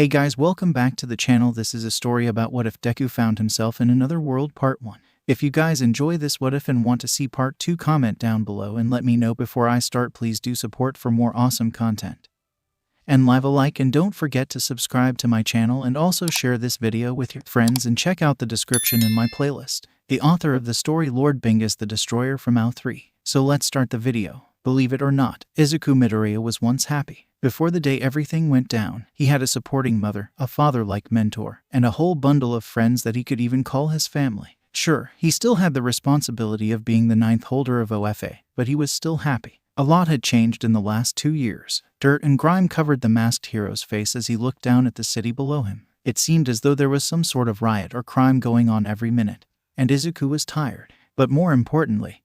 Hey guys, welcome back to the channel. This is a story about what if Deku found himself in another world part 1. If you guys enjoy this what if and want to see part 2, comment down below and let me know before I start. Please do support for more awesome content. And leave a like and don't forget to subscribe to my channel and also share this video with your friends and check out the description in my playlist. The author of the story Lord Bingus the Destroyer from 𝗏3. So let's start the video. Believe it or not, Izuku Midoriya was once happy. Before the day everything went down, he had a supporting mother, a father-like mentor, and a whole bundle of friends that he could even call his family. Sure, he still had the responsibility of being the 9th holder of OFA, but he was still happy. A lot had changed in the last 2 years. Dirt and grime covered the masked hero's face as he looked down at the city below him. It seemed as though there was some sort of riot or crime going on every minute. And Izuku was tired. But more importantly,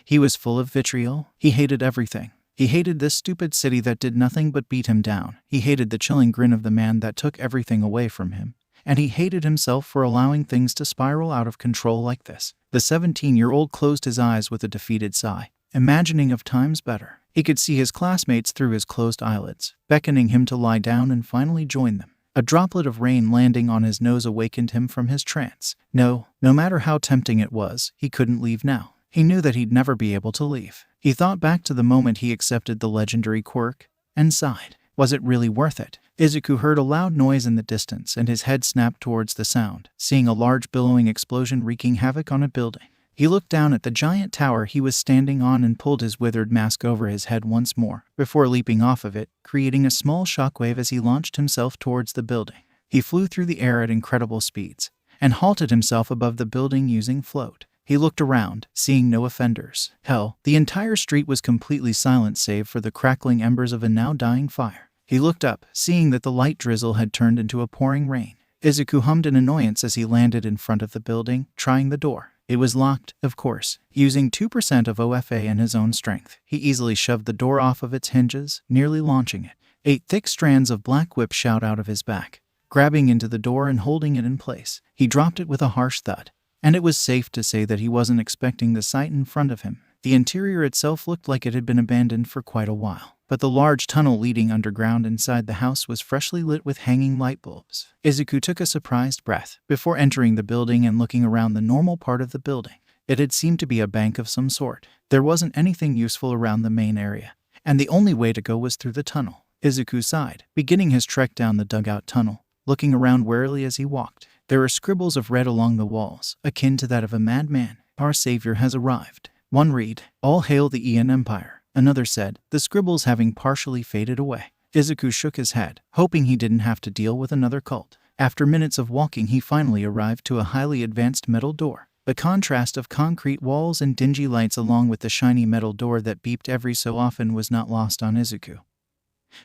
he was full of vitriol. He hated everything. He hated this stupid city that did nothing but beat him down. He hated the chilling grin of the man that took everything away from him. And he hated himself for allowing things to spiral out of control like this. The 17-year-old closed his eyes with a defeated sigh, imagining of times better. He could see his classmates through his closed eyelids, beckoning him to lie down and finally join them. A droplet of rain landing on his nose awakened him from his trance. No matter how tempting it was, he couldn't leave now. He knew that he'd never be able to leave. He thought back to the moment he accepted the legendary quirk and sighed. Was it really worth it? Izuku heard a loud noise in the distance and his head snapped towards the sound, seeing a large billowing explosion wreaking havoc on a building. He looked down at the giant tower he was standing on and pulled his withered mask over his head once more, before leaping off of it, creating a small shockwave as he launched himself towards the building. He flew through the air at incredible speeds, and halted himself above the building using float. He looked around, seeing no offenders. Hell, the entire street was completely silent save for the crackling embers of a now dying fire. He looked up, seeing that the light drizzle had turned into a pouring rain. Izuku hummed in annoyance as he landed in front of the building, trying the door. It was locked, of course. Using 2% of OFA and his own strength, he easily shoved the door off of its hinges, nearly launching it. 8 thick strands of black whip shot out of his back. Grabbing into the door and holding it in place, he dropped it with a harsh thud. And it was safe to say that he wasn't expecting the sight in front of him. The interior itself looked like it had been abandoned for quite a while, but the large tunnel leading underground inside the house was freshly lit with hanging light bulbs. Izuku took a surprised breath before entering the building and looking around the normal part of the building. It had seemed to be a bank of some sort. There wasn't anything useful around the main area, and the only way to go was through the tunnel. Izuku sighed, beginning his trek down the dugout tunnel, looking around warily as he walked. There were scribbles of red along the walls, akin to that of a madman. Our savior has arrived. One read, "All hail the Eon Empire." Another said, the scribbles having partially faded away. Izuku shook his head, hoping he didn't have to deal with another cult. After minutes of walking, he finally arrived to a highly advanced metal door. The contrast of concrete walls and dingy lights along with the shiny metal door that beeped every so often was not lost on Izuku,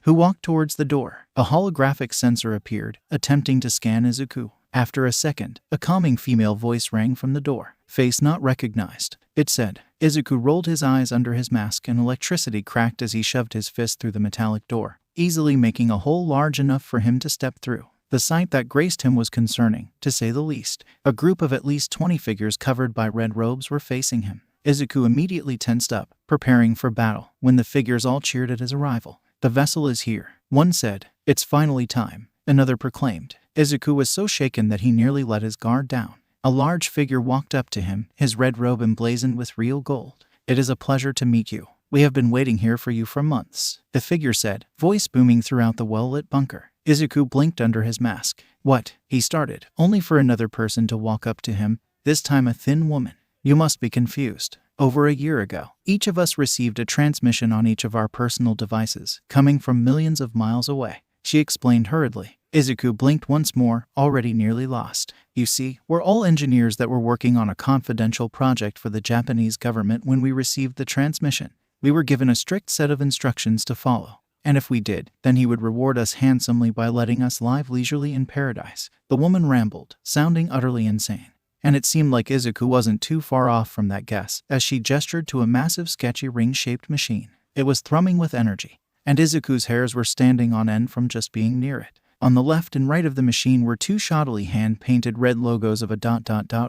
who walked towards the door. A holographic sensor appeared, attempting to scan Izuku. After a second, a calming female voice rang from the door. "Face not recognized," it said. Izuku rolled his eyes under his mask and electricity cracked as he shoved his fist through the metallic door, easily making a hole large enough for him to step through. The sight that graced him was concerning, to say the least. A group of at least 20 figures covered by red robes were facing him. Izuku immediately tensed up, preparing for battle, when the figures all cheered at his arrival. "The vessel is here," one said. "It's finally time," another proclaimed. Izuku was so shaken that he nearly let his guard down. A large figure walked up to him, his red robe emblazoned with real gold. "It is a pleasure to meet you. We have been waiting here for you for months," the figure said, voice booming throughout the well-lit bunker. Izuku blinked under his mask. "What?" he started, only for another person to walk up to him, this time a thin woman. "You must be confused. Over a year ago, each of us received a transmission on each of our personal devices, coming from millions of miles away," she explained hurriedly. Izuku blinked once more, already nearly lost. "You see, we're all engineers that were working on a confidential project for the Japanese government when we received the transmission. We were given a strict set of instructions to follow, and if we did, then he would reward us handsomely by letting us live leisurely in paradise." The woman rambled, sounding utterly insane. And it seemed like Izuku wasn't too far off from that guess, as she gestured to a massive sketchy ring-shaped machine. It was thrumming with energy, and Izuku's hairs were standing on end from just being near it. On the left and right of the machine were 2 shoddily hand-painted red logos of a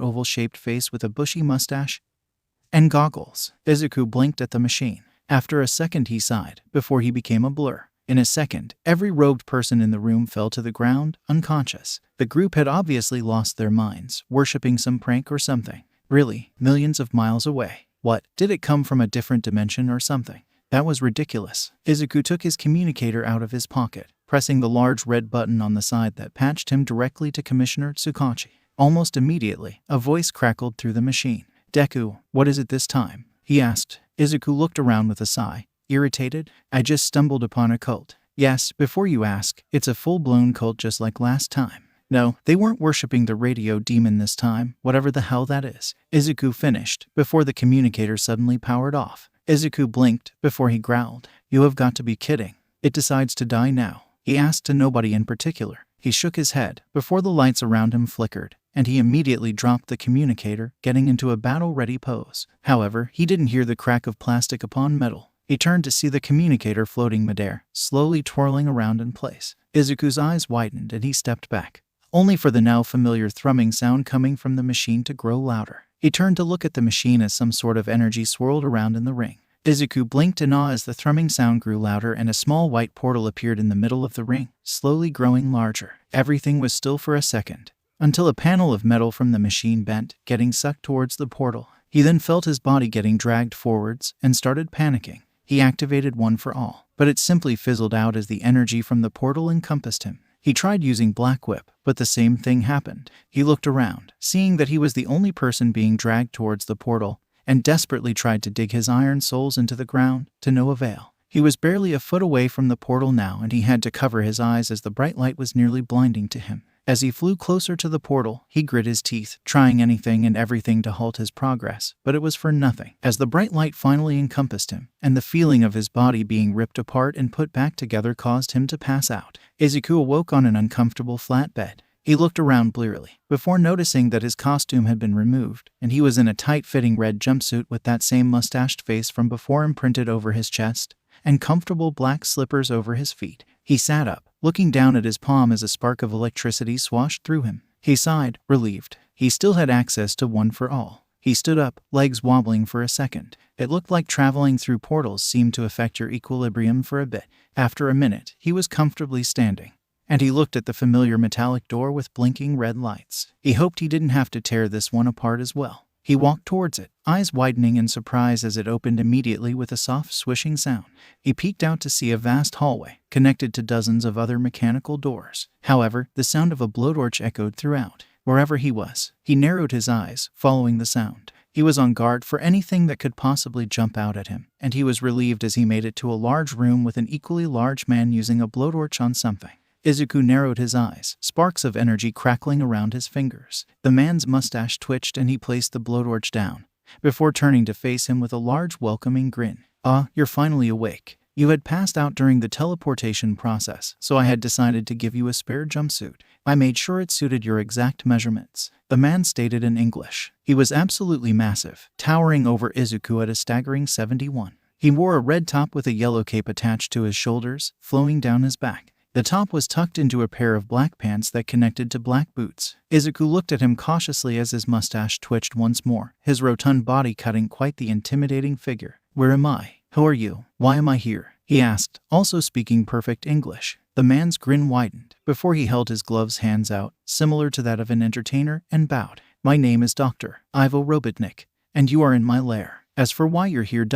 oval-shaped face with a bushy mustache and goggles. Izuku blinked at the machine. After a second he sighed, before he became a blur. In a second, every robed person in the room fell to the ground, unconscious. The group had obviously lost their minds, worshipping some prank or something. Really, millions of miles away. What? Did it come from a different dimension or something? That was ridiculous. Izuku took his communicator out of his pocket, pressing the large red button on the side that patched him directly to Commissioner Tsukachi. Almost immediately, a voice crackled through the machine. "Deku, what is it this time?" he asked. Izuku looked around with a sigh. Irritated? "I just stumbled upon a cult." "Yes, before you ask, it's a full-blown cult just like last time." "No, they weren't worshipping the radio demon this time, whatever the hell that is," Izuku finished, before the communicator suddenly powered off. Izuku blinked before he growled. "You have got to be kidding. It decides to die now." He asked to nobody in particular. He shook his head before the lights around him flickered, and he immediately dropped the communicator, getting into a battle-ready pose. However, he didn't hear the crack of plastic upon metal. He turned to see the communicator floating midair, slowly twirling around in place. Izuku's eyes widened and he stepped back, only for the now familiar thrumming sound coming from the machine to grow louder. He turned to look at the machine as some sort of energy swirled around in the ring. Izuku blinked in awe as the thrumming sound grew louder and a small white portal appeared in the middle of the ring, slowly growing larger. Everything was still for a second, until a panel of metal from the machine bent, getting sucked towards the portal. He then felt his body getting dragged forwards and started panicking. He activated One for All, but it simply fizzled out as the energy from the portal encompassed him. He tried using Black Whip, but the same thing happened. He looked around, seeing that he was the only person being dragged towards the portal, and desperately tried to dig his iron soles into the ground, to no avail. He was barely a foot away from the portal now, and he had to cover his eyes as the bright light was nearly blinding to him. As he flew closer to the portal, he grit his teeth, trying anything and everything to halt his progress, but it was for nothing. As the bright light finally encompassed him, and the feeling of his body being ripped apart and put back together caused him to pass out, Izuku awoke on an uncomfortable flat bed. He looked around blearily, before noticing that his costume had been removed, and he was in a tight-fitting red jumpsuit with that same mustached face from before imprinted over his chest, and comfortable black slippers over his feet. He sat up, looking down at his palm as a spark of electricity swashed through him. He sighed, relieved. He still had access to One for All. He stood up, legs wobbling for a second. It looked like traveling through portals seemed to affect your equilibrium for a bit. After a minute, he was comfortably standing, and he looked at the familiar metallic door with blinking red lights. He hoped he didn't have to tear this one apart as well. He walked towards it, eyes widening in surprise as it opened immediately with a soft swishing sound. He peeked out to see a vast hallway, connected to dozens of other mechanical doors. However, the sound of a blowtorch echoed throughout. Wherever he was, he narrowed his eyes, following the sound. He was on guard for anything that could possibly jump out at him, and he was relieved as he made it to a large room with an equally large man using a blowtorch on something. Izuku narrowed his eyes, sparks of energy crackling around his fingers. The man's mustache twitched and he placed the blowtorch down, before turning to face him with a large welcoming grin. "Ah, you're finally awake. You had passed out during the teleportation process, so I had decided to give you a spare jumpsuit. I made sure it suited your exact measurements," the man stated in English. He was absolutely massive, towering over Izuku at a staggering 71. He wore a red top with a yellow cape attached to his shoulders, flowing down his back. The top was tucked into a pair of black pants that connected to black boots. Izuku looked at him cautiously as his mustache twitched once more, his rotund body cutting quite the intimidating figure. "Where am I? Who are you? Why am I here?" he asked, also speaking perfect English. The man's grin widened, before he held his gloves hands out, similar to that of an entertainer, and bowed. "My name is Dr. Ivo Robotnik, and you are in my lair. As for why you're here,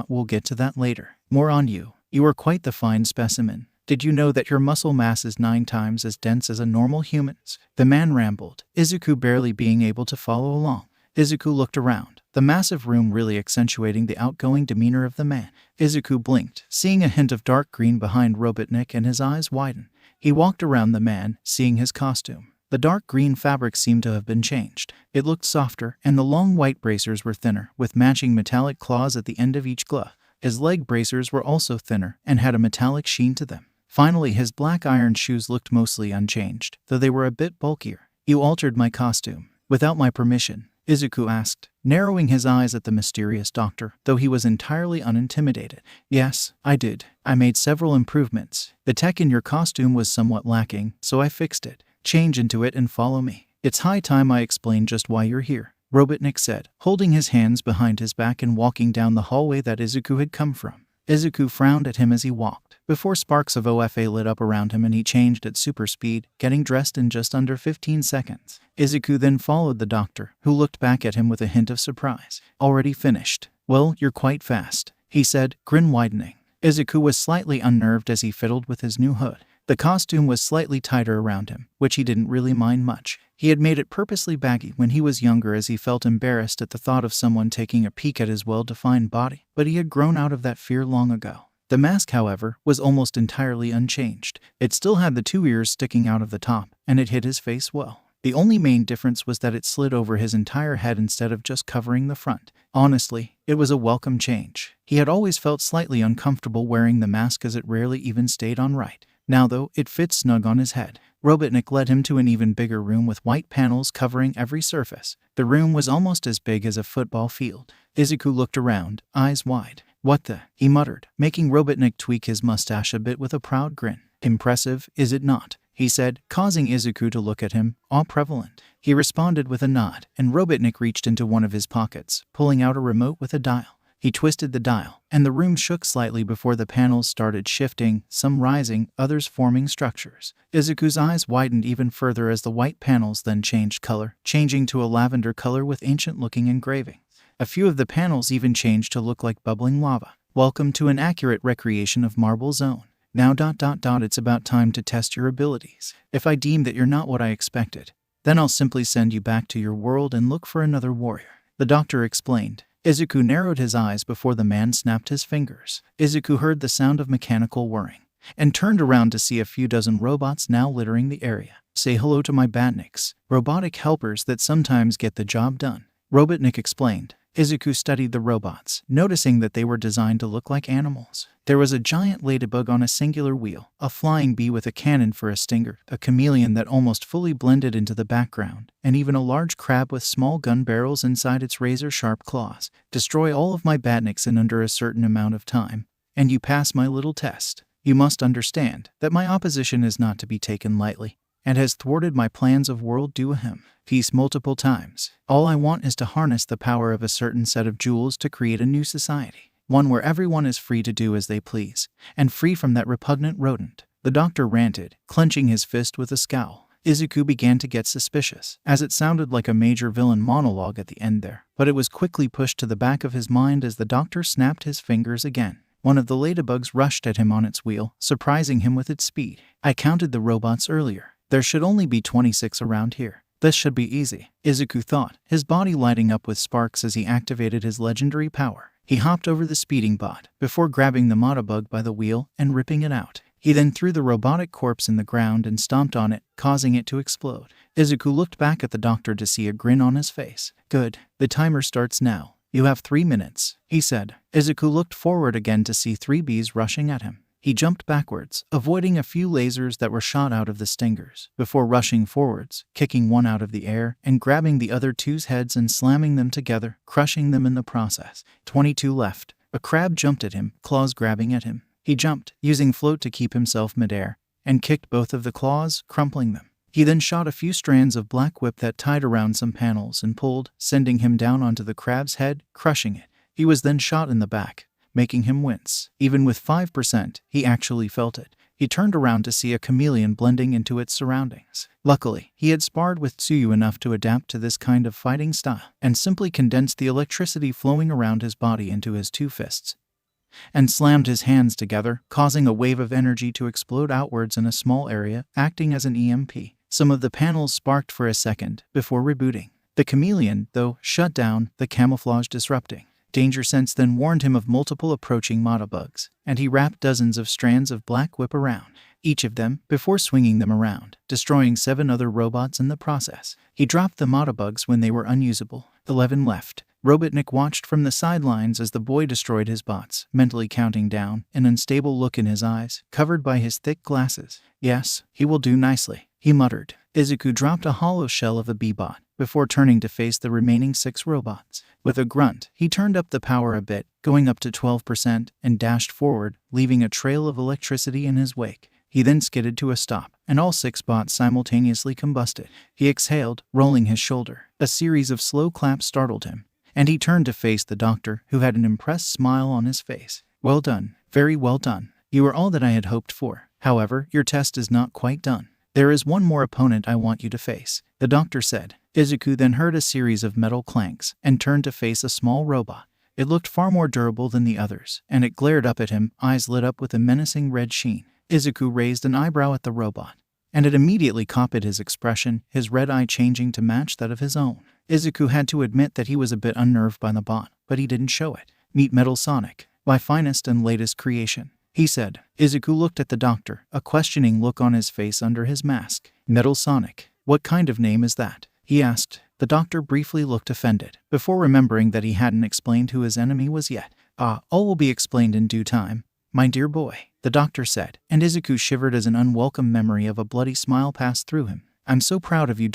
we'll get to that later. More on you. You are quite the fine specimen. Did you know that your muscle mass is 9 times as dense as a normal human's?" The man rambled, Izuku barely being able to follow along. Izuku looked around, the massive room really accentuating the outgoing demeanor of the man. Izuku blinked, seeing a hint of dark green behind Robotnik, and his eyes widened. He walked around the man, seeing his costume. The dark green fabric seemed to have been changed. It looked softer, and the long white bracers were thinner, with matching metallic claws at the end of each glove. His leg bracers were also thinner, and had a metallic sheen to them. Finally, his black iron shoes looked mostly unchanged, though they were a bit bulkier. "You altered my costume without my permission?" Izuku asked, narrowing his eyes at the mysterious doctor, though he was entirely unintimidated. "Yes, I did. I made several improvements. The tech in your costume was somewhat lacking, so I fixed it. Change into it and follow me. It's high time I explain just why you're here," Robotnik said, holding his hands behind his back and walking down the hallway that Izuku had come from. Izuku frowned at him as he walked, before sparks of OFA lit up around him and he changed at super speed, getting dressed in just under 15 seconds. Izuku then followed the doctor, who looked back at him with a hint of surprise. Already finished? Well, you're quite fast, he said, grin widening. Izuku was slightly unnerved as he fiddled with his new hood. The costume was slightly tighter around him, which he didn't really mind much. He had made it purposely baggy when he was younger as he felt embarrassed at the thought of someone taking a peek at his well-defined body, but he had grown out of that fear long ago. The mask, however, was almost entirely unchanged. It still had the 2 ears sticking out of the top, and it hid his face well. The only main difference was that it slid over his entire head instead of just covering the front. Honestly, it was a welcome change. He had always felt slightly uncomfortable wearing the mask as it rarely even stayed on right. Now though, it fit snug on his head. Robotnik led him to an even bigger room with white panels covering every surface. The room was almost as big as a football field. Izuku looked around, eyes wide. What the? He muttered, making Robotnik tweak his mustache a bit with a proud grin. Impressive, is it not? He said, causing Izuku to look at him, awe prevalent. He responded with a nod, and Robotnik reached into one of his pockets, pulling out a remote with a dial. He twisted the dial, and the room shook slightly before the panels started shifting, some rising, others forming structures. Izuku's eyes widened even further as the white panels then changed color, changing to a lavender color with ancient-looking engravings. A few of the panels even changed to look like bubbling lava. Welcome to an accurate recreation of Marble Zone. Now ... it's about time to test your abilities. If I deem that you're not what I expected, then I'll simply send you back to your world and look for another warrior. The doctor explained. Izuku narrowed his eyes before the man snapped his fingers. Izuku heard the sound of mechanical whirring, and turned around to see a few dozen robots now littering the area. Say hello to my badniks, robotic helpers that sometimes get the job done, Robotnik explained. Izuku studied the robots, noticing that they were designed to look like animals. There was a giant ladybug on a singular wheel, a flying bee with a cannon for a stinger, a chameleon that almost fully blended into the background, and even a large crab with small gun barrels inside its razor-sharp claws. Destroy all of my badniks in under a certain amount of time, and you pass my little test. You must understand that my opposition is not to be taken lightly, and has thwarted my plans of world 𝐒𝐭𝐴𝐵 multiple times. All I want is to harness the power of a certain set of jewels to create a new society, one where everyone is free to do as they please, and free from that repugnant rodent. The doctor ranted, clenching his fist with a scowl. Izuku began to get suspicious, as it sounded like a major villain monologue at the end there, but it was quickly pushed to the back of his mind as the doctor snapped his fingers again. One of the ladybugs rushed at him on its wheel, surprising him with its speed. I counted the robots earlier. There should only be 26 around here. This should be easy, Izuku thought, his body lighting up with sparks as he activated his legendary power. He hopped over the speeding bot, before grabbing the Modabug by the wheel and ripping it out. He then threw the robotic corpse in the ground and stomped on it, causing it to explode. Izuku looked back at the doctor to see a grin on his face. Good. The timer starts now. You have 3 minutes, he said. Izuku looked forward again to see 3 bees rushing at him. He jumped backwards, avoiding a few lasers that were shot out of the stingers, before rushing forwards, kicking one out of the air, and grabbing the other two's heads and slamming them together, crushing them in the process. 22 left. A crab jumped at him, claws grabbing at him. He jumped, using float to keep himself midair, and kicked both of the claws, crumpling them. He then shot a few strands of black whip that tied around some panels and pulled, sending him down onto the crab's head, crushing it. He was then shot in the back, making him wince. Even with 5%, he actually felt it. He turned around to see a chameleon blending into its surroundings. Luckily, he had sparred with Tsuyu enough to adapt to this kind of fighting style, and simply condensed the electricity flowing around his body into his 2 fists, and slammed his hands together, causing a wave of energy to explode outwards in a small area, acting as an EMP. Some of the panels sparked for a second, before rebooting. The chameleon, though, shut down, the camouflage disrupting. Danger Sense then warned him of multiple approaching Modabugs, and he wrapped dozens of strands of black whip around each of them before swinging them around, destroying 7 other robots in the process. He dropped the Modabugs when they were unusable. 11 left. Robotnik watched from the sidelines as the boy destroyed his bots, mentally counting down, an unstable look in his eyes, covered by his thick glasses. Yes, he will do nicely, he muttered. Izuku dropped a hollow shell of a bee-bot, before turning to face the remaining 6 robots. With a grunt, he turned up the power a bit, going up to 12%, and dashed forward, leaving a trail of electricity in his wake. He then skidded to a stop, and all 6 bots simultaneously combusted. He exhaled, rolling his shoulder. A series of slow claps startled him, and he turned to face the doctor, who had an impressed smile on his face. Well done, very well done. You are all that I had hoped for. However, your test is not quite done. There is one more opponent I want you to face, the doctor said. Izuku then heard a series of metal clanks and turned to face a small robot. It looked far more durable than the others, and it glared up at him, eyes lit up with a menacing red sheen. Izuku raised an eyebrow at the robot, and it immediately copied his expression, his red eye changing to match that of his own. Izuku had to admit that he was a bit unnerved by the bot, but he didn't show it. Meet Metal Sonic, my finest and latest creation, he said. Izuku looked at the doctor, a questioning look on his face under his mask. Metal Sonic, what kind of name is that? He asked. The doctor briefly looked offended, before remembering that he hadn't explained who his enemy was yet. All will be explained in due time, my dear boy, the doctor said, and Izuku shivered as an unwelcome memory of a bloody smile passed through him. I'm so proud of you,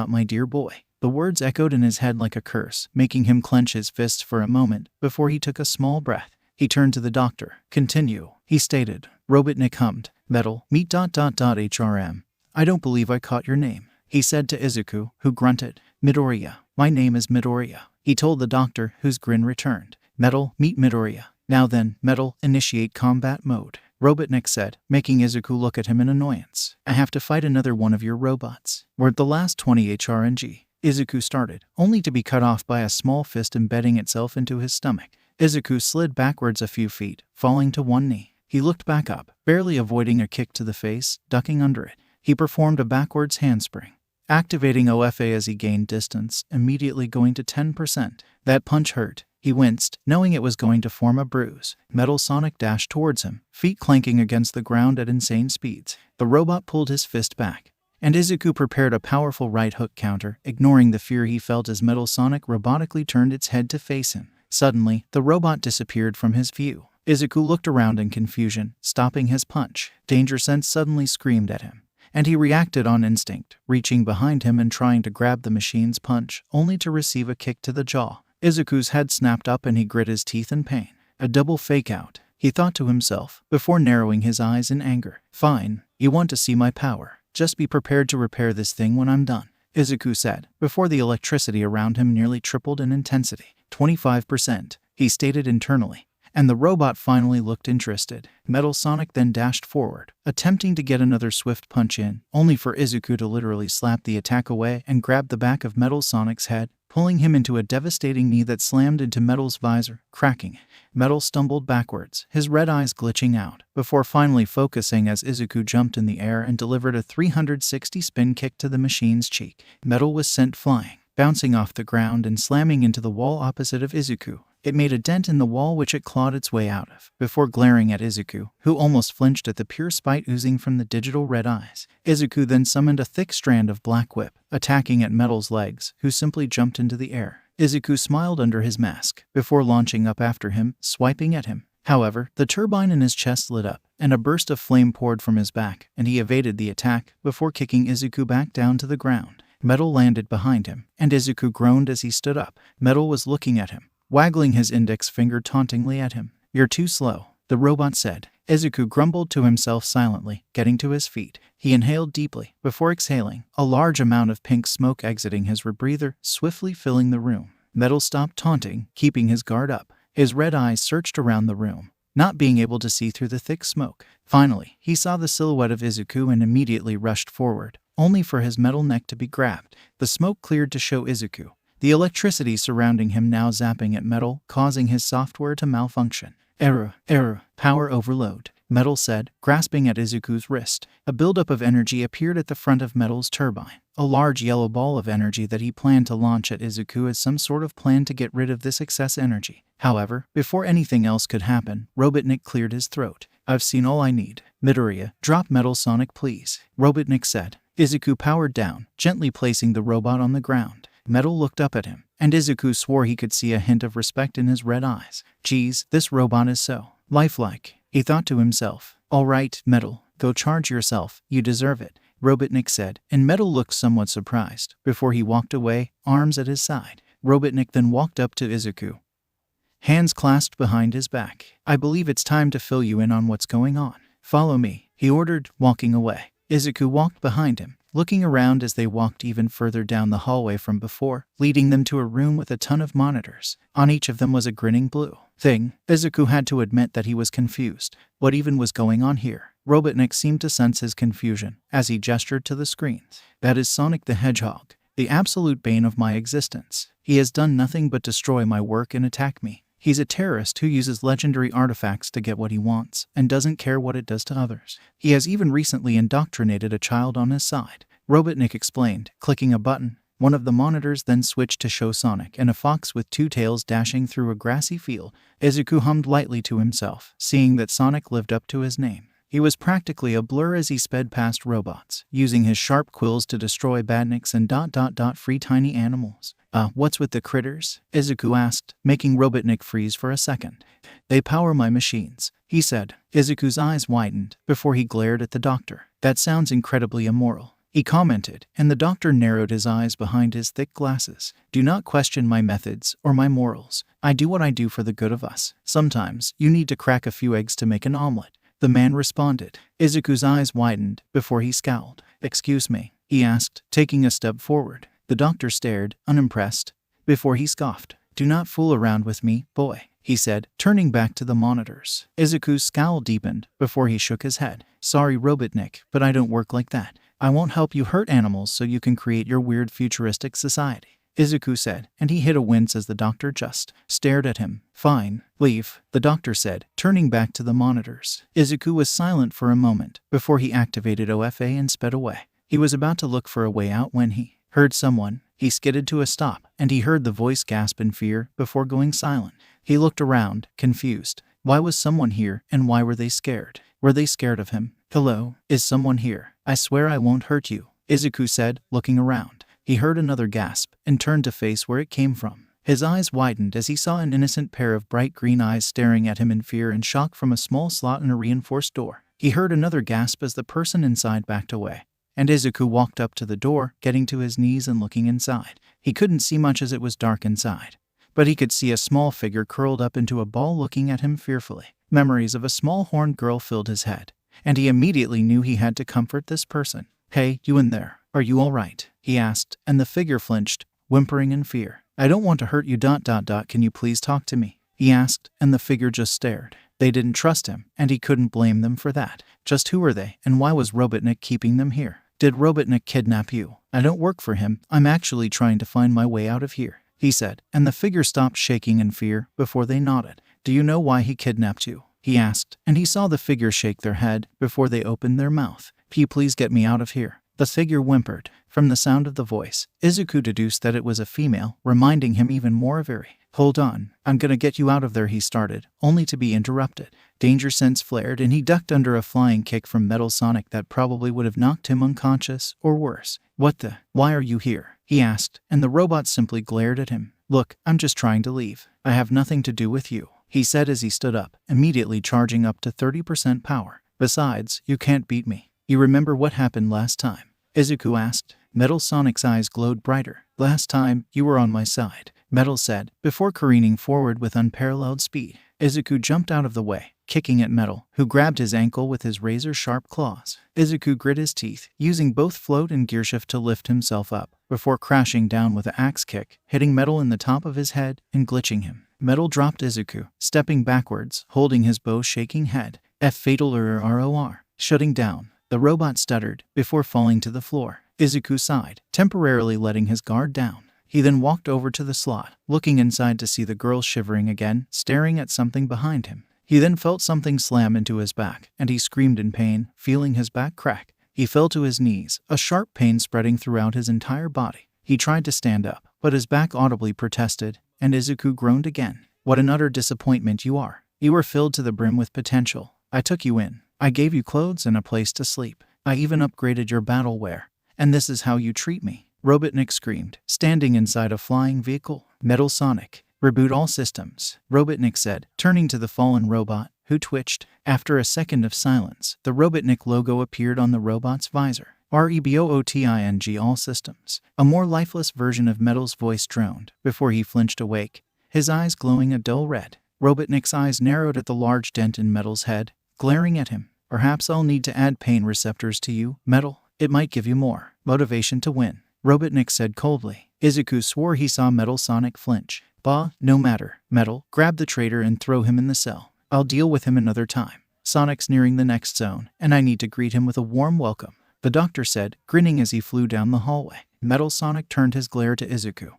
my dear boy. The words echoed in his head like a curse, making him clench his fists for a moment, before he took a small breath. He turned to the doctor. Continue, he stated. Robotnik hummed. Metal, meet ... HRM. I don't believe I caught your name, he said to Izuku, who grunted. Midoriya. My name is Midoriya, he told the doctor, whose grin returned. Metal, meet Midoriya. Now then, Metal, initiate combat mode, Robotnik said, making Izuku look at him in annoyance. I have to fight another one of your robots. We're at the last 20 HRNG. Izuku started, only to be cut off by a small fist embedding itself into his stomach. Izuku slid backwards a few feet, falling to one knee. He looked back up, barely avoiding a kick to the face, ducking under it. He performed a backwards handspring, activating OFA as he gained distance, immediately going to 10%. That punch hurt. He winced, knowing it was going to form a bruise. Metal Sonic dashed towards him, feet clanking against the ground at insane speeds. The robot pulled his fist back, and Izuku prepared a powerful right hook counter, ignoring the fear he felt as Metal Sonic robotically turned its head to face him. Suddenly, the robot disappeared from his view. Izuku looked around in confusion, stopping his punch. Danger Sense suddenly screamed at him, and he reacted on instinct, reaching behind him and trying to grab the machine's punch, only to receive a kick to the jaw. Izuku's head snapped up and he grit his teeth in pain. A double fake-out, he thought to himself, before narrowing his eyes in anger. Fine, you want to see my power. Just be prepared to repair this thing when I'm done, Izuku said, before the electricity around him nearly tripled in intensity. 25%, he stated internally, and the robot finally looked interested. Metal Sonic then dashed forward, attempting to get another swift punch in, only for Izuku to literally slap the attack away and grab the back of Metal Sonic's head, pulling him into a devastating knee that slammed into Metal's visor, cracking it. Metal stumbled backwards, his red eyes glitching out, before finally focusing as Izuku jumped in the air and delivered a 360 spin kick to the machine's cheek. Metal was sent flying, bouncing off the ground and slamming into the wall opposite of Izuku. It made a dent in the wall which it clawed its way out of, before glaring at Izuku, who almost flinched at the pure spite oozing from the digital red eyes. Izuku then summoned a thick strand of black whip, attacking at Metal's legs, who simply jumped into the air. Izuku smiled under his mask, before launching up after him, swiping at him. However, the turbine in his chest lit up, and a burst of flame poured from his back, and he evaded the attack, before kicking Izuku back down to the ground. Metal landed behind him, and Izuku groaned as he stood up. Metal was looking at him, waggling his index finger tauntingly at him. You're too slow, the robot said. Izuku grumbled to himself silently, getting to his feet. He inhaled deeply, before exhaling, a large amount of pink smoke exiting his rebreather, swiftly filling the room. Metal stopped taunting, keeping his guard up. His red eyes searched around the room, not being able to see through the thick smoke. Finally, he saw the silhouette of Izuku and immediately rushed forward, only for his metal neck to be grabbed. The smoke cleared to show Izuku, the electricity surrounding him now zapping at Metal, causing his software to malfunction. Error, power overload, Metal said, grasping at Izuku's wrist. A buildup of energy appeared at the front of Metal's turbine, a large yellow ball of energy that he planned to launch at Izuku as some sort of plan to get rid of this excess energy. However, before anything else could happen, Robotnik cleared his throat. I've seen all I need. Midoriya, drop Metal Sonic please, Robotnik said. Izuku powered down, gently placing the robot on the ground. Metal looked up at him, and Izuku swore he could see a hint of respect in his red eyes. Geez, this robot is so lifelike, he thought to himself. All right, Metal, go charge yourself, you deserve it, Robotnik said, and Metal looked somewhat surprised, before he walked away, arms at his side. Robotnik then walked up to Izuku, hands clasped behind his back. I believe it's time to fill you in on what's going on. Follow me, he ordered, walking away. Izuku walked behind him, looking around as they walked even further down the hallway from before, leading them to a room with a ton of monitors. On each of them was a grinning blue thing. Izuku had to admit that he was confused. What even was going on here? Robotnik seemed to sense his confusion as he gestured to the screens. That is Sonic the Hedgehog, the absolute bane of my existence. He has done nothing but destroy my work and attack me. He's a terrorist who uses legendary artifacts to get what he wants and doesn't care what it does to others. He has even recently indoctrinated a child on his side, Robotnik explained, clicking a button. One of the monitors then switched to show Sonic and a fox with two tails dashing through a grassy field. Izuku hummed lightly to himself, seeing that Sonic lived up to his name. He was practically a blur as he sped past robots, using his sharp quills to destroy badniks and free tiny animals. What's with the critters? Izuku asked, making Robotnik freeze for a second. They power my machines, he said. Izuku's eyes widened before he glared at the doctor. That sounds incredibly immoral, he commented, and the doctor narrowed his eyes behind his thick glasses. Do not question my methods or my morals. I do what I do for the good of us. Sometimes you need to crack a few eggs to make an omelet, the man responded. Izuku's eyes widened before he scowled. Excuse me, he asked, taking a step forward. The doctor stared, unimpressed, before he scoffed. Do not fool around with me, boy, he said, turning back to the monitors. Izuku's scowl deepened before he shook his head. Sorry, Robotnik, but I don't work like that. I won't help you hurt animals so you can create your weird futuristic society, Izuku said, and he hid a wince as the doctor just stared at him. Fine, leave, the doctor said, turning back to the monitors. Izuku was silent for a moment before he activated OFA and sped away. He was about to look for a way out when he heard someone. He skidded to a stop, and he heard the voice gasp in fear before going silent. He looked around, confused. Why was someone here, and why were they scared? Were they scared of him? Hello, is someone here? I swear I won't hurt you, Izuku said, looking around. He heard another gasp and turned to face where it came from. His eyes widened as he saw an innocent pair of bright green eyes staring at him in fear and shock from a small slot in a reinforced door. He heard another gasp as the person inside backed away, and Izuku walked up to the door, getting to his knees and looking inside. He couldn't see much as it was dark inside, but he could see a small figure curled up into a ball looking at him fearfully. Memories of a small horned girl filled his head, and he immediately knew he had to comfort this person. Hey, you in there, are you all right? He asked, and the figure flinched, whimpering in fear. I don't want to hurt you. Can you please talk to me? He asked, and the figure just stared. They didn't trust him, and he couldn't blame them for that. Just who are they, and why was Robotnik keeping them here? Did Robotnik kidnap you? I don't work for him. I'm actually trying to find my way out of here, he said, and the figure stopped shaking in fear before they nodded. Do you know why he kidnapped you? He asked, and he saw the figure shake their head before they opened their mouth. Can you please get me out of here? The figure whimpered. From the sound of the voice, Izuku deduced that it was a female, reminding him even more of Eri. Hold on, I'm gonna get you out of there, he started, only to be interrupted. Danger sense flared and he ducked under a flying kick from Metal Sonic that probably would have knocked him unconscious, or worse. Why are you here? He asked, and the robot simply glared at him. Look, I'm just trying to leave. I have nothing to do with you, he said as he stood up, immediately charging up to 30% power. Besides, you can't beat me. You remember what happened last time? Izuku asked. Metal Sonic's eyes glowed brighter. Last time, you were on my side, Metal said, before careening forward with unparalleled speed. Izuku jumped out of the way, kicking at Metal, who grabbed his ankle with his razor-sharp claws. Izuku grit his teeth, using both float and gearshift to lift himself up, before crashing down with an axe kick, hitting Metal in the top of his head and glitching him. Metal dropped Izuku, stepping backwards, holding his bow-shaking head. 𝗵𝘃𝗃, shutting down. The robot stuttered before falling to the floor. Izuku sighed, temporarily letting his guard down. He then walked over to the slot, looking inside to see the girl shivering again, staring at something behind him. He then felt something slam into his back, and he screamed in pain, feeling his back crack. He fell to his knees, a sharp pain spreading throughout his entire body. He tried to stand up, but his back audibly protested, and Izuku groaned again. What an utter disappointment you are. You were filled to the brim with potential. I took you in. I gave you clothes and a place to sleep. I even upgraded your battle wear. And this is how you treat me? Robotnik screamed, standing inside a flying vehicle. Metal Sonic, reboot all systems, Robotnik said, turning to the fallen robot, who twitched. After a second of silence, the Robotnik logo appeared on the robot's visor. 𝗫𝗄𝑇𝑖NG all systems. A more lifeless version of Metal's voice droned, before he flinched awake, his eyes glowing a dull red. Robotnik's eyes narrowed at the large dent in Metal's head, glaring at him. Perhaps I'll need to add pain receptors to you, Metal. It might give you more Motivation to win, Robotnik said coldly. Izuku swore he saw Metal Sonic flinch. Bah, no matter. Metal, grab the traitor and throw him in the cell. I'll deal with him another time. Sonic's nearing the next zone, and I need to greet him with a warm welcome, the doctor said, grinning as he flew down the hallway. Metal Sonic turned his glare to Izuku,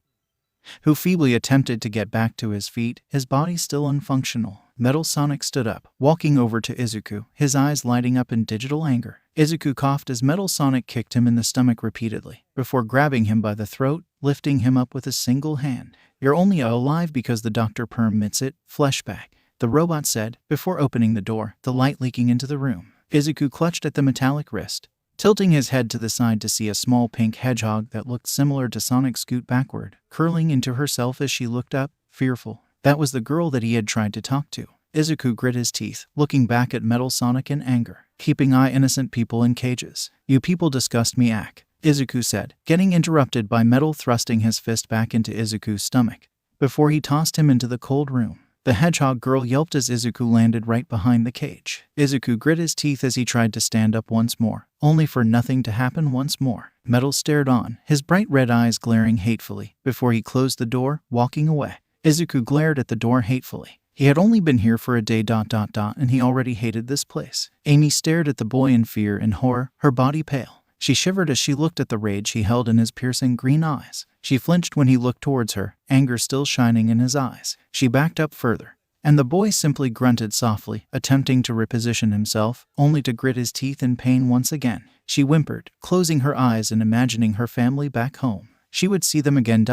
who feebly attempted to get back to his feet, his body still unfunctional. Metal Sonic stood up, walking over to Izuku, his eyes lighting up in digital anger. Izuku coughed as Metal Sonic kicked him in the stomach repeatedly, before grabbing him by the throat, lifting him up with a single hand. You're only alive because the doctor permits it, fleshback, the robot said, before opening the door, the light leaking into the room. Izuku clutched at the metallic wrist, tilting his head to the side to see a small pink hedgehog that looked similar to Sonic scoot backward, curling into herself as she looked up, fearful. That was the girl that he had tried to talk to. Izuku grit his teeth, looking back at Metal Sonic in anger. Keeping innocent people in cages. You people disgust me, Izuku said, getting interrupted by Metal thrusting his fist back into Izuku's stomach, before he tossed him into the cold room. The hedgehog girl yelped as Izuku landed right behind the cage. Izuku grit his teeth as he tried to stand up once more, only for nothing to happen once more. Metal stared on, his bright red eyes glaring hatefully, before he closed the door, walking away. Izuku glared at the door hatefully. He had only been here for a day ... and he already hated this place. Amy stared at the boy in fear and horror, her body pale. She shivered as she looked at the rage he held in his piercing green eyes. She flinched when he looked towards her, anger still shining in his eyes. She backed up further, and the boy simply grunted softly, attempting to reposition himself, only to grit his teeth in pain once again. She whimpered, closing her eyes and imagining her family back home. She would see them again ...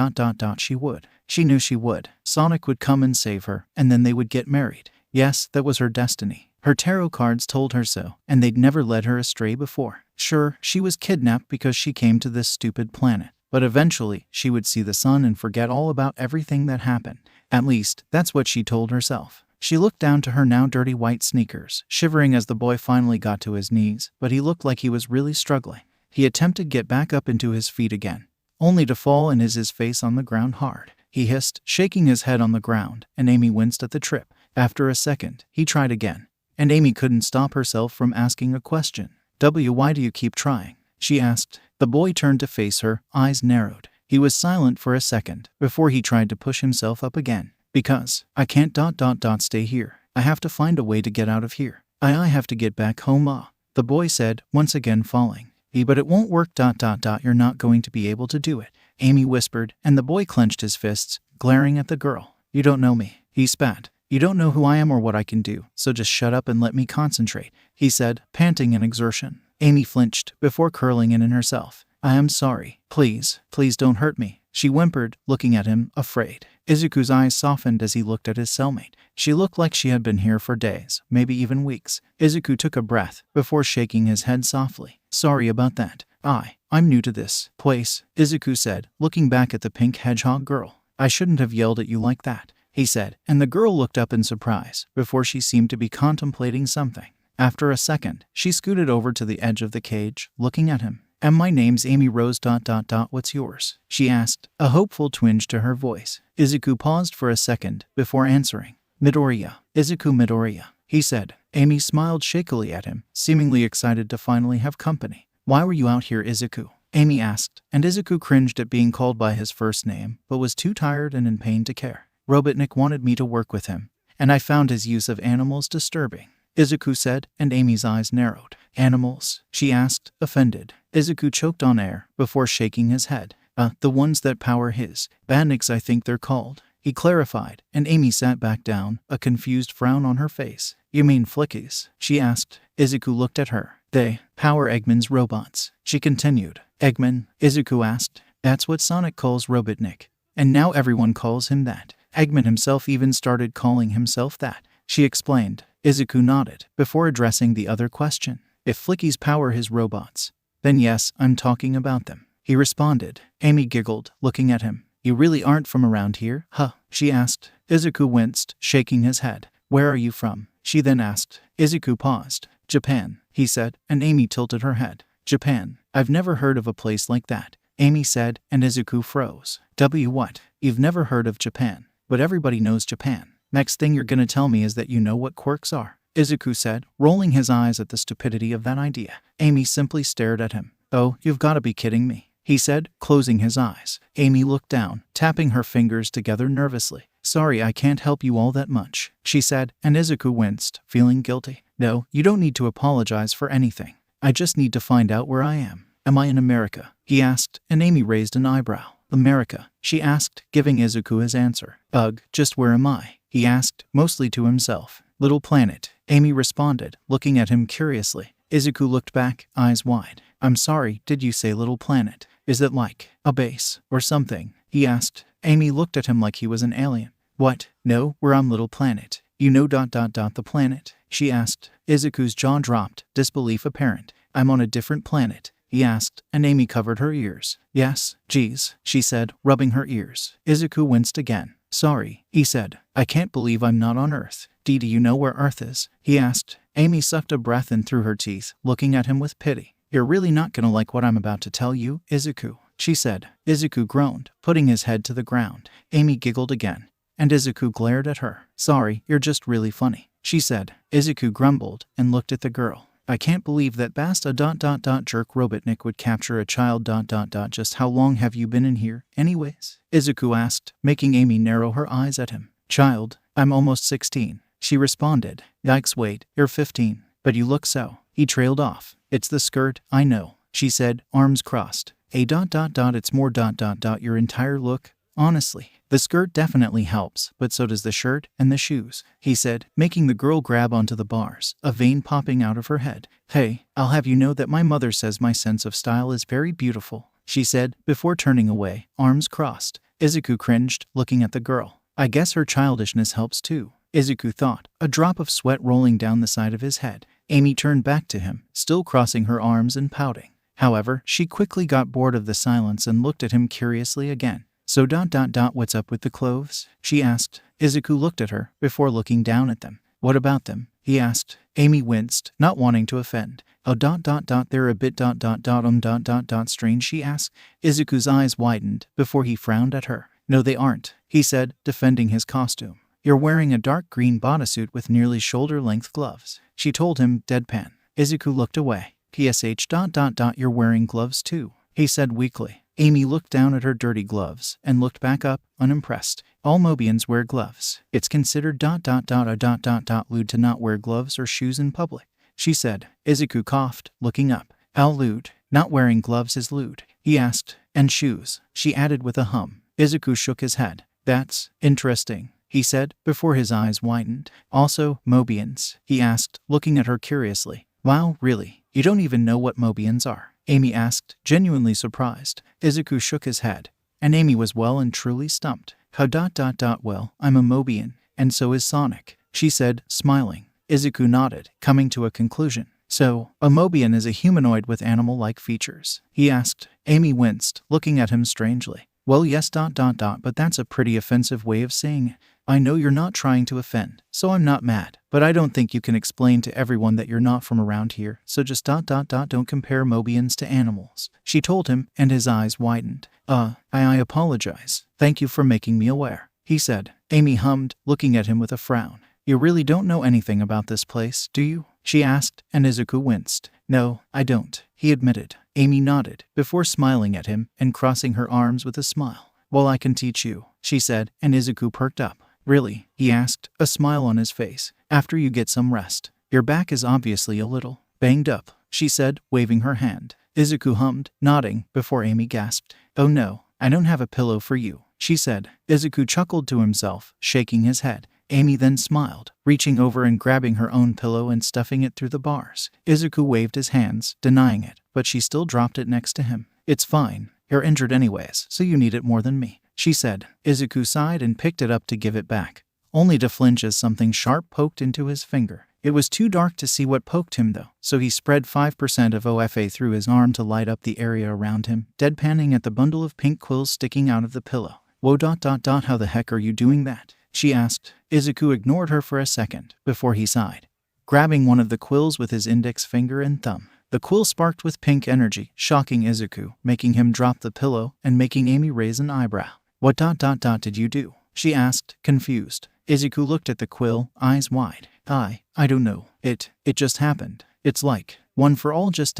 She would. She knew she would. Sonic would come and save her, and then they would get married. Yes, that was her destiny. Her tarot cards told her so, and they'd never led her astray before. Sure, she was kidnapped because she came to this stupid planet, but eventually, she would see the sun and forget all about everything that happened. At least, that's what she told herself. She looked down to her now dirty white sneakers, shivering as the boy finally got to his knees, but he looked like he was really struggling. He attempted to get back up into his feet again, only to fall and his face on the ground hard. He hissed, shaking his head on the ground, and Amy winced at the trip. After a second, he tried again, and Amy couldn't stop herself from asking a question. Why do you keep trying? She asked. The boy turned to face her, eyes narrowed. He was silent for a second, before he tried to push himself up again. Because, I can't ... stay here. I have to find a way to get out of here. I have to get back home, the boy said, once again falling. But it won't work ... You're not going to be able to do it, Amy whispered, and the boy clenched his fists, glaring at the girl. You don't know me, he spat. You don't know who I am or what I can do, so just shut up and let me concentrate, he said, panting in exertion. Amy flinched, before curling in herself. I am sorry. Please don't hurt me, she whimpered, looking at him, afraid. Izuku's eyes softened as he looked at his cellmate. She looked like she had been here for days, maybe even weeks. Izuku took a breath, before shaking his head softly. Sorry about that. I'm new to this place, Izuku said, looking back at the pink hedgehog girl. I shouldn't have yelled at you like that, he said, and the girl looked up in surprise, before she seemed to be contemplating something. After a second, she scooted over to the edge of the cage, looking at him. And my name's Amy Rose ... What's yours? She asked, a hopeful twinge to her voice. Izuku paused for a second, before answering. Midoriya. Izuku Midoriya, he said. Amy smiled shakily at him, seemingly excited to finally have company. Why were you out here, Izuku? Amy asked, and Izuku cringed at being called by his first name, but was too tired and in pain to care. Robotnik wanted me to work with him, and I found his use of animals disturbing, Izuku said, and Amy's eyes narrowed. Animals? She asked, offended. Izuku choked on air, before shaking his head. The ones that power his badniks, I think they're called, he clarified, and Amy sat back down, a confused frown on her face. You mean flickies? She asked. Izuku looked at her. They power Eggman's robots, she continued. Eggman? Izuku asked. That's what Sonic calls Robotnik, and now everyone calls him that. Eggman himself even started calling himself that, she explained. Izuku nodded, before addressing the other question. If flickies power his robots, then yes, I'm talking about them, he responded. Amy giggled, looking at him. You really aren't from around here, huh? She asked. Izuku winced, shaking his head. Where are you from? She then asked. Izuku paused. Japan, he said, and Amy tilted her head. Japan? I've never heard of a place like that, Amy said, and Izuku froze. What? You've never heard of Japan, but everybody knows Japan. Next thing you're gonna tell me is that you know what quirks are, Izuku said, rolling his eyes at the stupidity of that idea. Amy simply stared at him. Oh, you've got to be kidding me, he said, closing his eyes. Amy looked down, tapping her fingers together nervously. Sorry, I can't help you all that much, she said, and Izuku winced, feeling guilty. No, you don't need to apologize for anything. I just need to find out where I am. Am I in America? He asked, and Amy raised an eyebrow. America, she asked, giving Izuku his answer. Ugh, just where am I? He asked, mostly to himself. Little planet, Amy responded, looking at him curiously. Izuku looked back, eyes wide. I'm sorry, did you say little planet? Is it like a base or something? He asked. Amy looked at him like he was an alien. What? No, we're on little planet. You know ... the planet? She asked. Izuku's jaw dropped, disbelief apparent. I'm on a different planet, he asked, and Amy covered her ears. Yes, geez, she said, rubbing her ears. Izuku winced again. Sorry, he said. I can't believe I'm not on Earth. Do you know where Earth is? He asked. Amy sucked a breath in through her teeth, looking at him with pity. You're really not gonna like what I'm about to tell you, Izuku, she said. Izuku groaned, putting his head to the ground. Amy giggled again, and Izuku glared at her. Sorry, you're just really funny, she said. Izuku grumbled and looked at the girl. I can't believe that basta ... jerk Robotnik would capture a child ... Just how long have you been in here, anyways? Izuku asked, making Amy narrow her eyes at him. Child, I'm almost 16, she responded. Yikes, wait, you're 15, but you look so. He trailed off. It's the skirt, I know, she said, arms crossed. It's more ... your entire look. Honestly, the skirt definitely helps, but so does the shirt and the shoes, he said, making the girl grab onto the bars, a vein popping out of her head. Hey, I'll have you know that my mother says my sense of style is very beautiful, she said, before turning away, arms crossed. Izuku cringed, looking at the girl. I guess her childishness helps too, Izuku thought, a drop of sweat rolling down the side of his head. Amy turned back to him, still crossing her arms and pouting. However, she quickly got bored of the silence and looked at him curiously again. So ... what's up with the clothes? She asked. Izuku looked at her, before looking down at them. What about them? He asked. Amy winced, not wanting to offend. Oh ... they're a bit ... strange, she asked. Izuku's eyes widened, before he frowned at her. No, they aren't, he said, defending his costume. You're wearing a dark green bodysuit with nearly shoulder-length gloves, she told him, deadpan. Izuku looked away. PSH ... you're wearing gloves too, he said weakly. Amy looked down at her dirty gloves and looked back up, unimpressed. All Mobians wear gloves. It's considered ... lewd to not wear gloves or shoes in public, she said. Izuku coughed, looking up. How lewd? Not wearing gloves is lewd, he asked. And shoes, she added with a hum. Izuku shook his head. That's interesting, he said, before his eyes widened. Also, Mobians, he asked, looking at her curiously. Wow, really? You don't even know what Mobians are? Amy asked, genuinely surprised. Izuku shook his head, and Amy was well and truly stumped. How ... well, I'm a Mobian, and so is Sonic, she said, smiling. Izuku nodded, coming to a conclusion. So, a Mobian is a humanoid with animal-like features? He asked. Amy winced, looking at him strangely. Well, yes ... but that's a pretty offensive way of saying it. I know you're not trying to offend, so I'm not mad, but I don't think you can explain to everyone that you're not from around here, so just ... don't compare Mobians to animals, she told him, and his eyes widened. I apologize. Thank you for making me aware, he said. Amy hummed, looking at him with a frown. You really don't know anything about this place, do you? She asked, and Izuku winced. No, I don't, he admitted. Amy nodded, before smiling at him and crossing her arms with a smile. Well, I can teach you, she said, and Izuku perked up. Really? He asked, a smile on his face. After you get some rest. Your back is obviously a little banged up, she said, waving her hand. Izuku hummed, nodding, before Amy gasped. Oh no, I don't have a pillow for you, she said. Izuku chuckled to himself, shaking his head. Amy then smiled, reaching over and grabbing her own pillow and stuffing it through the bars. Izuku waved his hands, denying it, but she still dropped it next to him. It's fine. You're injured anyways, so you need it more than me, she said. Izuku sighed and picked it up to give it back, only to flinch as something sharp poked into his finger. It was too dark to see what poked him though, so he spread 5% of OFA through his arm to light up the area around him, deadpanning at the bundle of pink quills sticking out of the pillow. Whoa ... how the heck are you doing that? She asked. Izuku ignored her for a second, before he sighed, grabbing one of the quills with his index finger and thumb. The quill sparked with pink energy, shocking Izuku, making him drop the pillow and making Amy raise an eyebrow. What ... did you do? She asked, confused. Izuku looked at the quill, eyes wide. I don't know. It just happened. It's like One for all just ...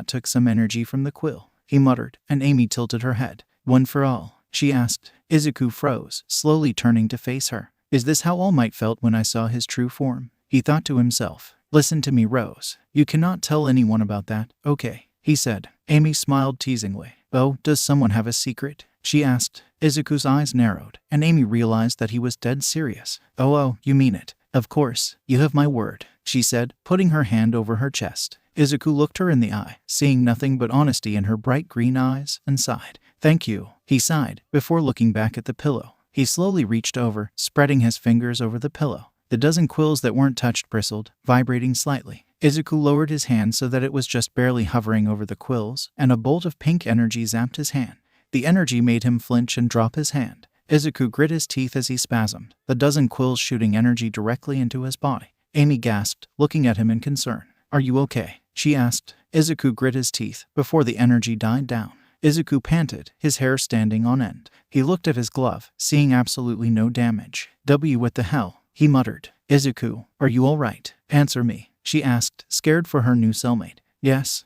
took some energy from the quill, he muttered, and Amy tilted her head. One for all, she asked. Izuku froze, slowly turning to face her. Is this how All Might felt when I saw his true form? He thought to himself. Listen to me, Rose. You cannot tell anyone about that, okay? He said. Amy smiled teasingly. Oh, does someone have a secret? She asked. Izuku's eyes narrowed, and Amy realized that he was dead serious. Oh, you mean it. Of course, you have my word, she said, putting her hand over her chest. Izuku looked her in the eye, seeing nothing but honesty in her bright green eyes, and sighed. Thank you, he sighed, before looking back at the pillow. He slowly reached over, spreading his fingers over the pillow. The dozen quills that weren't touched bristled, vibrating slightly. Izuku lowered his hand so that it was just barely hovering over the quills, and a bolt of pink energy zapped his hand. The energy made him flinch and drop his hand. Izuku grit his teeth as he spasmed, the dozen quills shooting energy directly into his body. Amy gasped, looking at him in concern. Are you okay? She asked. Izuku grit his teeth before the energy died down. Izuku panted, his hair standing on end. He looked at his glove, seeing absolutely no damage. What the hell? He muttered. Izuku, are you all right? Answer me, she asked, scared for her new cellmate. Yes,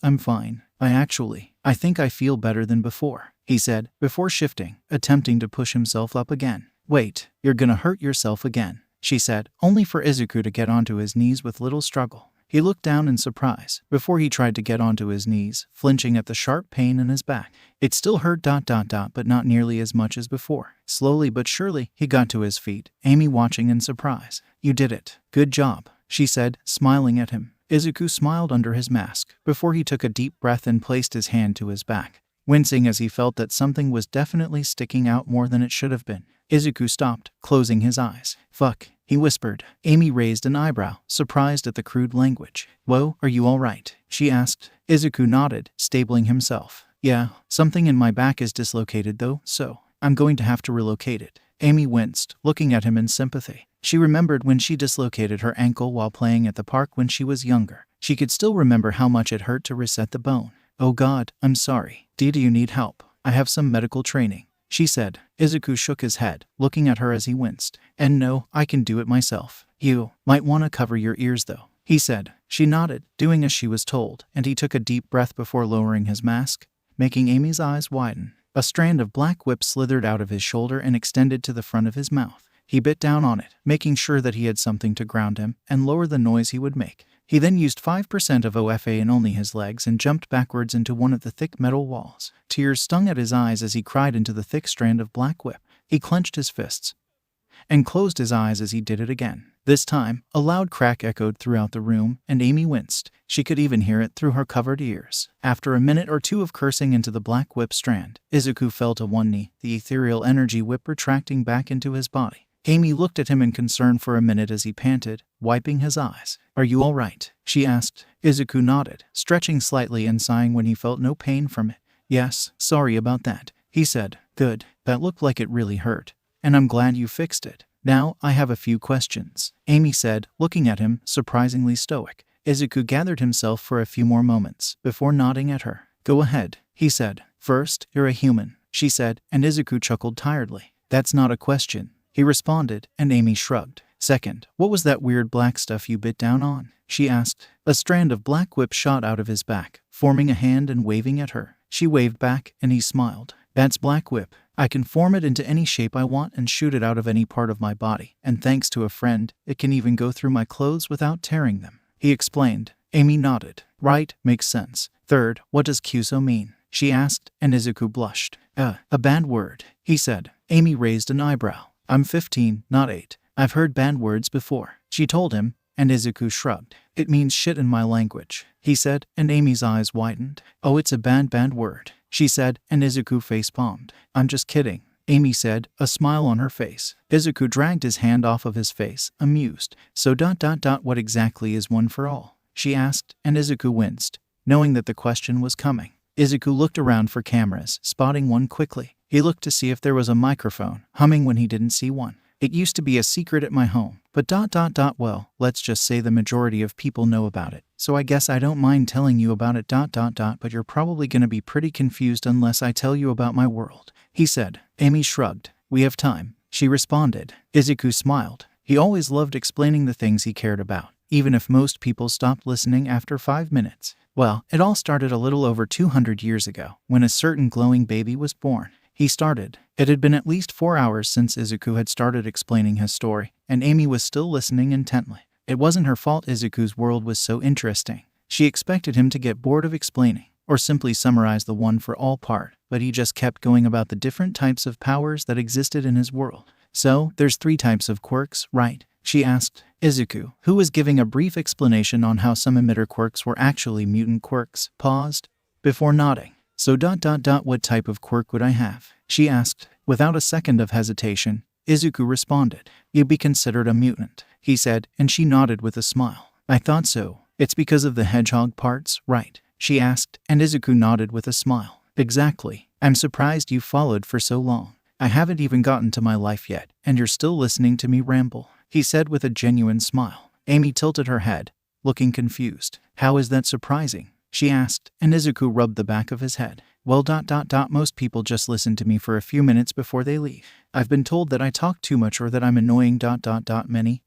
I'm fine. I think I feel better than before, he said, before shifting, attempting to push himself up again. Wait, you're gonna hurt yourself again, she said, only for Izuku to get onto his knees with little struggle. He looked down in surprise, before he tried to get onto his knees, flinching at the sharp pain in his back. It still hurt ... but not nearly as much as before. Slowly but surely, he got to his feet, Amy watching in surprise. You did it. Good job, she said, smiling at him. Izuku smiled under his mask, before he took a deep breath and placed his hand to his back, wincing as he felt that something was definitely sticking out more than it should have been. Izuku stopped, closing his eyes. Fuck, he whispered. Amy raised an eyebrow, surprised at the crude language. Whoa, are you all right? She asked. Izuku nodded, stabling himself. Yeah, something in my back is dislocated though, so I'm going to have to relocate it. Amy winced, looking at him in sympathy. She remembered when she dislocated her ankle while playing at the park when she was younger. She could still remember how much it hurt to reset the bone. Oh God, I'm sorry. Do you need help? I have some medical training, she said. Izuku shook his head, looking at her as he winced. And no, I can do it myself. You might want to cover your ears though, he said. She nodded, doing as she was told, and he took a deep breath before lowering his mask, making Amy's eyes widen. A strand of black whip slithered out of his shoulder and extended to the front of his mouth. He bit down on it, making sure that he had something to ground him and lower the noise he would make. He then used 5% of OFA in only his legs and jumped backwards into one of the thick metal walls. Tears stung at his eyes as he cried into the thick strand of black whip. He clenched his fists and closed his eyes as he did it again. This time, a loud crack echoed throughout the room, and Amy winced. She could even hear it through her covered ears. After a minute or two of cursing into the black whip strand, Izuku fell to one knee, the ethereal energy whip retracting back into his body. Amy looked at him in concern for a minute as he panted, wiping his eyes. Are you all right? She asked. Izuku nodded, stretching slightly and sighing when he felt no pain from it. Yes, sorry about that, he said. Good, that looked like it really hurt. And I'm glad you fixed it. Now, I have a few questions, Amy said, looking at him, surprisingly stoic. Izuku gathered himself for a few more moments, before nodding at her. Go ahead, he said. First, you're a human, she said, and Izuku chuckled tiredly. That's not a question, he responded, and Amy shrugged. Second, what was that weird black stuff you bit down on? She asked. A strand of black whip shot out of his back, forming a hand and waving at her. She waved back, and he smiled. That's black whip. I can form it into any shape I want and shoot it out of any part of my body, and thanks to a friend, it can even go through my clothes without tearing them, he explained. Amy nodded. Right, makes sense. Third, what does 𝐒𝐭𝐲 mean? She asked, and Izuku blushed. A bad word, he said. Amy raised an eyebrow. I'm 15, not 8. I've heard bad words before, she told him, and Izuku shrugged. It means shit in my language, he said, and Amy's eyes widened. Oh, it's a bad word, she said, and Izuku facepalmed. I'm just kidding, Amy said, a smile on her face. Izuku dragged his hand off of his face, amused. So ... what exactly is one for all? She asked, and Izuku winced, knowing that the question was coming. Izuku looked around for cameras, spotting one quickly. He looked to see if there was a microphone, humming when he didn't see one. It used to be a secret at my home, but ... well, let's just say the majority of people know about it. So I guess I don't mind telling you about it ... but you're probably gonna be pretty confused unless I tell you about my world, he said. Amy shrugged. We have time, she responded. Izuku smiled. He always loved explaining the things he cared about, even if most people stopped listening after 5 minutes. Well, it all started a little over 200 years ago, when a certain glowing baby was born. It had been at least 4 hours since Izuku had started explaining his story, and Amy was still listening intently. It wasn't her fault Izuku's world was so interesting. She expected him to get bored of explaining, or simply summarize the one for all part, but he just kept going about the different types of powers that existed in his world. So, there's 3 types of quirks, right? She asked. Izuku, who was giving a brief explanation on how some emitter quirks were actually mutant quirks, paused before nodding. So what type of quirk would I have? She asked. Without a second of hesitation, Izuku responded. You'd be considered a mutant, he said, and she nodded with a smile. I thought so. It's because of the hedgehog parts, right? She asked, and Izuku nodded with a smile. Exactly. I'm surprised you followed for so long. I haven't even gotten to my life yet, and you're still listening to me ramble, he said with a genuine smile. Amy tilted her head, looking confused. How is that surprising? She asked, and Izuku rubbed the back of his head. Well, most people just listen to me for a few minutes before they leave. I've been told that I talk too much or that I'm annoying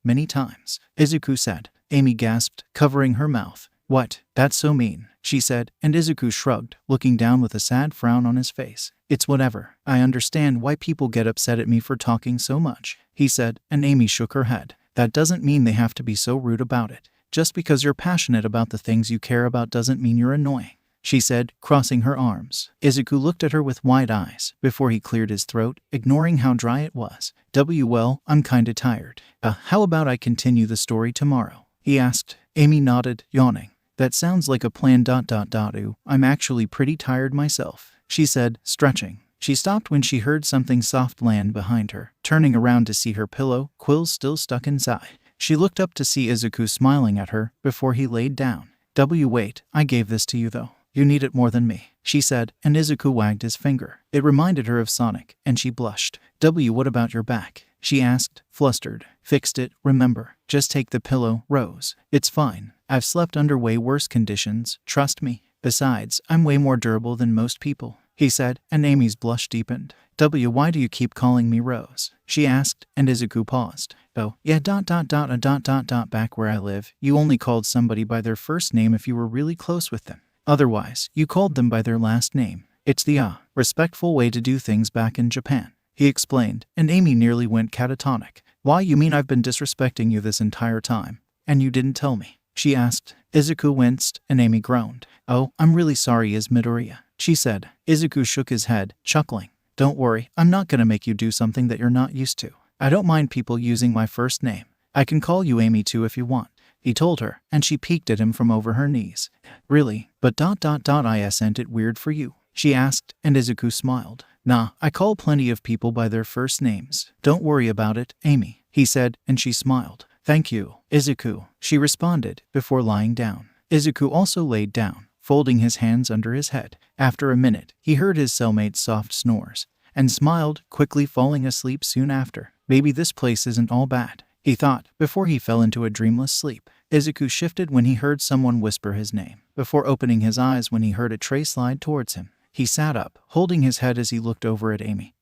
many times, Izuku said. Amy gasped, covering her mouth. What? That's so mean, she said, and Izuku shrugged, looking down with a sad frown on his face. It's whatever. I understand why people get upset at me for talking so much, he said, and Amy shook her head. That doesn't mean they have to be so rude about it. Just because you're passionate about the things you care about doesn't mean you're annoying, she said, crossing her arms. Izuku looked at her with wide eyes before he cleared his throat, ignoring how dry it was. Well, I'm kinda tired. How about I continue the story tomorrow? He asked. Amy nodded, yawning. That sounds like a plan. I'm actually pretty tired myself, she said, stretching. She stopped when she heard something soft land behind her, turning around to see her pillow, quills still stuck inside. She looked up to see Izuku smiling at her before he laid down. Wait, I gave this to you though. You need it more than me, she said, and Izuku wagged his finger. It reminded her of Sonic, and she blushed. What about your back? She asked, flustered. Fixed it, remember. Just take the pillow, Rose. It's fine. I've slept under way worse conditions, trust me. Besides, I'm way more durable than most people, he said, and Amy's blush deepened. Why do you keep calling me Rose? She asked, and Izuku paused. Oh, yeah, back where I live, you only called somebody by their first name if you were really close with them. Otherwise, you called them by their last name. It's the, respectful way to do things back in Japan, he explained, and Amy nearly went catatonic. Why, you mean I've been disrespecting you this entire time, and you didn't tell me? She asked. Izuku winced, and Amy groaned. Oh, I'm really sorry, Midoriya, she said. Izuku shook his head, chuckling. Don't worry, I'm not gonna make you do something that you're not used to. I don't mind people using my first name. I can call you Amy too if you want, he told her, and she peeked at him from over her knees. Really? But isn't it weird for you? She asked, and Izuku smiled. Nah, I call plenty of people by their first names. Don't worry about it, Amy, he said, and she smiled. Thank you, Izuku, she responded, before lying down. Izuku also laid down, folding his hands under his head. After a minute, he heard his cellmate's soft snores, and smiled, quickly falling asleep soon after. Maybe this place isn't all bad, he thought, before he fell into a dreamless sleep. Izuku shifted when he heard someone whisper his name, before opening his eyes when he heard a tray slide towards him. He sat up, holding his head as he looked over at Amy,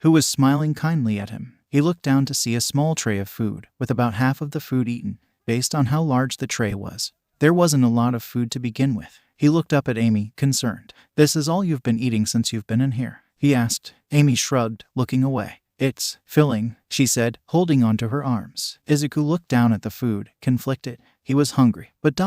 who was smiling kindly at him. He looked down to see a small tray of food, with about half of the food eaten, based on how large the tray was. There wasn't a lot of food to begin with. He looked up at Amy, concerned. This is all you've been eating since you've been in here? He asked. Amy shrugged, looking away. It's filling, she said, holding onto her arms. Izuku looked down at the food, conflicted. He was hungry, but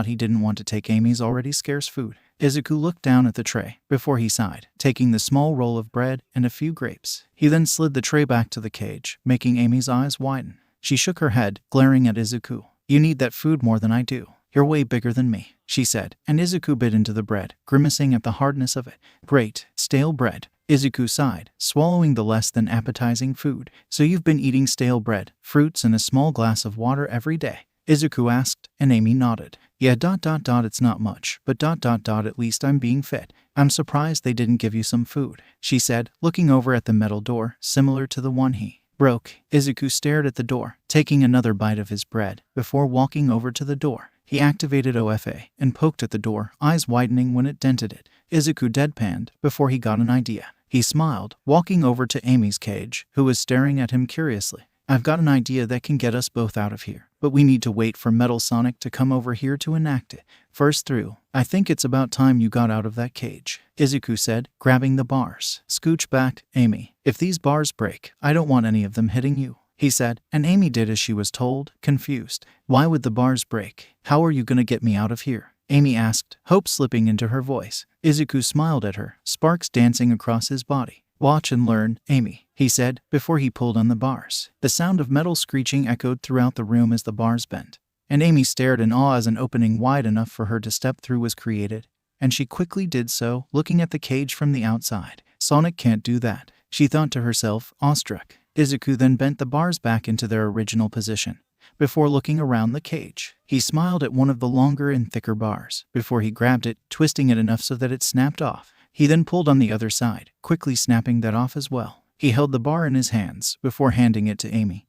he didn't want to take Amy's already scarce food. Izuku looked down at the tray, before he sighed, taking the small roll of bread and a few grapes. He then slid the tray back to the cage, making Amy's eyes widen. She shook her head, glaring at Izuku. You need that food more than I do. You're way bigger than me, she said, and Izuku bit into the bread, grimacing at the hardness of it. Great, stale bread. Izuku sighed, swallowing the less than appetizing food. So you've been eating stale bread, fruits, and a small glass of water every day? Izuku asked, and Amy nodded. Yeah, it's not much, but at least I'm being fed. I'm surprised they didn't give you some food, she said, looking over at the metal door, similar to the one he broke. Izuku stared at the door, taking another bite of his bread, before walking over to the door. He activated OFA and poked at the door, eyes widening when it dented it. Izuku deadpanned before he got an idea. He smiled, walking over to Amy's cage, who was staring at him curiously. I've got an idea that can get us both out of here, but we need to wait for Metal Sonic to come over here to enact it. First through, I think it's about time you got out of that cage, Izuku said, grabbing the bars. Scooch back, Amy. If these bars break, I don't want any of them hitting you, he said, and Amy did as she was told, confused. Why would the bars break? How are you gonna get me out of here? Amy asked, hope slipping into her voice. Izuku smiled at her, sparks dancing across his body. Watch and learn, Amy, he said, before he pulled on the bars. The sound of metal screeching echoed throughout the room as the bars bent, and Amy stared in awe as an opening wide enough for her to step through was created, and she quickly did so, looking at the cage from the outside. Sonic can't do that, she thought to herself, awestruck. Izuku then bent the bars back into their original position. Before looking around the cage, he smiled at one of the longer and thicker bars, before he grabbed it, twisting it enough so that it snapped off. He then pulled on the other side, quickly snapping that off as well. He held the bar in his hands, before handing it to Amy,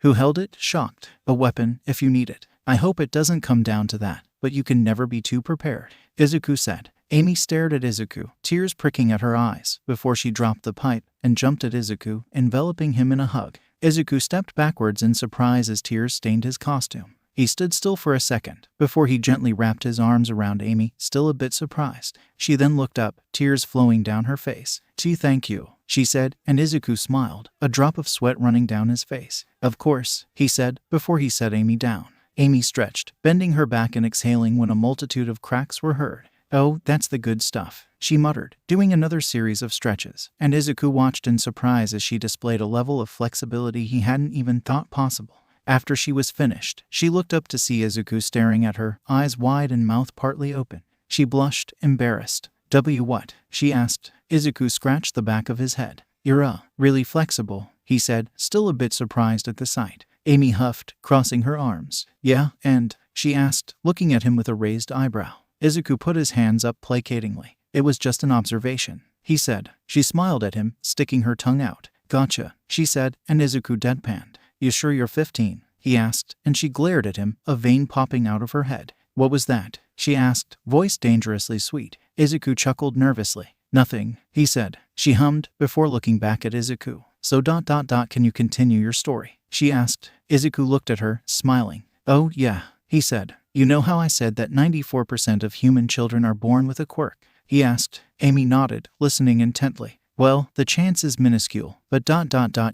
who held it, shocked. A weapon, if you need it. I hope it doesn't come down to that, but you can never be too prepared, Izuku said. Amy stared at Izuku, tears pricking at her eyes, before she dropped the pipe and jumped at Izuku, enveloping him in a hug. Izuku stepped backwards in surprise as tears stained his costume. He stood still for a second, before he gently wrapped his arms around Amy, still a bit surprised. She then looked up, tears flowing down her face. Thank you, she said, and Izuku smiled, a drop of sweat running down his face. Of course, he said, before he set Amy down. Amy stretched, bending her back and exhaling when a multitude of cracks were heard. Oh, that's the good stuff, she muttered, doing another series of stretches, and Izuku watched in surprise as she displayed a level of flexibility he hadn't even thought possible. After she was finished, she looked up to see Izuku staring at her, eyes wide and mouth partly open. She blushed, embarrassed. What? She asked. Izuku scratched the back of his head. You're really flexible, he said, still a bit surprised at the sight. Amy huffed, crossing her arms. Yeah, and? She asked, looking at him with a raised eyebrow. Izuku put his hands up placatingly. It was just an observation, he said. She smiled at him, sticking her tongue out. Gotcha, she said, and Izuku deadpanned. You sure you're 15? He asked, and she glared at him, a vein popping out of her head. What was that? She asked, voice dangerously sweet. Izuku chuckled nervously. Nothing, he said. She hummed, before looking back at Izuku. So can you continue your story? She asked. Izuku looked at her, smiling. Oh, yeah, he said. You know how I said that 94% of human children are born with a quirk? He asked. Amy nodded, listening intently. Well, the chance is minuscule, but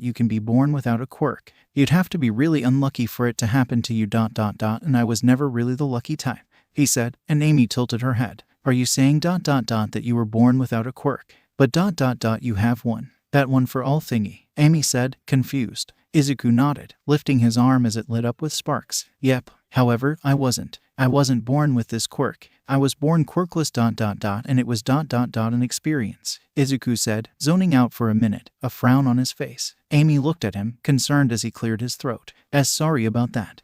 you can be born without a quirk. You'd have to be really unlucky for it to happen to you and I was never really the lucky type, he said, and Amy tilted her head. Are you saying that you were born without a quirk? But you have one. That one for all thingy, Amy said, confused. Izuku nodded, lifting his arm as it lit up with sparks. Yep, however, I wasn't born with this quirk. I was born quirkless and it was an experience, Izuku said, zoning out for a minute, a frown on his face. Amy looked at him, concerned as he cleared his throat. Sorry about that.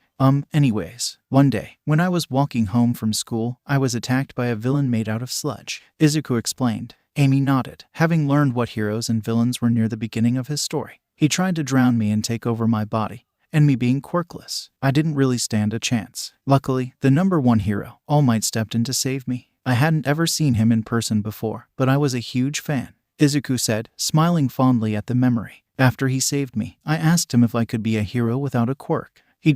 Anyways, one day, when I was walking home from school, I was attacked by a villain made out of sludge, Izuku explained. Amy nodded, having learned what heroes and villains were near the beginning of his story. He tried to drown me and take over my body, and me being quirkless, I didn't really stand a chance. Luckily, the number one hero, All Might, stepped in to save me. I hadn't ever seen him in person before, but I was a huge fan, Izuku said, smiling fondly at the memory. After he saved me, I asked him if I could be a hero without a quirk. He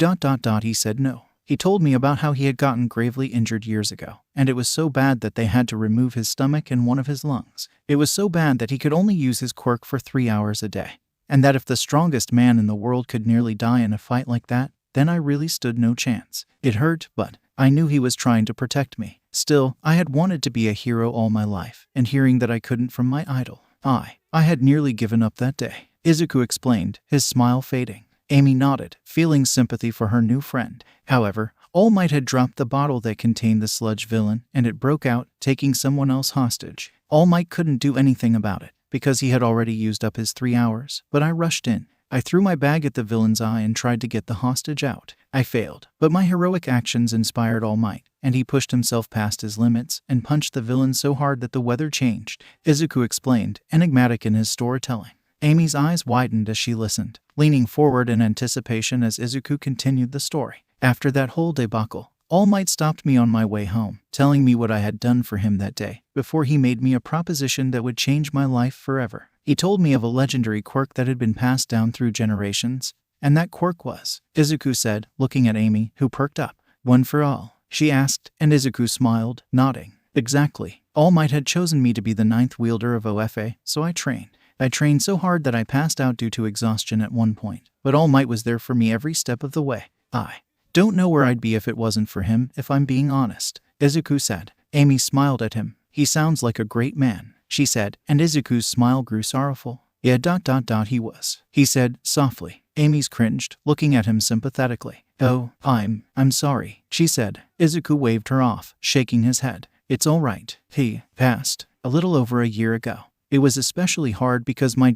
said no. He told me about how he had gotten gravely injured years ago, and it was so bad that they had to remove his stomach and one of his lungs. It was so bad that he could only use his quirk for 3 hours a day, and that if the strongest man in the world could nearly die in a fight like that, then I really stood no chance. It hurt, but I knew he was trying to protect me. Still, I had wanted to be a hero all my life, and hearing that I couldn't from my idol, I had nearly given up that day, Izuku explained, his smile fading. Amy nodded, feeling sympathy for her new friend. However, All Might had dropped the bottle that contained the sludge villain, and it broke out, taking someone else hostage. All Might couldn't do anything about it, because he had already used up his 3 hours, but I rushed in. I threw my bag at the villain's eye and tried to get the hostage out. I failed, but my heroic actions inspired All Might, and he pushed himself past his limits and punched the villain so hard that the weather changed, Izuku explained, enigmatic in his storytelling. Amy's eyes widened as she listened, leaning forward in anticipation as Izuku continued the story. After that whole debacle, All Might stopped me on my way home, telling me what I had done for him that day, before he made me a proposition that would change my life forever. He told me of a legendary quirk that had been passed down through generations, And that quirk was, Izuku said, looking at Amy, who perked up. One for all, she asked, and Izuku smiled, nodding. Exactly. All Might had chosen me to be the 9th wielder of OFA, so I trained. I trained so hard that I passed out due to exhaustion at one point, but All Might was there for me every step of the way. I don't know where I'd be if it wasn't for him, if I'm being honest, Izuku said. Amy smiled at him. He sounds like a great man, she said, and Izuku's smile grew sorrowful. Yeah, he was, he said, softly. Amy's cringed, looking at him sympathetically. Oh, I'm sorry, she said. Izuku waved her off, shaking his head. It's all right. He passed a little over a year ago. It was especially hard because my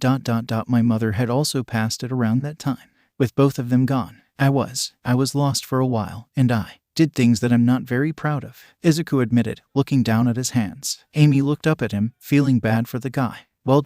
mother had also passed at around that time. With both of them gone, I was lost for a while, and I did things that I'm not very proud of, Izuku admitted, looking down at his hands. Amy looked up at him, feeling bad for the guy. Well,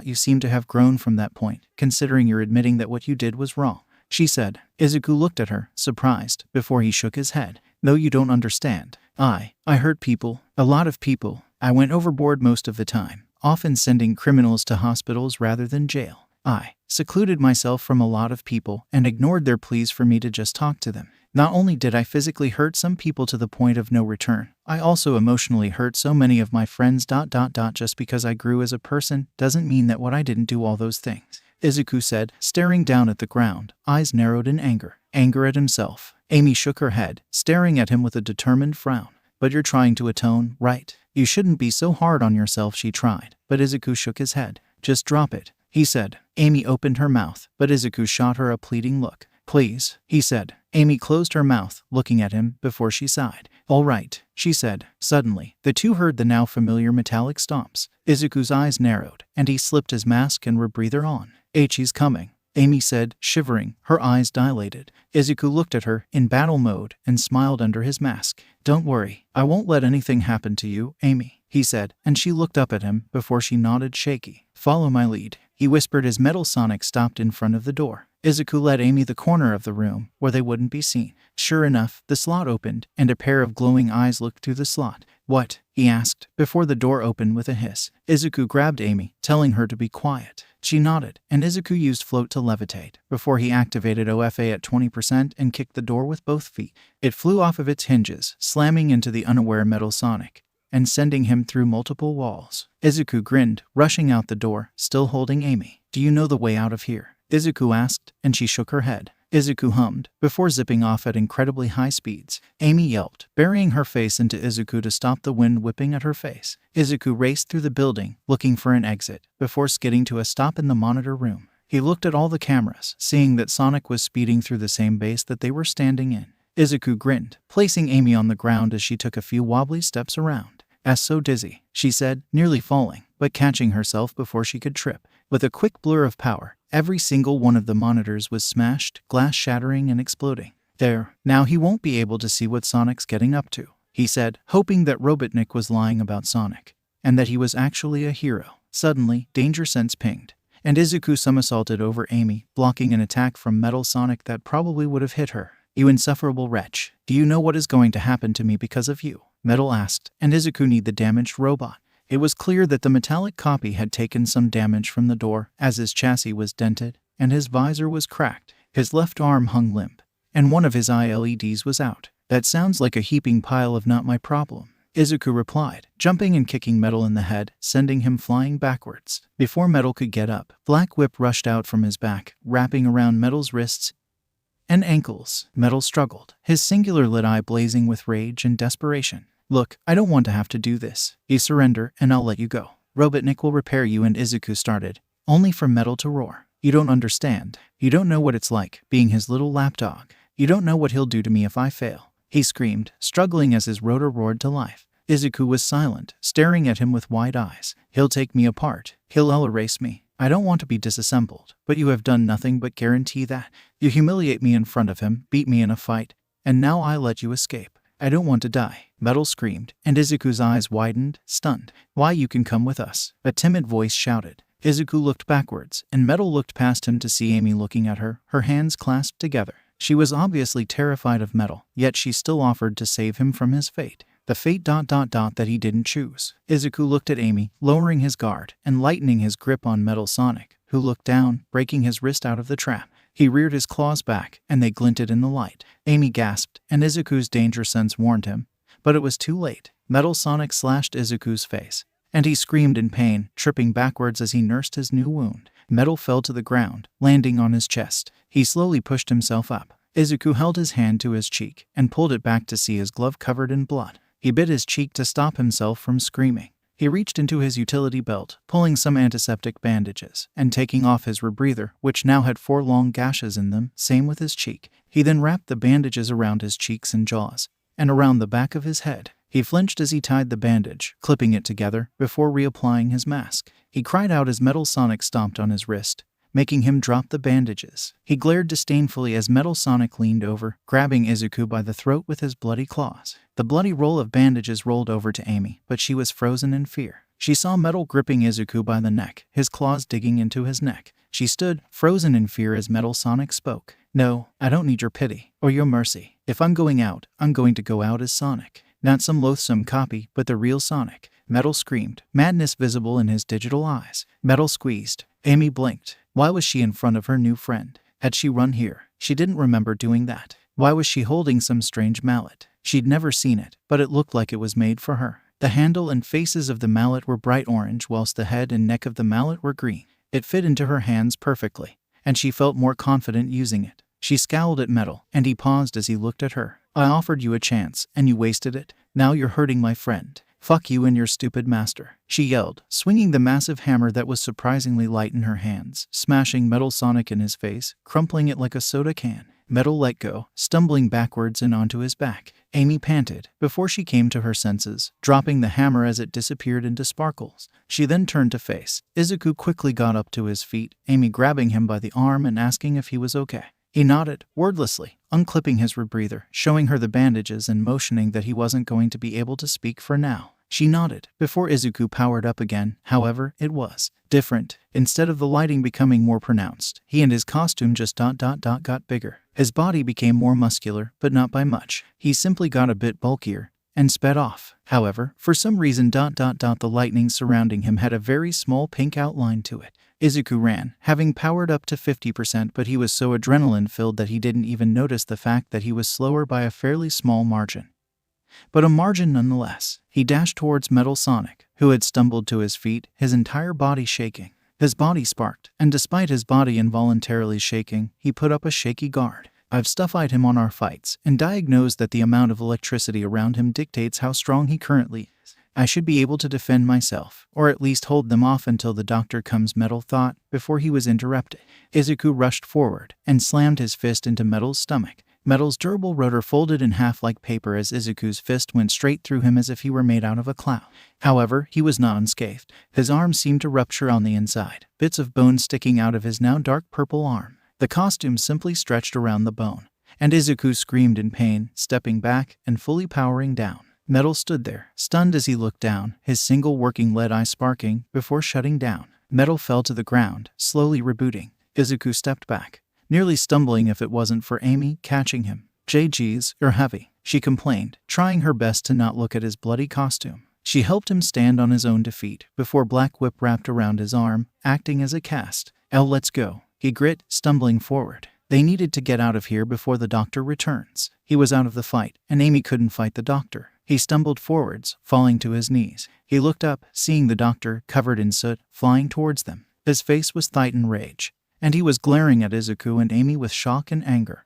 you seem to have grown from that point, considering you're admitting that what you did was wrong, she said. Izuku looked at her, surprised, before he shook his head. No, you don't understand. I hurt people, a lot of people. I went overboard most of the time, often sending criminals to hospitals rather than jail. I secluded myself from a lot of people and ignored their pleas for me to just talk to them. Not only did I physically hurt some people to the point of no return, I also emotionally hurt so many of my friends. Just because I grew as a person doesn't mean that what I didn't do all those things, Izuku said, staring down at the ground, eyes narrowed in anger at himself. Amy shook her head, staring at him with a determined frown. But you're trying to atone, right? You shouldn't be so hard on yourself, she tried, but Izuku shook his head. Just drop it, he said. Amy opened her mouth, but Izuku shot her a pleading look. Please, he said. Amy closed her mouth, looking at him, before she sighed. All right, she said. Suddenly, the two heard the now familiar metallic stomps. Izuku's eyes narrowed, and he slipped his mask and rebreather on. He's coming, Amy said, shivering, her eyes dilated. Izuku looked at her, in battle mode, and smiled under his mask. Don't worry, I won't let anything happen to you, Amy, he said, and she looked up at him before she nodded shaky. Follow my lead, he whispered as Metal Sonic stopped in front of the door. Izuku led Amy the corner of the room, where they wouldn't be seen. Sure enough, the slot opened, and a pair of glowing eyes looked through the slot. What? He asked, before the door opened with a hiss. Izuku grabbed Amy, telling her to be quiet. She nodded, and Izuku used float to levitate, before he activated OFA at 20% and kicked the door with both feet. It flew off of its hinges, slamming into the unaware Metal Sonic, and sending him through multiple walls. Izuku grinned, rushing out the door, still holding Amy. Do you know the way out of here? Izuku asked, and she shook her head. Izuku hummed, before zipping off at incredibly high speeds. Amy yelped, burying her face into Izuku to stop the wind whipping at her face. Izuku raced through the building, looking for an exit, before skidding to a stop in the monitor room. He looked at all the cameras, seeing that Sonic was speeding through the same base that they were standing in. Izuku grinned, placing Amy on the ground as she took a few wobbly steps around. So dizzy, she said, nearly falling, but catching herself before she could trip. With a quick blur of power, every single one of the monitors was smashed, glass shattering and exploding. There, now he won't be able to see what Sonic's getting up to, he said, hoping that Robotnik was lying about Sonic, and that he was actually a hero. Suddenly, danger sense pinged, and Izuku somersaulted over Amy, blocking an attack from Metal Sonic that probably would have hit her. You insufferable wretch, do you know what is going to happen to me because of you? Metal asked, and Izuku kneed the damaged robot. It was clear that the metallic copy had taken some damage from the door, as his chassis was dented, and his visor was cracked. His left arm hung limp, and one of his eye LEDs was out. That sounds like a heaping pile of not my problem, Izuku replied, jumping and kicking Metal in the head, sending him flying backwards. Before Metal could get up, Black Whip rushed out from his back, wrapping around Metal's wrists and ankles. Metal struggled, his singular lit eye blazing with rage and desperation. Look, I don't want to have to do this. You surrender, and I'll let you go. Robotnik will repair you, and Izuku started, only for Metal to roar. You don't understand. You don't know what it's like, being his little lapdog. You don't know what he'll do to me if I fail. He screamed, struggling as his rotor roared to life. Izuku was silent, staring at him with wide eyes. He'll take me apart. He'll erase me. I don't want to be disassembled, but you have done nothing but guarantee that. You humiliate me in front of him, beat me in a fight, and now I let you escape. I don't want to die, Metal screamed, and Izuku's eyes widened, stunned. Why, you can come with us, a timid voice shouted. Izuku looked backwards, and Metal looked past him to see Amy looking at her, her hands clasped together. She was obviously terrified of Metal, yet she still offered to save him from his fate. The fate that he didn't choose. Izuku looked at Amy, lowering his guard, and lightening his grip on Metal Sonic, who looked down, breaking his wrist out of the trap. He reared his claws back, and they glinted in the light. Amy gasped, and Izuku's danger sense warned him. But it was too late. Metal Sonic slashed Izuku's face, and he screamed in pain, tripping backwards as he nursed his new wound. Metal fell to the ground, landing on his chest. He slowly pushed himself up. Izuku held his hand to his cheek and pulled it back to see his glove covered in blood. He bit his cheek to stop himself from screaming. He reached into his utility belt, pulling some antiseptic bandages, and taking off his rebreather, which now had 4 long gashes in them, same with his cheek. He then wrapped the bandages around his cheeks and jaws, and around the back of his head. He flinched as he tied the bandage, clipping it together, before reapplying his mask. He cried out as Metal Sonic stomped on his wrist, making him drop the bandages. He glared disdainfully as Metal Sonic leaned over, grabbing Izuku by the throat with his bloody claws. The bloody roll of bandages rolled over to Amy, but she was frozen in fear. She saw Metal gripping Izuku by the neck, his claws digging into his neck. She stood, frozen in fear as Metal Sonic spoke. "No, I don't need your pity, or your mercy. If I'm going out, I'm going to go out as Sonic. Not some loathsome copy, but the real Sonic." Metal screamed, madness visible in his digital eyes. Metal squeezed. Amy blinked. Why was she in front of her new friend? Had she run here? She didn't remember doing that. Why was she holding some strange mallet? She'd never seen it, but it looked like it was made for her. The handle and faces of the mallet were bright orange, whilst the head and neck of the mallet were green. It fit into her hands perfectly, and she felt more confident using it. She scowled at Metal, and he paused as he looked at her. "I offered you a chance, and you wasted it. Now you're hurting my friend. Fuck you and your stupid master," she yelled, swinging the massive hammer that was surprisingly light in her hands, smashing Metal Sonic in his face, crumpling it like a soda can. Metal let go, stumbling backwards and onto his back. Amy panted, before she came to her senses, dropping the hammer as it disappeared into sparkles. She then turned to face. Izuku quickly got up to his feet, Amy grabbing him by the arm and asking if he was okay. He nodded, wordlessly, unclipping his rebreather, showing her the bandages and motioning that he wasn't going to be able to speak for now. She nodded, before Izuku powered up again. However, it was different. Instead of the lighting becoming more pronounced, he and his costume just got bigger. His body became more muscular, but not by much. He simply got a bit bulkier, and sped off. However, for some reason the lightning surrounding him had a very small pink outline to it. Izuku ran, having powered up to 50%, but he was so adrenaline-filled that he didn't even notice the fact that he was slower by a fairly small margin. But a margin nonetheless. He dashed towards Metal Sonic, who had stumbled to his feet, his entire body shaking. His body sparked, and despite his body involuntarily shaking, he put up a shaky guard. I've stuff-eyed him on our fights, and diagnosed that the amount of electricity around him dictates how strong he currently is. I should be able to defend myself, or at least hold them off until the doctor comes, Metal thought, before he was interrupted. Izuku rushed forward, and slammed his fist into Metal's stomach. Metal's durable rotor folded in half like paper as Izuku's fist went straight through him as if he were made out of a cloud. However, he was not unscathed. His arm seemed to rupture on the inside, bits of bone sticking out of his now dark purple arm. The costume simply stretched around the bone, and Izuku screamed in pain, stepping back and fully powering down. Metal stood there, stunned as he looked down, his single working lead eye sparking, before shutting down. Metal fell to the ground, slowly rebooting. Izuku stepped back, nearly stumbling if it wasn't for Amy catching him. "Jeez, you're heavy," she complained, trying her best to not look at his bloody costume. She helped him stand on his own 2 feet, before Black Whip wrapped around his arm, acting as a cast. "Let's go," he grit, stumbling forward. They needed to get out of here before the doctor returns. He was out of the fight, and Amy couldn't fight the doctor. He stumbled forwards, falling to his knees. He looked up, seeing the doctor, covered in soot, flying towards them. His face was tight in rage, and he was glaring at Izuku and Amy with shock and anger.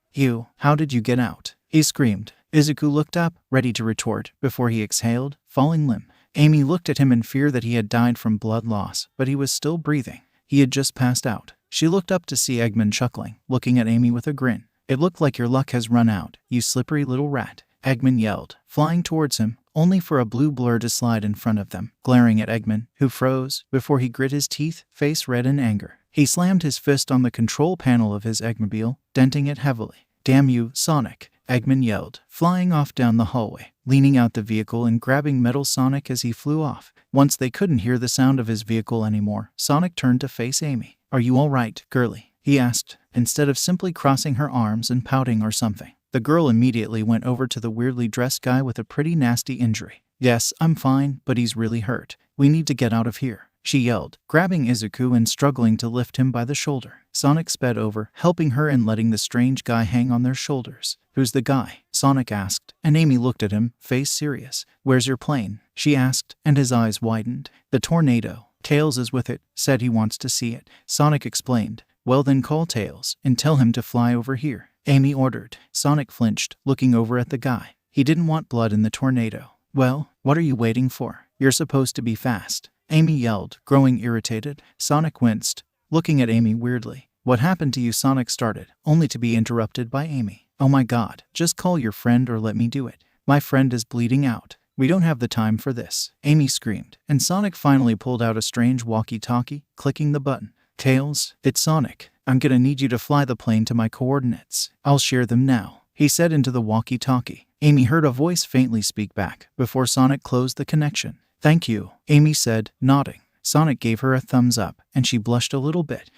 How did you get out?" he screamed. Izuku looked up, ready to retort, before he exhaled, falling limp. Amy looked at him in fear that he had died from blood loss, but he was still breathing. He had just passed out. She looked up to see Eggman chuckling, looking at Amy with a grin. "It looked like your luck has run out, you slippery little rat," Eggman yelled, flying towards him, only for a blue blur to slide in front of them, glaring at Eggman, who froze, before he grit his teeth, face red in anger. He slammed his fist on the control panel of his Eggmobile, denting it heavily. "Damn you, Sonic," Eggman yelled, flying off down the hallway, leaning out the vehicle and grabbing Metal Sonic as he flew off. Once they couldn't hear the sound of his vehicle anymore, Sonic turned to face Amy. "Are you all right, girlie?" he asked, instead of simply crossing her arms and pouting or something. The girl immediately went over to the weirdly dressed guy with a pretty nasty injury. "Yes, I'm fine, but he's really hurt. We need to get out of here." she yelled, grabbing Izuku and struggling to lift him by the shoulder. Sonic sped over, helping her and letting the strange guy hang on their shoulders. "Who's the guy?" Sonic asked, and Amy looked at him, face serious. "Where's your plane?" she asked, and his eyes widened. "The tornado. Tails is with it, said he wants to see it," Sonic explained. "Well then call Tails, and tell him to fly over here," Amy ordered. Sonic flinched, looking over at the guy. He didn't want blood in the tornado. "Well, what are you waiting for? You're supposed to be fast," Amy yelled, growing irritated. Sonic winced, looking at Amy weirdly. "What happened to you?" Sonic started, only to be interrupted by Amy. "Oh my god, just call your friend or let me do it. My friend is bleeding out. We don't have the time for this," Amy screamed, and Sonic finally pulled out a strange walkie-talkie, clicking the button. "Tails, it's Sonic. I'm gonna need you to fly the plane to my coordinates. I'll share them now," he said into the walkie-talkie. Amy heard a voice faintly speak back before Sonic closed the connection. "Thank you," Amy said, nodding. Sonic gave her a thumbs up, and she blushed a little bit.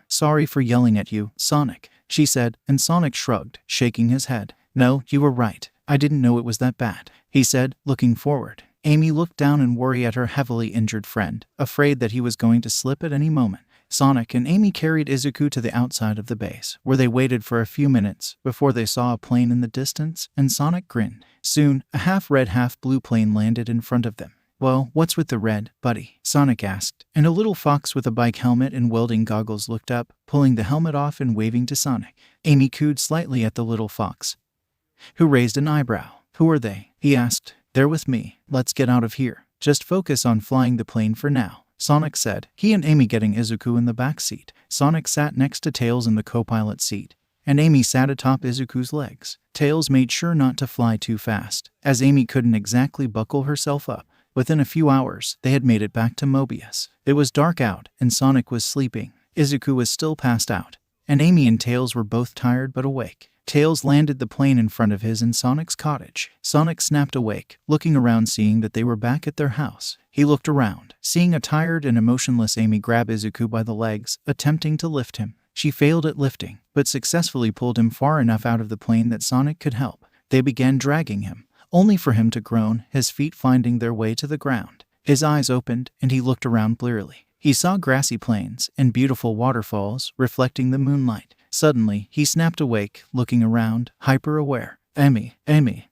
Sorry for yelling at you, Sonic," she said, and Sonic shrugged, shaking his head. "No, you were right. I didn't know it was that bad," he said, looking forward. Amy looked down in worry at her heavily injured friend, afraid that he was going to slip at any moment. Sonic and Amy carried Izuku to the outside of the base, where they waited for a few minutes before they saw a plane in the distance, and Sonic grinned. Soon, a half-red, half-blue plane landed in front of them. "Well, what's with the red, buddy?" Sonic asked, and a little fox with a bike helmet and welding goggles looked up, pulling the helmet off and waving to Sonic. Amy cooed slightly at the little fox, who raised an eyebrow. "Who are they?" he asked. "They're with me. Let's get out of here. Just focus on flying the plane for now," Sonic said, he and Amy getting Izuku in the back seat. Sonic sat next to Tails in the co-pilot seat, and Amy sat atop Izuku's legs. Tails made sure not to fly too fast, as Amy couldn't exactly buckle herself up. Within a few hours, they had made it back to Mobius. It was dark out, and Sonic was sleeping. Izuku was still passed out, and Amy and Tails were both tired but awake. Tails landed the plane in front of his and Sonic's cottage. Sonic snapped awake, looking around seeing that they were back at their house. He looked around, seeing a tired and emotionless Amy grab Izuku by the legs, attempting to lift him. She failed at lifting, but successfully pulled him far enough out of the plane that Sonic could help. They began dragging him, only for him to groan, his feet finding their way to the ground. His eyes opened, and he looked around blearily. He saw grassy plains and beautiful waterfalls reflecting the moonlight. Suddenly, he snapped awake, looking around, hyper-aware. Amy,"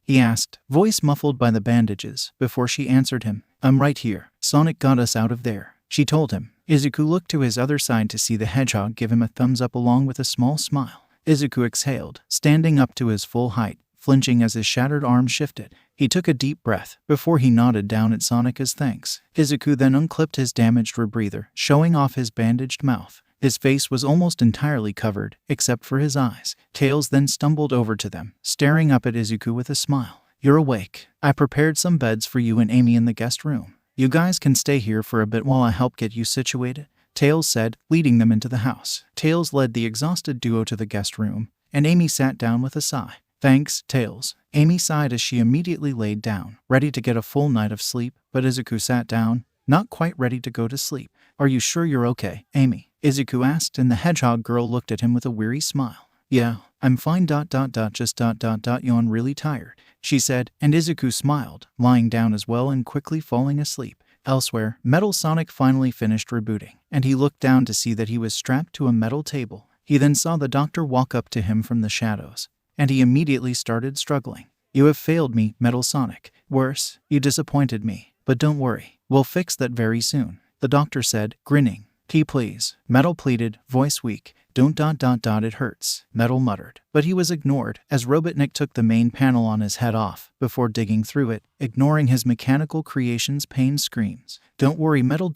he asked, voice muffled by the bandages, before she answered him. "I'm right here. Sonic got us out of there," she told him. Izuku looked to his other side to see the hedgehog give him a thumbs up along with a small smile. Izuku exhaled, standing up to his full height, flinching as his shattered arm shifted. He took a deep breath before he nodded down at Sonic as thanks. Izuku then unclipped his damaged rebreather, showing off his bandaged mouth. His face was almost entirely covered, except for his eyes. Tails then stumbled over to them, staring up at Izuku with a smile. "You're awake. I prepared some beds for you and Amy in the guest room. You guys can stay here for a bit while I help get you situated," Tails said, leading them into the house. Tails led the exhausted duo to the guest room, and Amy sat down with a sigh. "Thanks, Tails," Amy sighed as she immediately laid down, ready to get a full night of sleep, but Izuku sat down, not quite ready to go to sleep. "Are you sure you're okay, Amy?" Izuku asked, and the hedgehog girl looked at him with a weary smile. "Yeah, I'm fine. Just yawn really tired," she said, and Izuku smiled, lying down as well and quickly falling asleep. Elsewhere, Metal Sonic finally finished rebooting, and he looked down to see that he was strapped to a metal table. He then saw the doctor walk up to him from the shadows, and he immediately started struggling. "You have failed me, Metal Sonic. Worse, you disappointed me. But don't worry, we'll fix that very soon," the doctor said, grinning. Please," Metal pleaded, voice weak. "Don't it hurts," Metal muttered. But he was ignored, as Robotnik took the main panel on his head off, before digging through it, ignoring his mechanical creation's pain screams. "Don't worry, Metal.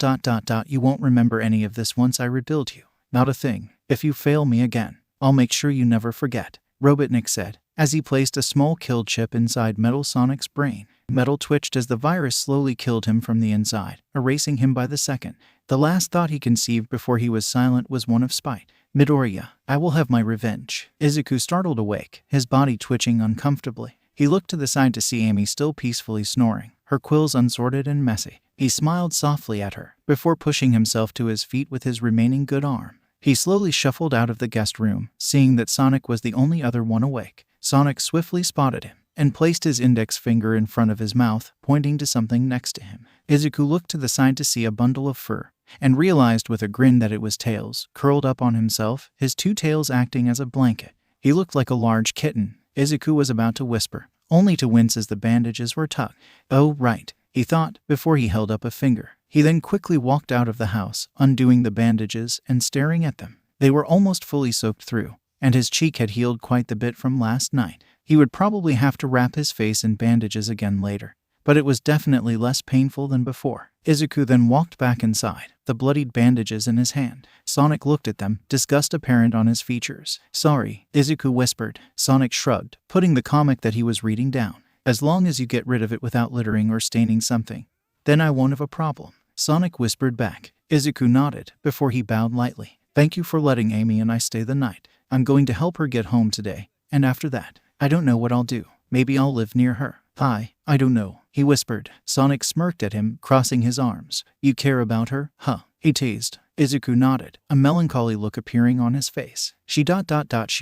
You won't remember any of this once I rebuild you. Not a thing. If you fail me again, I'll make sure you never forget," Robotnik said, as he placed a small kill chip inside Metal Sonic's brain. Metal twitched as the virus slowly killed him from the inside, erasing him by the second. The last thought he conceived before he was silent was one of spite. "Midoriya, I will have my revenge." Izuku startled awake, his body twitching uncomfortably. He looked to the side to see Amy still peacefully snoring, her quills unsorted and messy. He smiled softly at her, before pushing himself to his feet with his remaining good arm. He slowly shuffled out of the guest room, seeing that Sonic was the only other one awake. Sonic swiftly spotted him, and placed his index finger in front of his mouth, pointing to something next to him. Izuku looked to the side to see a bundle of fur, and realized with a grin that it was Tails, curled up on himself, his two tails acting as a blanket. He looked like a large kitten. Izuku was about to whisper, only to wince as the bandages were tugged. Oh, right, he thought, before he held up a finger. He then quickly walked out of the house, undoing the bandages and staring at them. They were almost fully soaked through, and his cheek had healed quite the bit from last night. He would probably have to wrap his face in bandages again later, but it was definitely less painful than before. Izuku then walked back inside, the bloodied bandages in his hand. Sonic looked at them, disgust apparent on his features. Sorry, Izuku whispered. Sonic shrugged, putting the comic that he was reading down. As long as you get rid of it without littering or staining something, then I won't have a problem. Sonic whispered back. Izuku nodded, before he bowed lightly. Thank you for letting Amy and I stay the night. I'm going to help her get home today, and after that, I don't know what I'll do. Maybe I'll live near her. I don't know, he whispered. Sonic smirked at him, crossing his arms. You care about her, huh? He teased. Izuku nodded, a melancholy look appearing on his face. She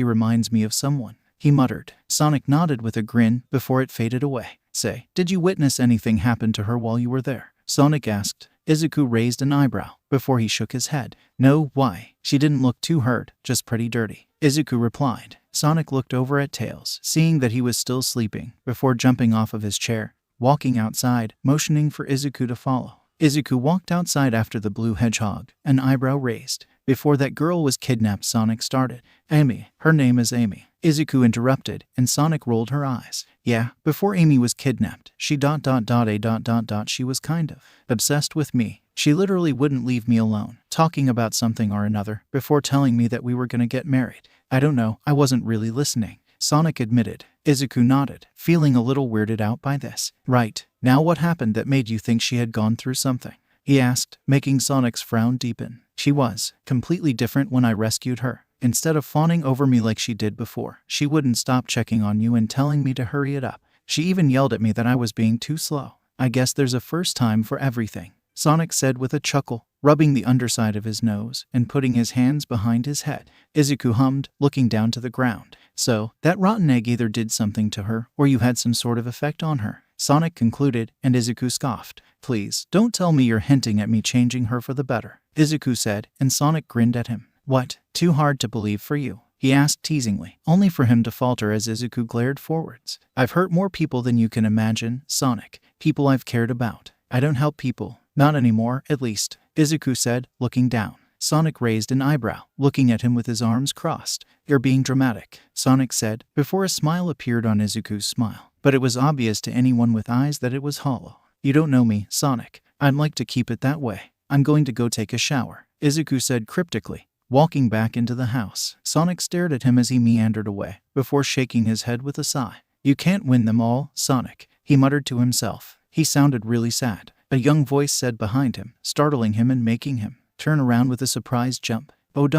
reminds me of someone, he muttered. Sonic nodded with a grin before it faded away. Say, did you witness anything happen to her while you were there? Sonic asked. Izuku raised an eyebrow before he shook his head. No, why? She didn't look too hurt, just pretty dirty, Izuku replied. Sonic looked over at Tails, seeing that he was still sleeping, before jumping off of his chair, walking outside, motioning for Izuku to follow. Izuku walked outside after the blue hedgehog, an eyebrow raised. Before that girl was kidnapped, Sonic started. Amy, her name is Amy, Izuku interrupted, and Sonic rolled her eyes. Yeah, before Amy was kidnapped, she she was kind of obsessed with me. She literally wouldn't leave me alone, talking about something or another, before telling me that we were gonna get married. I don't know, I wasn't really listening, Sonic admitted. Izuku nodded, feeling a little weirded out by this. Right, now what happened that made you think she had gone through something? He asked, making Sonic's frown deepen. She was completely different when I rescued her. Instead of fawning over me like she did before, she wouldn't stop checking on you and telling me to hurry it up. She even yelled at me that I was being too slow. I guess there's a first time for everything, Sonic said with a chuckle, rubbing the underside of his nose and putting his hands behind his head. Izuku hummed, looking down to the ground. So, that rotten egg either did something to her, or you had some sort of effect on her, Sonic concluded, and Izuku scoffed. Please, don't tell me you're hinting at me changing her for the better, Izuku said, and Sonic grinned at him. What? Too hard to believe for you? He asked teasingly, only for him to falter as Izuku glared forwards. I've hurt more people than you can imagine, Sonic. People I've cared about. I don't help people. Not anymore, at least, Izuku said, looking down. Sonic raised an eyebrow, looking at him with his arms crossed. You're being dramatic, Sonic said, before a smile appeared on Izuku's smile. But it was obvious to anyone with eyes that it was hollow. You don't know me, Sonic. I'd like to keep it that way. I'm going to go take a shower, Izuku said cryptically, walking back into the house. Sonic stared at him as he meandered away, before shaking his head with a sigh. You can't win them all, Sonic, he muttered to himself. He sounded really sad. A young voice said behind him, startling him and making him turn around with a surprised jump. Oh,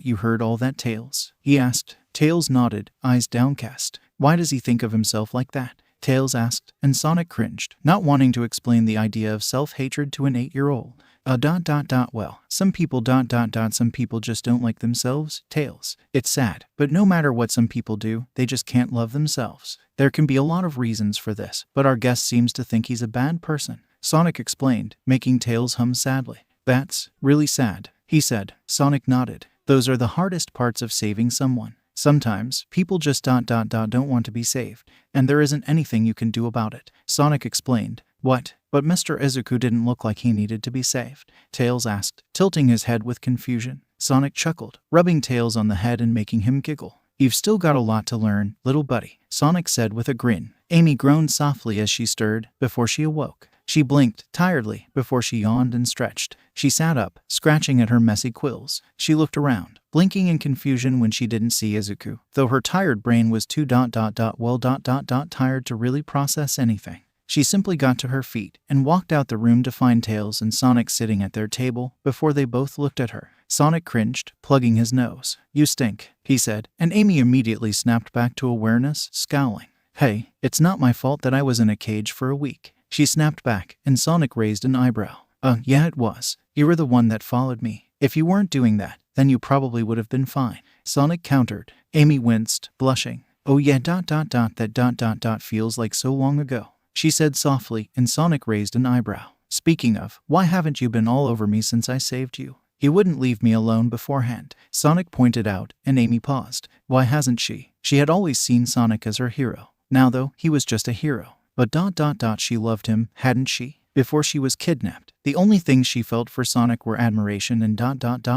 you heard all that, Tails? He asked. Tails nodded, eyes downcast. Why does he think of himself like that? Tails asked, and Sonic cringed, not wanting to explain the idea of self-hatred to an 8-year-old. Well, some people some people just don't like themselves, Tails. It's sad, but no matter what some people do, they just can't love themselves. There can be a lot of reasons for this, but our guest seems to think he's a bad person, Sonic explained, making Tails hum sadly. That's really sad, he said. Sonic nodded. Those are the hardest parts of saving someone. Sometimes, people just don't want to be saved, and there isn't anything you can do about it, Sonic explained. What? But Mr. Izuku didn't look like he needed to be saved, Tails asked, tilting his head with confusion. Sonic chuckled, rubbing Tails on the head and making him giggle. You've still got a lot to learn, little buddy, Sonic said with a grin. Amy groaned softly as she stirred, before she awoke. She blinked tiredly before she yawned and stretched. She sat up, scratching at her messy quills. She looked around, blinking in confusion when she didn't see Izuku, though her tired brain was too tired to really process anything. She simply got to her feet and walked out the room to find Tails and Sonic sitting at their table before they both looked at her. Sonic cringed, plugging his nose. You stink, he said, and Amy immediately snapped back to awareness, scowling. Hey, it's not my fault that I was in a cage for a week. She snapped back, and Sonic raised an eyebrow. Yeah it was. You were the one that followed me. If you weren't doing that, then you probably would have been fine, Sonic countered. Amy winced, blushing. Oh yeah that feels like so long ago, she said softly, and Sonic raised an eyebrow. Speaking of, why haven't you been all over me since I saved you? You wouldn't leave me alone beforehand, Sonic pointed out, and Amy paused. Why hasn't she? She had always seen Sonic as her hero. Now though, he was just a hero. But she loved him, hadn't she? Before she was kidnapped, the only things she felt for Sonic were admiration and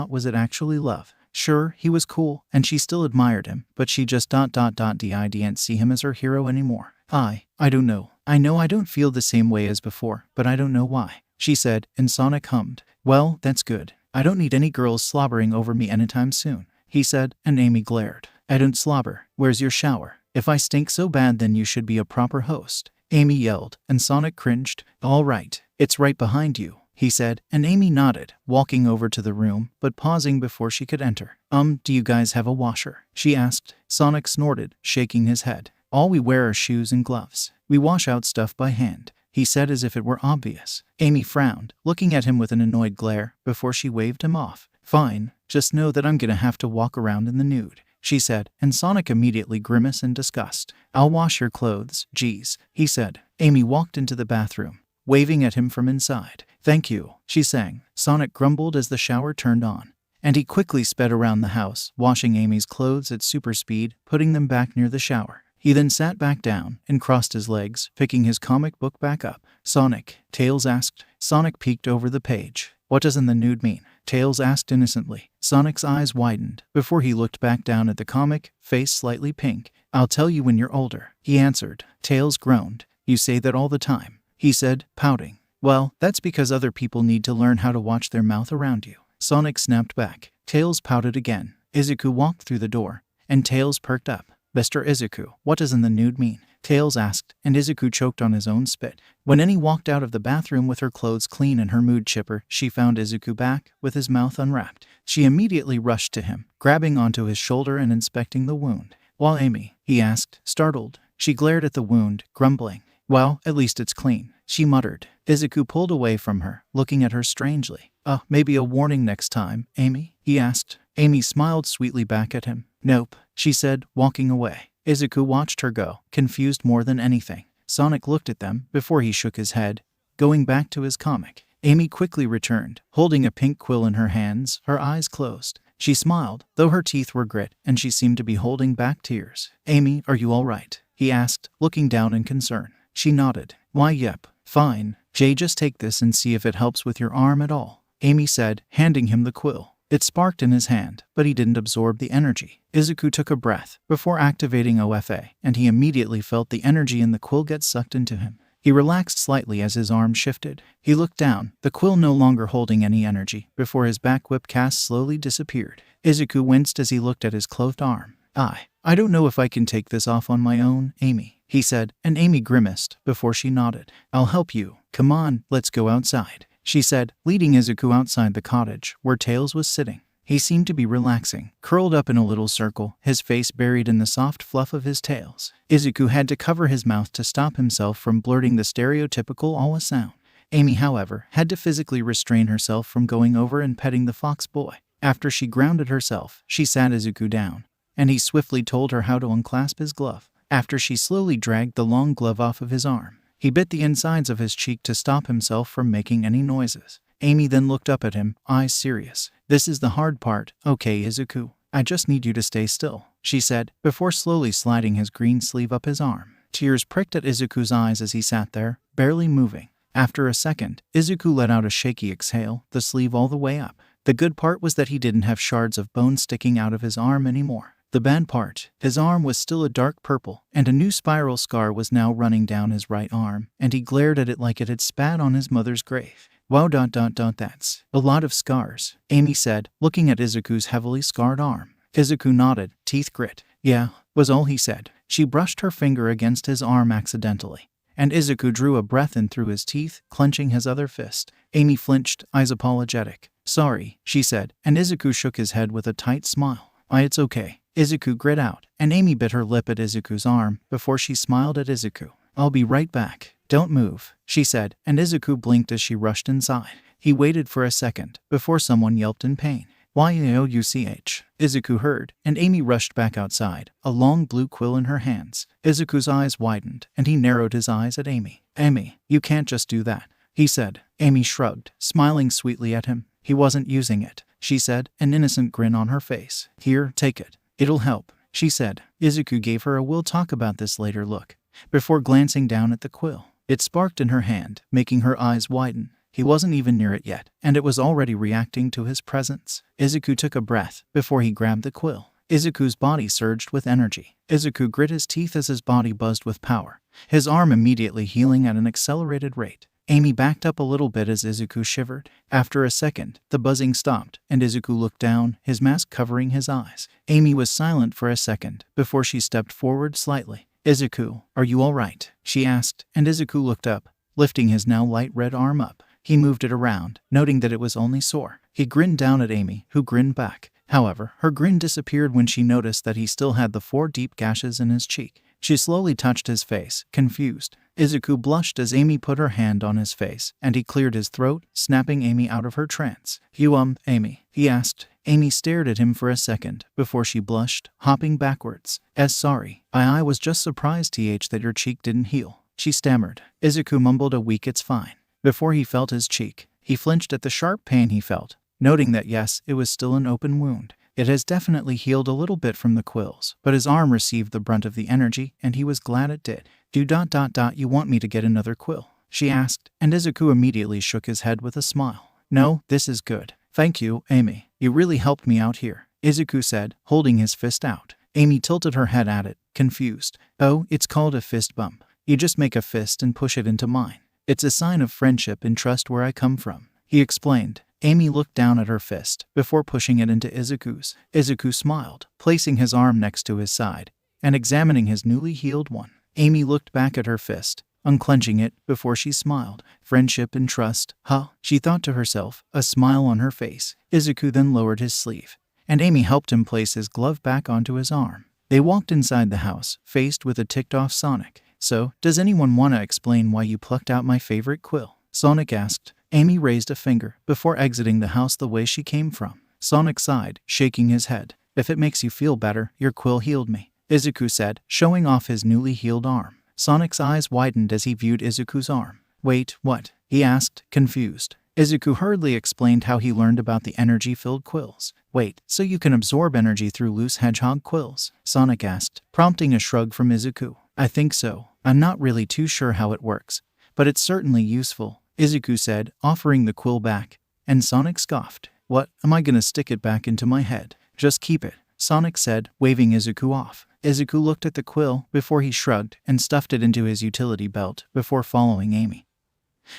was it actually love? Sure, he was cool, and she still admired him, but she just didn't see him as her hero anymore. I don't know. I know I don't feel the same way as before, but I don't know why, she said, and Sonic hummed. Well, that's good. I don't need any girls slobbering over me anytime soon, he said, and Amy glared. I don't slobber. Where's your shower? If I stink so bad then you should be a proper host, Amy yelled, and Sonic cringed. All right, it's right behind you, he said, and Amy nodded, walking over to the room, but pausing before she could enter. Do you guys have a washer? She asked. Sonic snorted, shaking his head. All we wear are shoes and gloves. We wash out stuff by hand, he said as if it were obvious. Amy frowned, looking at him with an annoyed glare, before she waved him off. Fine, just know that I'm gonna have to walk around in the nude, she said, and Sonic immediately grimaced in disgust. I'll wash your clothes, geez, he said. Amy walked into the bathroom, waving at him from inside. Thank you, she sang. Sonic grumbled as the shower turned on, and he quickly sped around the house, washing Amy's clothes at super speed, putting them back near the shower. He then sat back down and crossed his legs, picking his comic book back up. Sonic, Tails asked. Sonic peeked over the page. What does in the nude mean? Tails asked innocently. Sonic's eyes widened before he looked back down at the comic, face slightly pink. I'll tell you when you're older, he answered. Tails groaned. You say that all the time, he said, pouting. Well, that's because other people need to learn how to watch their mouth around you. Sonic snapped back. Tails pouted again. Izuku walked through the door, and Tails perked up. Mr. Izuku, what does in the nude mean? Tails asked, and Izuku choked on his own spit. When Annie walked out of the bathroom with her clothes clean and her mood chipper, she found Izuku back, with his mouth unwrapped. She immediately rushed to him, grabbing onto his shoulder and inspecting the wound. While Amy, he asked, startled. She glared at the wound, grumbling. Well, at least it's clean, she muttered. Izuku pulled away from her, looking at her strangely. Maybe a warning next time, Amy? He asked. Amy smiled sweetly back at him. Nope, she said, walking away. Izuku watched her go, confused more than anything. Sonic looked at them before he shook his head, going back to his comic. Amy quickly returned, holding a pink quill in her hands, her eyes closed. She smiled, though her teeth were grit, and she seemed to be holding back tears. Amy, are you all right? He asked, looking down in concern. She nodded. Why, yep, fine. Jay, just take this and see if it helps with your arm at all, Amy said, handing him the quill. It sparked in his hand, but he didn't absorb the energy. Izuku took a breath before activating OFA, and he immediately felt the energy in the quill get sucked into him. He relaxed slightly as his arm shifted. He looked down, the quill no longer holding any energy, before his back whip cast slowly disappeared. Izuku winced as he looked at his clothed arm. I don't know if I can take this off on my own, Amy, he said, and Amy grimaced before she nodded. I'll help you. Come on, let's go outside, she said, leading Izuku outside the cottage, where Tails was sitting. He seemed to be relaxing, curled up in a little circle, his face buried in the soft fluff of his tails. Izuku had to cover his mouth to stop himself from blurting the stereotypical awa sound. Amy, however, had to physically restrain herself from going over and petting the fox boy. After she grounded herself, she sat Izuku down, and he swiftly told her how to unclasp his glove. After she slowly dragged the long glove off of his arm, he bit the insides of his cheek to stop himself from making any noises. Amy then looked up at him, eyes serious. This is the hard part, okay, Izuku? I just need you to stay still, she said, before slowly sliding his green sleeve up his arm. Tears pricked at Izuku's eyes as he sat there, barely moving. After a second, Izuku let out a shaky exhale, the sleeve all the way up. The good part was that he didn't have shards of bone sticking out of his arm anymore. The bad part, his arm was still a dark purple, and a new spiral scar was now running down his right arm, and he glared at it like it had spat on his mother's grave. Wow, that's a lot of scars, Amy said, looking at Izuku's heavily scarred arm. Izuku nodded, teeth grit. Yeah, was all he said. She brushed her finger against his arm accidentally, and Izuku drew a breath in through his teeth, clenching his other fist. Amy flinched, eyes apologetic. Sorry, she said, and Izuku shook his head with a tight smile. It's okay, Izuku grit out, and Amy bit her lip at Izuku's arm before she smiled at Izuku. I'll be right back. Don't move, she said, and Izuku blinked as she rushed inside. He waited for a second before someone yelped in pain. 𝐒𝐭𝐚𝐲, Izuku heard, and Amy rushed back outside, a long blue quill in her hands. Izuku's eyes widened, and he narrowed his eyes at Amy. Amy, you can't just do that. he said. Amy shrugged, smiling sweetly at him. He wasn't using it, she said, an innocent grin on her face. Here, take it. It'll help, she said. Izuku gave her a "we'll talk about this later" look, before glancing down at the quill. It sparked in her hand, making her eyes widen. He wasn't even near it yet, and it was already reacting to his presence. Izuku took a breath before he grabbed the quill. Izuku's body surged with energy. Izuku grit his teeth as his body buzzed with power, his arm immediately healing at an accelerated rate. Amy backed up a little bit as Izuku shivered. After a second, the buzzing stopped, and Izuku looked down, his mask covering his eyes. Amy was silent for a second before she stepped forward slightly. Izuku, are you all right? She asked, and Izuku looked up, lifting his now light red arm up. He moved it around, noting that it was only sore. He grinned down at Amy, who grinned back. However, her grin disappeared when she noticed that he still had the 4 deep gashes in his cheek. She slowly touched his face, confused. Izuku blushed as Amy put her hand on his face, and he cleared his throat, snapping Amy out of her trance. You Amy? He asked. Amy stared at him for a second, before she blushed, hopping backwards. Sorry. I was just surprised that your cheek didn't heal, she stammered. Izuku mumbled a weak "it's fine" before he felt his cheek. He flinched at the sharp pain he felt, noting that yes, it was still an open wound. It has definitely healed a little bit from the quills, but his arm received the brunt of the energy, and he was glad it did. You want me to get another quill? She asked, and Izuku immediately shook his head with a smile. No, this is good. Thank you, Amy. You really helped me out here, Izuku said, holding his fist out. Amy tilted her head at it, confused. Oh, it's called a fist bump. You just make a fist and push it into mine. It's a sign of friendship and trust where I come from, he explained. Amy looked down at her fist before pushing it into Izuku's. Izuku smiled, placing his arm next to his side and examining his newly healed one. Amy looked back at her fist, unclenching it before she smiled. Friendship and trust, huh? She thought to herself, a smile on her face. Izuku then lowered his sleeve, and Amy helped him place his glove back onto his arm. They walked inside the house, faced with a ticked-off Sonic. So, does anyone want to explain why you plucked out my favorite quill? Sonic asked. Amy raised a finger before exiting the house the way she came from. Sonic sighed, shaking his head. If it makes you feel better, your quill healed me, Izuku said, showing off his newly healed arm. Sonic's eyes widened as he viewed Izuku's arm. Wait, what? He asked, confused. Izuku hurriedly explained how he learned about the energy-filled quills. Wait, so you can absorb energy through loose hedgehog quills? Sonic asked, prompting a shrug from Izuku. I think so. I'm not really too sure how it works, but it's certainly useful, Izuku said, offering the quill back, and Sonic scoffed. What, am I gonna stick it back into my head? Just keep it, Sonic said, waving Izuku off. Izuku looked at the quill before he shrugged and stuffed it into his utility belt before following Amy,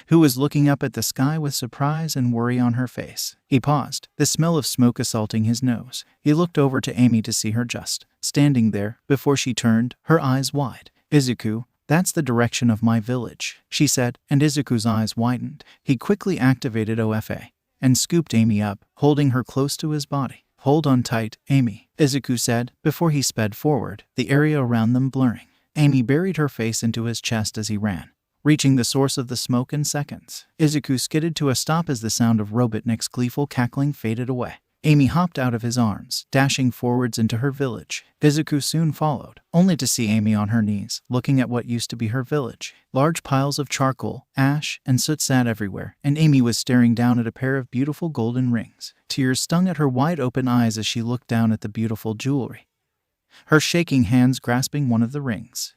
who was looking up at the sky with surprise and worry on her face. He paused, the smell of smoke assaulting his nose. He looked over to Amy to see her just standing there before she turned, her eyes wide. Izuku, that's the direction of my village, she said, and Izuku's eyes widened. He quickly activated OFA and scooped Amy up, holding her close to his body. Hold on tight, Amy, Izuku said, before he sped forward, the area around them blurring. Amy buried her face into his chest as he ran, reaching the source of the smoke in seconds. Izuku skidded to a stop as the sound of Robotnik's gleeful cackling faded away. Amy hopped out of his arms, dashing forwards into her village. Izuku soon followed, only to see Amy on her knees, looking at what used to be her village. Large piles of charcoal, ash, and soot sat everywhere, and Amy was staring down at a pair of beautiful golden rings. Tears stung at her wide-open eyes as she looked down at the beautiful jewelry, her shaking hands grasping one of the rings.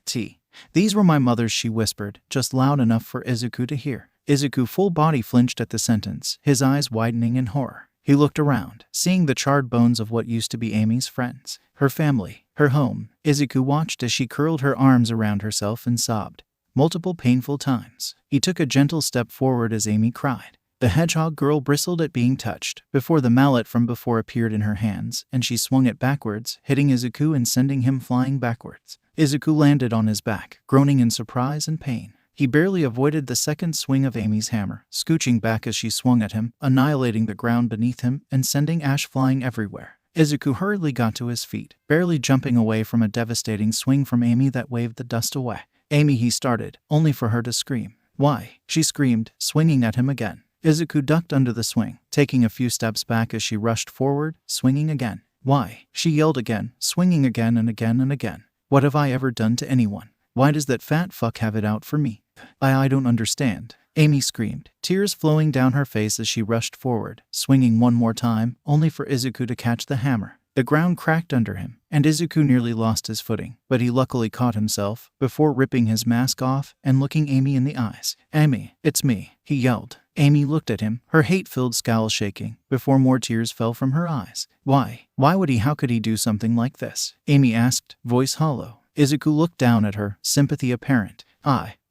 These were my mother's, she whispered, just loud enough for Izuku to hear. Izuku full body flinched at the sentence, his eyes widening in horror. He looked around, seeing the charred bones of what used to be Amy's friends, her family, her home. Izuku watched as she curled her arms around herself and sobbed multiple painful times. He took a gentle step forward as Amy cried. The hedgehog girl bristled at being touched, before the mallet from before appeared in her hands, and she swung it backwards, hitting Izuku and sending him flying backwards. Izuku landed on his back, groaning in surprise and pain. He barely avoided the second swing of Amy's hammer, scooching back as she swung at him, annihilating the ground beneath him and sending ash flying everywhere. Izuku hurriedly got to his feet, barely jumping away from a devastating swing from Amy that waved the dust away. Amy, he started, only for her to scream. Why? She screamed, swinging at him again. Izuku ducked under the swing, taking a few steps back as she rushed forward, swinging again. Why? She yelled again, swinging again and again and again. What have I ever done to anyone? Why does that fat fuck have it out for me? I don't understand. Amy screamed, tears flowing down her face as she rushed forward, swinging one more time, only for Izuku to catch the hammer. The ground cracked under him, and Izuku nearly lost his footing, but he luckily caught himself before ripping his mask off and looking Amy in the eyes. "Amy, it's me," he yelled. Amy looked at him, her hate-filled scowl shaking, before more tears fell from her eyes. Why? Why would he? How could he do something like this? Amy asked, voice hollow. Izuku looked down at her, sympathy apparent.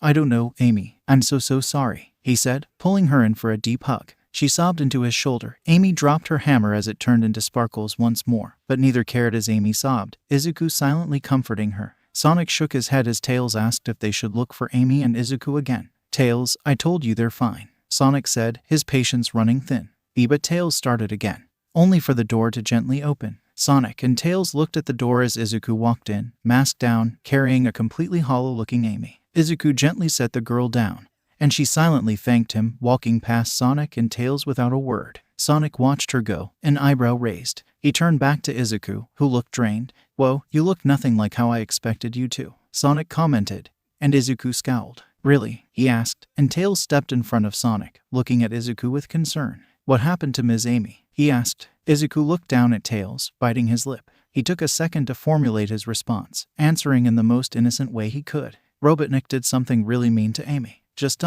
I don't know, Amy. I'm so sorry, he said, pulling her in for a deep hug. She sobbed into his shoulder. Amy dropped her hammer as it turned into sparkles once more, but neither cared as Amy sobbed, Izuku silently comforting her. Sonic shook his head as Tails asked if they should look for Amy and Izuku again. Tails, I told you they're fine, Sonic said, his patience running thin. But Tails started again, only for the door to gently open. Sonic and Tails looked at the door as Izuku walked in, mask down, carrying a completely hollow-looking Amy. Izuku gently set the girl down, and she silently thanked him, walking past Sonic and Tails without a word. Sonic watched her go, an eyebrow raised. He turned back to Izuku, who looked drained. Whoa, you look nothing like how I expected you to, Sonic commented, and Izuku scowled. Really? He asked, and Tails stepped in front of Sonic, looking at Izuku with concern. What happened to Ms. Amy? He asked. Izuku looked down at Tails, biting his lip. He took a second to formulate his response, answering in the most innocent way he could. Robotnik did something really mean to Amy. Just ...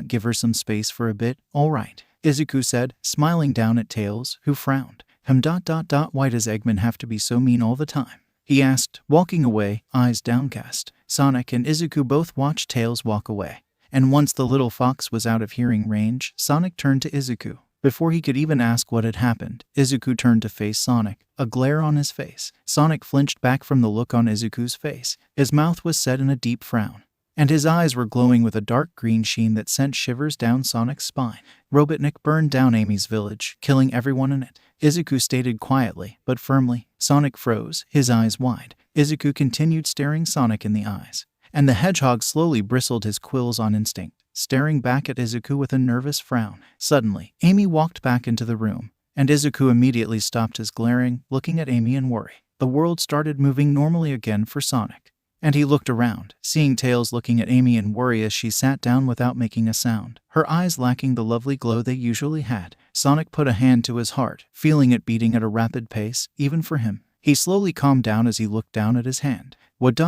give her some space for a bit, all right, Izuku said, smiling down at Tails, who frowned. Why does Eggman have to be so mean all the time? He asked, walking away, eyes downcast. Sonic and Izuku both watched Tails walk away, and once the little fox was out of hearing range, Sonic turned to Izuku. Before he could even ask what had happened, Izuku turned to face Sonic, a glare on his face. Sonic flinched back from the look on Izuku's face. His mouth was set in a deep frown, and his eyes were glowing with a dark green sheen that sent shivers down Sonic's spine. Robotnik burned down Amy's village, killing everyone in it, Izuku stated quietly, but firmly. Sonic froze, his eyes wide. Izuku continued staring Sonic in the eyes, and the hedgehog slowly bristled his quills on instinct, staring back at Izuku with a nervous frown. Suddenly, Amy walked back into the room, and Izuku immediately stopped his glaring, looking at Amy in worry. The world started moving normally again for Sonic, and he looked around, seeing Tails looking at Amy in worry as she sat down without making a sound, her eyes lacking the lovely glow they usually had. Sonic put a hand to his heart, feeling it beating at a rapid pace, even for him. He slowly calmed down as he looked down at his hand. What ...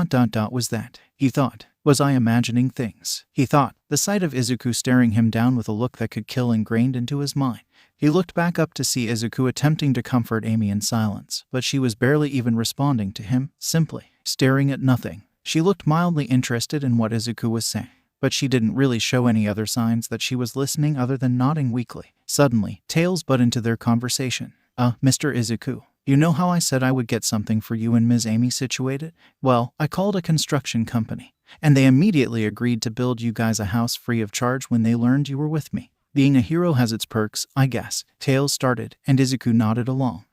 was that? He thought. Was I imagining things? He thought, the sight of Izuku staring him down with a look that could kill ingrained into his mind. He looked back up to see Izuku attempting to comfort Amy in silence, but she was barely even responding to him, simply staring at nothing. She looked mildly interested in what Izuku was saying, but she didn't really show any other signs that she was listening other than nodding weakly. Suddenly, Tails butt into their conversation. Mr. Izuku, you know how I said I would get something for you and Ms. Amy situated? Well, I called a construction company, and they immediately agreed to build you guys a house free of charge when they learned you were with me. Being a hero has its perks, I guess. Tails started, and Izuku nodded along.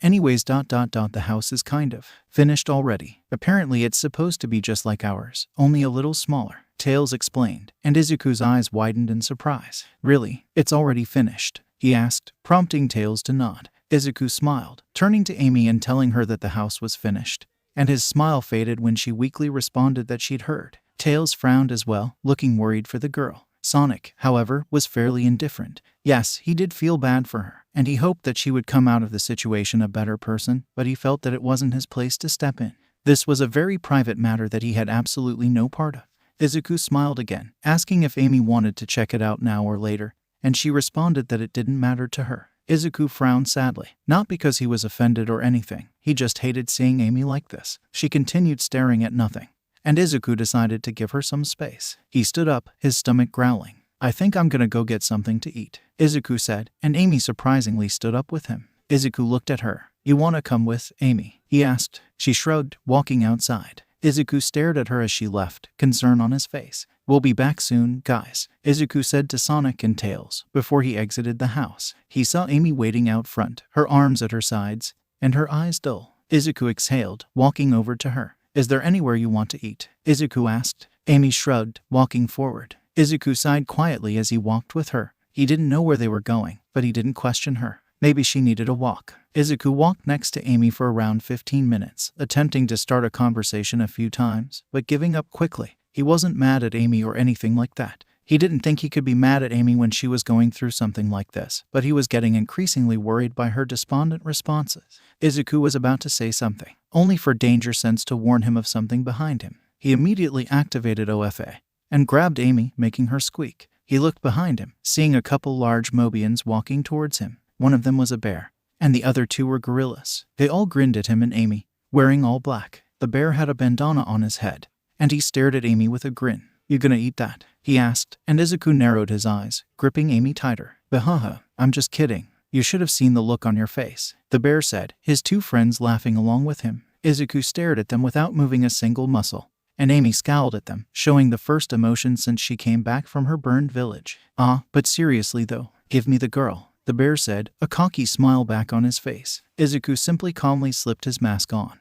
Anyways, the house is kind of finished already. Apparently it's supposed to be just like ours, only a little smaller, Tails explained, and Izuku's eyes widened in surprise. Really? It's already finished? He asked, prompting Tails to nod. Izuku smiled, turning to Amy and telling her that the house was finished, and his smile faded when she weakly responded that she'd heard. Tails frowned as well, looking worried for the girl. Sonic, however, was fairly indifferent. Yes, he did feel bad for her, and he hoped that she would come out of the situation a better person, but he felt that it wasn't his place to step in. This was a very private matter that he had absolutely no part of. Izuku smiled again, asking if Amy wanted to check it out now or later, and she responded that it didn't matter to her. Izuku frowned sadly, not because he was offended or anything, he just hated seeing Amy like this. She continued staring at nothing, and Izuku decided to give her some space. He stood up, his stomach growling. I think I'm gonna go get something to eat, Izuku said, and Amy surprisingly stood up with him. Izuku looked at her. You wanna come with, Amy? He asked. She shrugged, walking outside. Izuku stared at her as she left, concern on his face. We'll be back soon, guys, Izuku said to Sonic and Tails before he exited the house. He saw Amy waiting out front, her arms at her sides, and her eyes dull. Izuku exhaled, walking over to her. Is there anywhere you want to eat? Izuku asked. Amy shrugged, walking forward. Izuku sighed quietly as he walked with her. He didn't know where they were going, but he didn't question her. Maybe she needed a walk. Izuku walked next to Amy for around 15 minutes, attempting to start a conversation a few times, but giving up quickly. He wasn't mad at Amy or anything like that. He didn't think he could be mad at Amy when she was going through something like this, but he was getting increasingly worried by her despondent responses. Izuku was about to say something, only for Danger Sense to warn him of something behind him. He immediately activated OFA and grabbed Amy, making her squeak. He looked behind him, seeing a couple large Mobians walking towards him. One of them was a bear, and the other two were gorillas. They all grinned at him and Amy, wearing all black. The bear had a bandana on his head, and he stared at Amy with a grin. "You gonna eat that?" he asked, and Izuku narrowed his eyes, gripping Amy tighter. "Haha, I'm just kidding. You should have seen the look on your face," the bear said, his two friends laughing along with him. Izuku stared at them without moving a single muscle, and Amy scowled at them, showing the first emotion since she came back from her burned village. But seriously though, give me the girl," the bear said, a cocky smile back on his face. Izuku simply calmly slipped his mask on.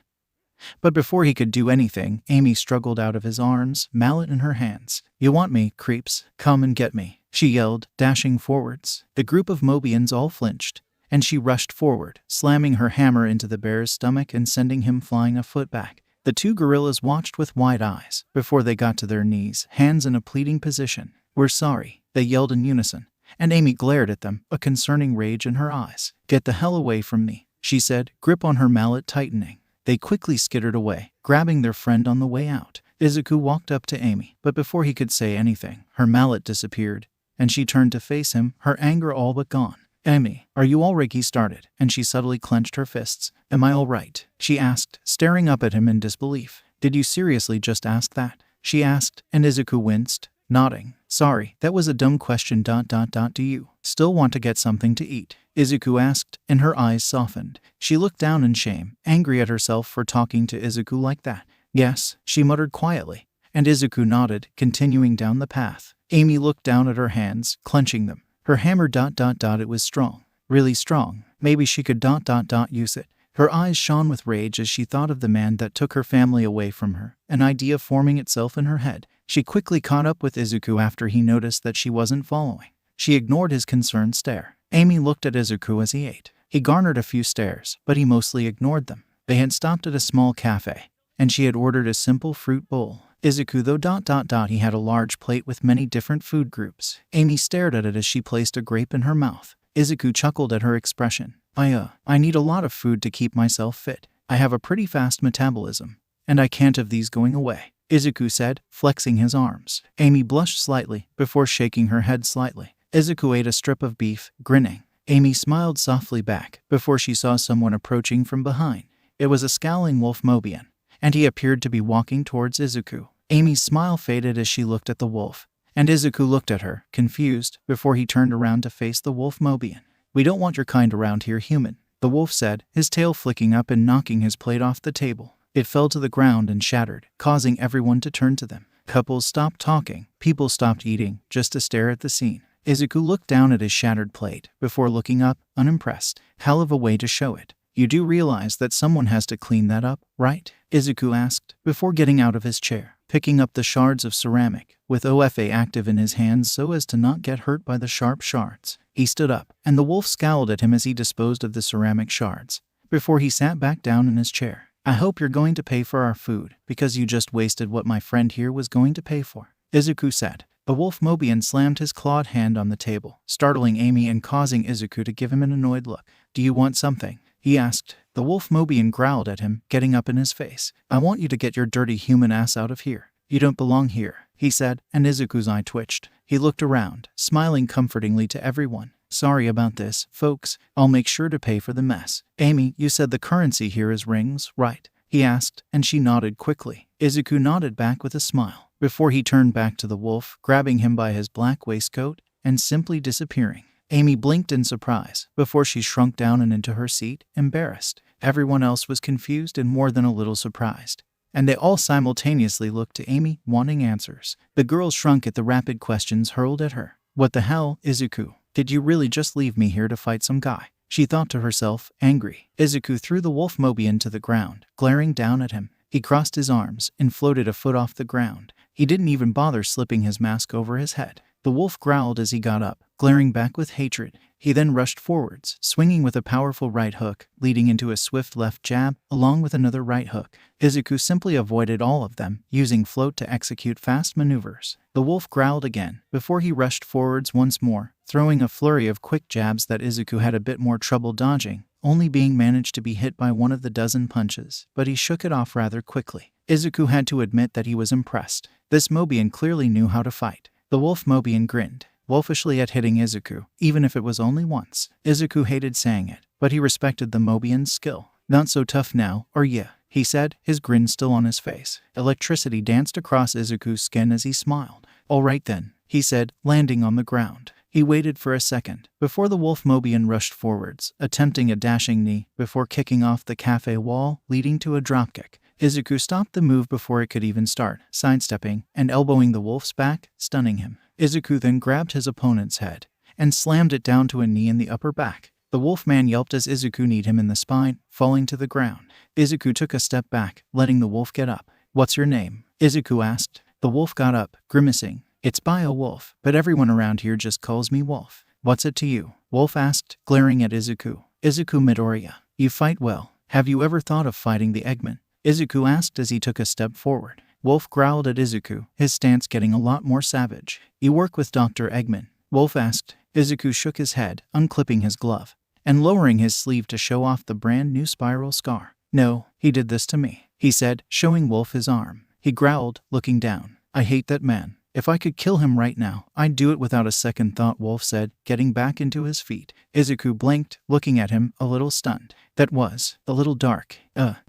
But before he could do anything, Amy struggled out of his arms, mallet in her hands. "You want me, creeps? Come and get me," she yelled, dashing forwards. The group of Mobians all flinched, and she rushed forward, slamming her hammer into the bear's stomach and sending him flying a foot back. The two gorillas watched with wide eyes before they got to their knees, hands in a pleading position. "We're sorry," they yelled in unison, and Amy glared at them, a concerning rage in her eyes. "Get the hell away from me," she said, grip on her mallet tightening. They quickly skittered away, grabbing their friend on the way out. Izuku walked up to Amy, but before he could say anything, her mallet disappeared, and she turned to face him, her anger all but gone. "Amy, are you all right?" he started, and she subtly clenched her fists. "Am I all right?" she asked, staring up at him in disbelief. "Did you seriously just ask that?" she asked, and Izuku winced, nodding. "Sorry, that was a dumb question. Do you still want to get something to eat?" Izuku asked, and her eyes softened. She looked down in shame, angry at herself for talking to Izuku like that. "Yes," she muttered quietly, and Izuku nodded, continuing down the path. Amy looked down at her hands, clenching them. Her hammer. It was strong. Really strong. Maybe she could use it. Her eyes shone with rage as she thought of the man that took her family away from her, an idea forming itself in her head. She quickly caught up with Izuku after he noticed that she wasn't following. She ignored his concerned stare. Amy looked at Izuku as he ate. He garnered a few stares, but he mostly ignored them. They had stopped at a small cafe, and she had ordered a simple fruit bowl. Izuku though. He had a large plate with many different food groups. Amy stared at it as she placed a grape in her mouth. Izuku chuckled at her expression. I need a lot of food to keep myself fit. I have a pretty fast metabolism, and I can't have these going away," Izuku said, flexing his arms. Amy blushed slightly, before shaking her head slightly. Izuku ate a strip of beef, grinning. Amy smiled softly back, before she saw someone approaching from behind. It was a scowling wolf Mobian, and he appeared to be walking towards Izuku. Amy's smile faded as she looked at the wolf, and Izuku looked at her, confused, before he turned around to face the wolf Mobian. "We don't want your kind around here, human," the wolf said, his tail flicking up and knocking his plate off the table. It fell to the ground and shattered, causing everyone to turn to them. Couples stopped talking, people stopped eating, just to stare at the scene. Izuku looked down at his shattered plate, before looking up, unimpressed. "Hell of a way to show it. You do realize that someone has to clean that up, right?" Izuku asked, before getting out of his chair, picking up the shards of ceramic, with OFA active in his hands so as to not get hurt by the sharp shards. He stood up, and the wolf scowled at him as he disposed of the ceramic shards, before he sat back down in his chair. "I hope you're going to pay for our food, because you just wasted what my friend here was going to pay for," Izuku said. The wolf Mobian slammed his clawed hand on the table, startling Amy and causing Izuku to give him an annoyed look. "Do you want something?" he asked. The wolf Mobian growled at him, getting up in his face. "I want you to get your dirty human ass out of here. You don't belong here," he said, and Izuku's eye twitched. He looked around, smiling comfortingly to everyone. "Sorry about this, folks. I'll make sure to pay for the mess." "Amy, you said the currency here is rings, right?" he asked, and she nodded quickly. Izuku nodded back with a smile, before he turned back to the wolf, grabbing him by his black waistcoat, and simply disappearing. Amy blinked in surprise, before she shrunk down and into her seat, embarrassed. Everyone else was confused and more than a little surprised, and they all simultaneously looked to Amy, wanting answers. The girl shrunk at the rapid questions hurled at her. "What the hell, Izuku? Did you really just leave me here to fight some guy?" she thought to herself, angry. Izuku threw the wolf Mobian to the ground, glaring down at him. He crossed his arms and floated a foot off the ground. He didn't even bother slipping his mask over his head. The wolf growled as he got up, glaring back with hatred. He then rushed forwards, swinging with a powerful right hook, leading into a swift left jab, along with another right hook. Izuku simply avoided all of them, using float to execute fast maneuvers. The wolf growled again, before he rushed forwards once more, throwing a flurry of quick jabs that Izuku had a bit more trouble dodging, only being managed to be hit by one of the dozen punches, but he shook it off rather quickly. Izuku had to admit that he was impressed. This Mobian clearly knew how to fight. The wolf Mobian grinned, wolfishly at hitting Izuku, even if it was only once. Izuku hated saying it, but he respected the Mobian's skill. "Not so tough now, or yeah," he said, his grin still on his face. Electricity danced across Izuku's skin as he smiled. "All right then," he said, landing on the ground. He waited for a second, before the wolf Mobian rushed forwards, attempting a dashing knee, before kicking off the cafe wall, leading to a dropkick. Izuku stopped the move before it could even start, sidestepping and elbowing the wolf's back, stunning him. Izuku then grabbed his opponent's head and slammed it down to a knee in the upper back. The wolfman yelped as Izuku kneed him in the spine, falling to the ground. Izuku took a step back, letting the wolf get up. "What's your name?" Izuku asked. The wolf got up, grimacing. "It's Wolf, but everyone around here just calls me Wolf." "What's it to you?" Wolf asked, glaring at Izuku. "Izuku Midoriya. You fight well. Have you ever thought of fighting the Eggman?" Izuku asked as he took a step forward. Wolf growled at Izuku, his stance getting a lot more savage. "You work with Dr. Eggman?" Wolf asked. Izuku shook his head, unclipping his glove and lowering his sleeve to show off the brand new spiral scar. "No, he did this to me," he said, showing Wolf his arm. He growled, looking down. "I hate that man. If I could kill him right now, I'd do it without a second thought," Wolf said, getting back into his feet. Izuku blinked, looking at him, a little stunned. "That was a little dark.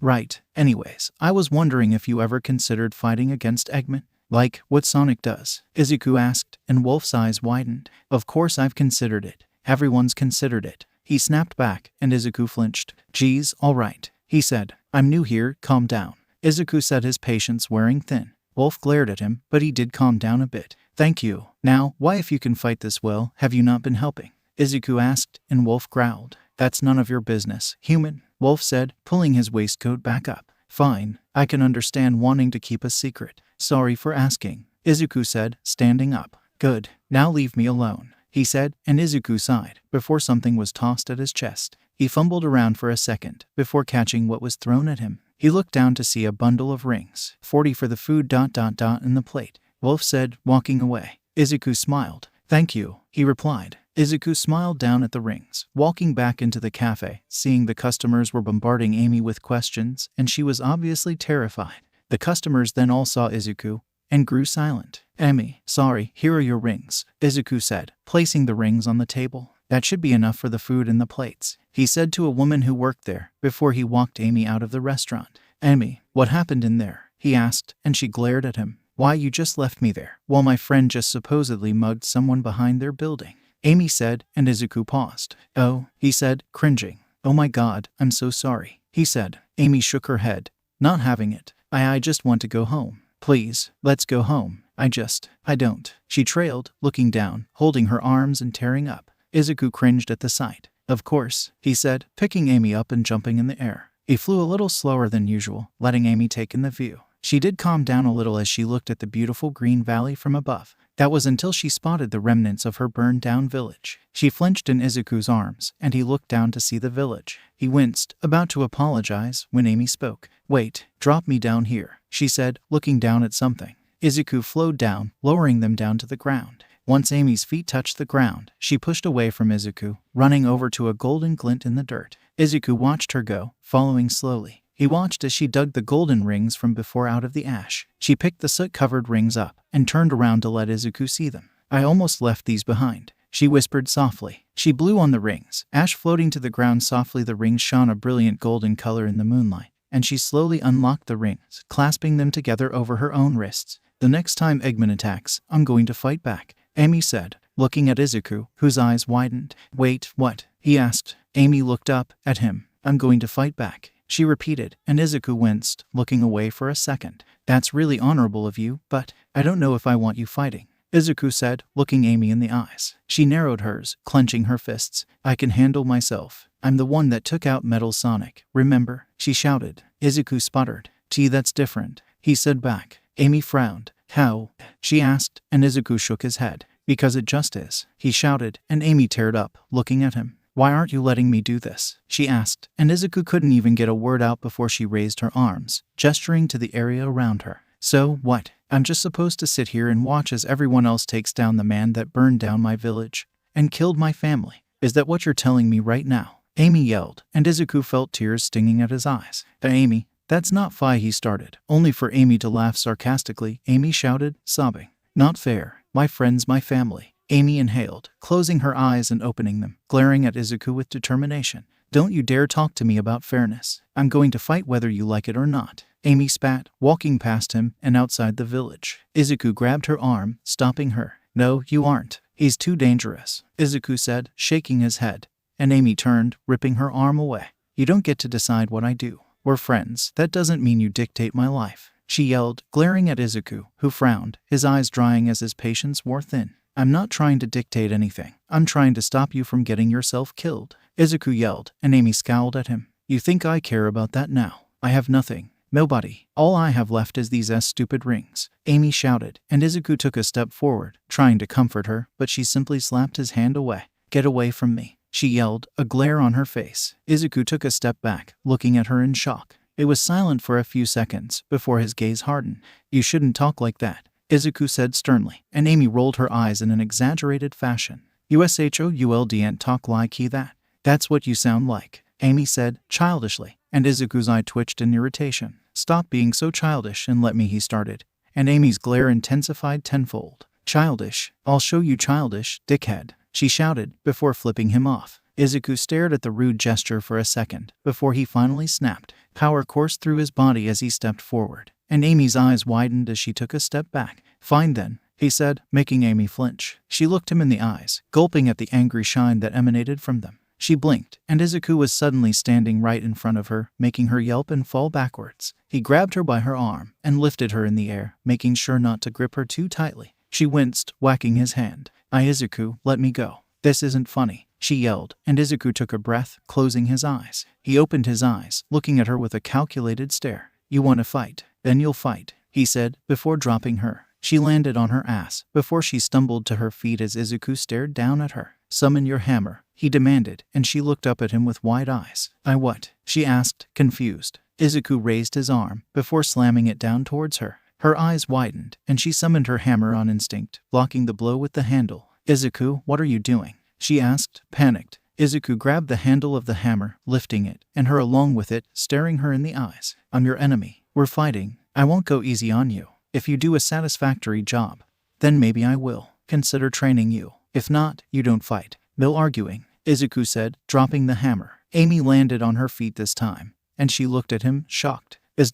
Right. Anyways, I was wondering if you ever considered fighting against Eggman? Like what Sonic does?" Izuku asked, and Wolf's eyes widened. "Of course I've considered it. Everyone's considered it." He snapped back, and Izuku flinched. "Geez, all right," he said. "I'm new here, calm down." Izuku said, his patience wearing thin. Wolf glared at him, but he did calm down a bit. "Thank you. Now, why, if you can fight this well, have you not been helping?" Izuku asked, and Wolf growled. "That's none of your business, human," Wolf said, pulling his waistcoat back up. "Fine. I can understand wanting to keep a secret. Sorry for asking," Izuku said, standing up. "Good. Now leave me alone," he said, and Izuku sighed, before something was tossed at his chest. He fumbled around for a second, before catching what was thrown at him. He looked down to see a bundle of rings. 40 for the food ... in the plate, Wolf said, walking away. Izuku smiled. "Thank you," he replied. Izuku smiled down at the rings, walking back into the cafe, seeing the customers were bombarding Amy with questions, and she was obviously terrified. The customers then all saw Izuku and grew silent. "Amy, sorry, here are your rings," Izuku said, placing the rings on the table. "That should be enough for the food in the plates," he said to a woman who worked there, before he walked Amy out of the restaurant. "Amy, what happened in there?" he asked, and she glared at him. "Why, you just left me there, while my friend just supposedly mugged someone behind their building," Amy said, and Izuku paused. "Oh," he said, cringing. "Oh my god, I'm so sorry," he said. Amy shook her head. "Not having it. I just want to go home. Please, let's go home. I don't." She trailed, looking down, holding her arms and tearing up. Izuku cringed at the sight. "Of course," he said, picking Amy up and jumping in the air. He flew a little slower than usual, letting Amy take in the view. She did calm down a little as she looked at the beautiful green valley from above. That was until she spotted the remnants of her burned-down village. She flinched in Izuku's arms, and he looked down to see the village. He winced, about to apologize, when Amy spoke. "Wait, drop me down here," she said, looking down at something. Izuku flowed down, lowering them down to the ground. Once Amy's feet touched the ground, she pushed away from Izuku, running over to a golden glint in the dirt. Izuku watched her go, following slowly. He watched as she dug the golden rings from before out of the ash. She picked the soot-covered rings up and turned around to let Izuku see them. "I almost left these behind," she whispered softly. She blew on the rings, ash floating to the ground softly. The rings shone a brilliant golden color in the moonlight, and she slowly unlocked the rings, clasping them together over her own wrists. "The next time Eggman attacks, I'm going to fight back," Amy said, looking at Izuku, whose eyes widened. "Wait, what?" he asked. Amy looked up at him. "I'm going to fight back," she repeated, and Izuku winced, looking away for a second. "That's really honorable of you, but I don't know if I want you fighting," Izuku said, looking Amy in the eyes. She narrowed hers, clenching her fists. "I can handle myself. I'm the one that took out Metal Sonic, remember?" she shouted. Izuku sputtered. "That's different," he said back. Amy frowned. "How?" she asked, and Izuku shook his head. Because it just is, he shouted, and Amy teared up, looking at him. Why aren't you letting me do this? She asked, and Izuku couldn't even get a word out before she raised her arms, gesturing to the area around her. So, what? I'm just supposed to sit here and watch as everyone else takes down the man that burned down my village and killed my family. Is that what you're telling me right now? Amy yelled, and Izuku felt tears stinging at his eyes. Amy, that's not fair, he started, only for Amy to laugh sarcastically. Amy shouted, sobbing. Not fair. My friends, my family. Amy inhaled, closing her eyes and opening them, glaring at Izuku with determination. Don't you dare talk to me about fairness. I'm going to fight whether you like it or not. Amy spat, walking past him and outside the village. Izuku grabbed her arm, stopping her. No, you aren't. He's too dangerous, Izuku said, shaking his head. And Amy turned, ripping her arm away. You don't get to decide what I do. We're friends. That doesn't mean you dictate my life, she yelled, glaring at Izuku, who frowned, his eyes drying as his patience wore thin. I'm not trying to dictate anything. I'm trying to stop you from getting yourself killed, Izuku yelled, and Amy scowled at him. You think I care about that now? I have nothing. Nobody. All I have left is these stupid rings, Amy shouted, and Izuku took a step forward, trying to comfort her, but she simply slapped his hand away. Get away from me, she yelled, a glare on her face. Izuku took a step back, looking at her in shock. It was silent for a few seconds before his gaze hardened. You shouldn't talk like that, Izuku said sternly, and Amy rolled her eyes in an exaggerated fashion. You talk like that. That's what you sound like, Amy said, childishly, and Izuku's eye twitched in irritation. Stop being so childish and let me, he started, and Amy's glare intensified tenfold. Childish? I'll show you childish, dickhead, she shouted, before flipping him off. Izuku stared at the rude gesture for a second, before he finally snapped. Power coursed through his body as he stepped forward, and Amy's eyes widened as she took a step back. Fine then, he said, making Amy flinch. She looked him in the eyes, gulping at the angry shine that emanated from them. She blinked, and Izuku was suddenly standing right in front of her, making her yelp and fall backwards. He grabbed her by her arm and lifted her in the air, making sure not to grip her too tightly. She winced, whacking his hand. Izuku, let me go. This isn't funny, she yelled, and Izuku took a breath, closing his eyes. He opened his eyes, looking at her with a calculated stare. You want to fight? Then you'll fight, he said, before dropping her. She landed on her ass, before she stumbled to her feet as Izuku stared down at her. Summon your hammer, he demanded, and she looked up at him with wide eyes. I what? She asked, confused. Izuku raised his arm, before slamming it down towards her. Her eyes widened, and she summoned her hammer on instinct, blocking the blow with the handle. Izuku, what are you doing? She asked, panicked. Izuku grabbed the handle of the hammer, lifting it, and her along with it, staring her in the eyes. I'm your enemy. We're fighting. I won't go easy on you. If you do a satisfactory job, then maybe I will consider training you. If not, you don't fight. No arguing, Izuku said, dropping the hammer. Amy landed on her feet this time, and she looked at him, shocked. Is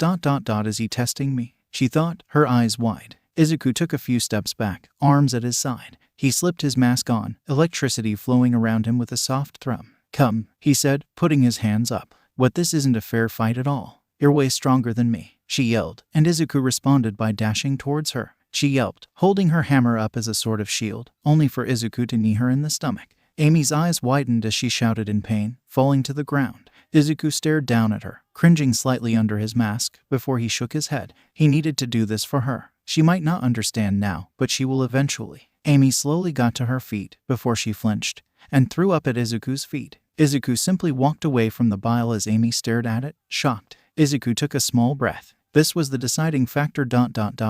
he testing me? She thought, her eyes wide. Izuku took a few steps back, arms at his side. He slipped his mask on, electricity flowing around him with a soft thrum. Come, he said, putting his hands up. What, this isn't a fair fight at all. You're way stronger than me, she yelled, and Izuku responded by dashing towards her. She yelped, holding her hammer up as a sort of shield, only for Izuku to knee her in the stomach. Amy's eyes widened as she shouted in pain, falling to the ground. Izuku stared down at her, cringing slightly under his mask, before he shook his head. He needed to do this for her. She might not understand now, but she will eventually. Amy slowly got to her feet, before she flinched, and threw up at Izuku's feet. Izuku simply walked away from the bile as Amy stared at it, shocked. Izuku took a small breath. This was the deciding factor.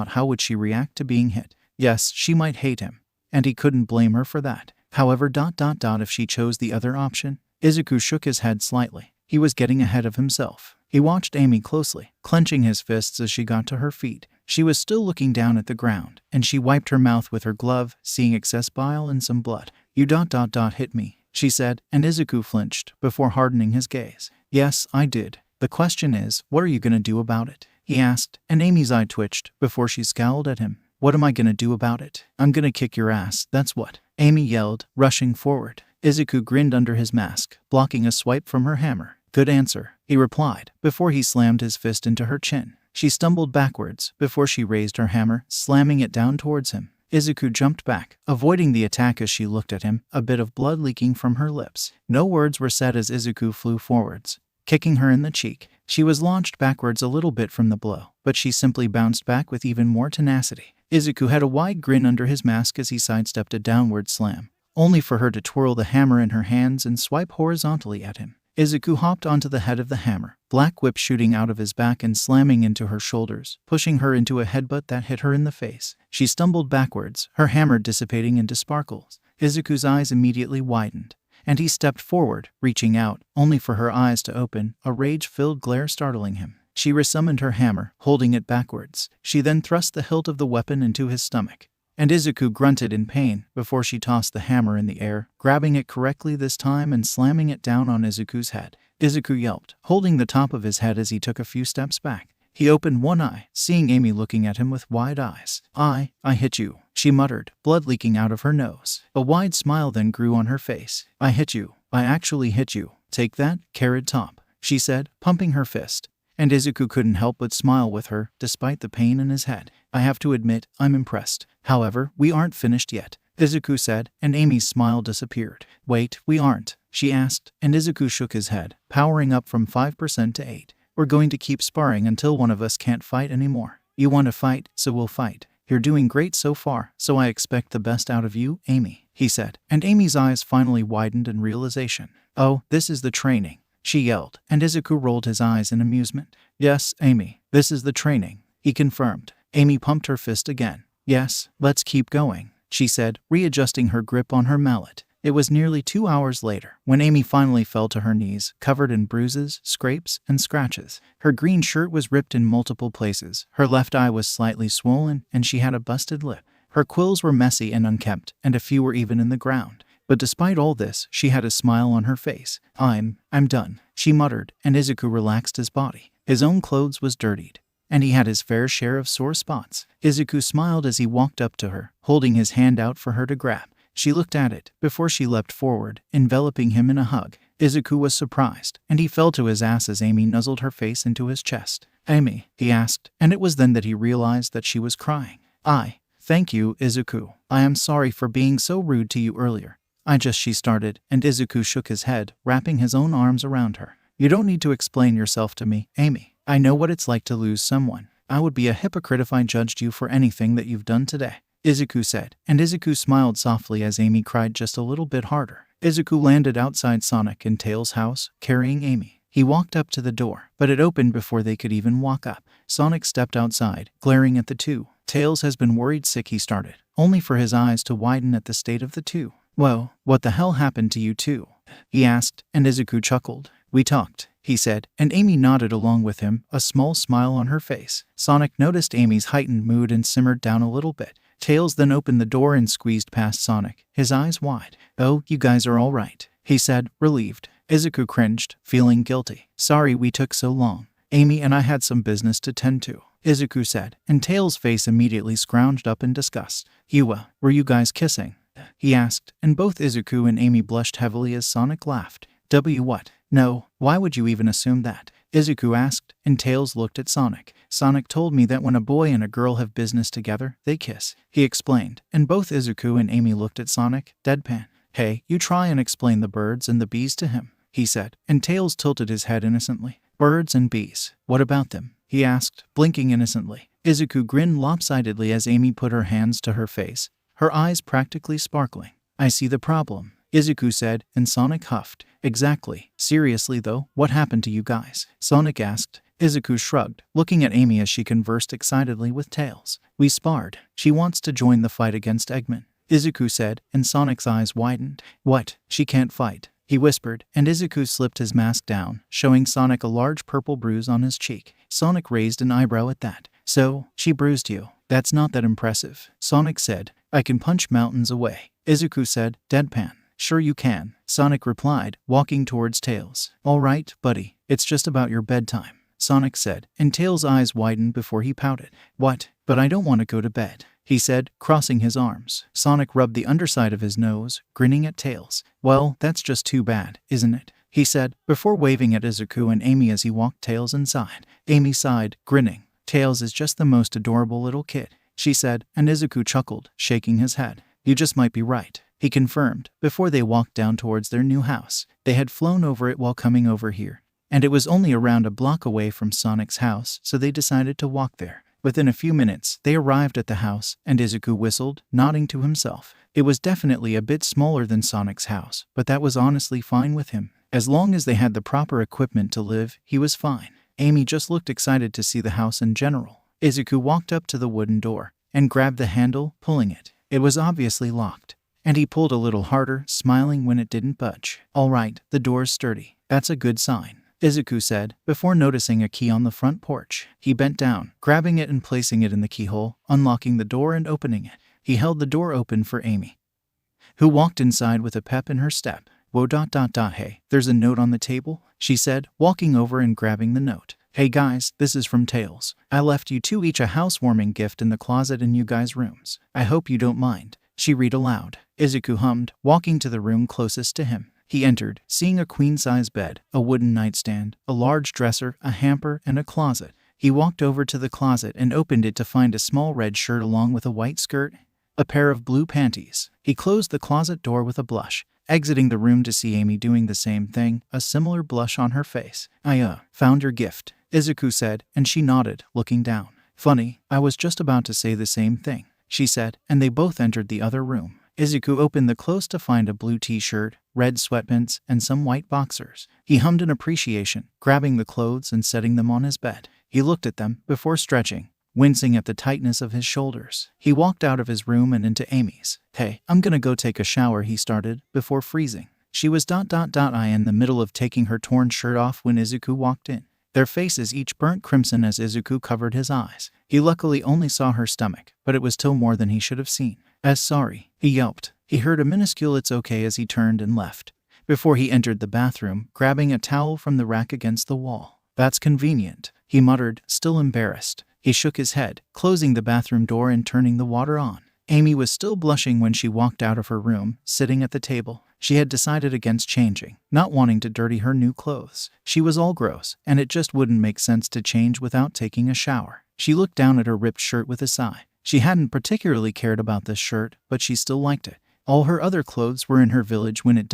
How would she react to being hit? Yes, she might hate him, and he couldn't blame her for that. However, if she chose the other option? Izuku shook his head slightly. He was getting ahead of himself. He watched Amy closely, clenching his fists as she got to her feet. She was still looking down at the ground, and she wiped her mouth with her glove, seeing excess bile and some blood. You hit me, she said, and Izuku flinched, before hardening his gaze. Yes, I did. The question is, what are you gonna do about it? He asked, and Amy's eye twitched, before she scowled at him. What am I gonna do about it? I'm gonna kick your ass, that's what, Amy yelled, rushing forward. Izuku grinned under his mask, blocking a swipe from her hammer. Good answer, he replied, before he slammed his fist into her chin. She stumbled backwards, before she raised her hammer, slamming it down towards him. Izuku jumped back, avoiding the attack as she looked at him, a bit of blood leaking from her lips. No words were said as Izuku flew forwards, kicking her in the cheek. She was launched backwards a little bit from the blow, but she simply bounced back with even more tenacity. Izuku had a wide grin under his mask as he sidestepped a downward slam, only for her to twirl the hammer in her hands and swipe horizontally at him. Izuku hopped onto the head of the hammer, black whip shooting out of his back and slamming into her shoulders, pushing her into a headbutt that hit her in the face. She stumbled backwards, her hammer dissipating into sparkles. Izuku's eyes immediately widened, and he stepped forward, reaching out, only for her eyes to open, a rage-filled glare startling him. She resummoned her hammer, holding it backwards. She then thrust the hilt of the weapon into his stomach, and Izuku grunted in pain before she tossed the hammer in the air, grabbing it correctly this time and slamming it down on Izuku's head. Izuku yelped, holding the top of his head as he took a few steps back. He opened one eye, seeing Amy looking at him with wide eyes. I hit you, she muttered, blood leaking out of her nose. A wide smile then grew on her face. I hit you. I actually hit you. Take that, carrot top, she said, pumping her fist. And Izuku couldn't help but smile with her, despite the pain in his head. I have to admit, I'm impressed. However, we aren't finished yet, Izuku said, and Amy's smile disappeared. Wait, we aren't, she asked, and Izuku shook his head, powering up from 5% to 8. We're going to keep sparring until one of us can't fight anymore. You want to fight, so we'll fight. You're doing great so far, so I expect the best out of you, Amy, he said, and Amy's eyes finally widened in realization. Oh, this is the training, she yelled, and Izuku rolled his eyes in amusement. Yes, Amy, this is the training, he confirmed. Amy pumped her fist again. Yes, let's keep going, she said, readjusting her grip on her mallet. It was nearly 2 hours later when Amy finally fell to her knees, covered in bruises, scrapes, and scratches. Her green shirt was ripped in multiple places, her left eye was slightly swollen, and she had a busted lip. Her quills were messy and unkempt, and a few were even in the ground. But despite all this, she had a smile on her face. I'm done, she muttered, and Izuku relaxed his body. His own clothes was dirtied, and he had his fair share of sore spots. Izuku smiled as he walked up to her, holding his hand out for her to grab. She looked at it before she leapt forward, enveloping him in a hug. Izuku was surprised, and he fell to his ass as Amy nuzzled her face into his chest. Amy, he asked, and it was then that he realized that she was crying. Thank you, Izuku. I am sorry for being so rude to you earlier. She started, and Izuku shook his head, wrapping his own arms around her. You don't need to explain yourself to me, Amy. I know what it's like to lose someone. I would be a hypocrite if I judged you for anything that you've done today, Izuku said, and Izuku smiled softly as Amy cried just a little bit harder. Izuku landed outside Sonic and Tails' house, carrying Amy. He walked up to the door, but it opened before they could even walk up. Sonic stepped outside, glaring at the two. Tails has been worried sick, he started, only for his eyes to widen at the state of the two. Well, what the hell happened to you two? He asked, and Izuku chuckled. We talked, he said, and Amy nodded along with him, a small smile on her face. Sonic noticed Amy's heightened mood and simmered down a little bit. Tails then opened the door and squeezed past Sonic, his eyes wide. Oh, you guys are all right, he said, relieved. Izuku cringed, feeling guilty. Sorry we took so long. Amy and I had some business to tend to, Izuku said, and Tails' face immediately scrounged up in disgust. Were you guys kissing? He asked, and both Izuku and Amy blushed heavily as Sonic laughed. What? No, why would you even assume that? Izuku asked, and Tails looked at Sonic. Sonic told me that when a boy and a girl have business together, they kiss, he explained, and both Izuku and Amy looked at Sonic, deadpan. Hey, you try and explain the birds and the bees to him, he said, and Tails tilted his head innocently. Birds and bees, what about them? He asked, blinking innocently. Izuku grinned lopsidedly as Amy put her hands to her face, her eyes practically sparkling. I see the problem, Izuku said, and Sonic huffed. Exactly. Seriously though, what happened to you guys? Sonic asked. Izuku shrugged, looking at Amy as she conversed excitedly with Tails. We sparred. She wants to join the fight against Eggman, Izuku said, and Sonic's eyes widened. What? She can't fight, he whispered, and Izuku slipped his mask down, showing Sonic a large purple bruise on his cheek. Sonic raised an eyebrow at that. So, she bruised you. That's not that impressive, Sonic said. I can punch mountains away, Izuku said, deadpan. Sure you can, Sonic replied, walking towards Tails. All right, buddy, it's just about your bedtime, Sonic said, and Tails' eyes widened before he pouted. What? But I don't want to go to bed, he said, crossing his arms. Sonic rubbed the underside of his nose, grinning at Tails. Well, that's just too bad, isn't it? He said, before waving at Izuku and Amy as he walked Tails inside. Amy sighed, grinning. Tails is just the most adorable little kid, she said, and Izuku chuckled, shaking his head. You just might be right, he confirmed, before they walked down towards their new house. They had flown over it while coming over here, and it was only around a block away from Sonic's house, so they decided to walk there. Within a few minutes, they arrived at the house, and Izuku whistled, nodding to himself. It was definitely a bit smaller than Sonic's house, but that was honestly fine with him. As long as they had the proper equipment to live, he was fine. Amy just looked excited to see the house in general. Izuku walked up to the wooden door and grabbed the handle, pulling it. It was obviously locked, and he pulled a little harder, smiling when it didn't budge. "All right, the door's sturdy. That's a good sign," Izuku said, before noticing a key on the front porch. He bent down, grabbing it and placing it in the keyhole, unlocking the door and opening it. He held the door open for Amy, who walked inside with a pep in her step. "Hey, there's a note on the table," she said, walking over and grabbing the note. "Hey guys, this is from Tails. I left you two each a housewarming gift in the closet in you guys' rooms. I hope you don't mind," she read aloud. Izuku hummed, walking to the room closest to him. He entered, seeing a queen-size bed, a wooden nightstand, a large dresser, a hamper, and a closet. He walked over to the closet and opened it to find a small red shirt along with a white skirt, a pair of blue panties. He closed the closet door with a blush, exiting the room to see Amy doing the same thing, a similar blush on her face. "I found your gift," Izuku said, and she nodded, looking down. "Funny, I was just about to say the same thing," she said, and they both entered the other room. Izuku opened the clothes to find a blue t-shirt, red sweatpants, and some white boxers. He hummed in appreciation, grabbing the clothes and setting them on his bed. He looked at them before stretching, wincing at the tightness of his shoulders. He walked out of his room and into Amy's. "Hey, I'm gonna go take a shower," he started, before freezing. She was in the middle of taking her torn shirt off when Izuku walked in. Their faces each burnt crimson as Izuku covered his eyes. He luckily only saw her stomach, but it was still more than he should have seen. Sorry," he yelped. He heard a minuscule "it's okay" as he turned and left, before he entered the bathroom, grabbing a towel from the rack against the wall. "That's convenient," he muttered, still embarrassed. He shook his head, closing the bathroom door and turning the water on. Amy was still blushing when she walked out of her room, sitting at the table. She had decided against changing, not wanting to dirty her new clothes. She was all gross, and it just wouldn't make sense to change without taking a shower. She looked down at her ripped shirt with a sigh. She hadn't particularly cared about this shirt, but she still liked it. All her other clothes were in her village when it ...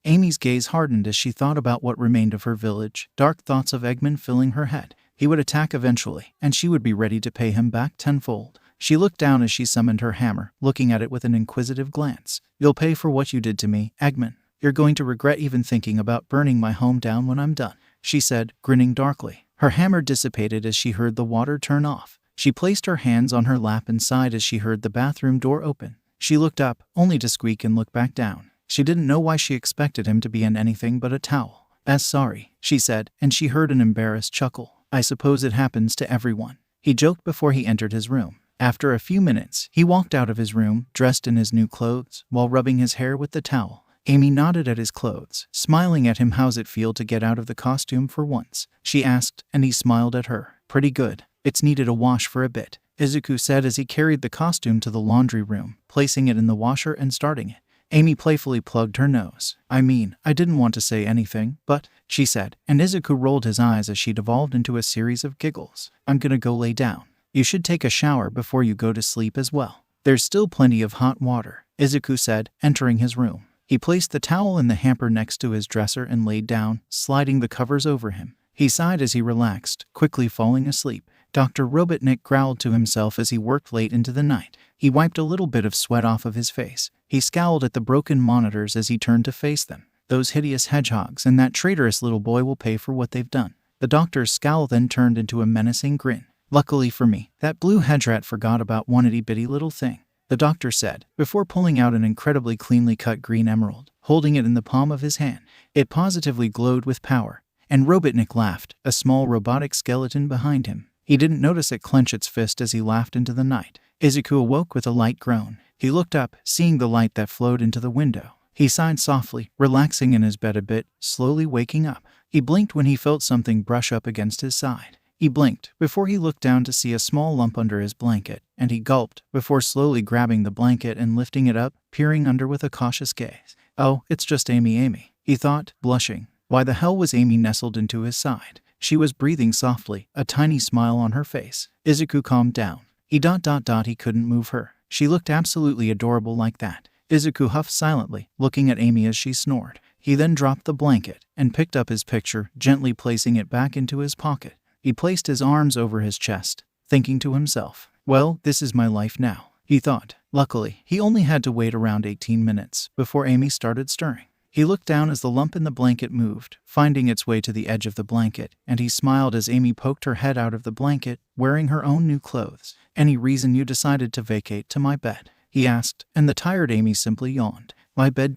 Amy's gaze hardened as she thought about what remained of her village, dark thoughts of Eggman filling her head. He would attack eventually, and she would be ready to pay him back tenfold. She looked down as she summoned her hammer, looking at it with an inquisitive glance. "You'll pay for what you did to me, Eggman. You're going to regret even thinking about burning my home down when I'm done," she said, grinning darkly. Her hammer dissipated as she heard the water turn off. She placed her hands on her lap and sighed as she heard the bathroom door open. She looked up, only to squeak and look back down. She didn't know why she expected him to be in anything but a towel. "Sorry," she said, and she heard an embarrassed chuckle. "I suppose it happens to everyone," he joked before he entered his room. After a few minutes, he walked out of his room, dressed in his new clothes, while rubbing his hair with the towel. Amy nodded at his clothes, smiling at him. "How's it feel to get out of the costume for once?" she asked, and he smiled at her. "Pretty good. It's needed a wash for a bit," Izuku said as he carried the costume to the laundry room, placing it in the washer and starting it. Amy playfully plugged her nose. "I didn't want to say anything, but," she said, and Izuku rolled his eyes as she devolved into a series of giggles. "I'm gonna go lay down. You should take a shower before you go to sleep as well. There's still plenty of hot water," Izuku said, entering his room. He placed the towel in the hamper next to his dresser and laid down, sliding the covers over him. He sighed as he relaxed, quickly falling asleep. Dr. Robotnik growled to himself as he worked late into the night. He wiped a little bit of sweat off of his face. He scowled at the broken monitors as he turned to face them. "Those hideous hedgehogs and that traitorous little boy will pay for what they've done." The doctor's scowl then turned into a menacing grin. "Luckily for me, that blue hedgerat forgot about one itty-bitty little thing," the doctor said, before pulling out an incredibly cleanly cut green emerald, holding it in the palm of his hand. It positively glowed with power, and Robotnik laughed, a small robotic skeleton behind him. He didn't notice it clench its fist as he laughed into the night. Izuku awoke with a light groan. He looked up, seeing the light that flowed into the window. He sighed softly, relaxing in his bed a bit, slowly waking up. He blinked when he felt something brush up against his side. He blinked before he looked down to see a small lump under his blanket, and he gulped before slowly grabbing the blanket and lifting it up, peering under with a cautious gaze. "Oh, it's just Amy," he thought, blushing. Why the hell was Amy nestled into his side? She was breathing softly, a tiny smile on her face. Izuku calmed down. He couldn't move her. She looked absolutely adorable like that. Izuku huffed silently, looking at Amy as she snored. He then dropped the blanket and picked up his picture, gently placing it back into his pocket. He placed his arms over his chest, thinking to himself, well, this is my life now, he thought. Luckily, he only had to wait around 18 minutes before Amy started stirring. He looked down as the lump in the blanket moved, finding its way to the edge of the blanket, and he smiled as Amy poked her head out of the blanket, wearing her own new clothes. Any reason you decided to vacate to my bed? He asked, and the tired Amy simply yawned. My bed ...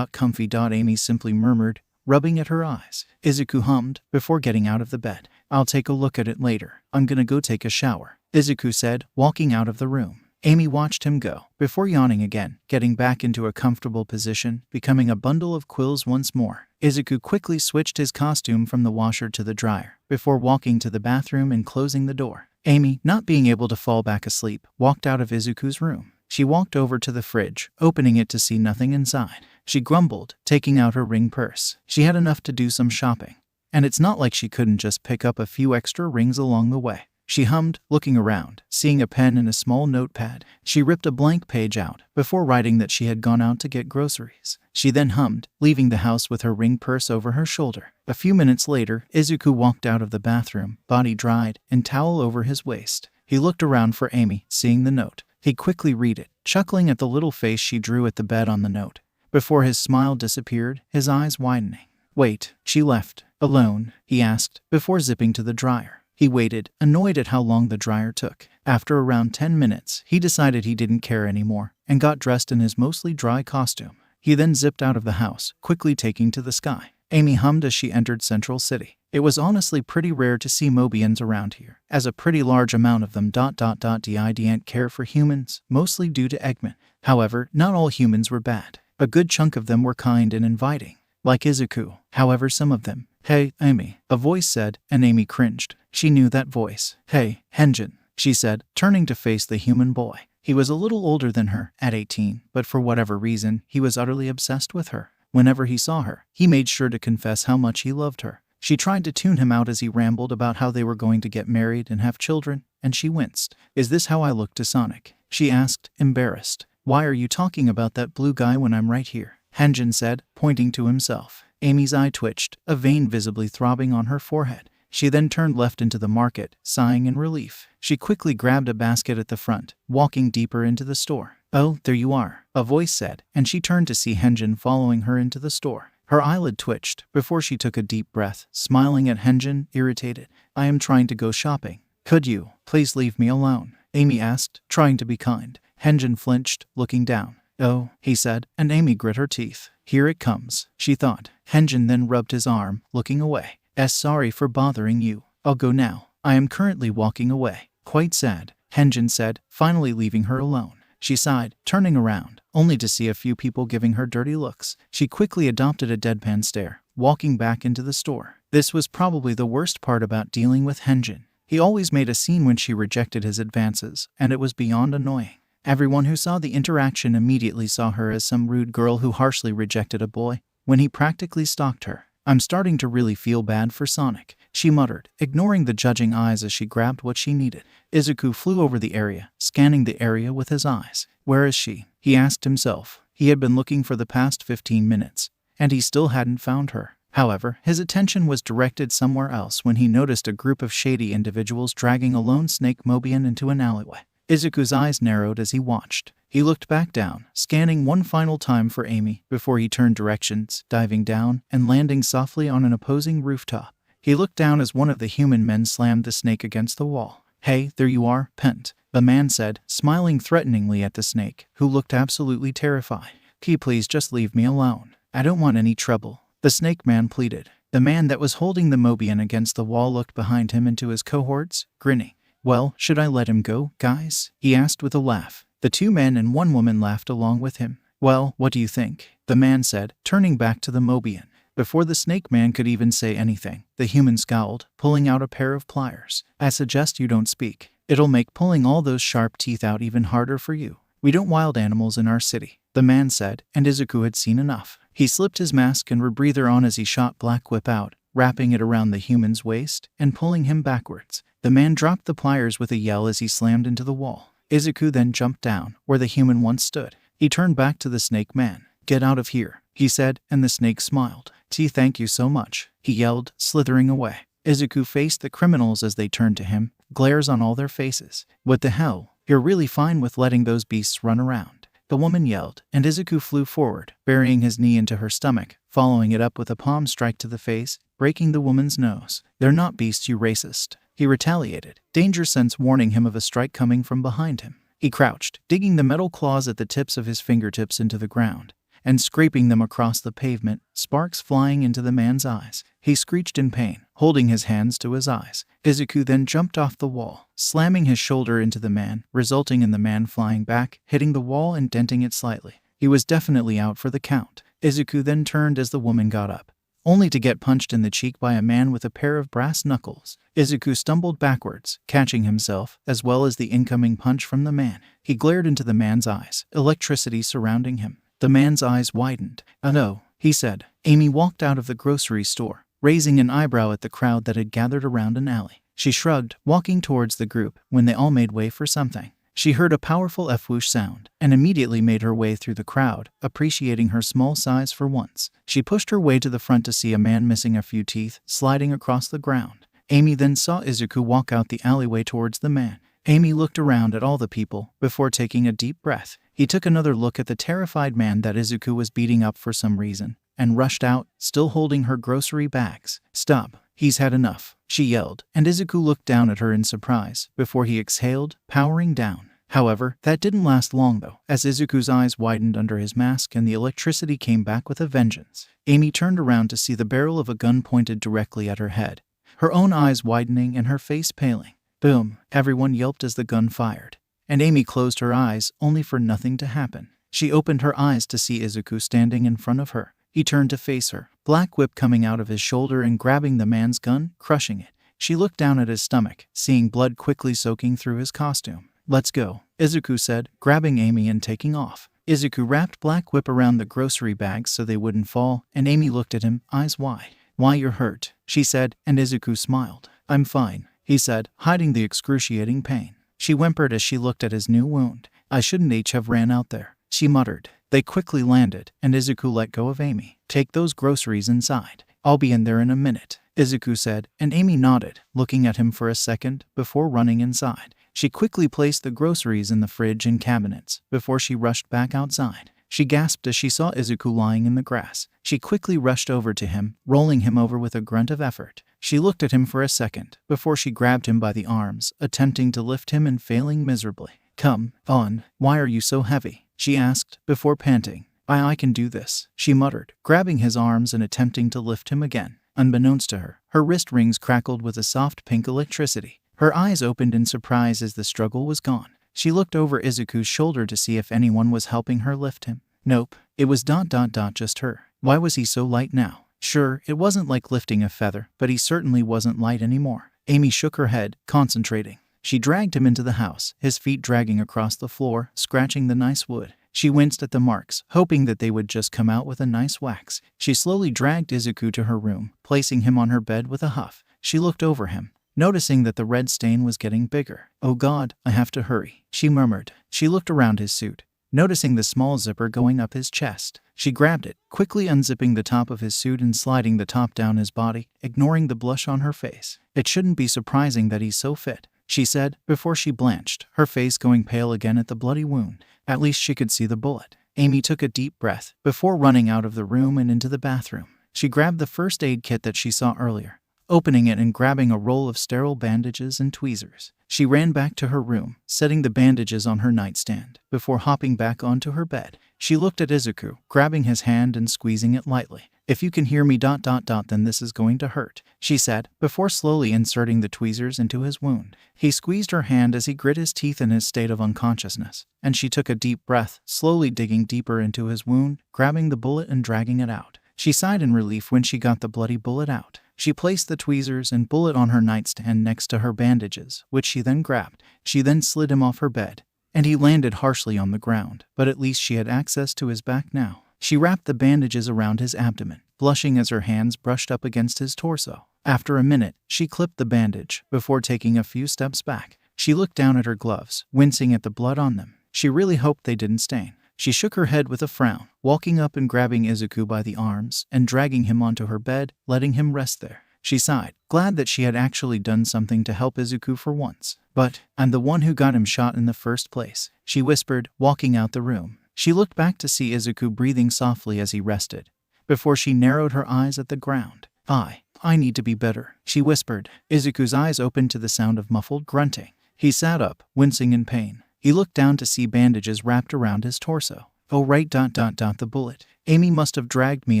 comfy. Amy simply murmured, rubbing at her eyes. Izuku hummed before getting out of the bed. I'll take a look at it later. I'm gonna go take a shower, Izuku said, walking out of the room. Amy watched him go, before yawning again, getting back into a comfortable position, becoming a bundle of quills once more. Izuku quickly switched his costume from the washer to the dryer, before walking to the bathroom and closing the door. Amy, not being able to fall back asleep, walked out of Izuku's room. She walked over to the fridge, opening it to see nothing inside. She grumbled, taking out her ring purse. She had enough to do some shopping, and it's not like she couldn't just pick up a few extra rings along the way. She hummed, looking around, seeing a pen and a small notepad. She ripped a blank page out, before writing that she had gone out to get groceries. She then hummed, leaving the house with her ring purse over her shoulder. A few minutes later, Izuku walked out of the bathroom, body dried, and towel over his waist. He looked around for Amy, seeing the note. He quickly read it, chuckling at the little face she drew at the bed on the note. Before his smile disappeared, his eyes widening. Wait, she left alone? He asked, before zipping to the dryer. He waited, annoyed at how long the dryer took. After around 10 minutes, he decided he didn't care anymore, and got dressed in his mostly dry costume. He then zipped out of the house, quickly taking to the sky. Amy hummed as she entered Central City. It was honestly pretty rare to see Mobians around here, as a pretty large amount of them didn't care for humans, mostly due to Eggman. However, not all humans were bad. A good chunk of them were kind and inviting, like Izuku. However, some of them, "Hey, Amy," a voice said, and Amy cringed. She knew that voice. "Hey, Henjin," she said, turning to face the human boy. He was a little older than her, at 18, but for whatever reason, he was utterly obsessed with her. Whenever he saw her, he made sure to confess how much he loved her. She tried to tune him out as he rambled about how they were going to get married and have children, and she winced. "Is this how I look to Sonic?" she asked, embarrassed. "Why are you talking about that blue guy when I'm right here?" Henjin said, pointing to himself. Amy's eye twitched, a vein visibly throbbing on her forehead. She then turned left into the market, sighing in relief. She quickly grabbed a basket at the front, walking deeper into the store. "Oh, there you are," a voice said, and she turned to see Henjin following her into the store. Her eyelid twitched, before she took a deep breath, smiling at Henjin, irritated. "I am trying to go shopping. Could you, please leave me alone?" Amy asked, trying to be kind. Henjin flinched, looking down. "Oh," he said, and Amy grit her teeth. "Here it comes," she thought. Henjin then rubbed his arm, looking away. Sorry for bothering you. I'll go now. I am currently walking away." "Quite sad," Henjin said, finally leaving her alone. She sighed, turning around, only to see a few people giving her dirty looks. She quickly adopted a deadpan stare, walking back into the store. This was probably the worst part about dealing with Henjin. He always made a scene when she rejected his advances, and it was beyond annoying. Everyone who saw the interaction immediately saw her as some rude girl who harshly rejected a boy, when he practically stalked her. "I'm starting to really feel bad for Sonic," she muttered, ignoring the judging eyes as she grabbed what she needed. Izuku flew over the area, scanning the area with his eyes. "Where is she?" he asked himself. He had been looking for the past 15 minutes, and he still hadn't found her. However, his attention was directed somewhere else when he noticed a group of shady individuals dragging a lone snake Mobian into an alleyway. Izuku's eyes narrowed as he watched. He looked back down, scanning one final time for Amy, before he turned directions, diving down, and landing softly on an opposing rooftop. He looked down as one of the human men slammed the snake against the wall. "Hey, there you are, Pent," the man said, smiling threateningly at the snake, who looked absolutely terrified. "Can you please just leave me alone? I don't want any trouble," the snake man pleaded. The man that was holding the Mobian against the wall looked behind him into his cohorts, grinning. "Well, should I let him go, guys?" he asked with a laugh. The 2 men and 1 woman laughed along with him. "Well, what do you think?" the man said, turning back to the Mobian. Before the snake man could even say anything, the human scowled, pulling out a pair of pliers. "I suggest you don't speak. It'll make pulling all those sharp teeth out even harder for you. We don't wild animals in our city," the man said, and Izuku had seen enough. He slipped his mask and rebreather on as he shot Black Whip out, wrapping it around the human's waist and pulling him backwards. The man dropped the pliers with a yell as he slammed into the wall. Izuku then jumped down, where the human once stood. He turned back to the snake man. "Get out of here," he said, and the snake smiled. "Thank you so much," he yelled, slithering away. Izuku faced the criminals as they turned to him, glares on all their faces. "What the hell? You're really fine with letting those beasts run around?" the woman yelled, and Izuku flew forward, burying his knee into her stomach, following it up with a palm strike to the face, breaking the woman's nose. "They're not beasts, you racist," he retaliated, danger sense warning him of a strike coming from behind him. He crouched, digging the metal claws at the tips of his fingertips into the ground, and scraping them across the pavement, sparks flying into the man's eyes. He screeched in pain, holding his hands to his eyes. Izuku then jumped off the wall, slamming his shoulder into the man, resulting in the man flying back, hitting the wall and denting it slightly. He was definitely out for the count. Izuku then turned as the woman got up, only to get punched in the cheek by a man with a pair of brass knuckles. Izuku stumbled backwards, catching himself, as well as the incoming punch from the man. He glared into the man's eyes, electricity surrounding him. The man's eyes widened. "Oh no," he said. Amy walked out of the grocery store, raising an eyebrow at the crowd that had gathered around an alley. She shrugged, walking towards the group, when they all made way for something. She heard a powerful F-whoosh sound, and immediately made her way through the crowd, appreciating her small size for once. She pushed her way to the front to see a man missing a few teeth, sliding across the ground. Amy then saw Izuku walk out the alleyway towards the man. Amy looked around at all the people, before taking a deep breath. He took another look at the terrified man that Izuku was beating up for some reason, and rushed out, still holding her grocery bags. "Stop, he's had enough," she yelled, and Izuku looked down at her in surprise, before he exhaled, powering down. However, that didn't last long though, as Izuku's eyes widened under his mask and the electricity came back with a vengeance. Amy turned around to see the barrel of a gun pointed directly at her head, her own eyes widening and her face paling. Boom! Everyone yelped as the gun fired, and Amy closed her eyes, only for nothing to happen. She opened her eyes to see Izuku standing in front of her. He turned to face her, black whip coming out of his shoulder and grabbing the man's gun, crushing it. She looked down at his stomach, seeing blood quickly soaking through his costume. "Let's go," Izuku said, grabbing Amy and taking off. Izuku wrapped black whip around the grocery bags so they wouldn't fall, and Amy looked at him, eyes wide. "Why, you're hurt," she said, and Izuku smiled. "I'm fine," he said, hiding the excruciating pain. She whimpered as she looked at his new wound. "I shouldn't have ran out there," she muttered. They quickly landed, and Izuku let go of Amy. "Take those groceries inside. I'll be in there in a minute," Izuku said, and Amy nodded, looking at him for a second, before running inside. She quickly placed the groceries in the fridge and cabinets, before she rushed back outside. She gasped as she saw Izuku lying in the grass. She quickly rushed over to him, rolling him over with a grunt of effort. She looked at him for a second, before she grabbed him by the arms, attempting to lift him and failing miserably. "Come on, why are you so heavy?" she asked, before panting. I can do this," she muttered, grabbing his arms and attempting to lift him again. Unbeknownst to her, her wrist rings crackled with a soft pink electricity. Her eyes opened in surprise as the struggle was gone. She looked over Izuku's shoulder to see if anyone was helping her lift him. Nope, it was just her. Why was he so light now? Sure, it wasn't like lifting a feather, but he certainly wasn't light anymore. Amy shook her head, concentrating. She dragged him into the house, his feet dragging across the floor, scratching the nice wood. She winced at the marks, hoping that they would just come out with a nice wax. She slowly dragged Izuku to her room, placing him on her bed with a huff. She looked over him, noticing that the red stain was getting bigger. "Oh God, I have to hurry," she murmured. She looked around his suit, noticing the small zipper going up his chest. She grabbed it, quickly unzipping the top of his suit and sliding the top down his body, ignoring the blush on her face. "It shouldn't be surprising that he's so fit," she said, before she blanched, her face going pale again at the bloody wound. At least she could see the bullet. Amy took a deep breath, before running out of the room and into the bathroom. She grabbed the first aid kit that she saw earlier, opening it and grabbing a roll of sterile bandages and tweezers. She ran back to her room, setting the bandages on her nightstand, before hopping back onto her bed. She looked at Izuku, grabbing his hand and squeezing it lightly. "If you can hear me ... then this is going to hurt," she said, before slowly inserting the tweezers into his wound. He squeezed her hand as he grit his teeth in his state of unconsciousness, and she took a deep breath, slowly digging deeper into his wound, grabbing the bullet and dragging it out. She sighed in relief when she got the bloody bullet out. She placed the tweezers and bullet on her nightstand next to her bandages, which she then grabbed. She then slid him off her bed, and he landed harshly on the ground, but at least she had access to his back now. She wrapped the bandages around his abdomen, blushing as her hands brushed up against his torso. After a minute, she clipped the bandage, before taking a few steps back. She looked down at her gloves, wincing at the blood on them. She really hoped they didn't stain. She shook her head with a frown, walking up and grabbing Izuku by the arms and dragging him onto her bed, letting him rest there. She sighed, glad that she had actually done something to help Izuku for once. But I'm the one who got him shot in the first place, she whispered, walking out the room. She looked back to see Izuku breathing softly as he rested, before she narrowed her eyes at the ground. I need to be better, she whispered. Izuku's eyes opened to the sound of muffled grunting. He sat up, wincing in pain. He looked down to see bandages wrapped around his torso. Oh right, the bullet. Amy must have dragged me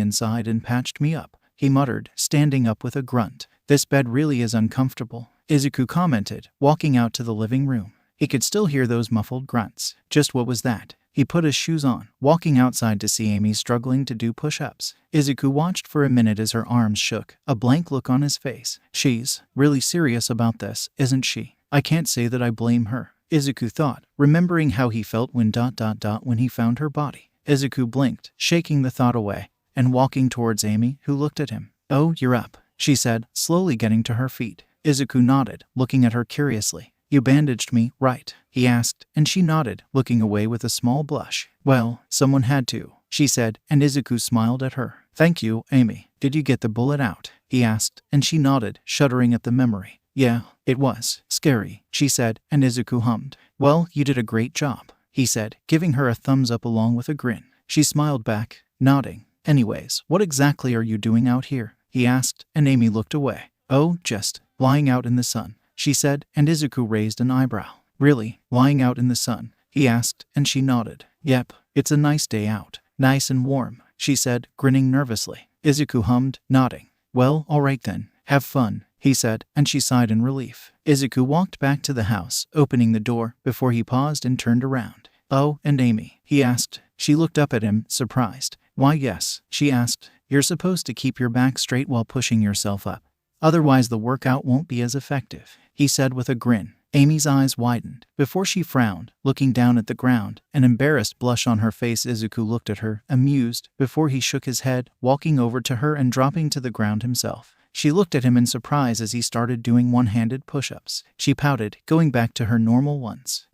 inside and patched me up, he muttered, standing up with a grunt. This bed really is uncomfortable, Izuku commented, walking out to the living room. He could still hear those muffled grunts. Just what was that? He put his shoes on, walking outside to see Amy struggling to do push-ups. Izuku watched for a minute as her arms shook, a blank look on his face. She's really serious about this, isn't she? I can't say that I blame her, Izuku thought, remembering how he felt when he found her body. Izuku blinked, shaking the thought away, and walking towards Amy, who looked at him. Oh, you're up, she said, slowly getting to her feet. Izuku nodded, looking at her curiously. You bandaged me, right? He asked, and she nodded, looking away with a small blush. Well, someone had to, she said, and Izuku smiled at her. Thank you, Amy. Did you get the bullet out? He asked, and she nodded, shuddering at the memory. Yeah, it was scary, she said, and Izuku hummed. Well, you did a great job, he said, giving her a thumbs up along with a grin. She smiled back, nodding. Anyways, what exactly are you doing out here? He asked, and Amy looked away. Oh, just lying out in the sun, she said, and Izuku raised an eyebrow. Really? Lying out in the sun? He asked, and she nodded. Yep, it's a nice day out. Nice and warm, she said, grinning nervously. Izuku hummed, nodding. Well, alright then. Have fun, he said, and she sighed in relief. Izuku walked back to the house, opening the door, before he paused and turned around. Oh, and Amy? He asked. She looked up at him, surprised. Why yes, she asked. You're supposed to keep your back straight while pushing yourself up. Otherwise the workout won't be as effective, he said with a grin. Amy's eyes widened. Before she frowned, looking down at the ground, an embarrassed blush on her face. Izuku looked at her, amused, before he shook his head, walking over to her and dropping to the ground himself. She looked at him in surprise as he started doing one-handed push-ups. She pouted, going back to her normal ones.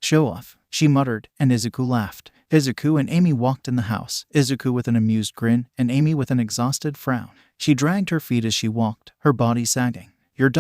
Show off, she muttered, and Izuku laughed. Izuku and Amy walked in the house, Izuku with an amused grin, and Amy with an exhausted frown. She dragged her feet as she walked, her body sagging. You're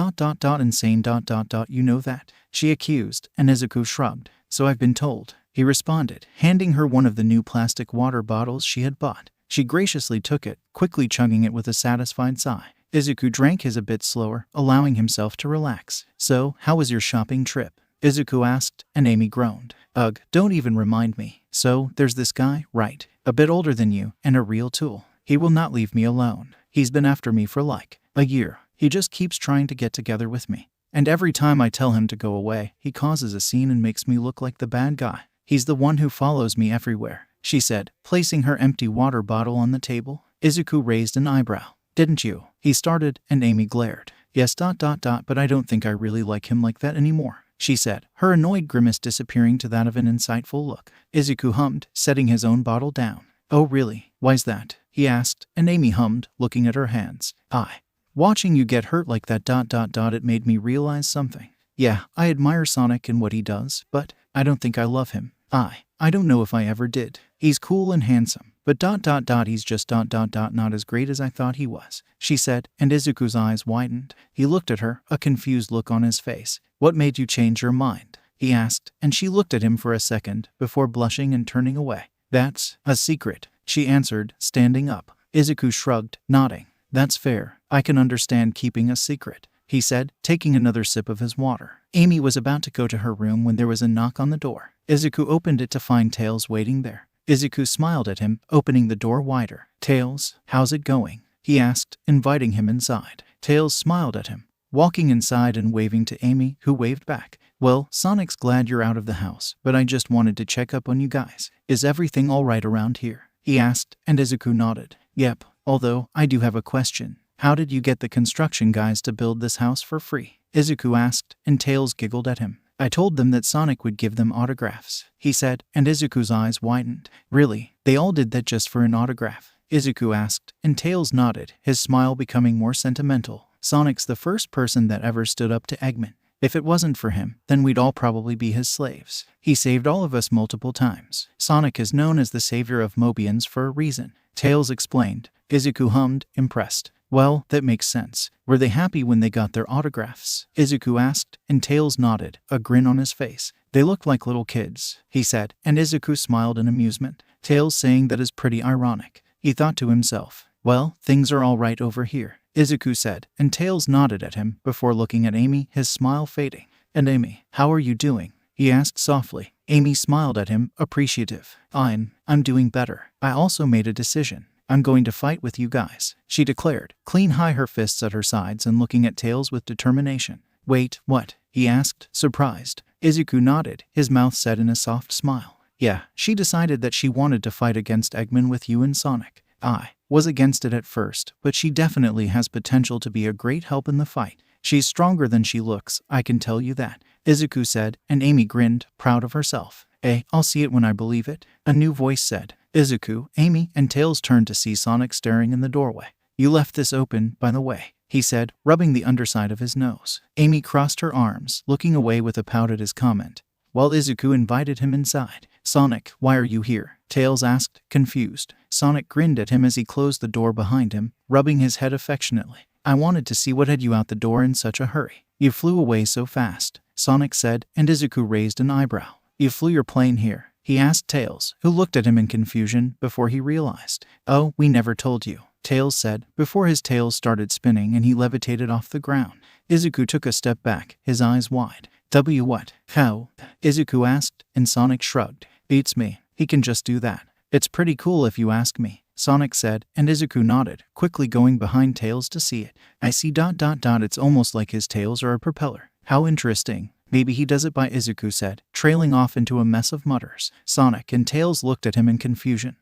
insane you know that? She accused, and Izuku shrugged. So I've been told, he responded, handing her one of the new plastic water bottles she had bought. She graciously took it, quickly chugging it with a satisfied sigh. Izuku drank his a bit slower, allowing himself to relax. So, how was your shopping trip? Izuku asked, and Amy groaned. Ugh, don't even remind me. So, there's this guy, right? A bit older than you, and a real tool. He will not leave me alone. He's been after me for like a year. He just keeps trying to get together with me. And every time I tell him to go away, he causes a scene and makes me look like the bad guy. He's the one who follows me everywhere, she said, placing her empty water bottle on the table. Izuku raised an eyebrow. Didn't you? He started, and Amy glared. Yes, but I don't think I really like him like that anymore, she said, her annoyed grimace disappearing to that of an insightful look. Izuku hummed, setting his own bottle down. Oh really? Why's that? He asked, and Amy hummed, looking at her hands. Watching you get hurt like that it made me realize something. Yeah, I admire Sonic and what he does, but I don't think I love him. I don't know if I ever did. He's cool and handsome, but he's just not as great as I thought he was, she said, and Izuku's eyes widened. He looked at her, a confused look on his face. What made you change your mind? He asked, and she looked at him for a second, before blushing and turning away. That's a secret, she answered, standing up. Izuku shrugged, nodding. That's fair. I can understand keeping a secret, he said, taking another sip of his water. Amy was about to go to her room when there was a knock on the door. Izuku opened it to find Tails waiting there. Izuku smiled at him, opening the door wider. Tails, how's it going? He asked, inviting him inside. Tails smiled at him, walking inside and waving to Amy, who waved back. Well, Sonic's glad you're out of the house, but I just wanted to check up on you guys. Is everything alright around here? He asked, and Izuku nodded. Yep, although, I do have a question. How did you get the construction guys to build this house for free? Izuku asked, and Tails giggled at him. I told them that Sonic would give them autographs, he said, and Izuku's eyes widened. Really? They all did that just for an autograph? Izuku asked, and Tails nodded, his smile becoming more sentimental. Sonic's the first person that ever stood up to Eggman. If it wasn't for him, then we'd all probably be his slaves. He saved all of us multiple times. Sonic is known as the savior of Mobians for a reason, Tails explained. Izuku hummed, impressed. Well, that makes sense. Were they happy when they got their autographs? Izuku asked, and Tails nodded, a grin on his face. They looked like little kids, he said, and Izuku smiled in amusement. Tails saying that is pretty ironic. He thought to himself, well, things are all right over here, Izuku said, and Tails nodded at him before looking at Amy, his smile fading. And Amy, how are you doing? He asked softly. Amy smiled at him, appreciative. I'm doing better. I also made a decision. I'm going to fight with you guys, she declared, clean high her fists at her sides and looking at Tails with determination. Wait, what? He asked, surprised. Izuku nodded, his mouth set in a soft smile. Yeah, she decided that she wanted to fight against Eggman with you and Sonic. I was against it at first, but she definitely has potential to be a great help in the fight. She's stronger than she looks, I can tell you that, Izuku said, and Amy grinned, proud of herself. I'll see it when I believe it, a new voice said. Izuku, Amy, and Tails turned to see Sonic staring in the doorway. You left this open, by the way, he said, rubbing the underside of his nose. Amy crossed her arms, looking away with a pout at his comment, while Izuku invited him inside. Sonic, why are you here? Tails asked, confused. Sonic grinned at him as he closed the door behind him, rubbing his head affectionately. I wanted to see what had you out the door in such a hurry. You flew away so fast, Sonic said, and Izuku raised an eyebrow. You flew your plane here? He asked Tails, who looked at him in confusion before he realized. Oh, we never told you, Tails said, before his tail started spinning and he levitated off the ground. Izuku took a step back, his eyes wide. What? How? Izuku asked, and Sonic shrugged. Beats me. He can just do that. It's pretty cool if you ask me, Sonic said, and Izuku nodded, quickly going behind Tails to see it. I see ... It's almost like his tails are a propeller. How interesting. Maybe he does it by Izuku said, trailing off into a mess of mutters. Sonic and Tails looked at him in confusion.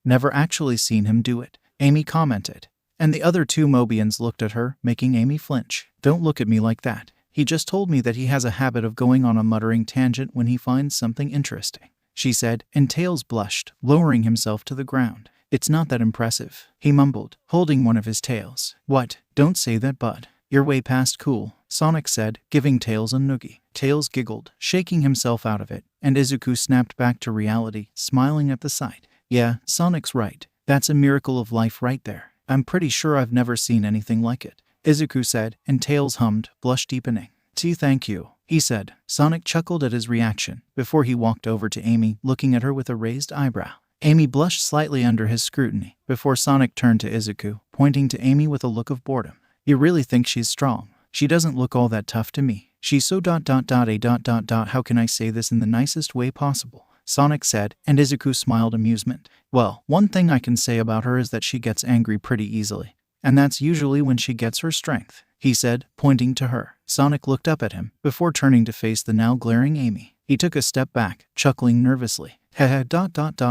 Never actually seen him do it, Amy commented. And the other two Mobians looked at her, making Amy flinch. Don't look at me like that. He just told me that he has a habit of going on a muttering tangent when he finds something interesting, she said, and Tails blushed, lowering himself to the ground. It's not that impressive, he mumbled, holding one of his tails. What? Don't say that, bud. You're way past cool, Sonic said, giving Tails a noogie. Tails giggled, shaking himself out of it, and Izuku snapped back to reality, smiling at the sight. Yeah, Sonic's right. That's a miracle of life right there. I'm pretty sure I've never seen anything like it, Izuku said, and Tails hummed, blush deepening. Thank you, he said. Sonic chuckled at his reaction, before he walked over to Amy, looking at her with a raised eyebrow. Amy blushed slightly under his scrutiny, before Sonic turned to Izuku, pointing to Amy with a look of boredom. You really think she's strong? She doesn't look all that tough to me. She's so ... How can I say this in the nicest way possible? Sonic said, and Izuku smiled amusement. Well, one thing I can say about her is that she gets angry pretty easily. And that's usually when she gets her strength, he said, pointing to her. Sonic looked up at him, before turning to face the now glaring Amy. He took a step back, chuckling nervously. I didn't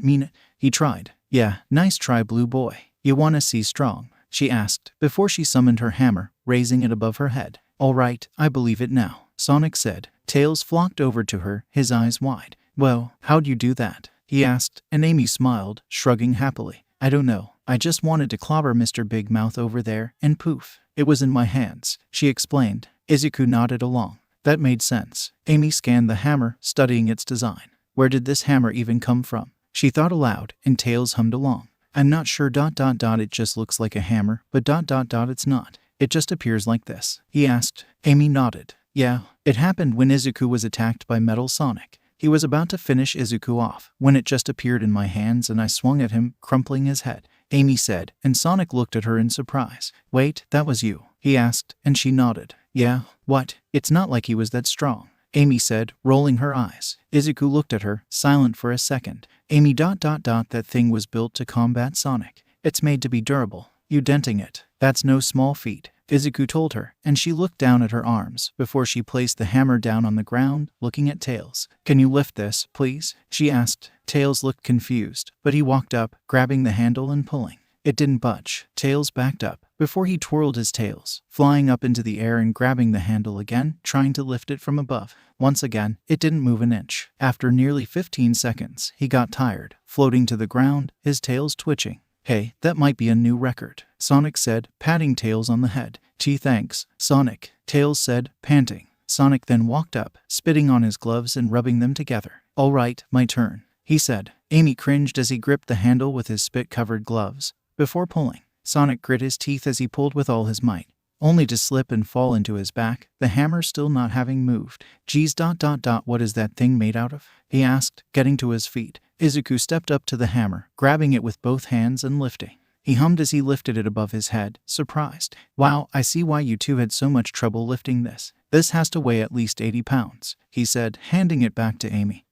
mean it. He tried. Yeah, nice try, blue boy. You wanna see strong? She asked, before she summoned her hammer, raising it above her head. All right, I believe it now, Sonic said. Tails flocked over to her, his eyes wide. Well, how'd you do that? He asked, and Amy smiled, shrugging happily. I don't know. I just wanted to clobber Mr. Big Mouth over there, and poof. It was in my hands, she explained. Izuku nodded along. That made sense. Amy scanned the hammer, studying its design. Where did this hammer even come from? She thought aloud, and Tails hummed along. I'm not sure ... It just looks like a hammer, but ... It's not. It just appears like this, he asked. Amy nodded. Yeah, it happened when Izuku was attacked by Metal Sonic. He was about to finish Izuku off, when it just appeared in my hands and I swung at him, crumpling his head, Amy said, and Sonic looked at her in surprise. Wait, that was you? He asked, and she nodded. Yeah, what? It's not like he was that strong, Amy said, rolling her eyes. Izuku looked at her, silent for a second. Amy ... That thing was built to combat Sonic. It's made to be durable. You denting it. That's no small feat, Izuku told her, and she looked down at her arms before she placed the hammer down on the ground, looking at Tails. Can you lift this, please? She asked. Tails looked confused, but he walked up, grabbing the handle and pulling. It didn't budge. Tails backed up, before he twirled his tails, flying up into the air and grabbing the handle again, trying to lift it from above. Once again, it didn't move an inch. After nearly 15 seconds, he got tired, floating to the ground, his tails twitching. Hey, that might be a new record, Sonic said, patting Tails on the head. Thanks, Sonic, Tails said, panting. Sonic then walked up, spitting on his gloves and rubbing them together. All right, my turn, he said. Amy cringed as he gripped the handle with his spit-covered gloves, before pulling. Sonic grit his teeth as he pulled with all his might, only to slip and fall into his back, the hammer still not having moved. Geez, what is that thing made out of? He asked, getting to his feet. Izuku stepped up to the hammer, grabbing it with both hands and lifting. He hummed as he lifted it above his head, surprised. Wow, I see why you two had so much trouble lifting this. This has to weigh at least 80 pounds, he said, handing it back to Amy,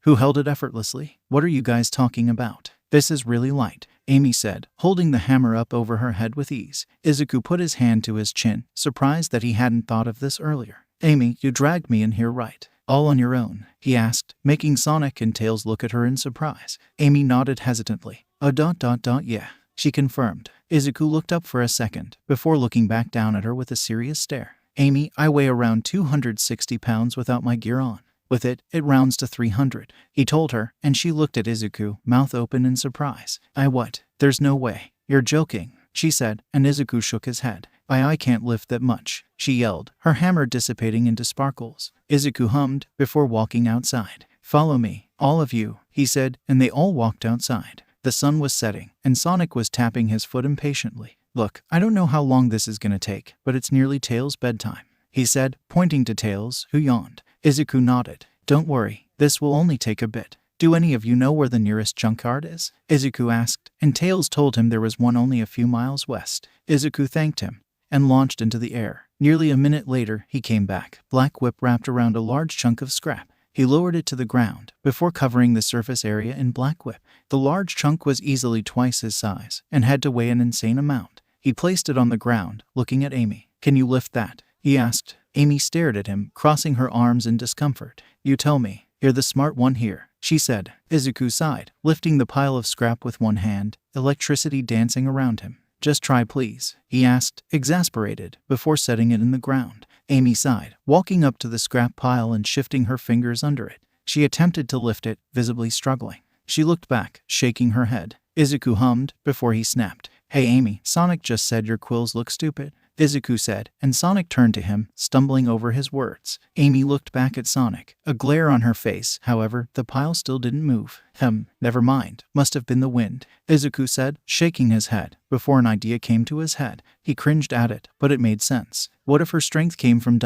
who held it effortlessly. What are you guys talking about? This is really light, Amy said, holding the hammer up over her head with ease. Izuku put his hand to his chin, surprised that he hadn't thought of this earlier. Amy, you dragged me in here right? All on your own? He asked, making Sonic and Tails look at her in surprise. Amy nodded hesitantly. Yeah, she confirmed. Izuku looked up for a second, before looking back down at her with a serious stare. Amy, I weigh around 260 pounds without my gear on. With it, it rounds to 300, he told her, and she looked at Izuku, mouth open in surprise. What? There's no way. You're joking, she said, and Izuku shook his head. I can't lift that much, she yelled, her hammer dissipating into sparkles. Izuku hummed, before walking outside. Follow me, all of you, he said, and they all walked outside. The sun was setting, and Sonic was tapping his foot impatiently. Look, I don't know how long this is gonna take, but it's nearly Tails' bedtime, he said, pointing to Tails, who yawned. Izuku nodded. Don't worry, this will only take a bit. Do any of you know where the nearest junkyard is? Izuku asked, and Tails told him there was one only a few miles west. Izuku thanked him and launched into the air. Nearly a minute later, he came back, black whip wrapped around a large chunk of scrap. He lowered it to the ground, before covering the surface area in black whip. The large chunk was easily twice his size, and had to weigh an insane amount. He placed it on the ground, looking at Amy. Can you lift that? He asked. Amy stared at him, crossing her arms in discomfort. You tell me. You're the smart one here, she said. Izuku sighed, lifting the pile of scrap with one hand, electricity dancing around him. Just try please, he asked, exasperated, before setting it in the ground. Amy sighed, walking up to the scrap pile and shifting her fingers under it. She attempted to lift it, visibly struggling. She looked back, shaking her head. Izuku hummed, before he snapped. Hey Amy, Sonic just said your quills look stupid, Izuku said, and Sonic turned to him, stumbling over his words. Amy looked back at Sonic, a glare on her face. However, the pile still didn't move. Never mind, must have been the wind, Izuku said, shaking his head, before an idea came to his head. He cringed at it, but it made sense. What if her strength came from ...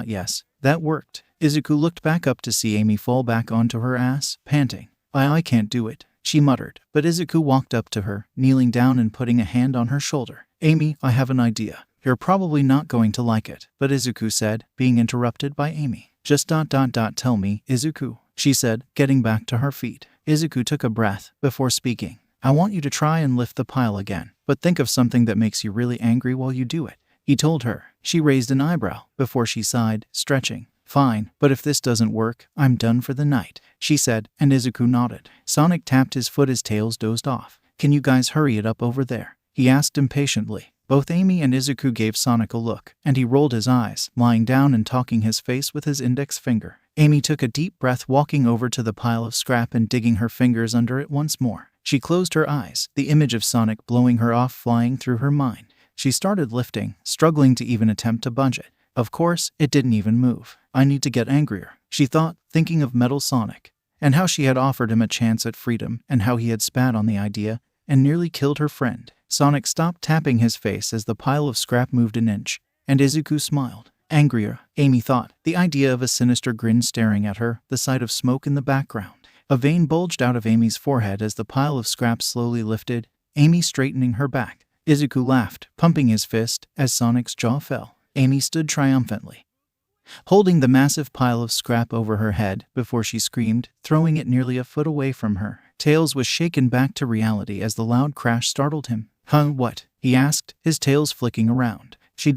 Yes, that worked. Izuku looked back up to see Amy fall back onto her ass, panting. I can't do it, she muttered, but Izuku walked up to her, kneeling down and putting a hand on her shoulder. Amy, I have an idea. You're probably not going to like it, but Izuku said, being interrupted by Amy. Just ... Tell me, Izuku, she said, getting back to her feet. Izuku took a breath, before speaking. I want you to try and lift the pile again, but think of something that makes you really angry while you do it, he told her. She raised an eyebrow, before she sighed, stretching. Fine, but if this doesn't work, I'm done for the night, she said, and Izuku nodded. Sonic tapped his foot as Tails dozed off. Can you guys hurry it up over there? He asked impatiently. Both Amy and Izuku gave Sonic a look, and he rolled his eyes, lying down and talking his face with his index finger. Amy took a deep breath, walking over to the pile of scrap and digging her fingers under it once more. She closed her eyes, the image of Sonic blowing her off flying through her mind. She started lifting, struggling to even attempt to budge it. Of course, it didn't even move. I need to get angrier, she thought, thinking of Metal Sonic, and how she had offered him a chance at freedom, and how he had spat on the idea and nearly killed her friend. Sonic stopped tapping his face as the pile of scrap moved an inch, and Izuku smiled. Angrier, Amy thought, the idea of a sinister grin staring at her, the sight of smoke in the background. A vein bulged out of Amy's forehead as the pile of scrap slowly lifted, Amy straightening her back. Izuku laughed, pumping his fist, as Sonic's jaw fell. Amy stood triumphantly, holding the massive pile of scrap over her head, before she screamed, throwing it nearly a foot away from her. Tails was shaken back to reality as the loud crash startled him. What? He asked, his tails flicking around. She ...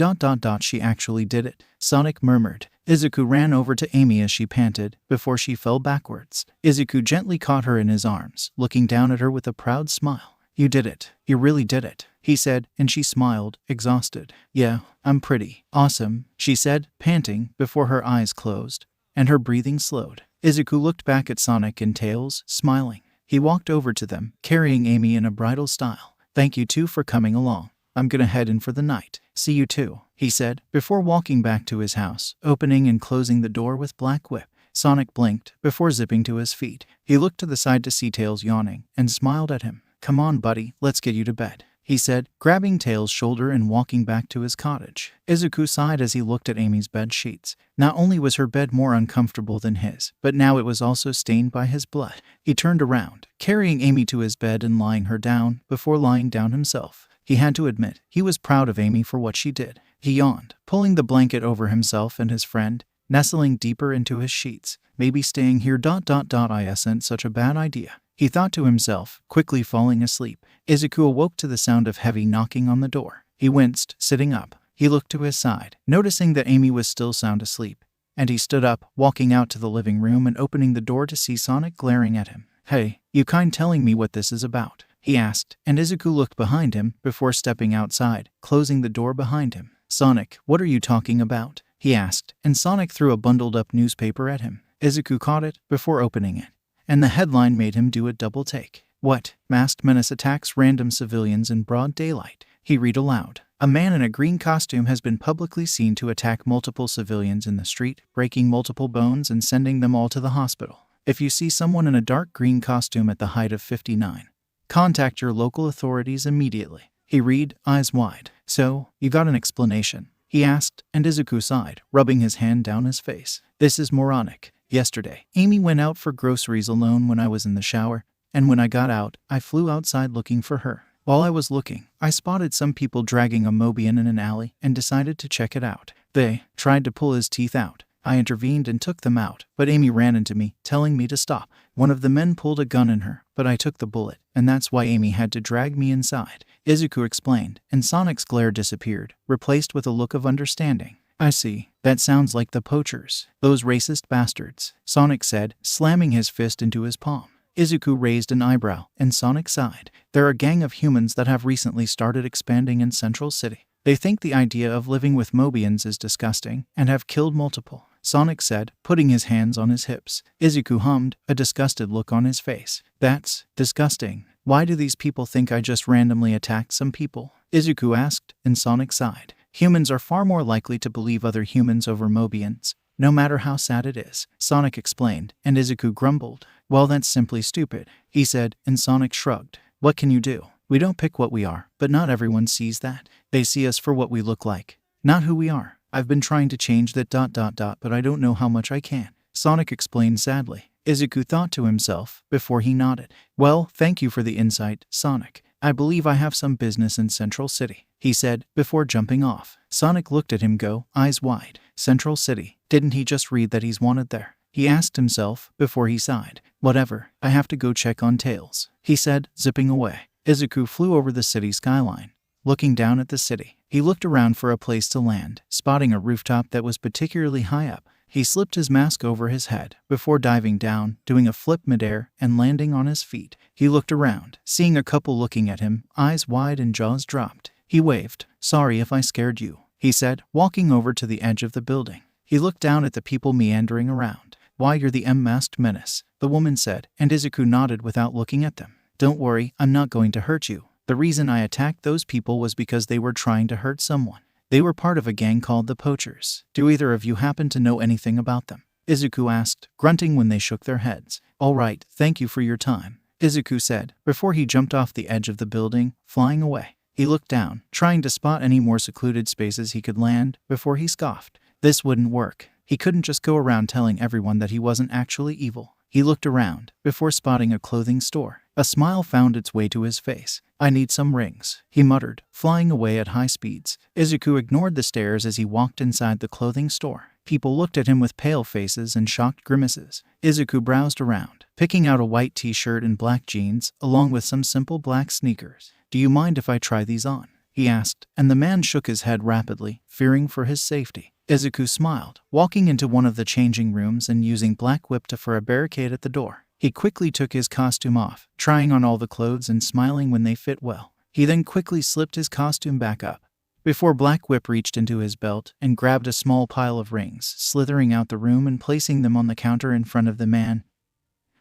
She actually did it, Sonic murmured. Izuku ran over to Amy as she panted, before she fell backwards. Izuku gently caught her in his arms, looking down at her with a proud smile. You did it. You really did it, he said, and she smiled, exhausted. Yeah, I'm pretty awesome, she said, panting, before her eyes closed, and her breathing slowed. Izuku looked back at Sonic and Tails, smiling. He walked over to them, carrying Amy in a bridal style. Thank you two for coming along. I'm gonna head in for the night. See you too, he said, before walking back to his house, opening and closing the door with black whip. Sonic blinked, before zipping to his feet. He looked to the side to see Tails yawning, and smiled at him. Come on buddy, let's get you to bed. he said, grabbing Tail's shoulder and walking back to his cottage. Izuku sighed as he looked at Amy's bed sheets. Not only was her bed more uncomfortable than his, but now it was also stained by his blood. He turned around, carrying Amy to his bed and lying her down before lying down himself. He had to admit, he was proud of Amy for what she did. He yawned, pulling the blanket over himself and his friend, nestling deeper into his sheets. Maybe staying here isn't such a bad idea, he thought to himself, quickly falling asleep. Izuku awoke to the sound of heavy knocking on the door. He winced, sitting up. He looked to his side, noticing that Amy was still sound asleep, and he stood up, walking out to the living room and opening the door to see Sonic glaring at him. "Hey, you kind telling me what this is about?" he asked, and Izuku looked behind him before stepping outside, closing the door behind him. "Sonic, what are you talking about?" he asked, and Sonic threw a bundled-up newspaper at him. Izuku caught it before opening it, and the headline made him do a double take. "What? Masked menace attacks random civilians in broad daylight," he read aloud. "A man in a green costume has been publicly seen to attack multiple civilians in the street, breaking multiple bones and sending them all to the hospital. If you see someone in a dark green costume at the height of 59, contact your local authorities immediately," he read, eyes wide. "So, you got an explanation?" he asked, and Izuku sighed, rubbing his hand down his face. "This is moronic. Yesterday, Amy went out for groceries alone when I was in the shower, and when I got out, I flew outside looking for her. While I was looking, I spotted some people dragging a Mobian in an alley and decided to check it out. They tried to pull his teeth out. I intervened and took them out, but Amy ran into me, telling me to stop. One of the men pulled a gun in her, but I took the bullet, and that's why Amy had to drag me inside," Izuku explained, and Sonic's glare disappeared, replaced with a look of understanding. "I see. That sounds like the poachers. Those racist bastards," Sonic said, slamming his fist into his palm. Izuku raised an eyebrow, and Sonic sighed. "They're a gang of humans that have recently started expanding in Central City. They think the idea of living with Mobians is disgusting, and have killed multiple," Sonic said, putting his hands on his hips. Izuku hummed, a disgusted look on his face. "That's disgusting. Why do these people think I just randomly attacked some people?" Izuku asked, and Sonic sighed. "Humans are far more likely to believe other humans over Mobians, no matter how sad it is," Sonic explained, and Izuku grumbled. "Well, that's simply stupid," he said, and Sonic shrugged. "What can you do? We don't pick what we are, but not everyone sees that. They see us for what we look like, not who we are. I've been trying to change that but I don't know how much I can," Sonic explained sadly. Izuku thought to himself before he nodded. "Well, thank you for the insight, Sonic. I believe I have some business in Central City," he said, before jumping off. Sonic looked at him go, eyes wide. Central City? Didn't he just read that he's wanted there? He asked himself before he sighed. "Whatever, I have to go check on Tails," he said, zipping away. Izuku flew over the city skyline, looking down at the city. He looked around for a place to land, spotting a rooftop that was particularly high up. He slipped his mask over his head before diving down, doing a flip midair, and landing on his feet. He looked around, seeing a couple looking at him, eyes wide and jaws dropped. He waved. "Sorry if I scared you," he said, walking over to the edge of the building. He looked down at the people meandering around. "Why, you're the masked menace," the woman said, and Izuku nodded without looking at them. "Don't worry, I'm not going to hurt you. The reason I attacked those people was because they were trying to hurt someone. They were part of a gang called the Poachers. Do either of you happen to know anything about them?" Izuku asked, grunting when they shook their heads. "All right, thank you for your time," Izuku said, before he jumped off the edge of the building, flying away. He looked down, trying to spot any more secluded spaces he could land, before he scoffed. This wouldn't work. He couldn't just go around telling everyone that he wasn't actually evil. He looked around, before spotting a clothing store. A smile found its way to his face. "I need some rings," he muttered, flying away at high speeds. Izuku ignored the stares as he walked inside the clothing store. People looked at him with pale faces and shocked grimaces. Izuku browsed around, picking out a white t-shirt and black jeans, along with some simple black sneakers. "Do you mind if I try these on?" he asked, and the man shook his head rapidly, fearing for his safety. Izuku smiled, walking into one of the changing rooms and using Black Whip to for a barricade at the door. He quickly took his costume off, trying on all the clothes and smiling when they fit well. He then quickly slipped his costume back up, before Black Whip reached into his belt and grabbed a small pile of rings, slithering out the room and placing them on the counter in front of the man.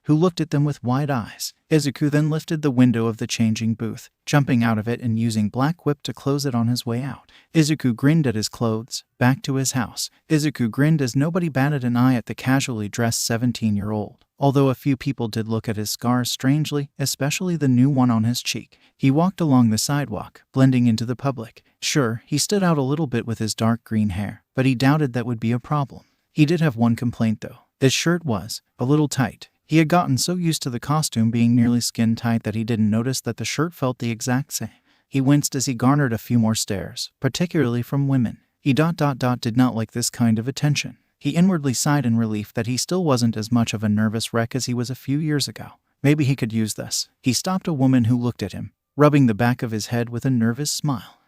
who looked at them with wide eyes. Izuku then lifted the window of the changing booth, jumping out of it and using Black Whip to close it on his way out. Izuku grinned at his clothes, back to his house. Izuku grinned as nobody batted an eye at the casually dressed 17-year-old. Although a few people did look at his scars strangely, especially the new one on his cheek. He walked along the sidewalk, blending into the public. Sure, he stood out a little bit with his dark green hair, but he doubted that would be a problem. He did have one complaint though. His shirt was a little tight. He had gotten so used to the costume being nearly skin tight that he didn't notice that the shirt felt the exact same. He winced as he garnered a few more stares, particularly from women. He did not like this kind of attention. He inwardly sighed in relief that he still wasn't as much of a nervous wreck as he was a few years ago. Maybe he could use this. He stopped a woman who looked at him, rubbing the back of his head with a nervous smile.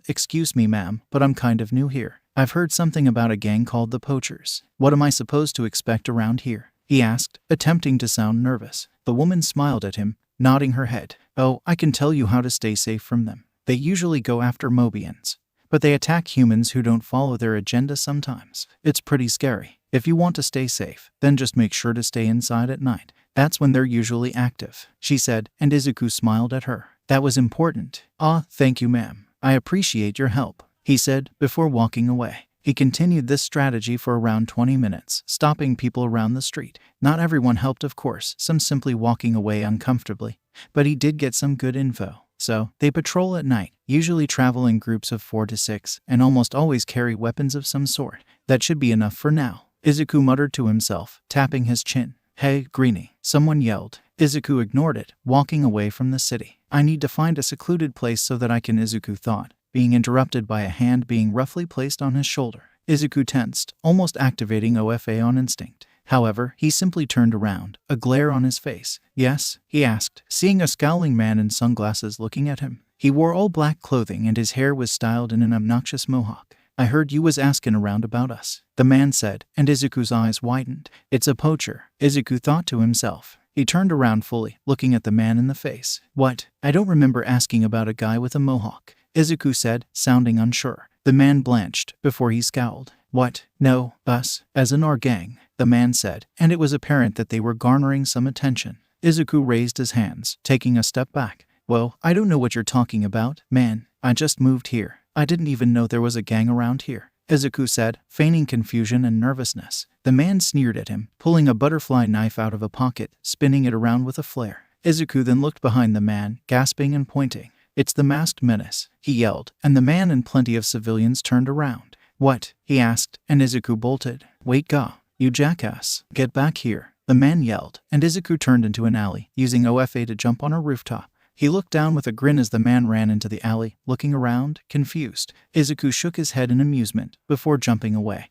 Excuse me, ma'am, but I'm kind of new here. I've heard something about a gang called the Poachers. What am I supposed to expect around here? He asked, attempting to sound nervous. The woman smiled at him, nodding her head. Oh, I can tell you how to stay safe from them. They usually go after Mobians, but they attack humans who don't follow their agenda sometimes. It's pretty scary. If you want to stay safe, then just make sure to stay inside at night. That's when they're usually active, she said, and Izuku smiled at her. That was important. Thank you, ma'am. I appreciate your help, he said, before walking away. He continued this strategy for around 20 minutes, stopping people around the street. Not everyone helped, of course, some simply walking away uncomfortably, but he did get some good info. So, they patrol at night, usually travel in groups of 4 to 6, and almost always carry weapons of some sort. That should be enough for now, Izuku muttered to himself, tapping his chin. Hey, Greenie, someone yelled. Izuku ignored it, walking away from the city. I need to find a secluded place so that I can, Izuku thought, being interrupted by a hand being roughly placed on his shoulder. Izuku tensed, almost activating OFA on instinct. However, he simply turned around, a glare on his face. Yes? He asked, seeing a scowling man in sunglasses looking at him. He wore all black clothing and his hair was styled in an obnoxious mohawk. I heard you was asking around about us, the man said, and Izuku's eyes widened. It's a poacher, Izuku thought to himself. He turned around fully, looking at the man in the face. What? I don't remember asking about a guy with a mohawk, Izuku said, sounding unsure. The man blanched, before he scowled. What? No, us, as in our gang, the man said, and it was apparent that they were garnering some attention. Izuku raised his hands, taking a step back. Well, I don't know what you're talking about, man. I just moved here. I didn't even know there was a gang around here, Izuku said, feigning confusion and nervousness. The man sneered at him, pulling a butterfly knife out of a pocket, spinning it around with a flare. Izuku then looked behind the man, gasping and pointing. It's the masked menace, he yelled, and the man and plenty of civilians turned around. What? He asked, and Izuku bolted. Wait, you jackass. Get back here, the man yelled, and Izuku turned into an alley, using OFA to jump on a rooftop. He looked down with a grin as the man ran into the alley, looking around, confused. Izuku shook his head in amusement, before jumping away,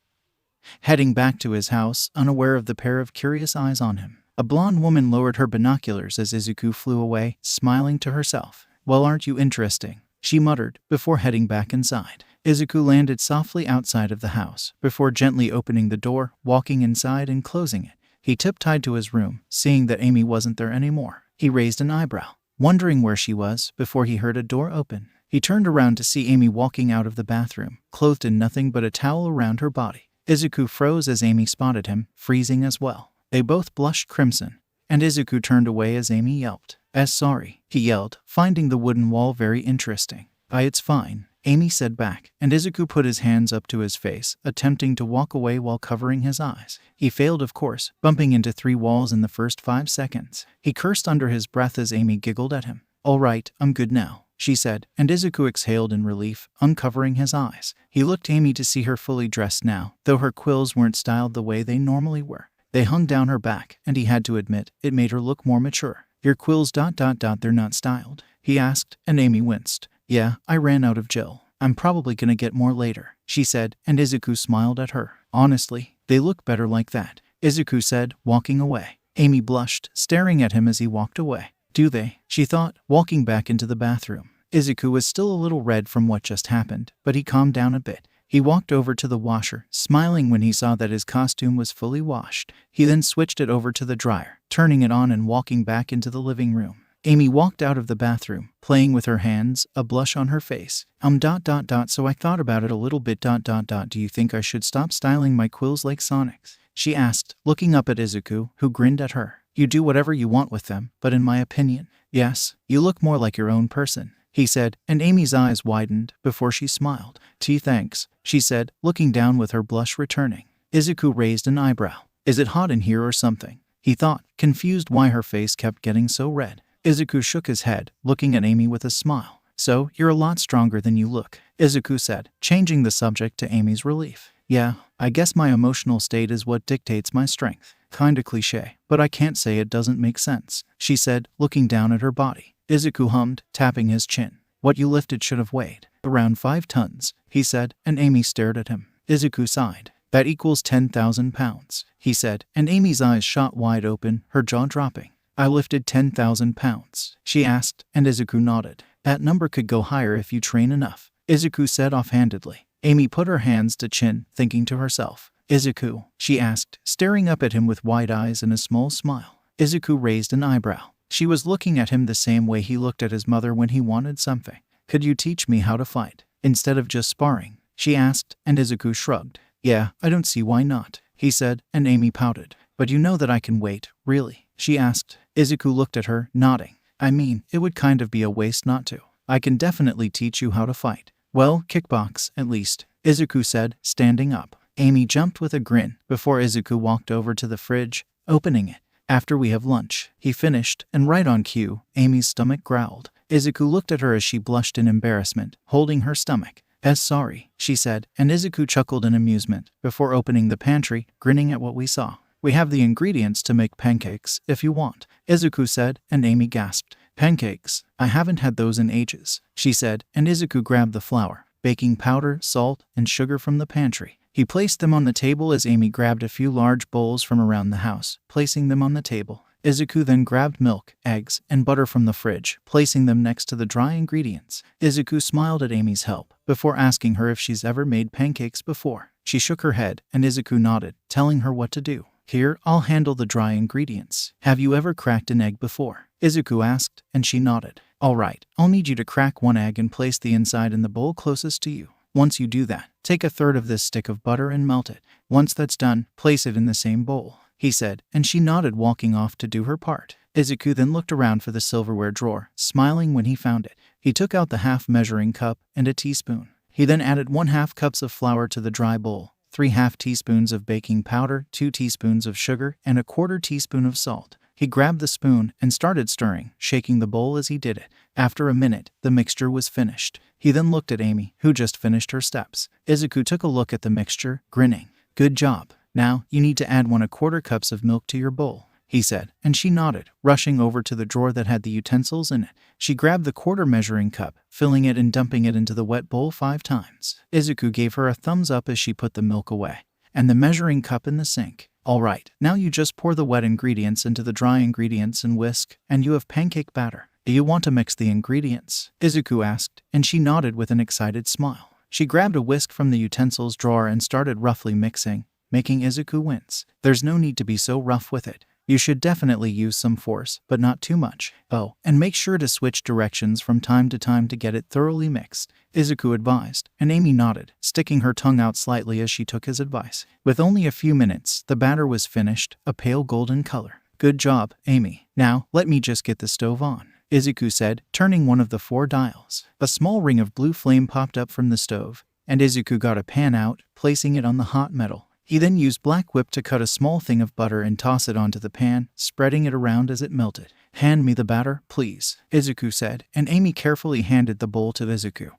heading back to his house, unaware of the pair of curious eyes on him. A blonde woman lowered her binoculars as Izuku flew away, smiling to herself. Well, aren't you interesting? She muttered, before heading back inside. Izuku landed softly outside of the house, before gently opening the door, walking inside and closing it. He tiptoed to his room, seeing that Amy wasn't there anymore. He raised an eyebrow, wondering where she was, before he heard a door open. He turned around to see Amy walking out of the bathroom, clothed in nothing but a towel around her body. Izuku froze as Amy spotted him, freezing as well. They both blushed crimson, and Izuku turned away as Amy yelped. Sorry, he yelled, finding the wooden wall very interesting. It's fine, Amy said back, and Izuku put his hands up to his face, attempting to walk away while covering his eyes. He failed, of course, bumping into 3 walls in the first 5 seconds. He cursed under his breath as Amy giggled at him. All right, I'm good now, she said, and Izuku exhaled in relief, uncovering his eyes. He looked Amy to see her fully dressed now, though her quills weren't styled the way they normally were. They hung down her back, and he had to admit, it made her look more mature. Your quills ... they're not styled, he asked, and Amy winced. Yeah, I ran out of gel. I'm probably gonna get more later, she said, and Izuku smiled at her. Honestly, they look better like that, Izuku said, walking away. Amy blushed, staring at him as he walked away. Do they? She thought, walking back into the bathroom. Izuku was still a little red from what just happened, but he calmed down a bit. He walked over to the washer, smiling when he saw that his costume was fully washed. He then switched it over to the dryer, turning it on and walking back into the living room. Amy walked out of the bathroom, playing with her hands, a blush on her face. So I thought about it a little bit ... Do you think I should stop styling my quills like Sonics? She asked, looking up at Izuku, who grinned at her. You do whatever you want with them, but in my opinion, yes, you look more like your own person, he said, and Amy's eyes widened before she smiled. Thanks, she said, looking down with her blush returning. Izuku raised an eyebrow. Is it hot in here or something? He thought, confused why her face kept getting so red. Izuku shook his head, looking at Amy with a smile. So, you're a lot stronger than you look, Izuku said, changing the subject to Amy's relief. Yeah, I guess my emotional state is what dictates my strength. Kinda cliché, but I can't say it doesn't make sense, she said, looking down at her body. Izuku hummed, tapping his chin. What you lifted should have weighed around 5 tons, he said, and Amy stared at him. Izuku sighed. That equals 10,000 pounds, he said, and Amy's eyes shot wide open, her jaw dropping. I lifted 10,000 pounds, she asked, and Izuku nodded. That number could go higher if you train enough, Izuku said offhandedly. Amy put her hands to chin, thinking to herself. Izuku, she asked, staring up at him with wide eyes and a small smile. Izuku raised an eyebrow. She was looking at him the same way he looked at his mother when he wanted something. Could you teach me how to fight, instead of just sparring? She asked, and Izuku shrugged. Yeah, I don't see why not, he said, and Amy pouted. But you know that I can wait, really? She asked. Izuku looked at her, nodding. I mean, it would kind of be a waste not to. I can definitely teach you how to fight. Well, kickbox, at least, Izuku said, standing up. Amy jumped with a grin before Izuku walked over to the fridge, opening it. After we have lunch, he finished, and right on cue, Amy's stomach growled. Izuku looked at her as she blushed in embarrassment, holding her stomach. Sorry, she said, and Izuku chuckled in amusement before opening the pantry, grinning at what we saw. We have the ingredients to make pancakes, if you want, Izuku said, and Amy gasped. Pancakes? I haven't had those in ages, she said, and Izuku grabbed the flour, baking powder, salt, and sugar from the pantry. He placed them on the table as Amy grabbed a few large bowls from around the house, placing them on the table. Izuku then grabbed milk, eggs, and butter from the fridge, placing them next to the dry ingredients. Izuku smiled at Amy's help, before asking her if she's ever made pancakes before. She shook her head, and Izuku nodded, telling her what to do. Here, I'll handle the dry ingredients. Have you ever cracked an egg before? Izuku asked, and she nodded. All right, I'll need you to crack one egg and place the inside in the bowl closest to you. Once you do that, take a third of this stick of butter and melt it. Once that's done, place it in the same bowl, he said, and she nodded, walking off to do her part. Izuku then looked around for the silverware drawer, smiling when he found it. He took out the half measuring cup and a teaspoon. He then added 1/2 cups of flour to the dry bowl, 3/2 teaspoons of baking powder, 2 teaspoons of sugar, and 1/4 teaspoon of salt. He grabbed the spoon and started stirring, shaking the bowl as he did it. After a minute, the mixture was finished. He then looked at Amy, who just finished her steps. Izuku took a look at the mixture, grinning. Good job. Now, you need to add 1/4 cups of milk to your bowl, he said, and she nodded, rushing over to the drawer that had the utensils in it. She grabbed the 1/4 measuring cup, filling it and dumping it into the wet bowl 5 times. Izuku gave her a thumbs up as she put the milk away, and the measuring cup in the sink. All right, now you just pour the wet ingredients into the dry ingredients and whisk, and you have pancake batter. Do you want to mix the ingredients? Izuku asked, and she nodded with an excited smile. She grabbed a whisk from the utensils drawer and started roughly mixing, making Izuku wince. There's no need to be so rough with it. You should definitely use some force, but not too much. Oh, and make sure to switch directions from time to time to get it thoroughly mixed, Izuku advised, and Amy nodded, sticking her tongue out slightly as she took his advice. With only a few minutes, the batter was finished, a pale golden color. Good job, Amy. Now, let me just get the stove on, Izuku said, turning one of the 4 dials. A small ring of blue flame popped up from the stove, and Izuku got a pan out, placing it on the hot metal. He then used black whip to cut a small thing of butter and toss it onto the pan, spreading it around as it melted. Hand me the batter, please, Izuku said, and Amy carefully handed the bowl to Izuku,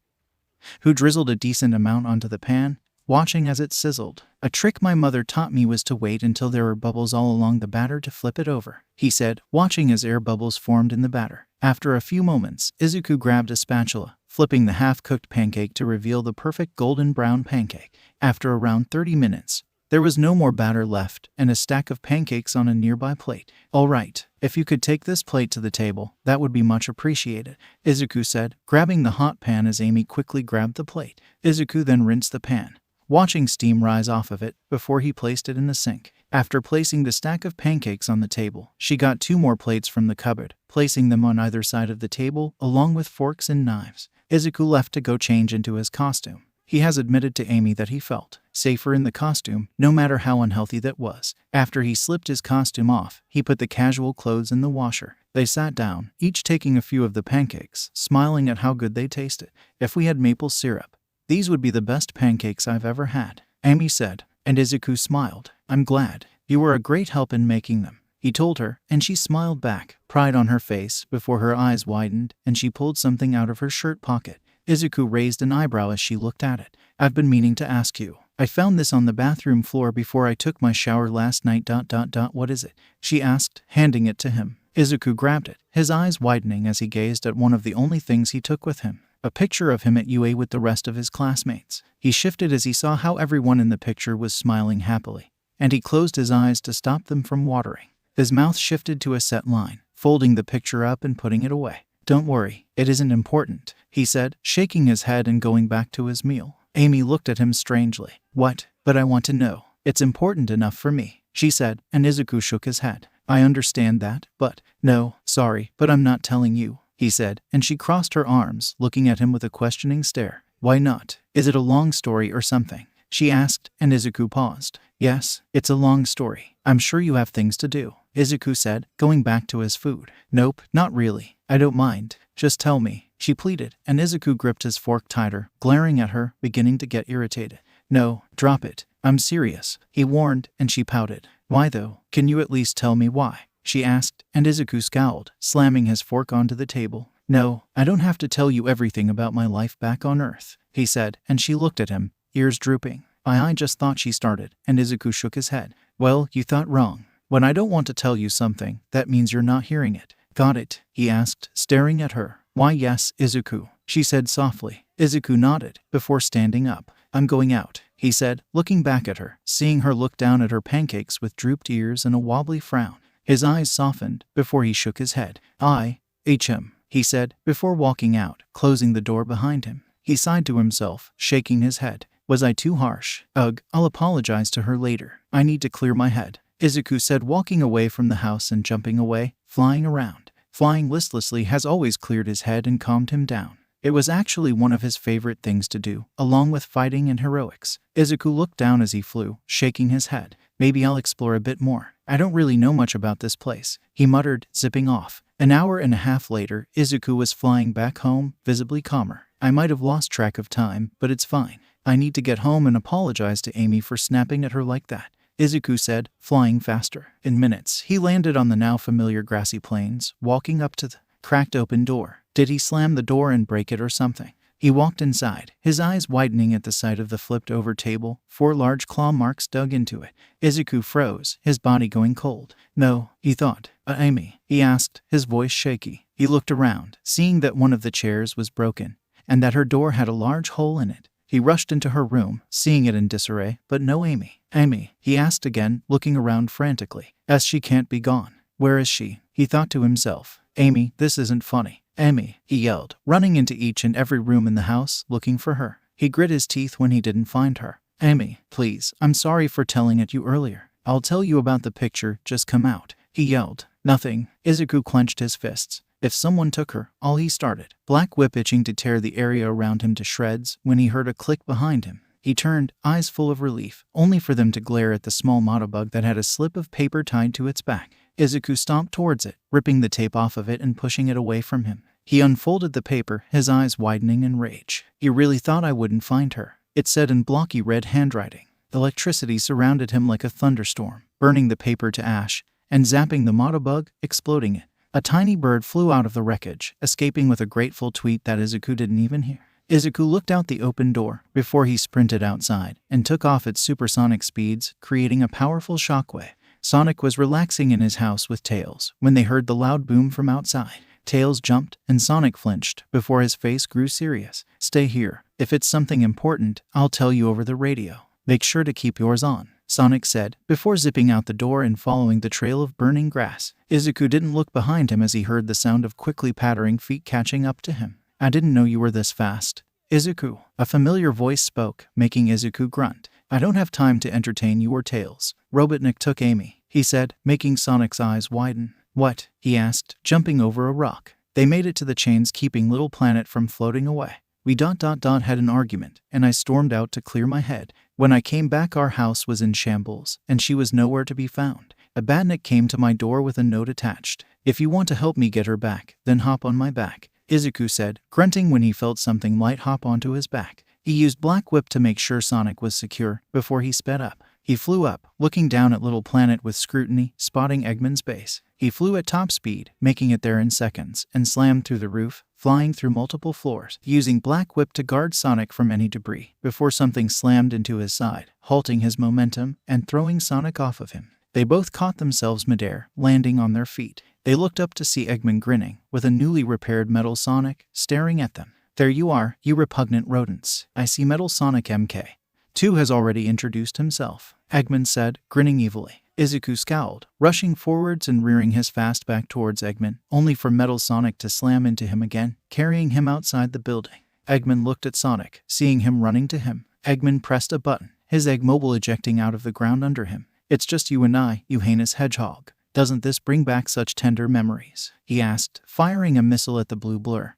who drizzled a decent amount onto the pan, watching as it sizzled. A trick my mother taught me was to wait until there were bubbles all along the batter to flip it over, he said, watching as air bubbles formed in the batter. After a few moments, Izuku grabbed a spatula, flipping the half-cooked pancake to reveal the perfect golden brown pancake. After around 30 minutes, there was no more batter left, and a stack of pancakes on a nearby plate. All right, if you could take this plate to the table, that would be much appreciated, Izuku said, grabbing the hot pan as Amy quickly grabbed the plate. Izuku then rinsed the pan, watching steam rise off of it before he placed it in the sink. After placing the stack of pancakes on the table, she got 2 more plates from the cupboard, placing them on either side of the table, along with forks and knives. Izuku left to go change into his costume. He has admitted to Amy that he felt safer in the costume, no matter how unhealthy that was. After he slipped his costume off, he put the casual clothes in the washer. They sat down, each taking a few of the pancakes, smiling at how good they tasted. If we had maple syrup, these would be the best pancakes I've ever had, Amy said, and Izuku smiled. I'm glad. You were a great help in making them, he told her, and she smiled back, pride on her face, before her eyes widened and she pulled something out of her shirt pocket. Izuku raised an eyebrow as she looked at it. I've been meaning to ask you. I found this on the bathroom floor before I took my shower last night. What is it? She asked, handing it to him. Izuku grabbed it, his eyes widening as he gazed at one of the only things he took with him. A picture of him at UA with the rest of his classmates. He shifted as he saw how everyone in the picture was smiling happily, and he closed his eyes to stop them from watering. His mouth shifted to a set line, folding the picture up and putting it away. Don't worry, it isn't important, he said, shaking his head and going back to his meal. Amy looked at him strangely. What? But I want to know. It's important enough for me, she said, and Izuku shook his head. I understand that, but… No, sorry, but I'm not telling you, he said, and she crossed her arms, looking at him with a questioning stare. Why not? Is it a long story or something? She asked, and Izuku paused. Yes, it's a long story. I'm sure you have things to do, Izuku said, going back to his food. Nope, not really. I don't mind. Just tell me, she pleaded, and Izuku gripped his fork tighter, glaring at her, beginning to get irritated. No, drop it. I'm serious, he warned, and she pouted. Why though? Can you at least tell me why? She asked, and Izuku scowled, slamming his fork onto the table. No, I don't have to tell you everything about my life back on Earth, he said, and she looked at him, ears drooping. I just thought she started, and Izuku shook his head. Well, you thought wrong. When I don't want to tell you something, that means you're not hearing it. Got it? He asked, staring at her. Why yes, Izuku, she said softly. Izuku nodded, before standing up. I'm going out, he said, looking back at her, seeing her look down at her pancakes with drooped ears and a wobbly frown. His eyes softened, before he shook his head. 𝐻𝐸𝐵, he said, before walking out, closing the door behind him. He sighed to himself, shaking his head. Was I too harsh? Ugh, I'll apologize to her later. I need to clear my head, Izuku said, walking away from the house and jumping away, flying around. Flying listlessly has always cleared his head and calmed him down. It was actually one of his favorite things to do, along with fighting and heroics. Izuku looked down as he flew, shaking his head. Maybe I'll explore a bit more. I don't really know much about this place, he muttered, zipping off. An hour and a half later, Izuku was flying back home, visibly calmer. I might have lost track of time, but it's fine. I need to get home and apologize to Amy for snapping at her like that, Izuku said, flying faster. In minutes, he landed on the now familiar grassy plains, walking up to the cracked open door. Did he slam the door and break it or something? He walked inside, his eyes widening at the sight of the flipped-over table, 4 large claw marks dug into it. Izuku froze, his body going cold. No, he thought. Amy? He asked, his voice shaky. He looked around, seeing that one of the chairs was broken, and that her door had a large hole in it. He rushed into her room, seeing it in disarray, but no Amy. Amy? He asked again, looking around frantically. As she can't be gone. Where is she? He thought to himself. Amy, this isn't funny. Amy, he yelled, running into each and every room in the house, looking for her. He grit his teeth when he didn't find her. Amy, please, I'm sorry for telling it you earlier. I'll tell you about the picture, just come out, he yelled. Nothing. Izuku clenched his fists. If someone took her, all he started. Black whip itching to tear the area around him to shreds when he heard a click behind him. He turned, eyes full of relief, only for them to glare at the small motobug that had a slip of paper tied to its back. Izuku stomped towards it, ripping the tape off of it and pushing it away from him. He unfolded the paper, his eyes widening in rage. You really thought I wouldn't find her? It said in blocky red handwriting. Electricity surrounded him like a thunderstorm, burning the paper to ash, and zapping the motobug, exploding it. A tiny bird flew out of the wreckage, escaping with a grateful tweet that Izuku didn't even hear. Izuku looked out the open door, before he sprinted outside, and took off at supersonic speeds, creating a powerful shockwave. Sonic was relaxing in his house with Tails, when they heard the loud boom from outside. Tails jumped, and Sonic flinched, before his face grew serious. Stay here. If it's something important, I'll tell you over the radio. Make sure to keep yours on, Sonic said, before zipping out the door and following the trail of burning grass. Izuku didn't look behind him as he heard the sound of quickly pattering feet catching up to him. I didn't know you were this fast. Izuku. A familiar voice spoke, making Izuku grunt. I don't have time to entertain you or Tails. Robotnik took Amy, he said, making Sonic's eyes widen. What? He asked, jumping over a rock. They made it to the chains keeping Little Planet from floating away. We had an argument, and I stormed out to clear my head. When I came back, our house was in shambles, and she was nowhere to be found. A badnik came to my door with a note attached. If you want to help me get her back, then hop on my back, Izuku said, grunting when he felt something light hop onto his back. He used Black Whip to make sure Sonic was secure before he sped up. He flew up, looking down at Little Planet with scrutiny, spotting Eggman's base. He flew at top speed, making it there in seconds, and slammed through the roof, flying through multiple floors, using Black Whip to guard Sonic from any debris, before something slammed into his side, halting his momentum and throwing Sonic off of him. They both caught themselves midair, landing on their feet. They looked up to see Eggman grinning, with a newly repaired Metal Sonic staring at them. There you are, you repugnant rodents. I see Metal Sonic MK2 has already introduced himself, Eggman said, grinning evilly. Izuku scowled, rushing forwards and rearing his fast back towards Eggman, only for Metal Sonic to slam into him again, carrying him outside the building. Eggman looked at Sonic, seeing him running to him. Eggman pressed a button, his egg mobile ejecting out of the ground under him. It's just you and I, you heinous hedgehog. Doesn't this bring back such tender memories? He asked, firing a missile at the blue blur,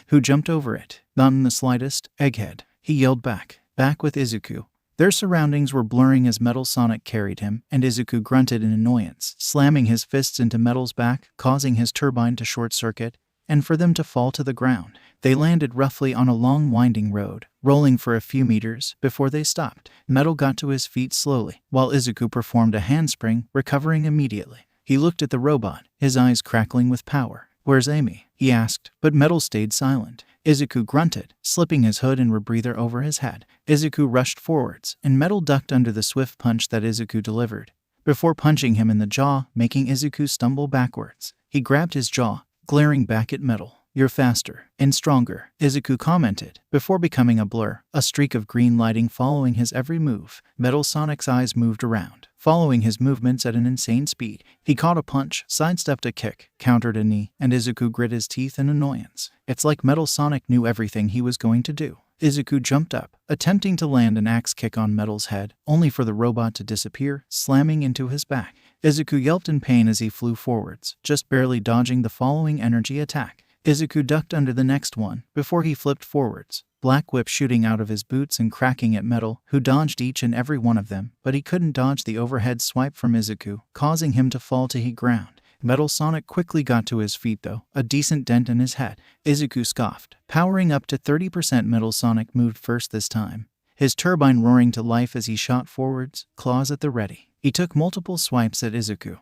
who jumped over it. Not in the slightest, Egghead, he yelled back with Izuku. Their surroundings were blurring as Metal Sonic carried him, and Izuku grunted in annoyance, slamming his fists into Metal's back, causing his turbine to short-circuit, and for them to fall to the ground. They landed roughly on a long winding road, rolling for a few meters before they stopped. Metal got to his feet slowly, while Izuku performed a handspring, recovering immediately. He looked at the robot, his eyes crackling with power. Where's Amy? He asked, but Metal stayed silent. Izuku grunted, slipping his hood and rebreather over his head. Izuku rushed forwards, and Metal ducked under the swift punch that Izuku delivered, before punching him in the jaw, making Izuku stumble backwards. He grabbed his jaw, glaring back at Metal. You're faster and stronger, Izuku commented, before becoming a blur, a streak of green lighting following his every move. Metal Sonic's eyes moved around, following his movements at an insane speed. He caught a punch, sidestepped a kick, countered a knee, and Izuku grit his teeth in annoyance. It's like Metal Sonic knew everything he was going to do. Izuku jumped up, attempting to land an axe kick on Metal's head, only for the robot to disappear, slamming into his back. Izuku yelped in pain as he flew forwards, just barely dodging the following energy attack. Izuku ducked under the next one, before he flipped forwards, Black Whip shooting out of his boots and cracking at Metal, who dodged each and every one of them, but he couldn't dodge the overhead swipe from Izuku, causing him to fall to the ground. Metal Sonic quickly got to his feet though, a decent dent in his head. Izuku scoffed, powering up to 30%. Metal Sonic moved first this time, his turbine roaring to life as he shot forwards, claws at the ready. He took multiple swipes at Izuku,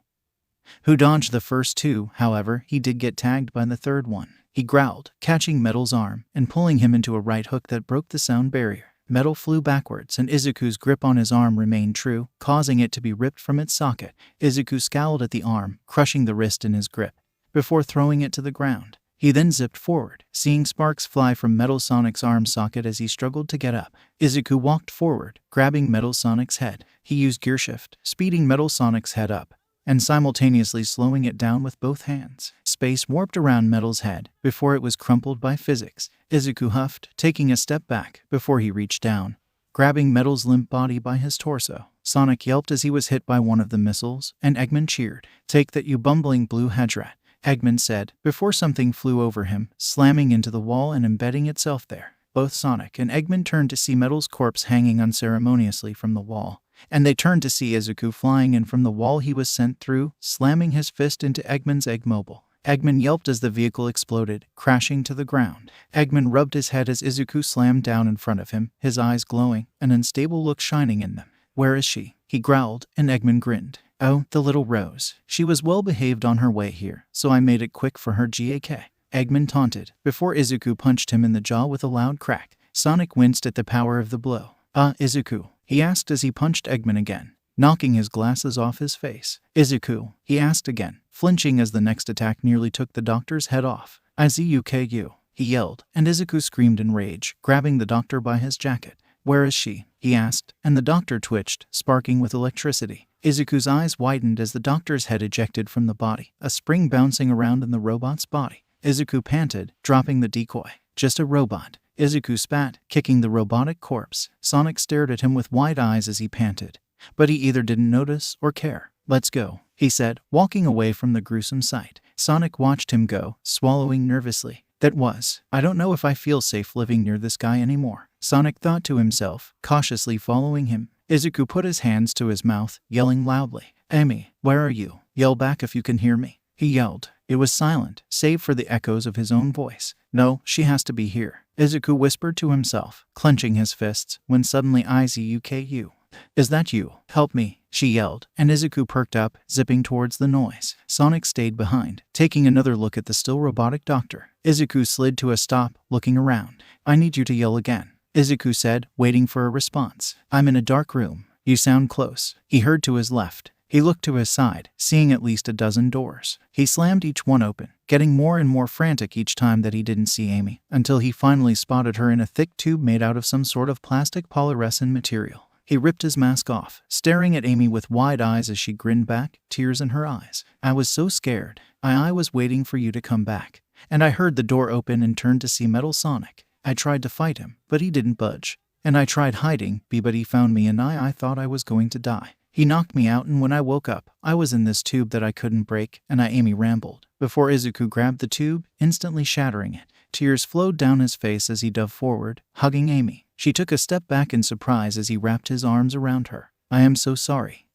who dodged the first two. However, he did get tagged by the third one. He growled, catching Metal's arm and pulling him into a right hook that broke the sound barrier. Metal flew backwards and Izuku's grip on his arm remained true, causing it to be ripped from its socket. Izuku scowled at the arm, crushing the wrist in his grip, before throwing it to the ground. He then zipped forward, seeing sparks fly from Metal Sonic's arm socket as he struggled to get up. Izuku walked forward, grabbing Metal Sonic's head. He used gear shift, speeding Metal Sonic's head up, and simultaneously slowing it down with both hands. Space warped around Metal's head before it was crumpled by physics. Izuku huffed, taking a step back before he reached down, grabbing Metal's limp body by his torso. Sonic yelped as he was hit by one of the missiles, and Eggman cheered. Take that, you bumbling blue hedgerat, Eggman said, before something flew over him, slamming into the wall and embedding itself there. Both Sonic and Eggman turned to see Metal's corpse hanging unceremoniously from the wall, and they turned to see Izuku flying in from the wall he was sent through, slamming his fist into Eggman's egg mobile. Eggman yelped as the vehicle exploded, crashing to the ground. Eggman rubbed his head as Izuku slammed down in front of him, his eyes glowing, an unstable look shining in them. Where is she? He growled, and Eggman grinned. Oh, the little Rose. She was well behaved on her way here, so I made it quick for her 𝐔𝐬𝐽, Eggman taunted, before Izuku punched him in the jaw with a loud crack. Sonic winced at the power of the blow. Izuku, he asked as he punched Eggman again, knocking his glasses off his face. Izuku, he asked again, flinching as the next attack nearly took the doctor's head off. 𝐒𝐭𝐻𝑢, he yelled, and Izuku screamed in rage, grabbing the doctor by his jacket. Where is she? He asked, and the doctor twitched, sparking with electricity. Izuku's eyes widened as the doctor's head ejected from the body, a spring bouncing around in the robot's body. Izuku panted, dropping the decoy. Just a robot. Izuku spat, kicking the robotic corpse. Sonic stared at him with wide eyes as he panted, but he either didn't notice or care. Let's go, he said, walking away from the gruesome sight. Sonic watched him go, swallowing nervously. That was. I don't know if I feel safe living near this guy anymore, Sonic thought to himself, cautiously following him. Izuku put his hands to his mouth, yelling loudly, "Amy, where are you? Yell back if you can hear me," he yelled. It was silent, save for the echoes of his own voice. "No, she has to be here," Izuku whispered to himself, clenching his fists, when suddenly 𝐒𝐬𝐽. "Is that you? Help me," she yelled, and Izuku perked up, zipping towards the noise. Sonic stayed behind, taking another look at the still robotic doctor. Izuku slid to a stop, looking around. "I need you to yell again," Izuku said, waiting for a response. "I'm in a dark room. You sound close." He heard to his left. He looked to his side, seeing at least a dozen doors. He slammed each one open, getting more and more frantic each time that he didn't see Amy, until he finally spotted her in a thick tube made out of some sort of plastic polyurethane material. He ripped his mask off, staring at Amy with wide eyes as she grinned back, tears in her eyes. "I was so scared. I was waiting for you to come back. And I heard the door open and turned to see Metal Sonic. I tried to fight him, but he didn't budge. And I tried hiding, but he found me and I thought I was going to die. He knocked me out and when I woke up, I was in this tube that I couldn't break, and Amy rambled." Before Izuku grabbed the tube, instantly shattering it. Tears flowed down his face as he dove forward, hugging Amy. She took a step back in surprise as he wrapped his arms around her. "I am so sorry.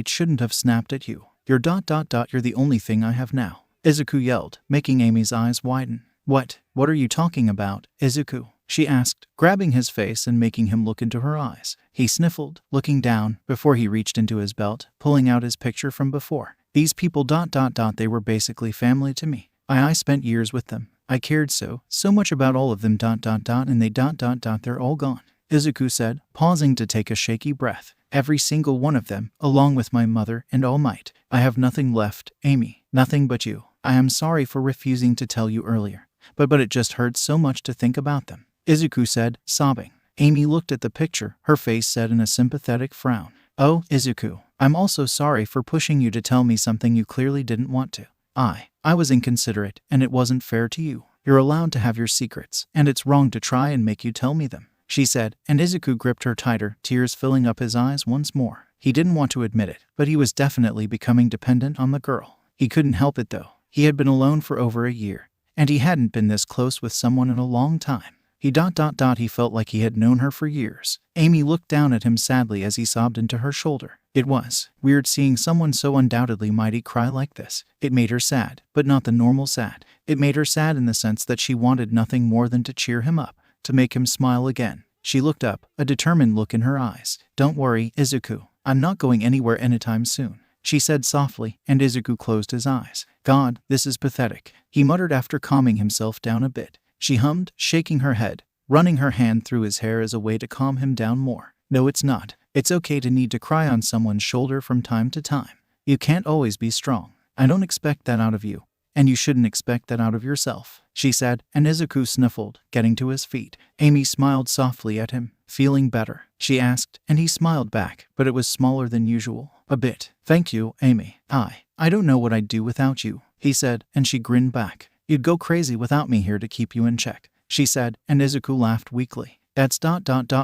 Shouldn't have snapped at you. You're the only thing I have now," Izuku yelled, making Amy's eyes widen. What are you talking about, Izuku?" she asked, grabbing his face and making him look into her eyes. He sniffled, looking down, before he reached into his belt, pulling out his picture from before. "These people they were basically family to me. I spent years with them. I cared so much about all of them and they they're all gone," Izuku said, pausing to take a shaky breath. "Every single one of them, along with my mother and All Might. I have nothing left, Amy. Nothing but you. I am sorry for refusing to tell you earlier. But it just hurts so much to think about them," Izuku said, sobbing. Amy looked at the picture, her face set in a sympathetic frown. "Oh, Izuku, I'm also sorry for pushing you to tell me something you clearly didn't want to. I was inconsiderate, and it wasn't fair to you. You're allowed to have your secrets, and it's wrong to try and make you tell me them," she said, and Izuku gripped her tighter, tears filling up his eyes once more. He didn't want to admit it, but he was definitely becoming dependent on the girl. He couldn't help it though. He had been alone for over a year, and he hadn't been this close with someone in a long time. He felt like he had known her for years. Amy looked down at him sadly as he sobbed into her shoulder. It was weird seeing someone so undoubtedly mighty cry like this. It made her sad, but not the normal sad. It made her sad in the sense that she wanted nothing more than to cheer him up, to make him smile again. She looked up, a determined look in her eyes. "Don't worry, Izuku. I'm not going anywhere anytime soon," she said softly, and Izuku closed his eyes. "God, this is pathetic," he muttered after calming himself down a bit. She hummed, shaking her head, running her hand through his hair as a way to calm him down more. "No, it's not. It's okay to need to cry on someone's shoulder from time to time. You can't always be strong. I don't expect that out of you, and you shouldn't expect that out of yourself," she said, and Izuku sniffled, getting to his feet. Amy smiled softly at him. "Feeling better?" she asked, and he smiled back, but it was smaller than usual. "A bit. Thank you, Amy. I don't know what I'd do without you," he said, and she grinned back. "You'd go crazy without me here to keep you in check," she said, and Izuku laughed weakly. "That's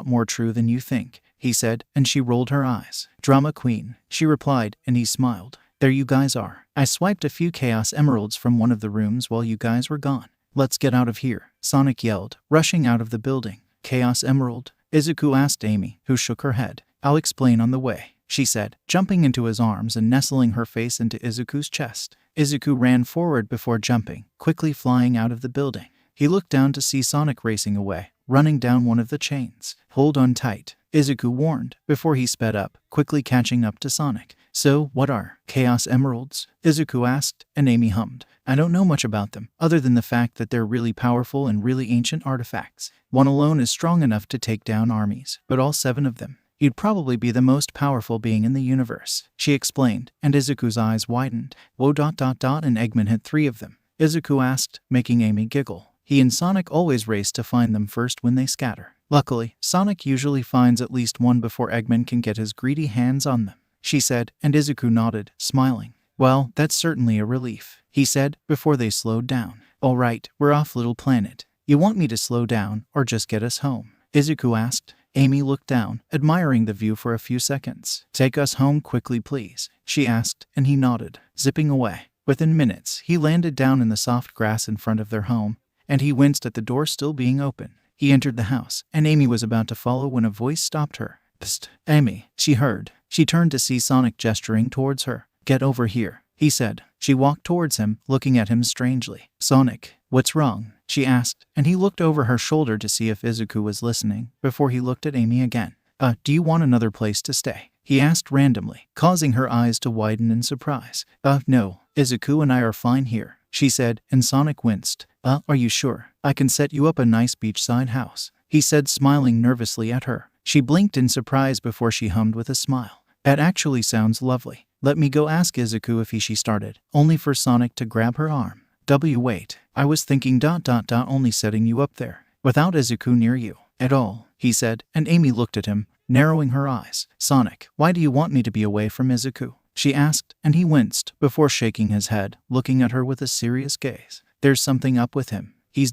more true than you think," he said, and she rolled her eyes. "Drama queen," she replied, and he smiled. "There you guys are. I swiped a few Chaos Emeralds from one of the rooms while you guys were gone. Let's get out of here," Sonic yelled, rushing out of the building. "Chaos Emerald?" Izuku asked Amy, who shook her head. "I'll explain on the way," she said, jumping into his arms and nestling her face into Izuku's chest. Izuku ran forward before jumping, quickly flying out of the building. He looked down to see Sonic racing away, running down one of the chains. "Hold on tight," Izuku warned, before he sped up, quickly catching up to Sonic. "So, what are Chaos Emeralds?" Izuku asked, and Amy hummed. "I don't know much about them, other than the fact that they're really powerful and really ancient artifacts. One alone is strong enough to take down armies, but all 7 of them. You'd probably be the most powerful being in the universe," she explained, and Izuku's eyes widened. "Whoa, and Eggman had 3 of them?" Izuku asked, making Amy giggle. He and Sonic always race to find them first when they scatter. Luckily, Sonic usually finds at least one before Eggman can get his greedy hands on them, she said, and Izuku nodded, smiling. "Well, that's certainly a relief," he said, before they slowed down. "All right, we're off, little planet. You want me to slow down, or just get us home?" Izuku asked. Amy looked down, admiring the view for a few seconds. "Take us home quickly, please," she asked, and he nodded, zipping away. Within minutes, he landed down in the soft grass in front of their home, and he winced at the door still being open. He entered the house, and Amy was about to follow when a voice stopped her. "Psst, Amy," she heard. She turned to see Sonic gesturing towards her. "Get over here," he said. She walked towards him, looking at him strangely. "Sonic, what's wrong?" she asked, and he looked over her shoulder to see if Izuku was listening, before he looked at Amy again. Do you want another place to stay?" he asked randomly, causing her eyes to widen in surprise. No, Izuku and I are fine here," she said, and Sonic winced. Are you sure? I can set you up a nice beachside house," he said, smiling nervously at her. She blinked in surprise before she hummed with a smile. "That actually sounds lovely. Let me go ask Izuku if she started," only for Sonic to grab her arm. Wait, I was thinking ... only setting you up there, without Izuku near you at all," he said, and Amy looked at him, narrowing her eyes. "Sonic, why do you want me to be away from Izuku?" she asked, and he winced, before shaking his head, looking at her with a serious gaze. "There's something up with him. He's ...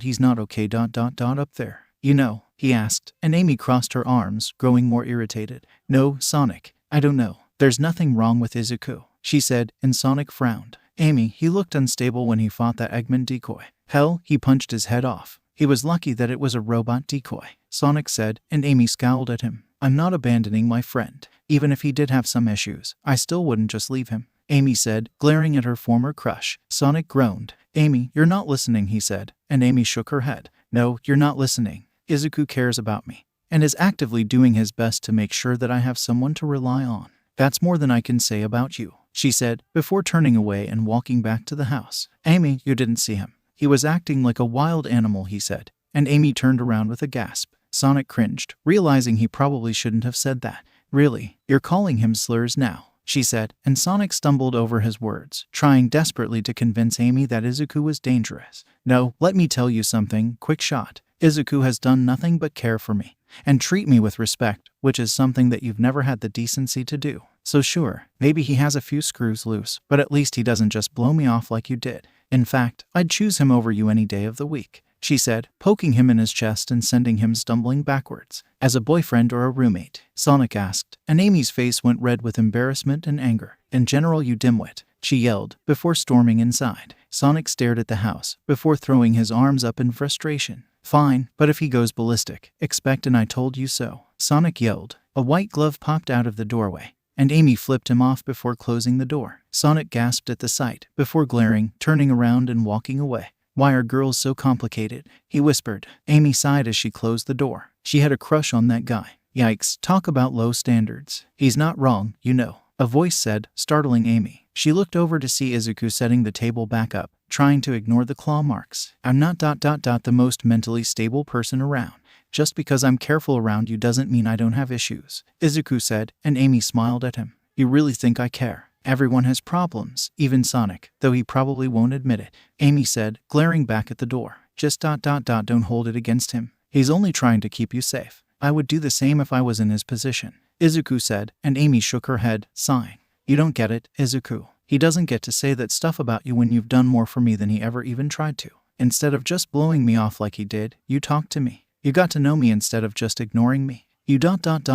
he's not okay ... up there. You know?" he asked, and Amy crossed her arms, growing more irritated. "No, Sonic, I don't know. There's nothing wrong with Izuku," she said, and Sonic frowned. "Amy, he looked unstable when he fought that Eggman decoy. Hell, he punched his head off. He was lucky that it was a robot decoy," Sonic said, and Amy scowled at him. "I'm not abandoning my friend. Even if he did have some issues, I still wouldn't just leave him," Amy said, glaring at her former crush. Sonic groaned. "Amy, you're not listening," he said, and Amy shook her head. "No, you're not listening. Izuku cares about me, and is actively doing his best to make sure that I have someone to rely on. That's more than I can say about you," she said, before turning away and walking back to the house. "Amy, you didn't see him. He was acting like a wild animal," he said, and Amy turned around with a gasp. Sonic cringed, realizing he probably shouldn't have said that. "Really? You're calling him slurs now?" she said, and Sonic stumbled over his words, trying desperately to convince Amy that Izuku was dangerous. "No, let me tell you something, quick shot. Izuku has done nothing but care for me, and treat me with respect, which is something that you've never had the decency to do. So sure, maybe he has a few screws loose, but at least he doesn't just blow me off like you did. In fact, I'd choose him over you any day of the week," she said, poking him in his chest and sending him stumbling backwards. "As a boyfriend or a roommate?" Sonic asked, and Amy's face went red with embarrassment and anger. "In general, you dimwit," she yelled, before storming inside. Sonic stared at the house, before throwing his arms up in frustration. "Fine, but if he goes ballistic, expect an 'I told you so,'" Sonic yelled. A white glove popped out of the doorway, and Amy flipped him off before closing the door. Sonic gasped at the sight, before glaring, turning around and walking away. "Why are girls so complicated?" he whispered. Amy sighed as she closed the door. She had a crush on that guy. Yikes, talk about low standards. "He's not wrong, you know," a voice said, startling Amy. She looked over to see Izuku setting the table back up, trying to ignore the claw marks. "I'm not ... the most mentally stable person around. Just because I'm careful around you doesn't mean I don't have issues," Izuku said, and Amy smiled at him. "You really think I care? Everyone has problems, even Sonic, though he probably won't admit it," Amy said, glaring back at the door. "Just ... don't hold it against him. He's only trying to keep you safe. I would do the same if I was in his position," Izuku said, and Amy shook her head, sighing. "You don't get it, Izuku. He doesn't get to say that stuff about you when you've done more for me than he ever even tried to. Instead of just blowing me off like he did, you talked to me. You got to know me instead of just ignoring me. You ...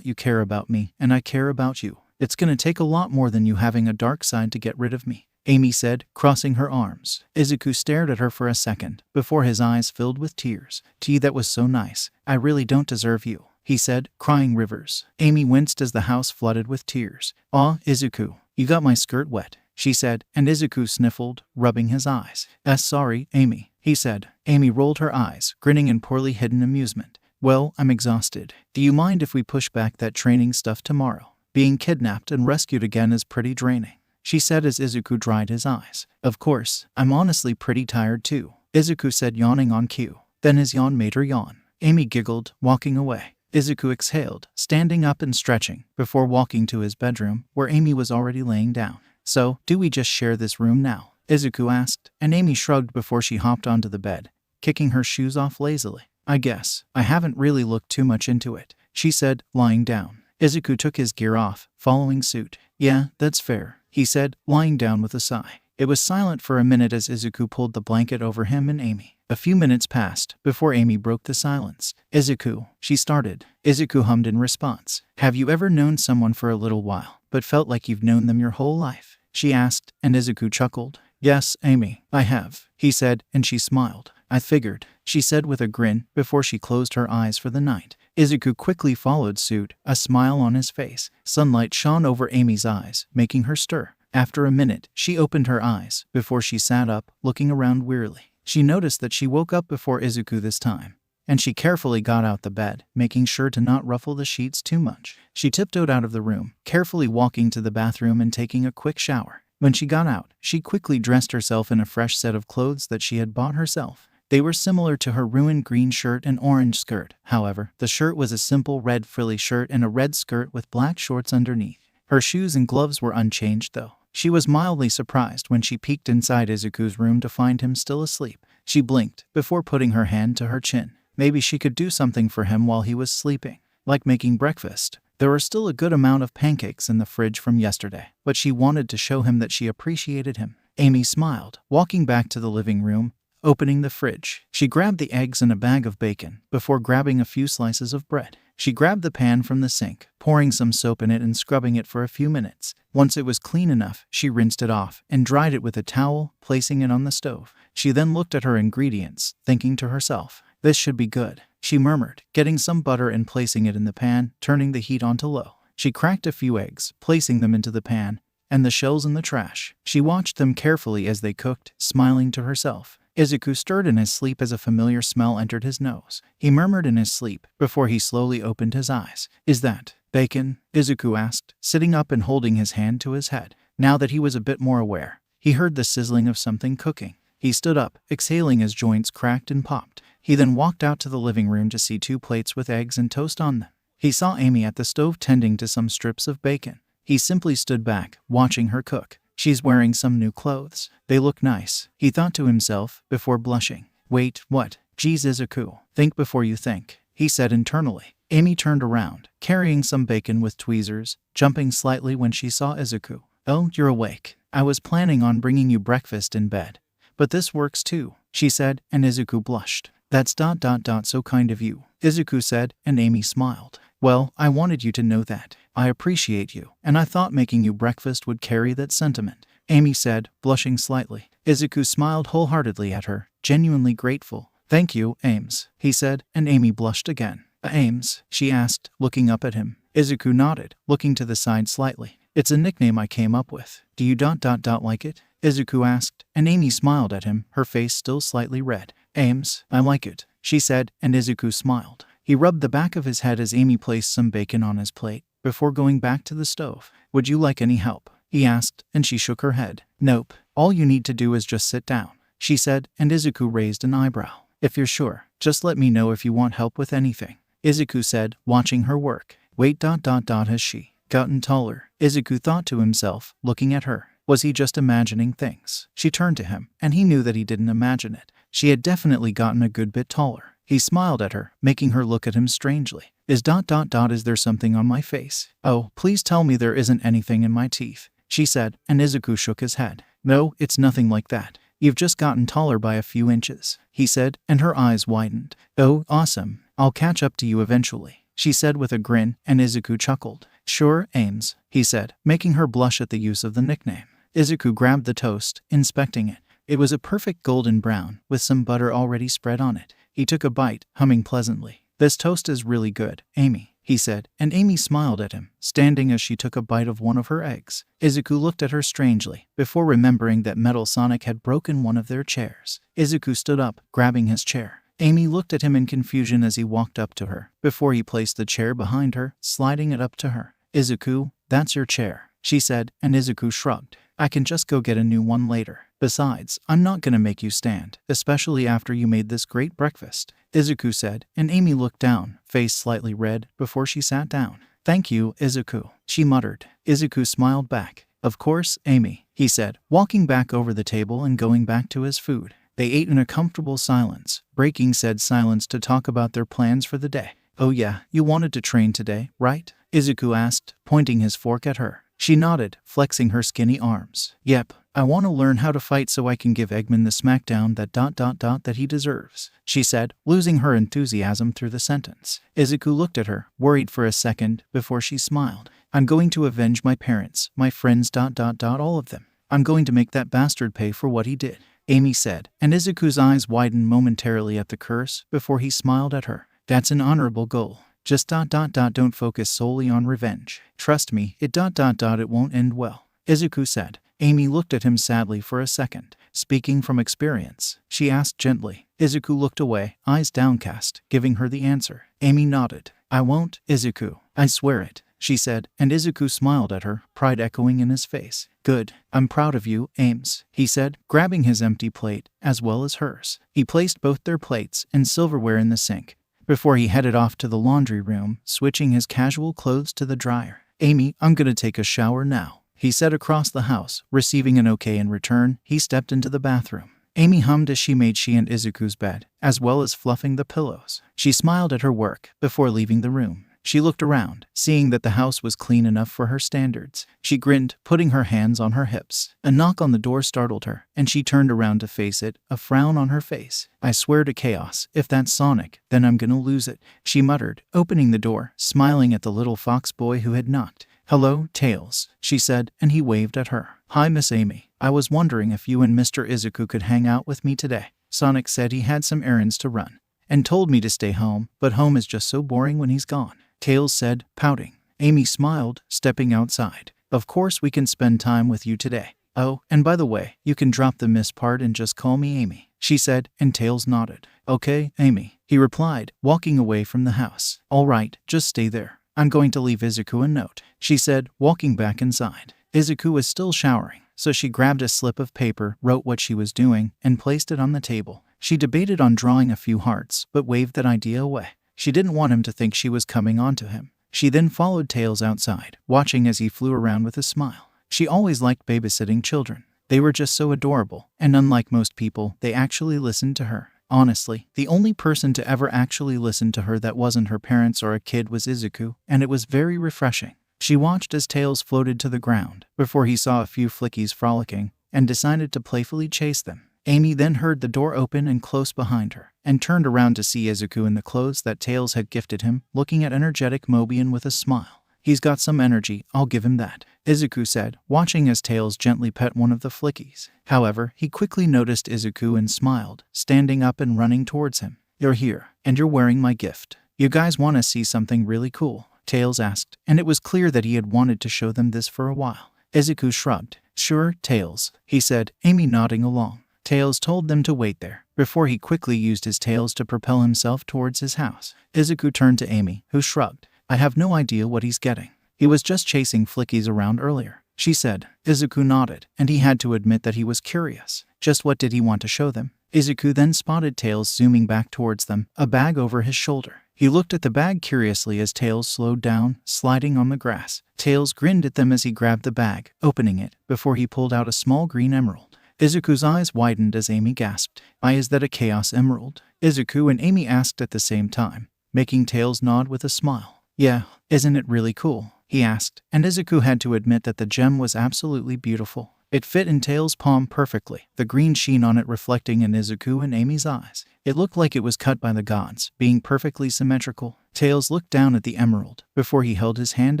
you care about me, and I care about you. It's gonna take a lot more than you having a dark side to get rid of me," Amy said, crossing her arms. Izuku stared at her for a second, before his eyes filled with tears. "That was so nice. I really don't deserve you," he said, crying rivers. Amy winced as the house flooded with tears. "Aw, Izuku, you got my skirt wet," she said, and Izuku sniffled, rubbing his eyes. "Sorry, Amy," he said. Amy rolled her eyes, grinning in poorly hidden amusement. "Well, I'm exhausted. Do you mind if we push back that training stuff tomorrow? Being kidnapped and rescued again is pretty draining," she said as Izuku dried his eyes. "Of course, I'm honestly pretty tired too," Izuku said, yawning on cue. Then his yawn made her yawn. Amy giggled, walking away. Izuku exhaled, standing up and stretching, before walking to his bedroom, where Amy was already laying down. "So, do we just share this room now?" Izuku asked, and Amy shrugged before she hopped onto the bed, kicking her shoes off lazily. "I guess. I haven't really looked too much into it," she said, lying down. Izuku took his gear off, following suit. "Yeah, that's fair," he said, lying down with a sigh. It was silent for a minute as Izuku pulled the blanket over him and Amy. A few minutes passed before Amy broke the silence. "Izuku," she started. Izuku hummed in response. "Have you ever known someone for a little while, but felt like you've known them your whole life?" she asked, and Izuku chuckled. "Yes, Amy, I have," he said, and she smiled. I figured, she said with a grin before she closed her eyes for the night. Izuku quickly followed suit, a smile on his face. Sunlight shone over Amy's eyes, making her stir. After a minute, she opened her eyes before she sat up, looking around wearily. She noticed that she woke up before Izuku this time, and she carefully got out the bed, making sure to not ruffle the sheets too much. She tiptoed out of the room, carefully walking to the bathroom and taking a quick shower. When she got out, she quickly dressed herself in a fresh set of clothes that she had bought herself. They were similar to her ruined green shirt and orange skirt. However, the shirt was a simple red frilly shirt and a red skirt with black shorts underneath. Her shoes and gloves were unchanged though. She was mildly surprised when she peeked inside Izuku's room to find him still asleep. She blinked before putting her hand to her chin. Maybe she could do something for him while he was sleeping, like making breakfast. There were still a good amount of pancakes in the fridge from yesterday, but she wanted to show him that she appreciated him. Amy smiled, walking back to the living room, opening the fridge. She grabbed the eggs and a bag of bacon before grabbing a few slices of bread. She grabbed the pan from the sink, pouring some soap in it and scrubbing it for a few minutes. Once it was clean enough, she rinsed it off and dried it with a towel, placing it on the stove. She then looked at her ingredients, thinking to herself, "This should be good," she murmured, getting some butter and placing it in the pan, turning the heat on to low. She cracked a few eggs, placing them into the pan, and the shells in the trash. She watched them carefully as they cooked, smiling to herself. Izuku stirred in his sleep as a familiar smell entered his nose. He murmured in his sleep before he slowly opened his eyes. "Is that bacon?" Izuku asked, sitting up and holding his hand to his head. Now that he was a bit more aware, he heard the sizzling of something cooking. He stood up, exhaling as joints cracked and popped. He then walked out to the living room to see 2 plates with eggs and toast on them. He saw Amy at the stove tending to some strips of bacon. He simply stood back, watching her cook. She's wearing some new clothes. They look nice, he thought to himself, before blushing. Wait, what? Geez, Izuku. Think before you think, he said internally. Amy turned around, carrying some bacon with tweezers, jumping slightly when she saw Izuku. Oh, you're awake. I was planning on bringing you breakfast in bed. But this works too, she said, and Izuku blushed. That's so kind of you, Izuku said, and Amy smiled. Well, I wanted you to know that. I appreciate you, and I thought making you breakfast would carry that sentiment, Amy said, blushing slightly. Izuku smiled wholeheartedly at her, genuinely grateful. Thank you, Ames, he said, and Amy blushed again. Ames? She asked, looking up at him. Izuku nodded, looking to the side slightly. It's a nickname I came up with. Do you like it? Izuku asked, and Amy smiled at him, her face still slightly red. Ames, I like it, she said, and Izuku smiled. He rubbed the back of his head as Amy placed some bacon on his plate, before going back to the stove. Would you like any help? He asked, and she shook her head. Nope, all you need to do is just sit down, she said, and Izuku raised an eyebrow. If you're sure, just let me know if you want help with anything, Izuku said, watching her work. Wait, has she gotten taller? Izuku thought to himself, looking at her. Was he just imagining things? She turned to him, and he knew that he didn't imagine it. She had definitely gotten a good bit taller. He smiled at her, making her look at him strangely. Is there something on my face? Oh, please tell me there isn't anything in my teeth, she said, and Izuku shook his head. No, it's nothing like that. You've just gotten taller by a few inches, he said, and her eyes widened. Oh, awesome. I'll catch up to you eventually, she said with a grin, and Izuku chuckled. Sure, Ames, he said, making her blush at the use of the nickname. Izuku grabbed the toast, inspecting it. It was a perfect golden brown, with some butter already spread on it. He took a bite, humming pleasantly. This toast is really good, Amy, he said, and Amy smiled at him, standing as she took a bite of one of her eggs. Izuku looked at her strangely, before remembering that Metal Sonic had broken one of their chairs. Izuku stood up, grabbing his chair. Amy looked at him in confusion as he walked up to her, before he placed the chair behind her, sliding it up to her. Izuku, that's your chair, she said, and Izuku shrugged. I can just go get a new one later. Besides, I'm not gonna make you stand, especially after you made this great breakfast, Izuku said, and Amy looked down, face slightly red, before she sat down. Thank you, Izuku, she muttered. Izuku smiled back. Of course, Amy, he said, walking back over the table and going back to his food. They ate in a comfortable silence, breaking said silence to talk about their plans for the day. Oh yeah, you wanted to train today, right? Izuku asked, pointing his fork at her. She nodded, flexing her skinny arms. Yep, I want to learn how to fight so I can give Eggman the smackdown that he deserves, she said, losing her enthusiasm through the sentence. Izuku looked at her, worried for a second, before she smiled. I'm going to avenge my parents, my friends, all of them. I'm going to make that bastard pay for what he did. Amy said, and Izuku's eyes widened momentarily at the curse before he smiled at her. That's an honorable goal. Just don't focus solely on revenge. Trust me, it won't end well, Izuku said. Amy looked at him sadly for a second. Speaking from experience, she asked gently. Izuku looked away, eyes downcast, giving her the answer. Amy nodded. I won't, Izuku. I swear it, she said, and Izuku smiled at her, pride echoing in his face. Good. I'm proud of you, Ames, he said, grabbing his empty plate, as well as hers. He placed both their plates and silverware in the sink before he headed off to the laundry room, switching his casual clothes to the dryer. Amy, I'm gonna take a shower now, he said across the house. Receiving an okay in return, he stepped into the bathroom. Amy hummed as she made she and Izuku's bed, as well as fluffing the pillows. She smiled at her work before leaving the room. She looked around, seeing that the house was clean enough for her standards. She grinned, putting her hands on her hips. A knock on the door startled her, and she turned around to face it, a frown on her face. I swear to chaos, if that's Sonic, then I'm gonna lose it, she muttered, opening the door, smiling at the little fox boy who had knocked. Hello, Tails, she said, and he waved at her. Hi, Miss Amy. I was wondering if you and Mr. Izuku could hang out with me today. Sonic said he had some errands to run, and told me to stay home, but home is just so boring when he's gone, Tails said, pouting. Amy smiled, stepping outside. Of course we can spend time with you today. Oh, and by the way, you can drop the miss part and just call me Amy, she said, and Tails nodded. Okay, Amy, he replied, walking away from the house. All right, just stay there. I'm going to leave Izuku a note, she said, walking back inside. Izuku was still showering, so she grabbed a slip of paper, wrote what she was doing, and placed it on the table. She debated on drawing a few hearts, but waved that idea away. She didn't want him to think she was coming on to him. She then followed Tails outside, watching as he flew around with a smile. She always liked babysitting children. They were just so adorable, and unlike most people, they actually listened to her. Honestly, the only person to ever actually listen to her that wasn't her parents or a kid was Izuku, and it was very refreshing. She watched as Tails floated to the ground, before he saw a few flickies frolicking, and decided to playfully chase them. Amy then heard the door open and close behind her, and turned around to see Izuku in the clothes that Tails had gifted him, looking at energetic Mobian with a smile. He's got some energy, I'll give him that, Izuku said, watching as Tails gently pet one of the flickies. However, he quickly noticed Izuku and smiled, standing up and running towards him. You're here, and you're wearing my gift. You guys want to see something really cool? Tails asked, and it was clear that he had wanted to show them this for a while. Izuku shrugged. Sure, Tails, he said, Amy nodding along. Tails told them to wait there, before he quickly used his tails to propel himself towards his house. Izuku turned to Amy, who shrugged. I have no idea what he's getting. He was just chasing flickies around earlier, she said. Izuku nodded, and he had to admit that he was curious. Just what did he want to show them? Izuku then spotted Tails zooming back towards them, a bag over his shoulder. He looked at the bag curiously as Tails slowed down, sliding on the grass. Tails grinned at them as he grabbed the bag, opening it, before he pulled out a small green emerald. Izuku's eyes widened as Amy gasped. Is that a Chaos Emerald? Izuku and Amy asked at the same time, making Tails nod with a smile. Yeah, isn't it really cool? He asked, and Izuku had to admit that the gem was absolutely beautiful. It fit in Tails' palm perfectly, the green sheen on it reflecting in Izuku and Amy's eyes. It looked like it was cut by the gods, being perfectly symmetrical. Tails looked down at the emerald, before he held his hand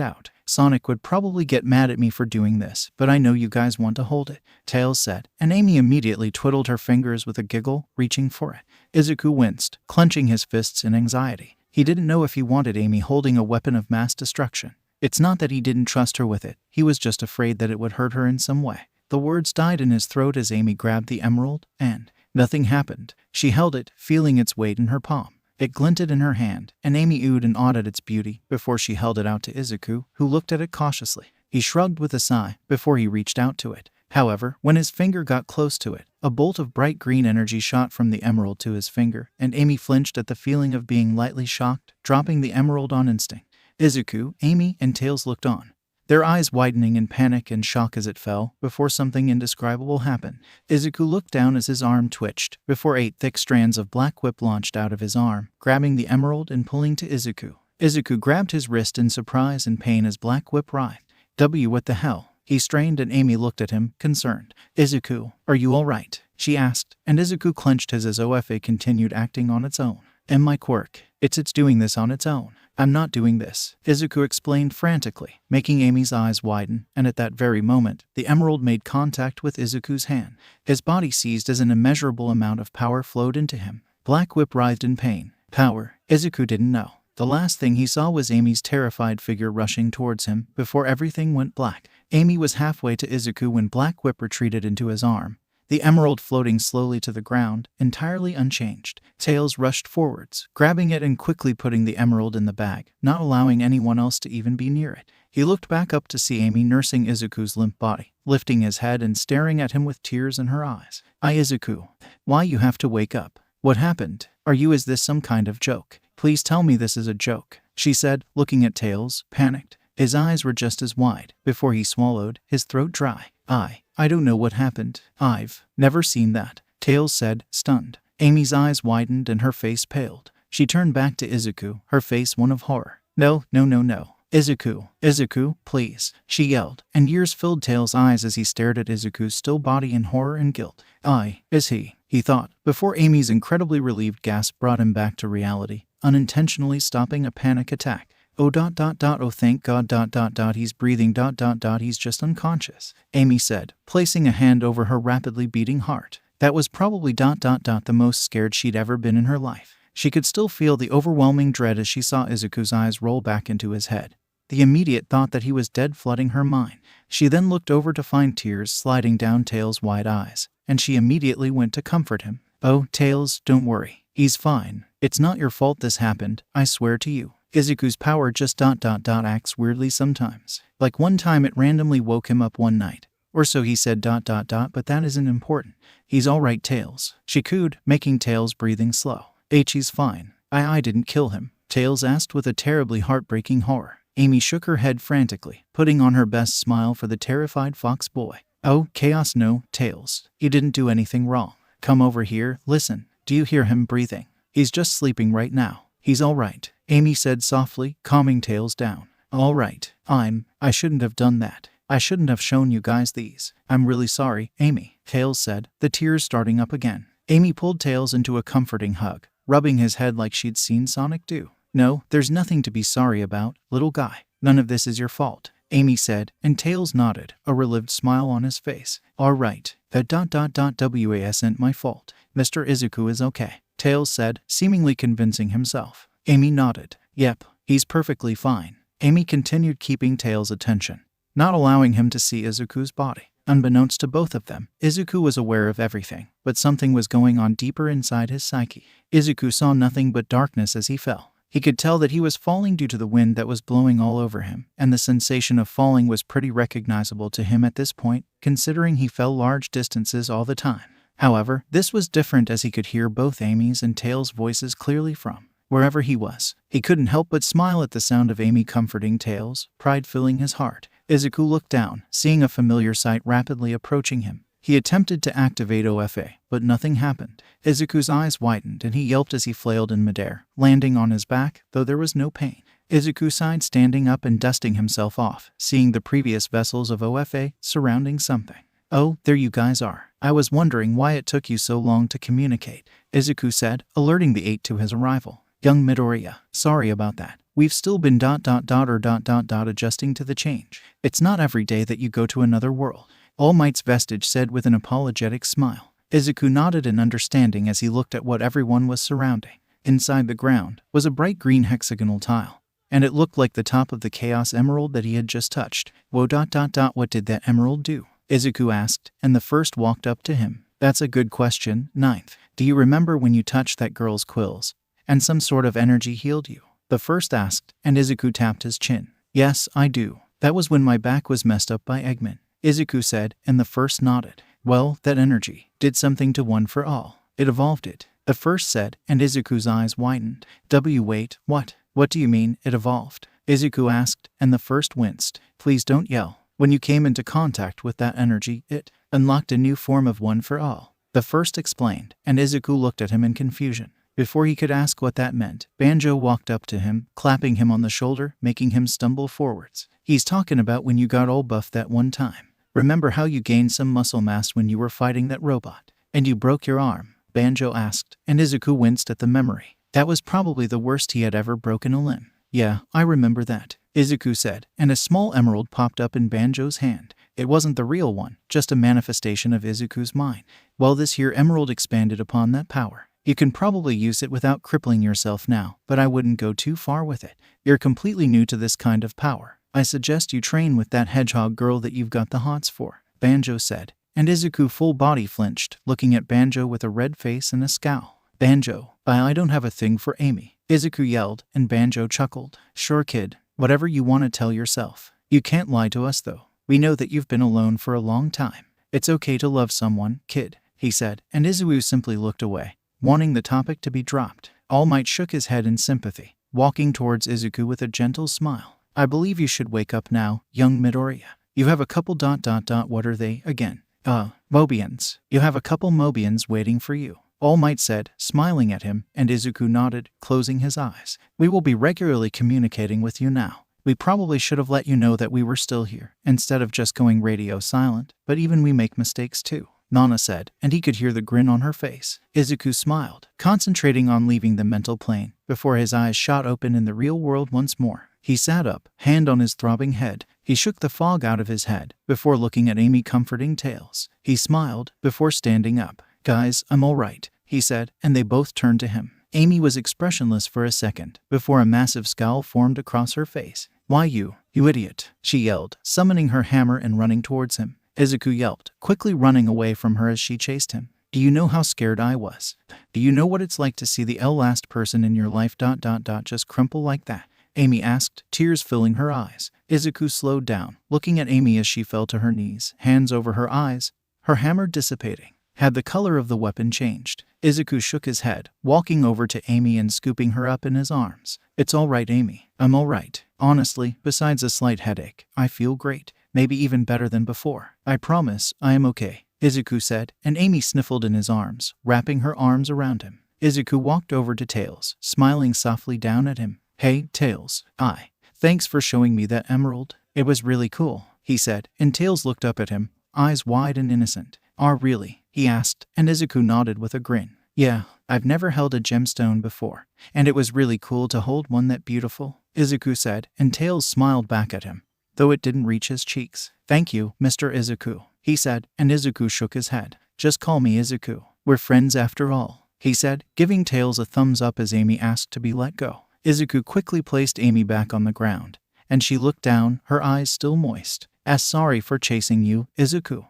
out. Sonic would probably get mad at me for doing this, but I know you guys want to hold it, Tails said, and Amy immediately twiddled her fingers with a giggle, reaching for it. Izuku winced, clenching his fists in anxiety. He didn't know if he wanted Amy holding a weapon of mass destruction. It's not that he didn't trust her with it, he was just afraid that it would hurt her in some way. The words died in his throat as Amy grabbed the emerald, and nothing happened. She held it, feeling its weight in her palm. It glinted in her hand, and Amy oohed and awed at its beauty before she held it out to Izuku, who looked at it cautiously. He shrugged with a sigh before he reached out to it. However, when his finger got close to it, a bolt of bright green energy shot from the emerald to his finger, and Amy flinched at the feeling of being lightly shocked, dropping the emerald on instinct. Izuku, Amy, and Tails looked on, their eyes widening in panic and shock as it fell, before something indescribable happened. Izuku looked down as his arm twitched, before 8 thick strands of black whip launched out of his arm, grabbing the emerald and pulling to Izuku. Izuku grabbed his wrist in surprise and pain as black whip writhed. What the hell? He strained and Amy looked at him, concerned. Izuku, are you alright? She asked, and Izuku clenched his as OFA continued acting on its own. My quirk. It's doing this on its own. I'm not doing this, Izuku explained frantically, making Amy's eyes widen, and at that very moment, the emerald made contact with Izuku's hand. His body seized as an immeasurable amount of power flowed into him. Black Whip writhed in pain. Power? Izuku didn't know. The last thing he saw was Amy's terrified figure rushing towards him before everything went black. Amy was halfway to Izuku when Black Whip retreated into his arm, the emerald floating slowly to the ground, entirely unchanged. Tails rushed forwards, grabbing it and quickly putting the emerald in the bag, not allowing anyone else to even be near it. He looked back up to see Amy nursing Izuku's limp body, lifting his head and staring at him with tears in her eyes. Izuku, why you have to wake up? What happened? Is this some kind of joke? Please tell me this is a joke, she said, looking at Tails, panicked. His eyes were just as wide. Before he swallowed, his throat dry. I don't know what happened. I've never seen that, Tails said, stunned. Amy's eyes widened and her face paled. She turned back to Izuku, her face one of horror. No. Izuku, please, she yelled, and tears filled Tails' eyes as he stared at Izuku's still body in horror and guilt. Is he thought, before Amy's incredibly relieved gasp brought him back to reality, unintentionally stopping a panic attack. Oh thank God, he's breathing, he's just unconscious, Amy said, placing a hand over her rapidly beating heart. That was probably the most scared she'd ever been in her life. She could still feel the overwhelming dread as she saw Izuku's eyes roll back into his head. The immediate thought that he was dead flooding her mind. She then looked over to find tears sliding down Tails' wide eyes, and she immediately went to comfort him. Oh, Tails, don't worry. He's fine. It's not your fault this happened, I swear to you. Izuku's power just acts weirdly sometimes. Like one time it randomly woke him up one night. Or so he said but that isn't important. He's alright, Tails, she cooed, making Tails' breathing slow. He's fine. I didn't kill him, Tails asked with a terribly heartbreaking horror. Amy shook her head frantically, putting on her best smile for the terrified fox boy. Oh, chaos, no, Tails. He didn't do anything wrong. Come over here, listen. Do you hear him breathing? He's just sleeping right now. He's alright, Amy said softly, calming Tails down. Alright, I shouldn't have done that. I shouldn't have shown you guys these. I'm really sorry, Amy, Tails said, the tears starting up again. Amy pulled Tails into a comforting hug, rubbing his head like she'd seen Sonic do. No, there's nothing to be sorry about, little guy. None of this is your fault, Amy said, and Tails nodded, a relieved smile on his face. Alright, that wasn't my fault. Mr. Izuku is okay, Tails said, seemingly convincing himself. Amy nodded. Yep, he's perfectly fine. Amy continued keeping Tails' attention, not allowing him to see Izuku's body. Unbeknownst to both of them, Izuku was aware of everything, but something was going on deeper inside his psyche. Izuku saw nothing but darkness as he fell. He could tell that he was falling due to the wind that was blowing all over him, and the sensation of falling was pretty recognizable to him at this point, considering he fell large distances all the time. However, this was different as he could hear both Amy's and Tails' voices clearly from wherever he was. He couldn't help but smile at the sound of Amy comforting Tails, pride filling his heart. Izuku looked down, seeing a familiar sight rapidly approaching him. He attempted to activate OFA, but nothing happened. Izuku's eyes widened and he yelped as he flailed in midair, landing on his back, though there was no pain. Izuku sighed, standing up and dusting himself off, seeing the previous vessels of OFA surrounding something. Oh, there you guys are. I was wondering why it took you so long to communicate, Izuku said, alerting the 8 to his arrival. Young Midoriya, sorry about that. We've still been adjusting to the change. It's not every day that you go to another world, All Might's vestige said with an apologetic smile. Izuku nodded in understanding as he looked at what everyone was surrounding. Inside the ground was a bright green hexagonal tile, and it looked like the top of the Chaos Emerald that he had just touched. What did that emerald do? Izuku asked, and the first walked up to him. That's a good question, Ninth. Do you remember when you touched that girl's quills, and some sort of energy healed you? The first asked, and Izuku tapped his chin. Yes, I do. That was when my back was messed up by Eggman, Izuku said, and the first nodded. Well, that energy did something to One for All. It evolved it, the first said, and Izuku's eyes widened. Wait, what? What do you mean, it evolved? Izuku asked, and the first winced. Please don't yell. When you came into contact with that energy, it unlocked a new form of One for All, the first explained, and Izuku looked at him in confusion. Before he could ask what that meant, Banjo walked up to him, clapping him on the shoulder, making him stumble forwards. He's talking about when you got all buffed that one time. Remember how you gained some muscle mass when you were fighting that robot, and you broke your arm? Banjo asked, and Izuku winced at the memory. That was probably the worst he had ever broken a limb. Yeah, I remember that, Izuku said, and a small emerald popped up in Banjo's hand. It wasn't the real one, just a manifestation of Izuku's mind. Well, this here emerald expanded upon that power. You can probably use it without crippling yourself now, but I wouldn't go too far with it. You're completely new to this kind of power. I suggest you train with that hedgehog girl that you've got the hots for, Banjo said, and Izuku full body flinched, looking at Banjo with a red face and a scowl. Banjo, I don't have a thing for Amy, Izuku yelled, and Banjo chuckled. Sure kid, whatever you want to tell yourself. You can't lie to us though. We know that you've been alone for a long time. It's okay to love someone, kid, he said, and Izuku simply looked away, wanting the topic to be dropped. All Might shook his head in sympathy, walking towards Izuku with a gentle smile. I believe you should wake up now, young Midoriya. You have a couple ... what are they again? Mobians. You have a couple Mobians waiting for you, All Might said, smiling at him, and Izuku nodded, closing his eyes. We will be regularly communicating with you now. We probably should have let you know that we were still here, instead of just going radio silent, but even we make mistakes too, Nana said, and he could hear the grin on her face. Izuku smiled, concentrating on leaving the mental plane, before his eyes shot open in the real world once more. He sat up, hand on his throbbing head. He shook the fog out of his head, before looking at Amy comforting Tails. He smiled, before standing up. Guys, I'm alright, he said, and they both turned to him. Amy was expressionless for a second, before a massive scowl formed across her face. Why you idiot, she yelled, summoning her hammer and running towards him. Izuku yelped, quickly running away from her as she chased him. Do you know how scared I was? Do you know what it's like to see the last person in your life ... just crumple like that? Amy asked, tears filling her eyes. Izuku slowed down, looking at Amy as she fell to her knees, hands over her eyes, her hammer dissipating. Had the color of the weapon changed? Izuku shook his head, walking over to Amy and scooping her up in his arms. It's all right, Amy. I'm all right. Honestly, besides a slight headache, I feel great. Maybe even better than before. I promise, I am okay, Izuku said, and Amy sniffled in his arms, wrapping her arms around him. Izuku walked over to Tails, smiling softly down at him. Hey, Tails. Thanks for showing me that emerald. It was really cool, he said, and Tails looked up at him, eyes wide and innocent. Really? He asked, and Izuku nodded with a grin. Yeah, I've never held a gemstone before, and it was really cool to hold one that beautiful, Izuku said, and Tails smiled back at him, though it didn't reach his cheeks. Thank you, Mr. Izuku, he said, and Izuku shook his head. Just call me Izuku. We're friends after all, he said, giving Tails a thumbs up as Amy asked to be let go. Izuku quickly placed Amy back on the ground, and she looked down, her eyes still moist. Sorry for chasing you, Izuku.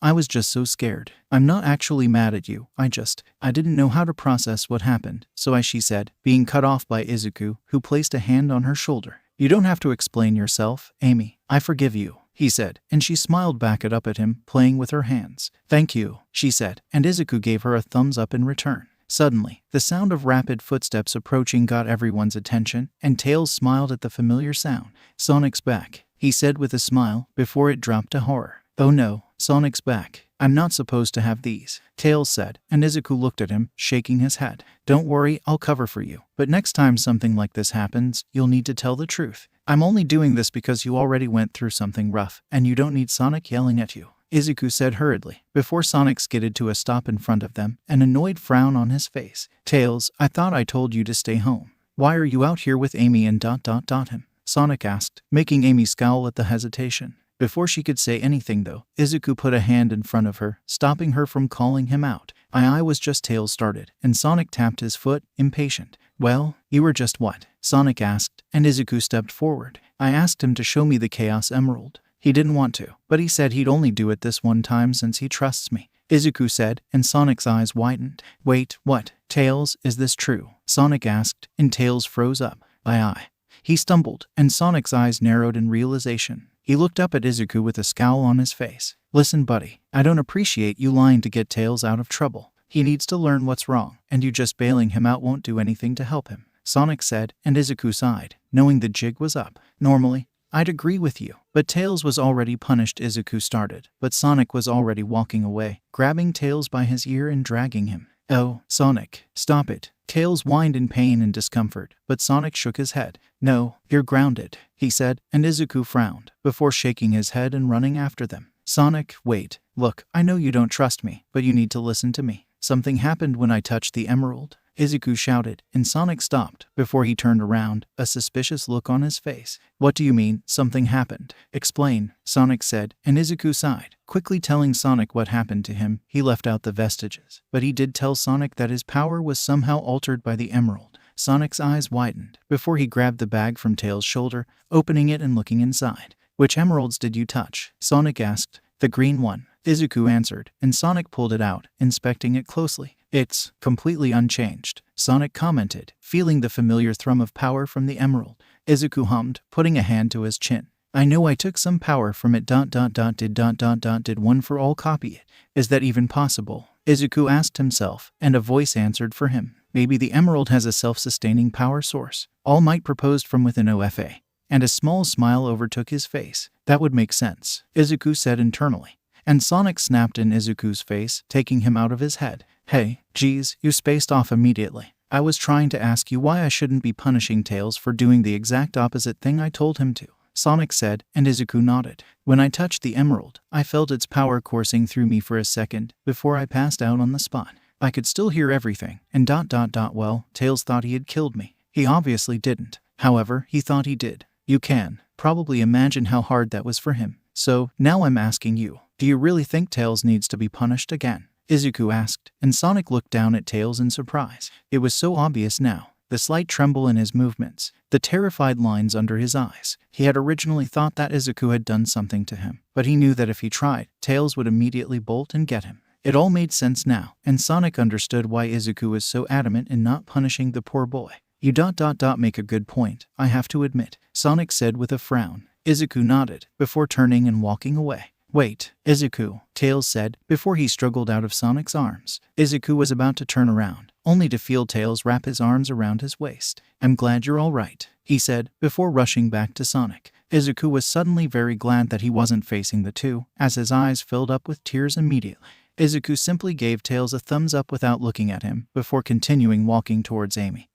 I was just so scared. I'm not actually mad at you, I didn't know how to process what happened, so she said, being cut off by Izuku, who placed a hand on her shoulder. You don't have to explain yourself, Amy. I forgive you, he said, and she smiled back up at him, playing with her hands. Thank you, she said, and Izuku gave her a thumbs up in return. Suddenly, the sound of rapid footsteps approaching got everyone's attention, and Tails smiled at the familiar sound. Sonic's back, he said with a smile, before it dropped to horror. Oh no, Sonic's back. I'm not supposed to have these, Tails said, and Izuku looked at him, shaking his head. Don't worry, I'll cover for you. But next time something like this happens, you'll need to tell the truth. I'm only doing this because you already went through something rough, and you don't need Sonic yelling at you, Izuku said hurriedly, before Sonic skidded to a stop in front of them, an annoyed frown on his face. Tails, I thought I told you to stay home. Why are you out here with Amy and ... him? Sonic asked, making Amy scowl at the hesitation. Before she could say anything though, Izuku put a hand in front of her, stopping her from calling him out. I was just Tails started, and Sonic tapped his foot, impatient. Well, you were just what? Sonic asked, and Izuku stepped forward. I asked him to show me the Chaos Emerald. He didn't want to, but he said he'd only do it this one time since he trusts me, Izuku said, and Sonic's eyes widened. Wait, what? Tails, is this true? Sonic asked, and Tails froze up. He stumbled, and Sonic's eyes narrowed in realization. He looked up at Izuku with a scowl on his face. Listen, buddy, I don't appreciate you lying to get Tails out of trouble. He needs to learn what's wrong, and you just bailing him out won't do anything to help him, Sonic said, and Izuku sighed, knowing the jig was up. Normally, I'd agree with you, but Tails was already punished, Izuku started, but Sonic was already walking away, grabbing Tails by his ear and dragging him. Oh, Sonic, stop it. Tails whined in pain and discomfort, but Sonic shook his head. No, you're grounded, he said, and Izuku frowned, before shaking his head and running after them. Sonic, wait. Look, I know you don't trust me, but you need to listen to me. Something happened when I touched the emerald. Izuku shouted, and Sonic stopped before he turned around, a suspicious look on his face. What do you mean, something happened? Explain, Sonic said, and Izuku sighed, quickly telling Sonic what happened to him. He left out the vestiges, but he did tell Sonic that his power was somehow altered by the emerald. Sonic's eyes widened before he grabbed the bag from Tails' shoulder, opening it and looking inside. Which emeralds did you touch? Sonic asked. The green one, Izuku answered, and Sonic pulled it out, inspecting it closely. It's completely unchanged, Sonic commented, feeling the familiar thrum of power from the emerald. Izuku hummed, putting a hand to his chin. I know I took some power from it. Did one for all copy it? Is that even possible? Izuku asked himself, and a voice answered for him. Maybe the emerald has a self-sustaining power source. All Might proposed from within OFA. And a small smile overtook his face. That would make sense, Izuku said internally. And Sonic snapped in Izuku's face, taking him out of his head. Hey, geez, you spaced off immediately. I was trying to ask you why I shouldn't be punishing Tails for doing the exact opposite thing I told him to, Sonic said, and Izuku nodded. When I touched the emerald, I felt its power coursing through me for a second before I passed out on the spot. I could still hear everything, and well, Tails thought he had killed me. He obviously didn't. However, he thought he did. You can probably imagine how hard that was for him. So, now I'm asking you, do you really think Tails needs to be punished again? Izuku asked, and Sonic looked down at Tails in surprise. It was so obvious now, the slight tremble in his movements, the terrified lines under his eyes. He had originally thought that Izuku had done something to him, but he knew that if he tried, Tails would immediately bolt and get him. It all made sense now, and Sonic understood why Izuku was so adamant in not punishing the poor boy. You make a good point, I have to admit, Sonic said with a frown. Izuku nodded, before turning and walking away. Wait, Izuku, Tails said, before he struggled out of Sonic's arms. Izuku was about to turn around, only to feel Tails wrap his arms around his waist. I'm glad you're all right, he said, before rushing back to Sonic. Izuku was suddenly very glad that he wasn't facing the two, as his eyes filled up with tears immediately. Izuku simply gave Tails a thumbs up without looking at him, before continuing walking towards Amy,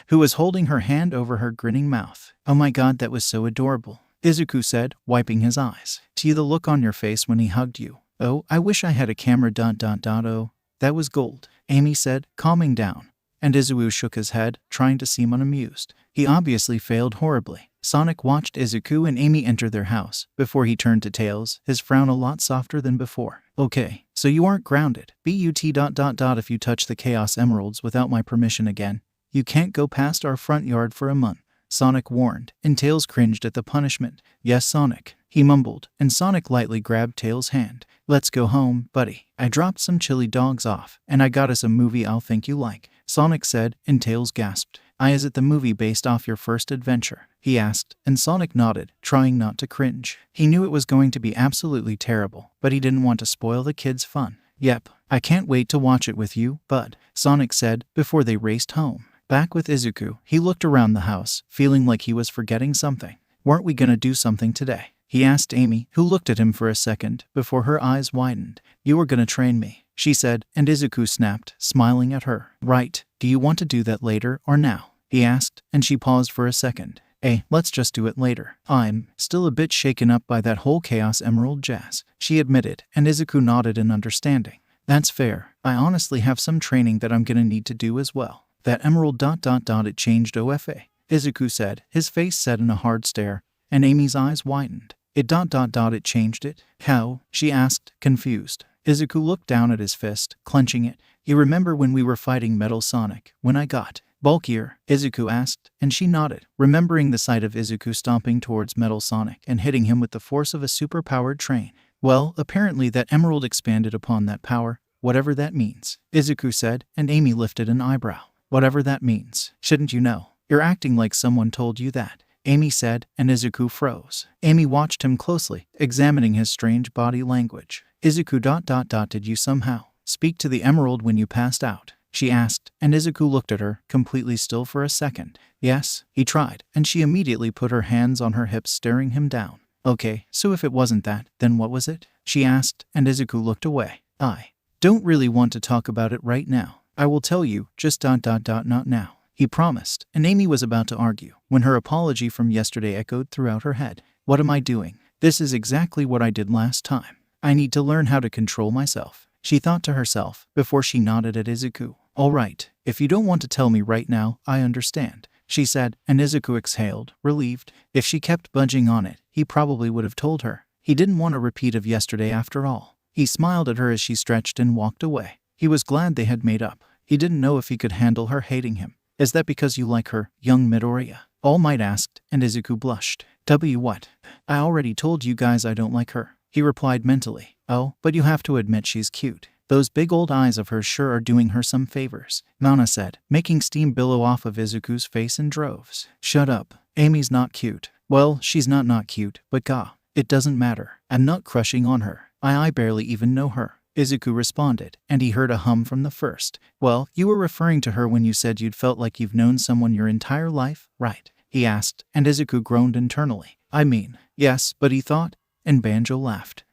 who was holding her hand over her grinning mouth. Oh my god, that was so adorable, Izuku said, wiping his eyes. See the look on your face when he hugged you. Oh, I wish I had a camera. Oh, that was gold, Amy said, calming down. And Izuku shook his head, trying to seem unamused. He obviously failed horribly. Sonic watched Izuku and Amy enter their house, before he turned to Tails, his frown a lot softer than before. Okay, so you aren't grounded. But if you touch the Chaos Emeralds without my permission again, you can't go past our front yard for a month, Sonic warned, and Tails cringed at the punishment. Yes, Sonic, he mumbled, and Sonic lightly grabbed Tails' hand. Let's go home, buddy. I dropped some chili dogs off, and I got us a movie I'll think you like, Sonic said, and Tails gasped. Is it the movie based off your first adventure? He asked, and Sonic nodded, trying not to cringe. He knew it was going to be absolutely terrible, but he didn't want to spoil the kids' fun. Yep, I can't wait to watch it with you, bud, Sonic said, before they raced home. Back with Izuku, he looked around the house, feeling like he was forgetting something. Weren't we gonna do something today? He asked Amy, who looked at him for a second, before her eyes widened. You were gonna train me, she said, and Izuku snapped, smiling at her. Right, do you want to do that later or now? He asked, and she paused for a second. Let's just do it later. I'm still a bit shaken up by that whole Chaos Emerald jazz, she admitted, and Izuku nodded in understanding. That's fair. I honestly have some training that I'm gonna need to do as well. That emerald ... it changed OFA, Izuku said, his face set in a hard stare, and Amy's eyes widened. It ... it changed it? How? She asked, confused. Izuku looked down at his fist, clenching it. You remember when we were fighting Metal Sonic, when I got bulkier? Izuku asked, and she nodded, remembering the sight of Izuku stomping towards Metal Sonic and hitting him with the force of a super-powered train. Well, apparently that emerald expanded upon that power, whatever that means, Izuku said, and Amy lifted an eyebrow. Whatever that means. Shouldn't you know? You're acting like someone told you that, Amy said, and Izuku froze. Amy watched him closely, examining his strange body language. Izuku ... did you somehow speak to the emerald when you passed out? She asked, and Izuku looked at her, completely still for a second. Yes, he tried, and she immediately put her hands on her hips, staring him down. Okay, so if it wasn't that, then what was it? She asked, and Izuku looked away. I don't really want to talk about it right now. I will tell you, just ... not now, he promised, and Amy was about to argue, when her apology from yesterday echoed throughout her head. What am I doing? This is exactly what I did last time. I need to learn how to control myself, she thought to herself, before she nodded at Izuku. All right, If you don't want to tell me right now, I understand, she said, and Izuku exhaled, relieved. If she kept budging on it, he probably would have told her. He didn't want a repeat of yesterday after all. He smiled at her as she stretched and walked away. He was glad they had made up. He didn't know if he could handle her hating him. Is that because you like her, young Midoriya? All Might asked, and Izuku blushed. What? I already told you guys I don't like her, he replied mentally. Oh, but you have to admit she's cute. Those big old eyes of hers sure are doing her some favors, Nana said, making steam billow off of Izuku's face in droves. Shut up. Amy's not cute. Well, she's not cute, but it doesn't matter. I'm not crushing on her. I barely even know her, Izuku responded, and he heard a hum from the first. Well, you were referring to her when you said you'd felt like you've known someone your entire life, right? He asked, and Izuku groaned internally. I mean, yes, but he thought, and Banjo laughed.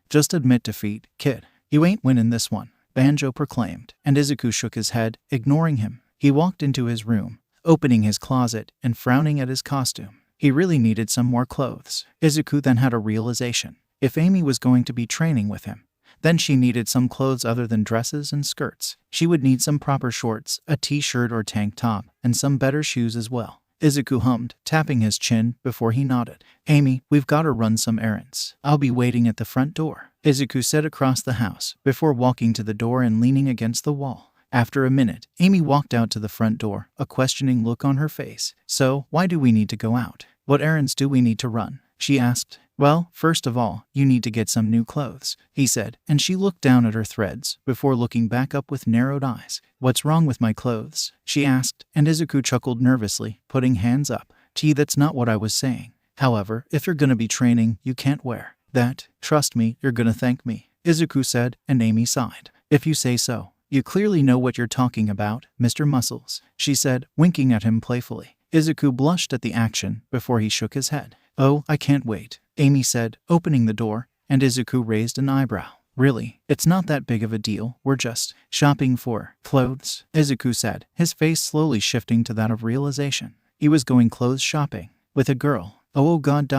Just admit defeat, kid. You ain't winning this one, Banjo proclaimed, and Izuku shook his head, ignoring him. He walked into his room, opening his closet and frowning at his costume. He really needed some more clothes. Izuku then had a realization. If Amy was going to be training with him, then she needed some clothes other than dresses and skirts. She would need some proper shorts, a t-shirt or tank top, and some better shoes as well. Izuku hummed, tapping his chin before he nodded. Amy, we've got to run some errands. I'll be waiting at the front door, Izuku said across the house, before walking to the door and leaning against the wall. After a minute, Amy walked out to the front door, a questioning look on her face. So, why do we need to go out? What errands do we need to run? She asked. Well, first of all, you need to get some new clothes, he said, and she looked down at her threads, before looking back up with narrowed eyes. What's wrong with my clothes? She asked, and Izuku chuckled nervously, putting hands up. Gee, that's not what I was saying. However, if you're gonna be training, you can't wear that. Trust me, you're gonna thank me, Izuku said, and Amy sighed. If you say so. You clearly know what you're talking about, Mr. Muscles, she said, winking at him playfully. Izuku blushed at the action, before he shook his head. Oh, I can't wait, Amy said, opening the door, and Izuku raised an eyebrow. Really? It's not that big of a deal, we're just shopping for clothes, Izuku said, his face slowly shifting to that of realization. He was going clothes shopping with a girl. Oh god,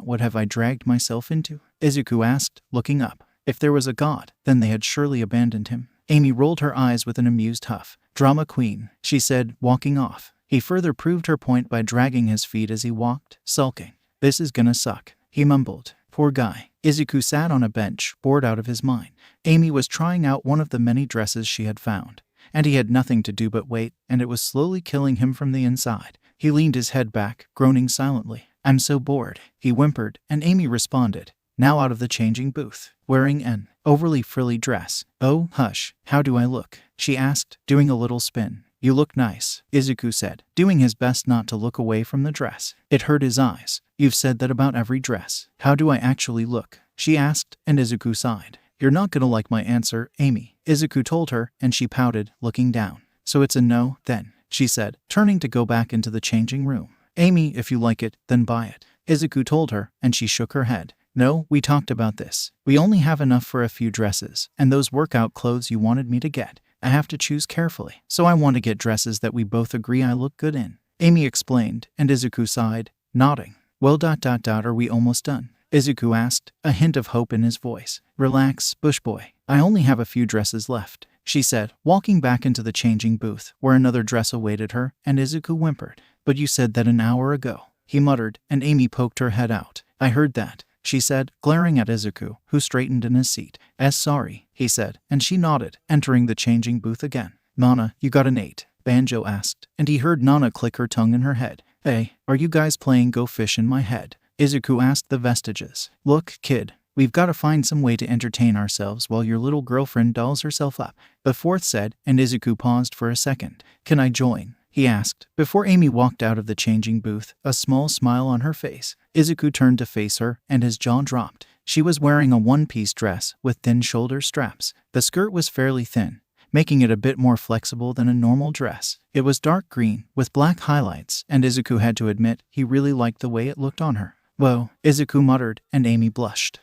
what have I dragged myself into? Izuku asked, looking up. If there was a god, then they had surely abandoned him. Amy rolled her eyes with an amused huff. Drama queen, she said, walking off. He further proved her point by dragging his feet as he walked, sulking. This is gonna suck, he mumbled. Poor guy. Izuku sat on a bench, bored out of his mind. Amy was trying out one of the many dresses she had found, and he had nothing to do but wait, and it was slowly killing him from the inside. He leaned his head back, groaning silently. I'm so bored, he whimpered, and Amy responded, now out of the changing booth, wearing an overly frilly dress. Oh, hush, how do I look? She asked, doing a little spin. You look nice, Izuku said, doing his best not to look away from the dress. It hurt his eyes. You've said that about every dress. How do I actually look? She asked, and Izuku sighed. You're not gonna like my answer, Amy, Izuku told her, and she pouted, looking down. So it's a no, then, she said, turning to go back into the changing room. Amy, if you like it, then buy it, Izuku told her, and she shook her head. No, we talked about this. We only have enough for a few dresses, and those workout clothes you wanted me to get. I have to choose carefully, so I want to get dresses that we both agree I look good in, Amy explained, and Izuku sighed, nodding. Well, are we almost done? Izuku asked, a hint of hope in his voice. Relax, bush boy. I only have a few dresses left, she said, walking back into the changing booth, where another dress awaited her, and Izuku whimpered. But you said that an hour ago, he muttered, and Amy poked her head out. I heard that, she said, glaring at Izuku, who straightened in his seat. Sorry, he said, and she nodded, entering the changing booth again. Nana, you got an 8? Banjo asked, and he heard Nana click her tongue in her head. Hey, are you guys playing Go Fish in my head? Izuku asked the vestiges. Look, kid, we've got to find some way to entertain ourselves while your little girlfriend dolls herself up, the fourth said, and Izuku paused for a second. Can I join? He asked, before Amy walked out of the changing booth, a small smile on her face. Izuku turned to face her, and his jaw dropped. She was wearing a one-piece dress with thin shoulder straps. The skirt was fairly thin, making it a bit more flexible than a normal dress. It was dark green, with black highlights, and Izuku had to admit he really liked the way it looked on her. Whoa, Izuku muttered, and Amy blushed.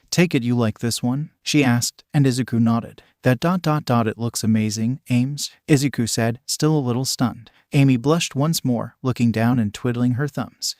Take it you like this one? She asked, and Izuku nodded. That ... it looks amazing, Ames, Izuku said, still a little stunned. Amy blushed once more, looking down and twiddling her thumbs.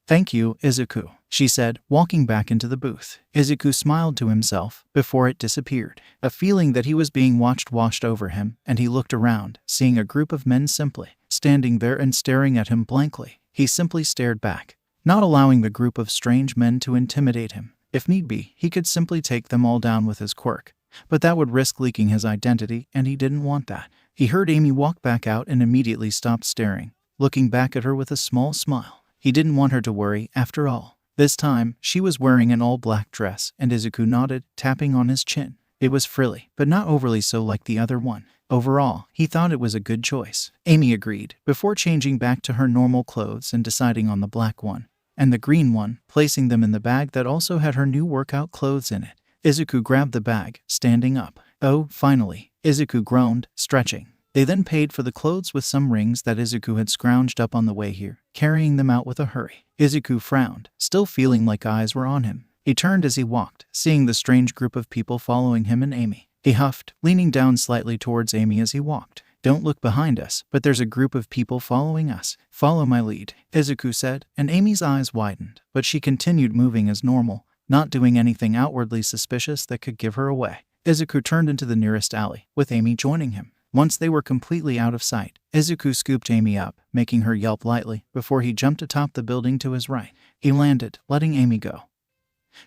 Thank you, Izuku, she said, walking back into the booth. Izuku smiled to himself before it disappeared. A feeling that he was being watched washed over him, and he looked around, seeing a group of men simply standing there and staring at him blankly. He simply stared back, not allowing the group of strange men to intimidate him. If need be, he could simply take them all down with his quirk. But that would risk leaking his identity, and he didn't want that. He heard Amy walk back out and immediately stopped staring, looking back at her with a small smile. He didn't want her to worry, after all. This time, she was wearing an all-black dress, and Izuku nodded, tapping on his chin. It was frilly, but not overly so like the other one. Overall, he thought it was a good choice. Amy agreed, before changing back to her normal clothes and deciding on the black one and the green one, placing them in the bag that also had her new workout clothes in it. Izuku grabbed the bag, standing up. Oh, finally, Izuku groaned, stretching. They then paid for the clothes with some rings that Izuku had scrounged up on the way here, carrying them out with a hurry. Izuku frowned, still feeling like eyes were on him. He turned as he walked, seeing the strange group of people following him and Amy. He huffed, leaning down slightly towards Amy as he walked. Don't look behind us, but there's a group of people following us. Follow my lead, Izuku said, and Amy's eyes widened, but she continued moving as normal, not doing anything outwardly suspicious that could give her away. Izuku turned into the nearest alley, with Amy joining him. Once they were completely out of sight, Izuku scooped Amy up, making her yelp lightly, before he jumped atop the building to his right. He landed, letting Amy go,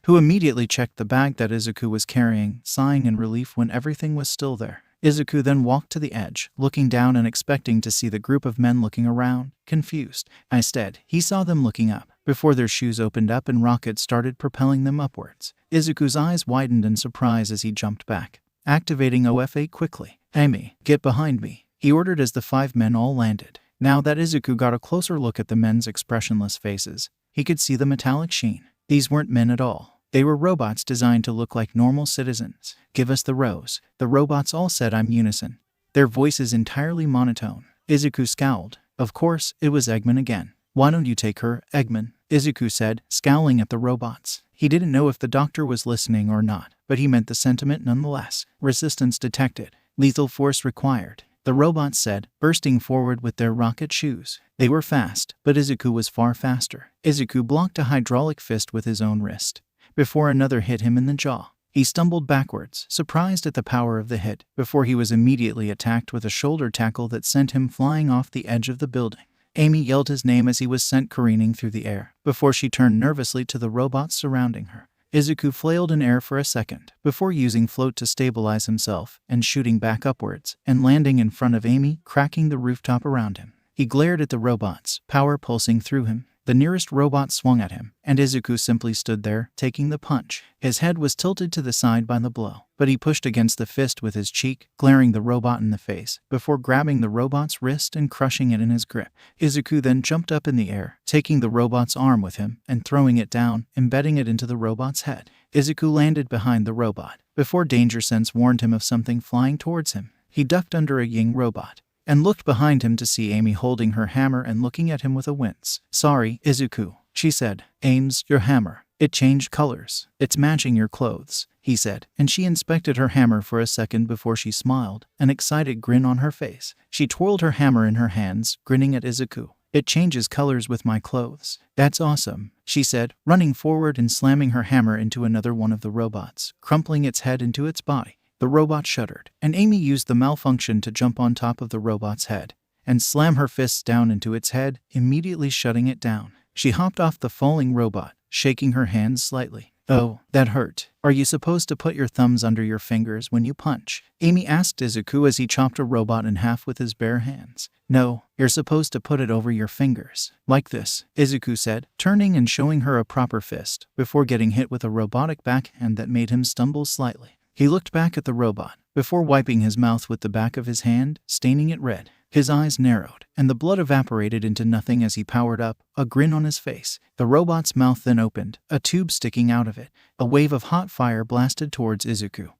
who immediately checked the bag that Izuku was carrying, sighing in relief when everything was still there. Izuku then walked to the edge, looking down and expecting to see the group of men looking around, confused. Instead, he saw them looking up, before their shoes opened up and rockets started propelling them upwards. Izuku's eyes widened in surprise as he jumped back, activating OF8 quickly. Amy, get behind me, he ordered as the 5 men all landed. Now that Izuku got a closer look at the men's expressionless faces, he could see the metallic sheen. These weren't men at all. They were robots designed to look like normal citizens. Give us the rose, the robots all said in unison, their voices entirely monotone. Izuku scowled. Of course, it was Eggman again. Why don't you take her, Eggman? Izuku said, scowling at the robots. He didn't know if the doctor was listening or not, but he meant the sentiment nonetheless. Resistance detected. Lethal force required, the robots said, bursting forward with their rocket shoes. They were fast, but Izuku was far faster. Izuku blocked a hydraulic fist with his own wrist, before another hit him in the jaw. He stumbled backwards, surprised at the power of the hit, before he was immediately attacked with a shoulder tackle that sent him flying off the edge of the building. Amy yelled his name as he was sent careening through the air, before she turned nervously to the robots surrounding her. Izuku flailed in air for a second, before using float to stabilize himself, and shooting back upwards, and landing in front of Amy, cracking the rooftop around him. He glared at the robots, power pulsing through him. The nearest robot swung at him, and Izuku simply stood there, taking the punch. His head was tilted to the side by the blow, but he pushed against the fist with his cheek, glaring the robot in the face, before grabbing the robot's wrist and crushing it in his grip. Izuku then jumped up in the air, taking the robot's arm with him, and throwing it down, embedding it into the robot's head. Izuku landed behind the robot, before danger sense warned him of something flying towards him. He ducked under a Ying robot, and looked behind him to see Amy holding her hammer and looking at him with a wince. Sorry, Izuku, she said. Ames, your hammer. It changed colors. It's matching your clothes, he said, and she inspected her hammer for a second before she smiled, an excited grin on her face. She twirled her hammer in her hands, grinning at Izuku. It changes colors with my clothes. That's awesome, she said, running forward and slamming her hammer into another one of the robots, crumpling its head into its body. The robot shuddered, and Amy used the malfunction to jump on top of the robot's head and slam her fists down into its head, immediately shutting it down. She hopped off the falling robot, shaking her hands slightly. Oh, that hurt. Are you supposed to put your thumbs under your fingers when you punch? Amy asked Izuku as he chopped a robot in half with his bare hands. No, you're supposed to put it over your fingers. Like this, Izuku said, turning and showing her a proper fist, before getting hit with a robotic backhand that made him stumble slightly. He looked back at the robot, before wiping his mouth with the back of his hand, staining it red. His eyes narrowed, and the blood evaporated into nothing as he powered up, a grin on his face. The robot's mouth then opened, a tube sticking out of it. A wave of hot fire blasted towards Izuku,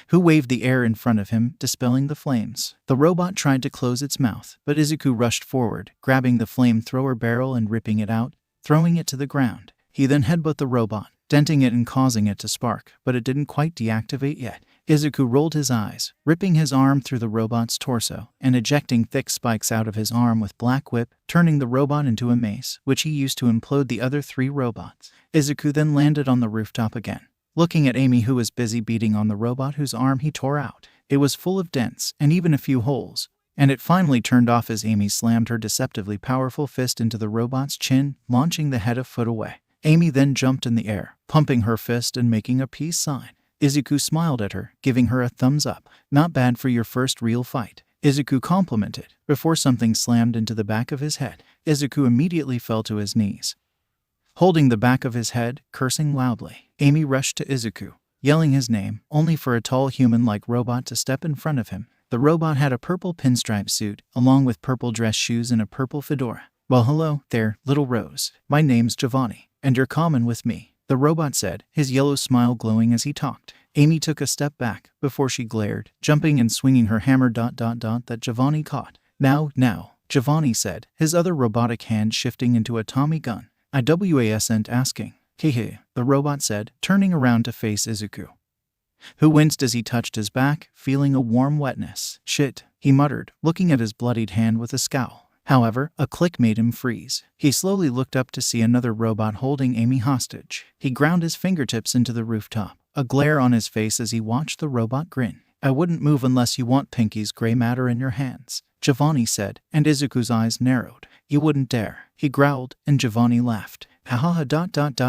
who waved the air in front of him, dispelling the flames. The robot tried to close its mouth, but Izuku rushed forward, grabbing the flamethrower barrel and ripping it out, throwing it to the ground. He then headbutted the robot, denting it and causing it to spark, but it didn't quite deactivate yet. Izuku rolled his eyes, ripping his arm through the robot's torso and ejecting thick spikes out of his arm with Black Whip, turning the robot into a mace, which he used to implode the other 3 robots. Izuku then landed on the rooftop again, looking at Amy, who was busy beating on the robot whose arm he tore out. It was full of dents and even a few holes, and it finally turned off as Amy slammed her deceptively powerful fist into the robot's chin, launching the head a foot away. Amy then jumped in the air, pumping her fist and making a peace sign. Izuku smiled at her, giving her a thumbs up. "Not bad for your first real fight," Izuku complimented, before something slammed into the back of his head. Izuku immediately fell to his knees, holding the back of his head, cursing loudly. Amy rushed to Izuku, yelling his name, only for a tall human-like robot to step in front of him. The robot had a purple pinstripe suit, along with purple dress shoes and a purple fedora. "Well, hello there, little Rose. My name's Giovanni, and you're common with me," the robot said, his yellow smile glowing as he talked. Amy took a step back before she glared, jumping and swinging her hammer ... that Giovanni caught. Now, Giovanni said, his other robotic hand shifting into a Tommy gun. "I wasn't asking." "Hehe," the robot said, turning around to face Izuku, who winced as he touched his back, feeling a warm wetness. "Shit," he muttered, looking at his bloodied hand with a scowl. However, a click made him freeze. He slowly looked up to see another robot holding Amy hostage. He ground his fingertips into the rooftop, a glare on his face as he watched the robot grin. "I wouldn't move unless you want Pinky's gray matter in your hands," Giovanni said, and Izuku's eyes narrowed. "You wouldn't dare," he growled, and Giovanni laughed. "Haha.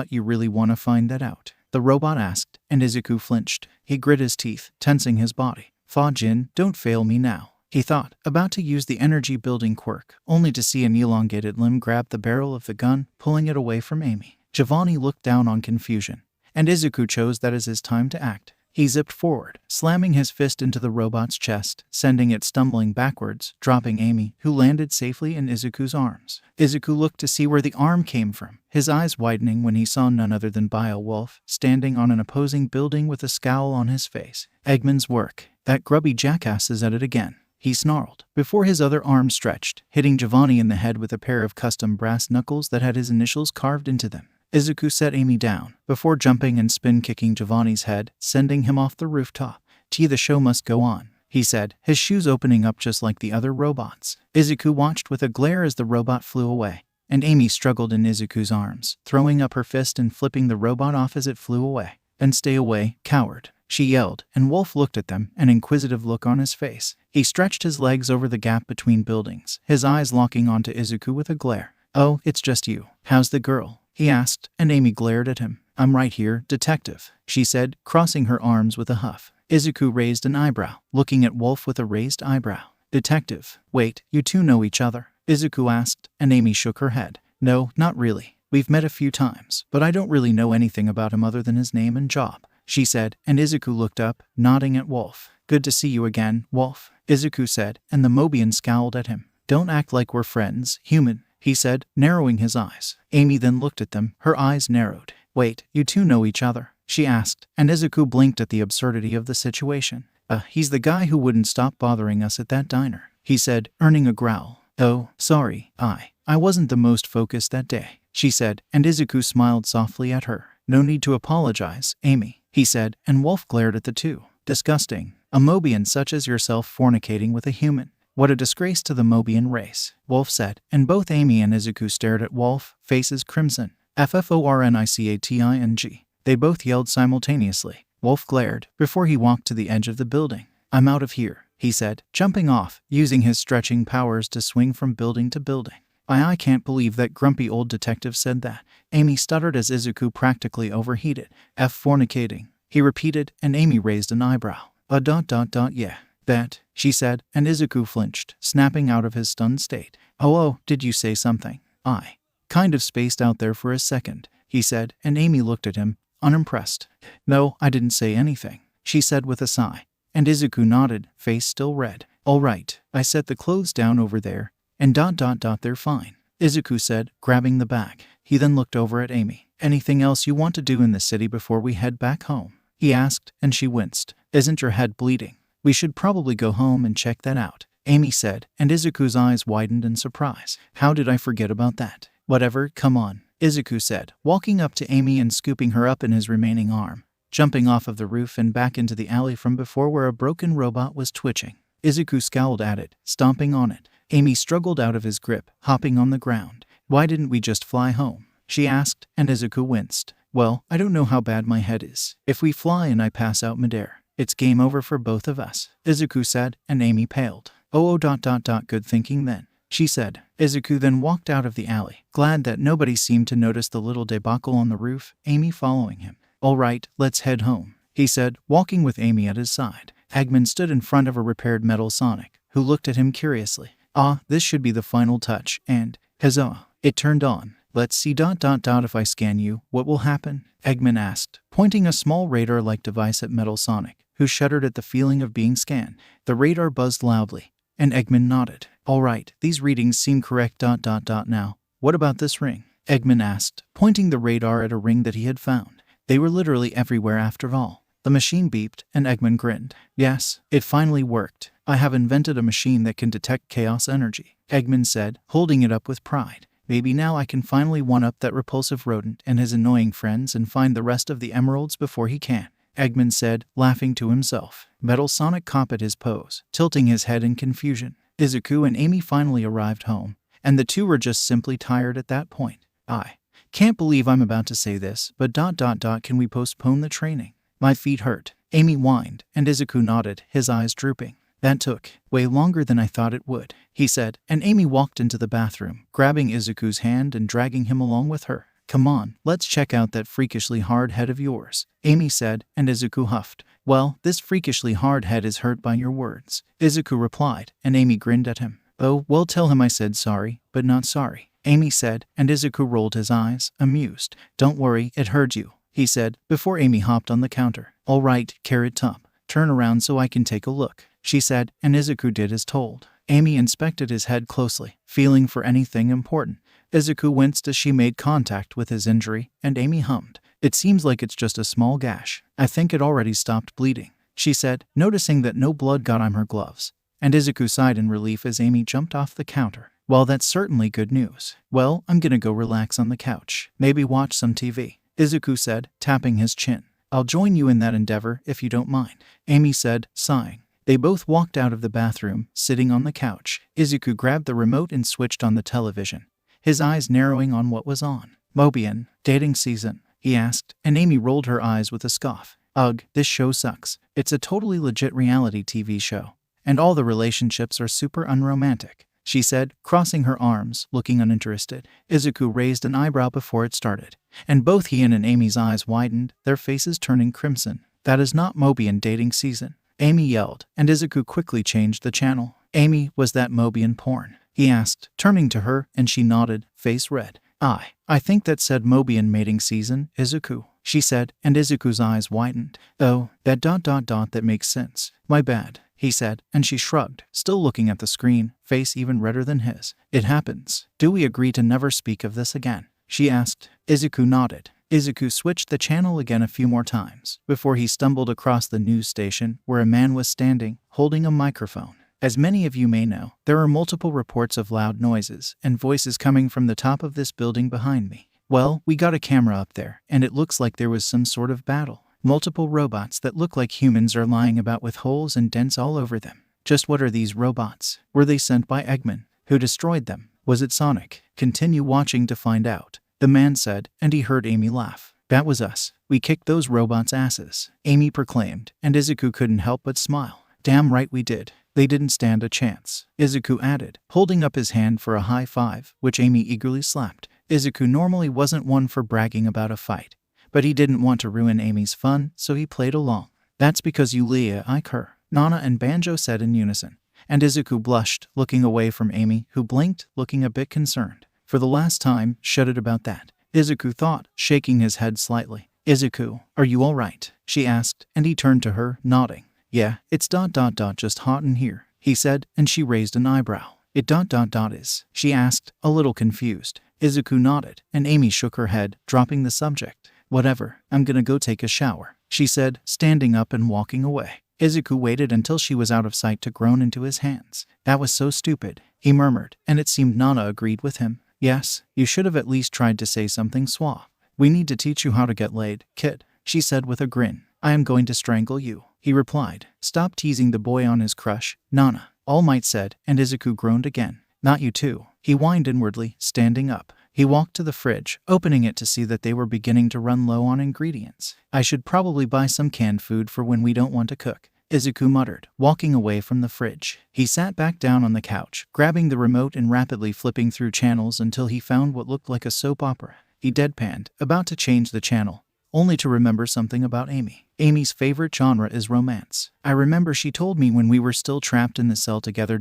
You really want to find that out?" the robot asked, and Izuku flinched. He grit his teeth, tensing his body. "Fa-Jin, don't fail me now," he thought, about to use the energy-building quirk, only to see an elongated limb grab the barrel of the gun, pulling it away from Amy. Giovanni looked down on confusion, and Izuku chose that as his time to act. He zipped forward, slamming his fist into the robot's chest, sending it stumbling backwards, dropping Amy, who landed safely in Izuku's arms. Izuku looked to see where the arm came from, his eyes widening when he saw none other than Beowulf, standing on an opposing building with a scowl on his face. "Eggman's work. That grubby jackass is at it again," he snarled, before his other arm stretched, hitting Giovanni in the head with a pair of custom brass knuckles that had his initials carved into them. Izuku set Amy down, before jumping and spin-kicking Giovanni's head, sending him off the rooftop. "The show must go on," he said, his shoes opening up just like the other robots. Izuku watched with a glare as the robot flew away, and Amy struggled in Izuku's arms, throwing up her fist and flipping the robot off as it flew away. "Then stay away, coward," she yelled, and Wolf looked at them, an inquisitive look on his face. He stretched his legs over the gap between buildings, his eyes locking onto Izuku with a glare. "Oh, it's just you. How's the girl?" he asked, and Amy glared at him. "I'm right here, detective," she said, crossing her arms with a huff. Izuku raised an eyebrow, looking at Wolf with a raised eyebrow. "Detective? Wait, you two know each other?" Izuku asked, and Amy shook her head. "No, not really. We've met a few times, but I don't really know anything about him other than his name and job," she said, and Izuku looked up, nodding at Wolf. "Good to see you again, Wolf," Izuku said, and the Mobian scowled at him. "Don't act like we're friends, human," he said, narrowing his eyes. Amy then looked at them, her eyes narrowed. "Wait, you two know each other?" she asked, and Izuku blinked at the absurdity of the situation. He's the guy who wouldn't stop bothering us at that diner," he said, earning a growl. "Oh, sorry, I wasn't the most focused that day," she said, and Izuku smiled softly at her. "No need to apologize, Amy," he said, and Wolf glared at the two. "Disgusting. A Mobian such as yourself fornicating with a human. What a disgrace to the Mobian race," Wolf said, and both Amy and Izuku stared at Wolf, faces crimson. "Fornicating." They both yelled simultaneously. Wolf glared, before he walked to the edge of the building. "I'm out of here," he said, jumping off, using his stretching powers to swing from building to building. I can't believe that grumpy old detective said that," Amy stuttered as Izuku practically overheated. "Fornicating," he repeated, and Amy raised an eyebrow. Yeah. That," she said, and Izuku flinched, snapping out of his stunned state. Oh, did you say something?" "I kind of spaced out there for a second," he said, and Amy looked at him, unimpressed. "No, I didn't say anything," she said with a sigh, and Izuku nodded, face still red. "All right, I set the clothes down over there, and ... they're fine," Izuku said, grabbing the bag. He then looked over at Amy. "Anything else you want to do in the city before we head back home?" he asked, and she winced. "Isn't your head bleeding? We should probably go home and check that out," Amy said, and Izuku's eyes widened in surprise. "How did I forget about that?" "Whatever, come on," Izuku said, walking up to Amy and scooping her up in his remaining arm, jumping off of the roof and back into the alley from before where a broken robot was twitching. Izuku scowled at it, stomping on it. Amy struggled out of his grip, hopping on the ground. "Why didn't we just fly home?" she asked, and Izuku winced. "Well, I don't know how bad my head is. If we fly and I pass out midair, it's game over for both of us," Izuku said, and Amy paled. "Oh, good thinking then," she said. Izuku then walked out of the alley, glad that nobody seemed to notice the little debacle on the roof, Amy following him. "All right, let's head home," he said, walking with Amy at his side. Eggman stood in front of a repaired metal Sonic, who looked at him curiously. This should be the final touch, and, huzzah, it turned on. "Let's see if I scan you, what will happen?" Eggman asked, pointing a small radar-like device at Metal Sonic, who shuddered at the feeling of being scanned. The radar buzzed loudly, and Eggman nodded. "All right, these readings seem correct. Now, what about this ring?" Eggman asked, pointing the radar at a ring that he had found. They were literally everywhere after all. The machine beeped, and Eggman grinned. "Yes, it finally worked. I have invented a machine that can detect chaos energy," Eggman said, holding it up with pride. "Maybe now I can finally one-up that repulsive rodent and his annoying friends and find the rest of the emeralds before he can," Eggman said, laughing to himself. Metal Sonic copied his pose, tilting his head in confusion. Izuku and Amy finally arrived home, and the two were just simply tired at that point. "I can't believe I'm about to say this, but can we postpone the training? My feet hurt," Amy whined, and Izuku nodded, his eyes drooping. "That took way longer than I thought it would," he said, and Amy walked into the bathroom, grabbing Izuku's hand and dragging him along with her. "Come on, let's check out that freakishly hard head of yours," Amy said, and Izuku huffed. "Well, this freakishly hard head is hurt by your words," Izuku replied, and Amy grinned at him. "Oh, well, tell him I said sorry, but not sorry," Amy said, and Izuku rolled his eyes, amused. "Don't worry, it heard you," he said, before Amy hopped on the counter. "All right, Carrot Top, turn around so I can take a look," she said, and Izuku did as told. Amy inspected his head closely, feeling for anything important. Izuku winced as she made contact with his injury, and Amy hummed. "It seems like it's just a small gash. I think it already stopped bleeding," she said, noticing that no blood got on her gloves. And Izuku sighed in relief as Amy jumped off the counter. "Well, that's certainly good news. Well, I'm gonna go relax on the couch. Maybe watch some TV," Izuku said, tapping his chin. "I'll join you in that endeavor if you don't mind," Amy said, sighing. They both walked out of the bathroom, sitting on the couch. Izuku grabbed the remote and switched on the television, his eyes narrowing on what was on. "Mobian, dating season?" he asked, and Amy rolled her eyes with a scoff. "Ugh, this show sucks. It's a totally legit reality TV show, and all the relationships are super unromantic," she said, crossing her arms, looking uninterested. Izuku raised an eyebrow before it started, and both he and Amy's eyes widened, their faces turning crimson. "That is not Mobian dating season," Amy yelled, and Izuku quickly changed the channel. "Amy, was that Mobian porn?" he asked, turning to her, and she nodded, face red. I think that said Mobian mating season, Izuku," she said, and Izuku's eyes widened. "Oh, that makes sense. My bad," he said, and she shrugged, still looking at the screen, face even redder than his. "It happens. Do we agree to never speak of this again?" she asked. Izuku nodded. Izuku switched the channel again a few more times, before he stumbled across the news station, where a man was standing, holding a microphone. As many of you may know, there are multiple reports of loud noises and voices coming from the top of this building behind me. Well, we got a camera up there, and it looks like there was some sort of battle. Multiple robots that look like humans are lying about with holes and dents all over them. Just what are these robots? Were they sent by Eggman? Who destroyed them? Was it Sonic? Continue watching to find out, the man said, and he heard Amy laugh. "That was us. We kicked those robots' asses," Amy proclaimed, and Izuku couldn't help but smile. "Damn right we did. They didn't stand a chance," Izuku added, holding up his hand for a high five, which Amy eagerly slapped. Izuku normally wasn't one for bragging about a fight, but he didn't want to ruin Amy's fun, so he played along. "That's because you like her," Nana and Banjo said in unison, and Izuku blushed, looking away from Amy, who blinked, looking a bit concerned. "For the last time, shut it about that," Izuku thought, shaking his head slightly. "Izuku, are you all right?" she asked, and he turned to her, nodding. "Yeah, it's just hot in here," he said, and she raised an eyebrow. "It is?" she asked, a little confused. Izuku nodded, and Amy shook her head, dropping the subject. "Whatever, I'm gonna go take a shower," she said, standing up and walking away. Izuku waited until she was out of sight to groan into his hands. "That was so stupid," he murmured, and it seemed Nana agreed with him. Yes, you should have at least tried to say something suave. We need to teach you how to get laid, kid, she said with a grin. I am going to strangle you, he replied. Stop teasing the boy on his crush, Nana, All Might said, and Izuku groaned again. Not you too, he whined inwardly, standing up. He walked to the fridge, opening it to see that they were beginning to run low on ingredients. I should probably buy some canned food for when we don't want to cook, Izuku muttered, walking away from the fridge. He sat back down on the couch, grabbing the remote and rapidly flipping through channels until he found what looked like a soap opera. He deadpanned, about to change the channel, only to remember something about Amy. Amy's favorite genre is romance. I remember she told me when we were still trapped in the cell together ...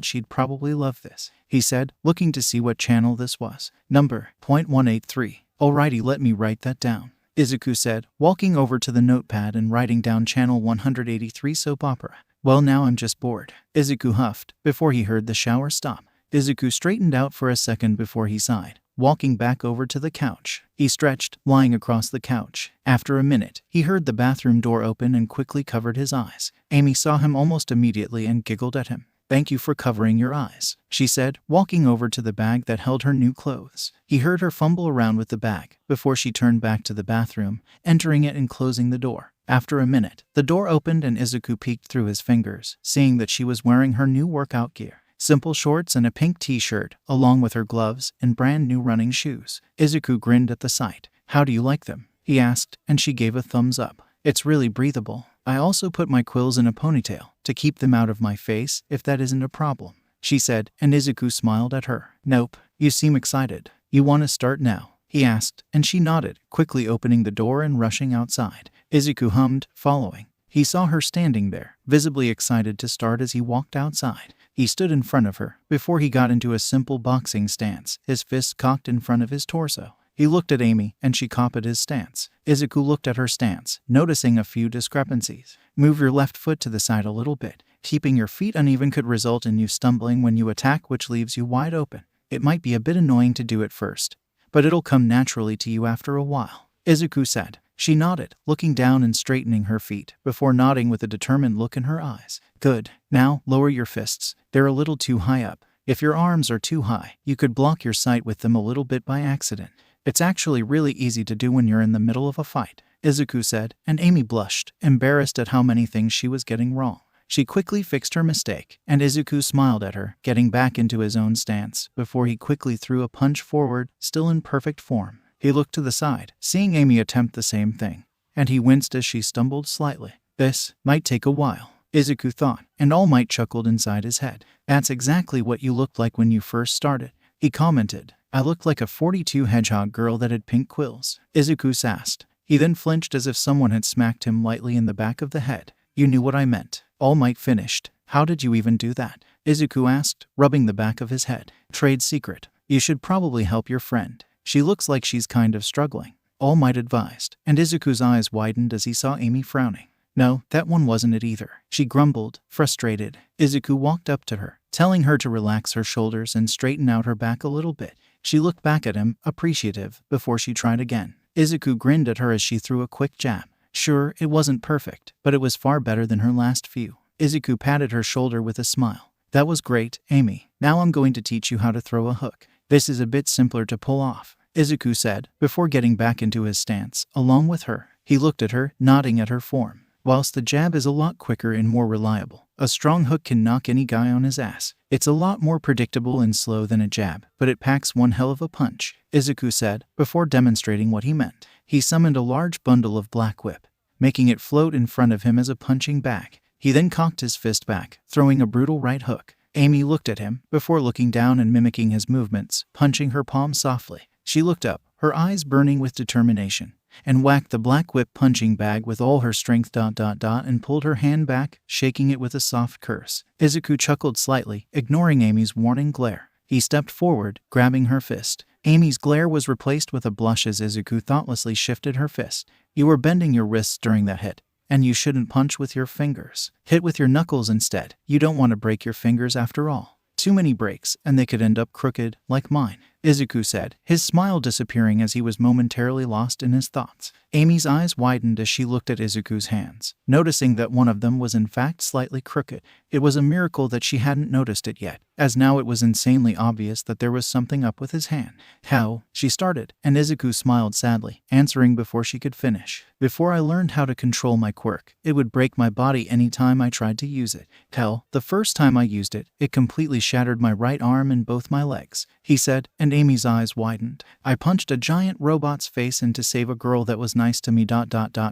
she'd probably love this, he said, looking to see what channel this was. Number .183. Alrighty, let me write that down, Izuku said, walking over to the notepad and writing down channel 183 soap opera. Well, now I'm just bored, Izuku huffed, before he heard the shower stop. Izuku straightened out for a second before he sighed, walking back over to the couch. He stretched, lying across the couch. After a minute, he heard the bathroom door open and quickly covered his eyes. Amy saw him almost immediately and giggled at him. Thank you for covering your eyes, she said, walking over to the bag that held her new clothes. He heard her fumble around with the bag before she turned back to the bathroom, entering it and closing the door. After a minute, the door opened and Izuku peeked through his fingers, seeing that she was wearing her new workout gear. Simple shorts and a pink t-shirt, along with her gloves and brand new running shoes. Izuku grinned at the sight. How do you like them? He asked, and she gave a thumbs up. It's really breathable. I also put my quills in a ponytail to keep them out of my face if that isn't a problem, she said, and Izuku smiled at her. Nope, you seem excited. You want to start now? He asked, and she nodded, quickly opening the door and rushing outside. Izuku hummed, following. He saw her standing there, visibly excited to start as he walked outside. He stood in front of her before he got into a simple boxing stance, his fists cocked in front of his torso. He looked at Amy, and she copied his stance. Izuku looked at her stance, noticing a few discrepancies. Move your left foot to the side a little bit. Keeping your feet uneven could result in you stumbling when you attack, which leaves you wide open. It might be a bit annoying to do at first, but it'll come naturally to you after a while, Izuku said. She nodded, looking down and straightening her feet, before nodding with a determined look in her eyes. Good. Now, lower your fists. They're a little too high up. If your arms are too high, you could block your sight with them a little bit by accident. It's actually really easy to do when you're in the middle of a fight, Izuku said, and Amy blushed, embarrassed at how many things she was getting wrong. She quickly fixed her mistake, and Izuku smiled at her, getting back into his own stance, before he quickly threw a punch forward, still in perfect form. He looked to the side, seeing Amy attempt the same thing, and he winced as she stumbled slightly. This might take a while, Izuku thought, and All Might chuckled inside his head. That's exactly what you looked like when you first started, he commented. I looked like a 42 hedgehog girl that had pink quills, Izuku sassed. He then flinched as if someone had smacked him lightly in the back of the head. You knew what I meant, All Might finished. How did you even do that? Izuku asked, rubbing the back of his head. Trade secret. You should probably help your friend. She looks like she's kind of struggling, All Might advised, and Izuku's eyes widened as he saw Amy frowning. No, that one wasn't it either, she grumbled, frustrated. Izuku walked up to her, telling her to relax her shoulders and straighten out her back a little bit. She looked back at him, appreciative, before she tried again. Izuku grinned at her as she threw a quick jab. Sure, it wasn't perfect, but it was far better than her last few. Izuku patted her shoulder with a smile. That was great, Amy. Now I'm going to teach you how to throw a hook. This is a bit simpler to pull off, Izuku said, before getting back into his stance, along with her. He looked at her, nodding at her form. Whilst the jab is a lot quicker and more reliable, a strong hook can knock any guy on his ass. It's a lot more predictable and slow than a jab, but it packs one hell of a punch, Izuku said, before demonstrating what he meant. He summoned a large bundle of black whip, making it float in front of him as a punching bag. He then cocked his fist back, throwing a brutal right hook. Amy looked at him, before looking down and mimicking his movements, punching her palm softly. She looked up, her eyes burning with determination, and whacked the black whip punching bag with all her strength ... and pulled her hand back, shaking it with a soft curse. Izuku chuckled slightly, ignoring Amy's warning glare. He stepped forward, grabbing her fist. Amy's glare was replaced with a blush as Izuku thoughtlessly shifted her fist. You were bending your wrists during that hit, and you shouldn't punch with your fingers. Hit with your knuckles instead. You don't want to break your fingers after all. Too many breaks, and they could end up crooked, like mine. Izuku said, his smile disappearing as he was momentarily lost in his thoughts. Amy's eyes widened as she looked at Izuku's hands, noticing that one of them was in fact slightly crooked. It was a miracle that she hadn't noticed it yet, as now it was insanely obvious that there was something up with his hand. How? She started, and Izuku smiled sadly, answering before she could finish. Before I learned how to control my quirk, it would break my body any time I tried to use it. Hell, the first time I used it, it completely shattered my right arm and both my legs, he said, and Amy's eyes widened. I punched a giant robot's face in to save a girl that was nice to me.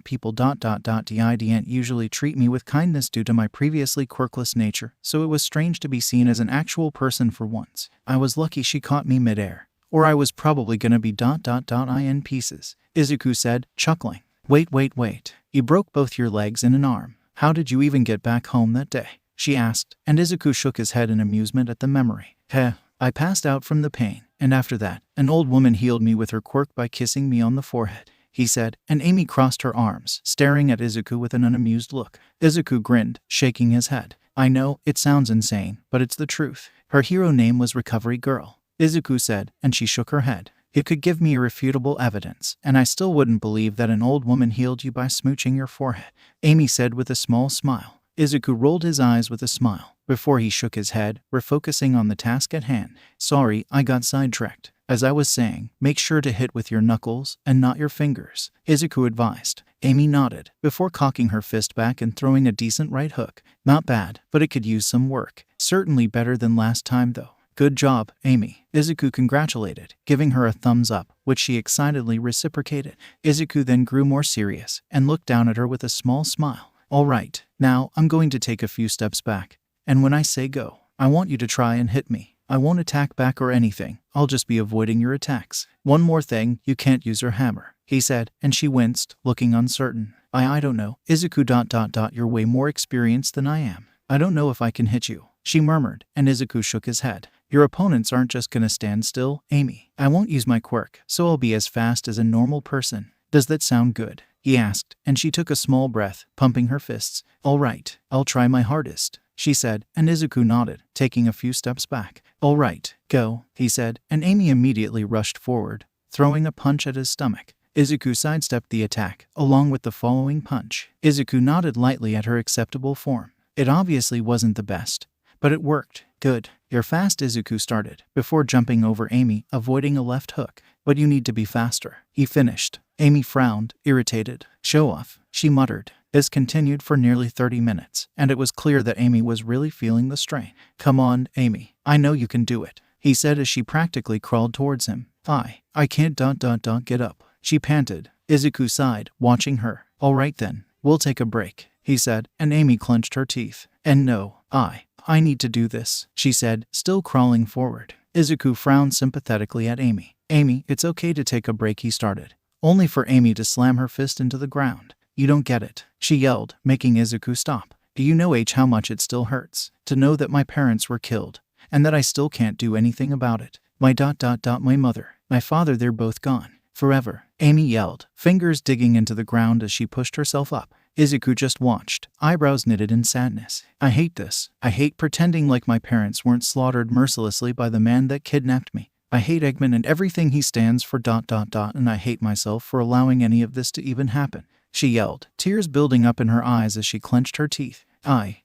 People didn't usually treat me with kindness due to my previously quirkless nature, so it was strange to be seen as an actual person for once. I was lucky she caught me midair, or I was probably gonna be in pieces, Izuku said, chuckling. Wait. You broke both your legs and an arm. How did you even get back home that day? She asked, and Izuku shook his head in amusement at the memory. I passed out from the pain, and after that, an old woman healed me with her quirk by kissing me on the forehead, he said, and Amy crossed her arms, staring at Izuku with an unamused look. Izuku grinned, shaking his head. I know, it sounds insane, but it's the truth. Her hero name was Recovery Girl, Izuku said, and she shook her head. It could give me irrefutable evidence, and I still wouldn't believe that an old woman healed you by smooching your forehead, Amy said with a small smile. Izuku rolled his eyes with a smile, before he shook his head, refocusing on the task at hand. Sorry, I got sidetracked. As I was saying, make sure to hit with your knuckles and not your fingers, Izuku advised. Amy nodded, before cocking her fist back and throwing a decent right hook. Not bad, but it could use some work. Certainly better than last time though. Good job, Amy, Izuku congratulated, giving her a thumbs up, which she excitedly reciprocated. Izuku then grew more serious, and looked down at her with a small smile. Alright, now I'm going to take a few steps back, and when I say go, I want you to try and hit me. I won't attack back or anything, I'll just be avoiding your attacks. One more thing, you can't use your hammer, he said, and she winced, looking uncertain. I don't know, Izuku you're way more experienced than I am. I don't know if I can hit you, she murmured, and Izuku shook his head. Your opponents aren't just gonna stand still, Amy. I won't use my quirk, so I'll be as fast as a normal person. Does that sound good? He asked, and she took a small breath, pumping her fists. Alright, I'll try my hardest, she said, and Izuku nodded, taking a few steps back. Alright, go, he said, and Amy immediately rushed forward, throwing a punch at his stomach. Izuku sidestepped the attack, along with the following punch. Izuku nodded lightly at her acceptable form. It obviously wasn't the best, but it worked. Good. You're fast, Izuku started, before jumping over Amy, avoiding a left hook. But you need to be faster, he finished. Amy frowned, irritated. Show off, she muttered. This continued for nearly 30 minutes, and it was clear that Amy was really feeling the strain. Come on, Amy. I know you can do it, he said as she practically crawled towards him. I can't get up, she panted. Izuku sighed, watching her. Alright then, we'll take a break, he said, and Amy clenched her teeth. And no, I need to do this, she said, still crawling forward. Izuku frowned sympathetically at Amy. Amy, it's okay to take a break, he started, only for Amy to slam her fist into the ground. You don't get it, she yelled, making Izuku stop. Do you know how much it still hurts to know that my parents were killed, and that I still can't do anything about it? My mother, my father, they're both gone. Forever, Amy yelled, fingers digging into the ground as she pushed herself up. Izuku just watched, eyebrows knitted in sadness. I hate this. I hate pretending like my parents weren't slaughtered mercilessly by the man that kidnapped me. I hate Eggman and everything he stands for. And I hate myself for allowing any of this to even happen, she yelled, tears building up in her eyes as she clenched her teeth.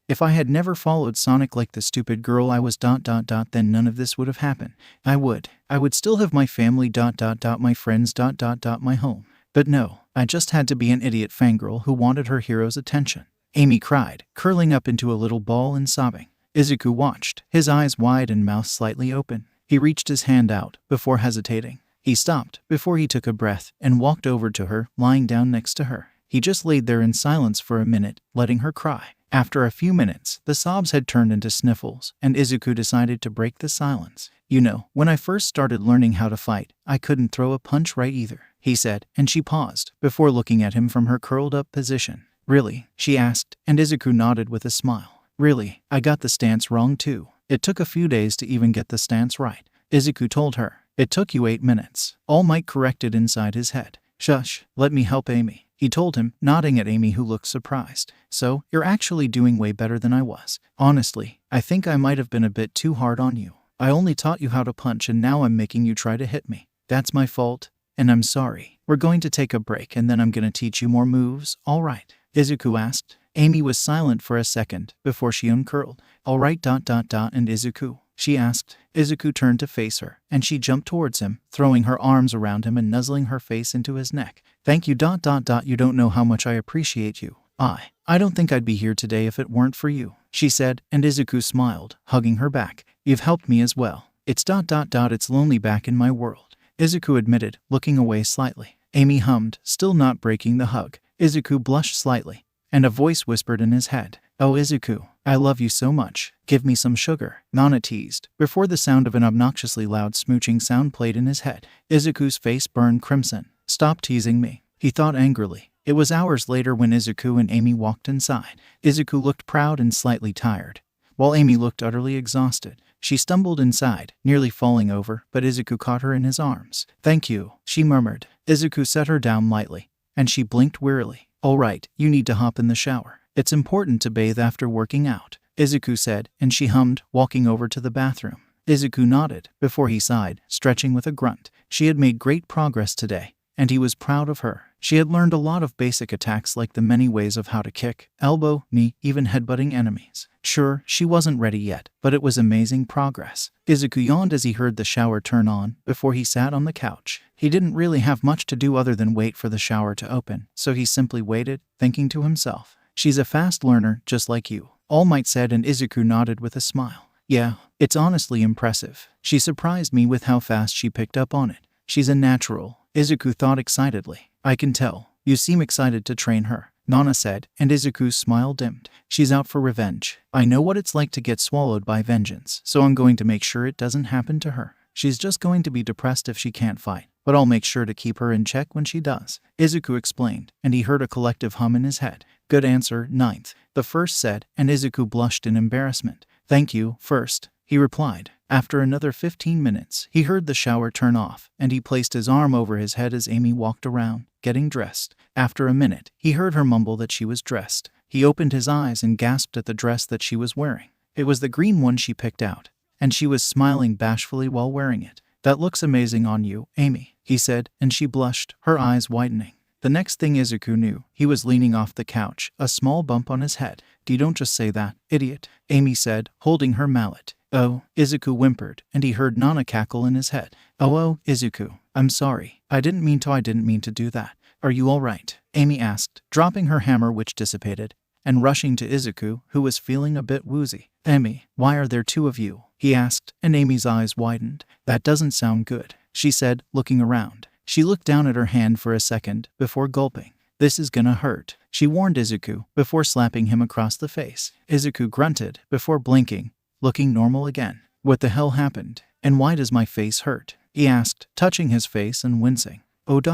If I had never followed Sonic like the stupid girl I was. Then none of this would have happened. I would still have my family. My friends. My home. But no, I just had to be an idiot fangirl who wanted her hero's attention. Amy cried, curling up into a little ball and sobbing. Izuku watched, his eyes wide and mouth slightly open. He reached his hand out, before hesitating. He stopped, before he took a breath, and walked over to her, lying down next to her. He just laid there in silence for a minute, letting her cry. After a few minutes, the sobs had turned into sniffles, and Izuku decided to break the silence. You know, when I first started learning how to fight, I couldn't throw a punch right either, he said, and she paused, before looking at him from her curled-up position. Really? She asked, and Izuku nodded with a smile. Really, I got the stance wrong too. It took a few days to even get the stance right, Izuku told her. It took you 8 minutes. All Might corrected inside his head. Shush, let me help Amy, he told him, nodding at Amy who looked surprised. So, you're actually doing way better than I was. Honestly, I think I might have been a bit too hard on you. I only taught you how to punch and now I'm making you try to hit me. That's my fault, and I'm sorry. We're going to take a break and then I'm gonna teach you more moves, alright? Izuku asked. Amy was silent for a second before she uncurled. Alright ... and Izuku? She asked. Izuku turned to face her, and she jumped towards him, throwing her arms around him and nuzzling her face into his neck. Thank you ... You don't know how much I appreciate you. I don't think I'd be here today if it weren't for you, she said, and Izuku smiled, hugging her back. You've helped me as well. It's ... It's lonely back in my world, Izuku admitted, looking away slightly. Amy hummed, still not breaking the hug. Izuku blushed slightly, and a voice whispered in his head. Oh Izuku, I love you so much. Give me some sugar, Nana teased, before the sound of an obnoxiously loud smooching sound played in his head. Izuku's face burned crimson. Stop teasing me, he thought angrily. It was hours later when Izuku and Amy walked inside. Izuku looked proud and slightly tired, while Amy looked utterly exhausted. She stumbled inside, nearly falling over, but Izuku caught her in his arms. Thank you, she murmured. Izuku set her down lightly, and she blinked wearily. Alright, you need to hop in the shower. It's important to bathe after working out, Izuku said, and she hummed, walking over to the bathroom. Izuku nodded, before he sighed, stretching with a grunt. She had made great progress today, and he was proud of her. She had learned a lot of basic attacks like the many ways of how to kick, elbow, knee, even headbutting enemies. Sure, she wasn't ready yet, but it was amazing progress. Izuku yawned as he heard the shower turn on, before he sat on the couch. He didn't really have much to do other than wait for the shower to open, so he simply waited, thinking to himself, she's a fast learner, just like you, All Might said, and Izuku nodded with a smile. Yeah, it's honestly impressive. She surprised me with how fast she picked up on it. She's a natural, Izuku thought excitedly. I can tell. You seem excited to train her, Nana said, and Izuku's smile dimmed. She's out for revenge. I know what it's like to get swallowed by vengeance, so I'm going to make sure it doesn't happen to her. She's just going to be depressed if she can't fight, but I'll make sure to keep her in check when she does, Izuku explained, and he heard a collective hum in his head. Good answer, ninth, the first said, and Izuku blushed in embarrassment. Thank you, first, he replied. After another 15 minutes, he heard the shower turn off, and he placed his arm over his head as Amy walked around, getting dressed. After a minute, he heard her mumble that she was dressed. He opened his eyes and gasped at the dress that she was wearing. It was the green one she picked out, and she was smiling bashfully while wearing it. That looks amazing on you, Amy, he said, and she blushed, her eyes widening. The next thing Izuku knew, he was leaning off the couch, a small bump on his head. You don't just say that, idiot, Amy said, holding her mallet. Oh, Izuku whimpered, and he heard Nana cackle in his head. Oh, Izuku, I'm sorry. I didn't mean to do that. Are you all right? Amy asked, dropping her hammer, which dissipated, and rushing to Izuku, who was feeling a bit woozy. Amy, why are there two of you? He asked, and Amy's eyes widened. That doesn't sound good, she said, looking around. She looked down at her hand for a second, before gulping. This is gonna hurt, she warned Izuku, before slapping him across the face. Izuku grunted, before blinking, looking normal again. What the hell happened? And why does my face hurt? He asked, touching his face and wincing. And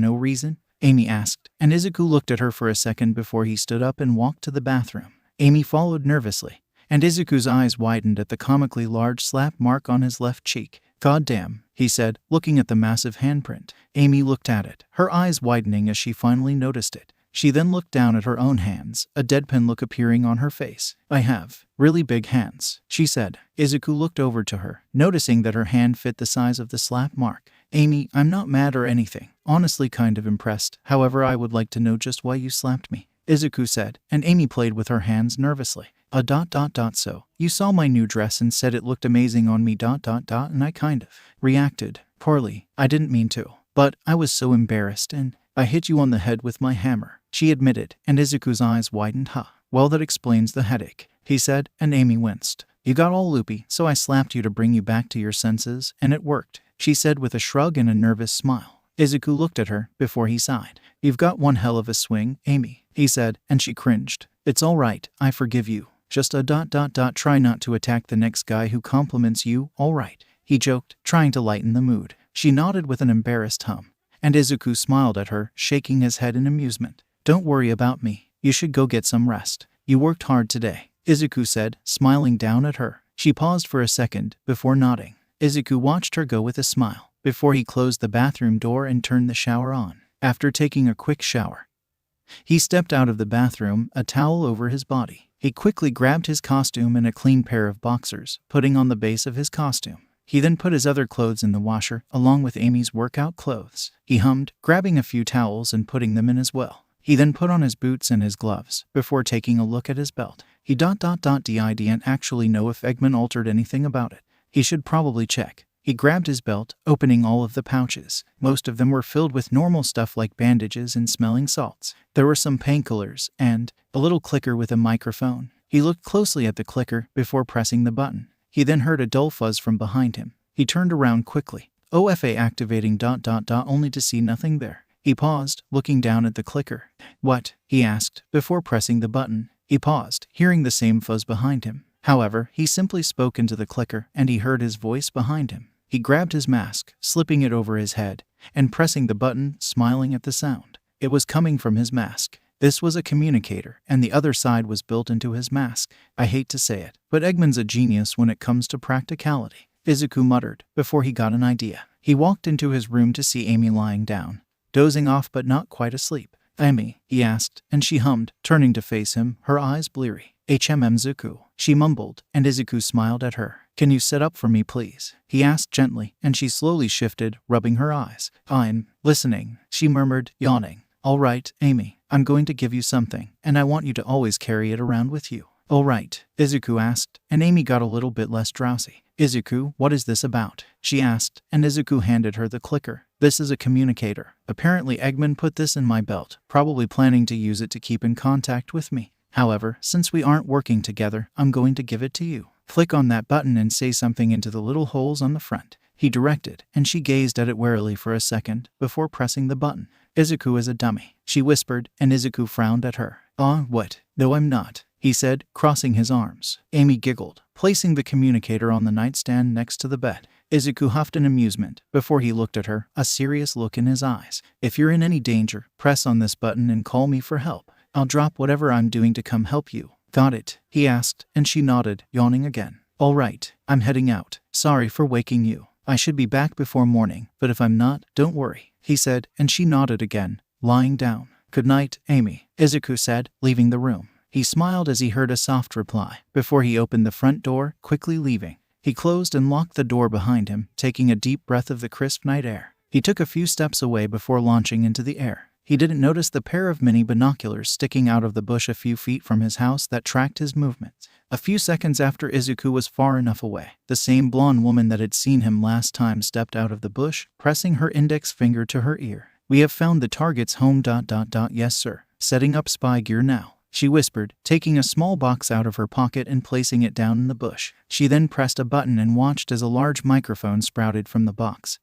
no reason? Amy asked, and Izuku looked at her for a second before he stood up and walked to the bathroom. Amy followed nervously, and Izuku's eyes widened at the comically large slap mark on his left cheek. God damn, he said, looking at the massive handprint. Amy looked at it, her eyes widening as she finally noticed it. She then looked down at her own hands, a deadpan look appearing on her face. I have really big hands, she said. Izuku looked over to her, noticing that her hand fit the size of the slap mark. Amy, I'm not mad or anything. Honestly kind of impressed. However, I would like to know just why you slapped me, Izuku said, and Amy played with her hands nervously. So, you saw my new dress and said it looked amazing on me ... and I kind of reacted poorly. I didn't mean to, but I was so embarrassed and I hit you on the head with my hammer, she admitted, and Izuku's eyes widened. Well, that explains the headache, he said, and Amy winced. You got all loopy, so I slapped you to bring you back to your senses, and it worked, she said with a shrug and a nervous smile. Izuku looked at her, before he sighed. You've got one hell of a swing, Amy, he said, and she cringed. It's all right, I forgive you. Just try not to attack the next guy who compliments you, all right, he joked, trying to lighten the mood. She nodded with an embarrassed hum, and Izuku smiled at her, shaking his head in amusement. Don't worry about me. You should go get some rest. You worked hard today, Izuku said, smiling down at her. She paused for a second, before nodding. Izuku watched her go with a smile, before he closed the bathroom door and turned the shower on. After taking a quick shower, he stepped out of the bathroom, a towel over his body. He quickly grabbed his costume and a clean pair of boxers, putting on the base of his costume. He then put his other clothes in the washer, along with Amy's workout clothes. He hummed, grabbing a few towels and putting them in as well. He then put on his boots and his gloves, before taking a look at his belt. He didn't actually know if Eggman altered anything about it. He should probably check. He grabbed his belt, opening all of the pouches. Most of them were filled with normal stuff like bandages and smelling salts. There were some painkillers, and a little clicker with a microphone. He looked closely at the clicker, before pressing the button. He then heard a dull fuzz from behind him. He turned around quickly. OFA activating ... only to see nothing there. He paused, looking down at the clicker. "What?" he asked, before pressing the button. He paused, hearing the same fuzz behind him. However, he simply spoke into the clicker, and he heard his voice behind him. He grabbed his mask, slipping it over his head, and pressing the button, smiling at the sound. It was coming from his mask. This was a communicator, and the other side was built into his mask. I hate to say it, but Eggman's a genius when it comes to practicality, Izuku muttered, before he got an idea. He walked into his room to see Amy lying down, dozing off but not quite asleep. "Amy?" he asked, and she hummed, turning to face him, her eyes bleary. "𝐻𝗵𝗲, she mumbled, and Izuku smiled at her. "Can you sit up for me, please?" he asked gently, and she slowly shifted, rubbing her eyes. "I'm listening," she murmured, yawning. "All right, Amy, I'm going to give you something, and I want you to always carry it around with you." "All right?" Izuku asked, and Amy got a little bit less drowsy. "Izuku, what is this about?" she asked, and Izuku handed her the clicker. "This is a communicator. Apparently Eggman put this in my belt, probably planning to use it to keep in contact with me. However, since we aren't working together, I'm going to give it to you. Flick on that button and say something into the little holes on the front," he directed, and she gazed at it warily for a second, before pressing the button. "Izuku is a dummy," she whispered, and Izuku frowned at her. What? No, I'm not," he said, crossing his arms. Amy giggled, placing the communicator on the nightstand next to the bed. Izuku huffed in amusement, before he looked at her, a serious look in his eyes. "If you're in any danger, press on this button and call me for help. I'll drop whatever I'm doing to come help you." "Got it?" he asked, and she nodded, yawning again. "All right, I'm heading out. Sorry for waking you. I should be back before morning, but if I'm not, don't worry," he said, and she nodded again, lying down. "Good night, Amy," Izuku said, leaving the room. He smiled as he heard a soft reply, before he opened the front door, quickly leaving. He closed and locked the door behind him, taking a deep breath of the crisp night air. He took a few steps away before launching into the air. He didn't notice the pair of mini binoculars sticking out of the bush a few feet from his house that tracked his movements. A few seconds after Izuku was far enough away, the same blonde woman that had seen him last time stepped out of the bush, pressing her index finger to her ear. "We have found the target's home ... Yes, sir. Setting up spy gear now," she whispered, taking a small box out of her pocket and placing it down in the bush. She then pressed a button and watched as a large microphone sprouted from the box,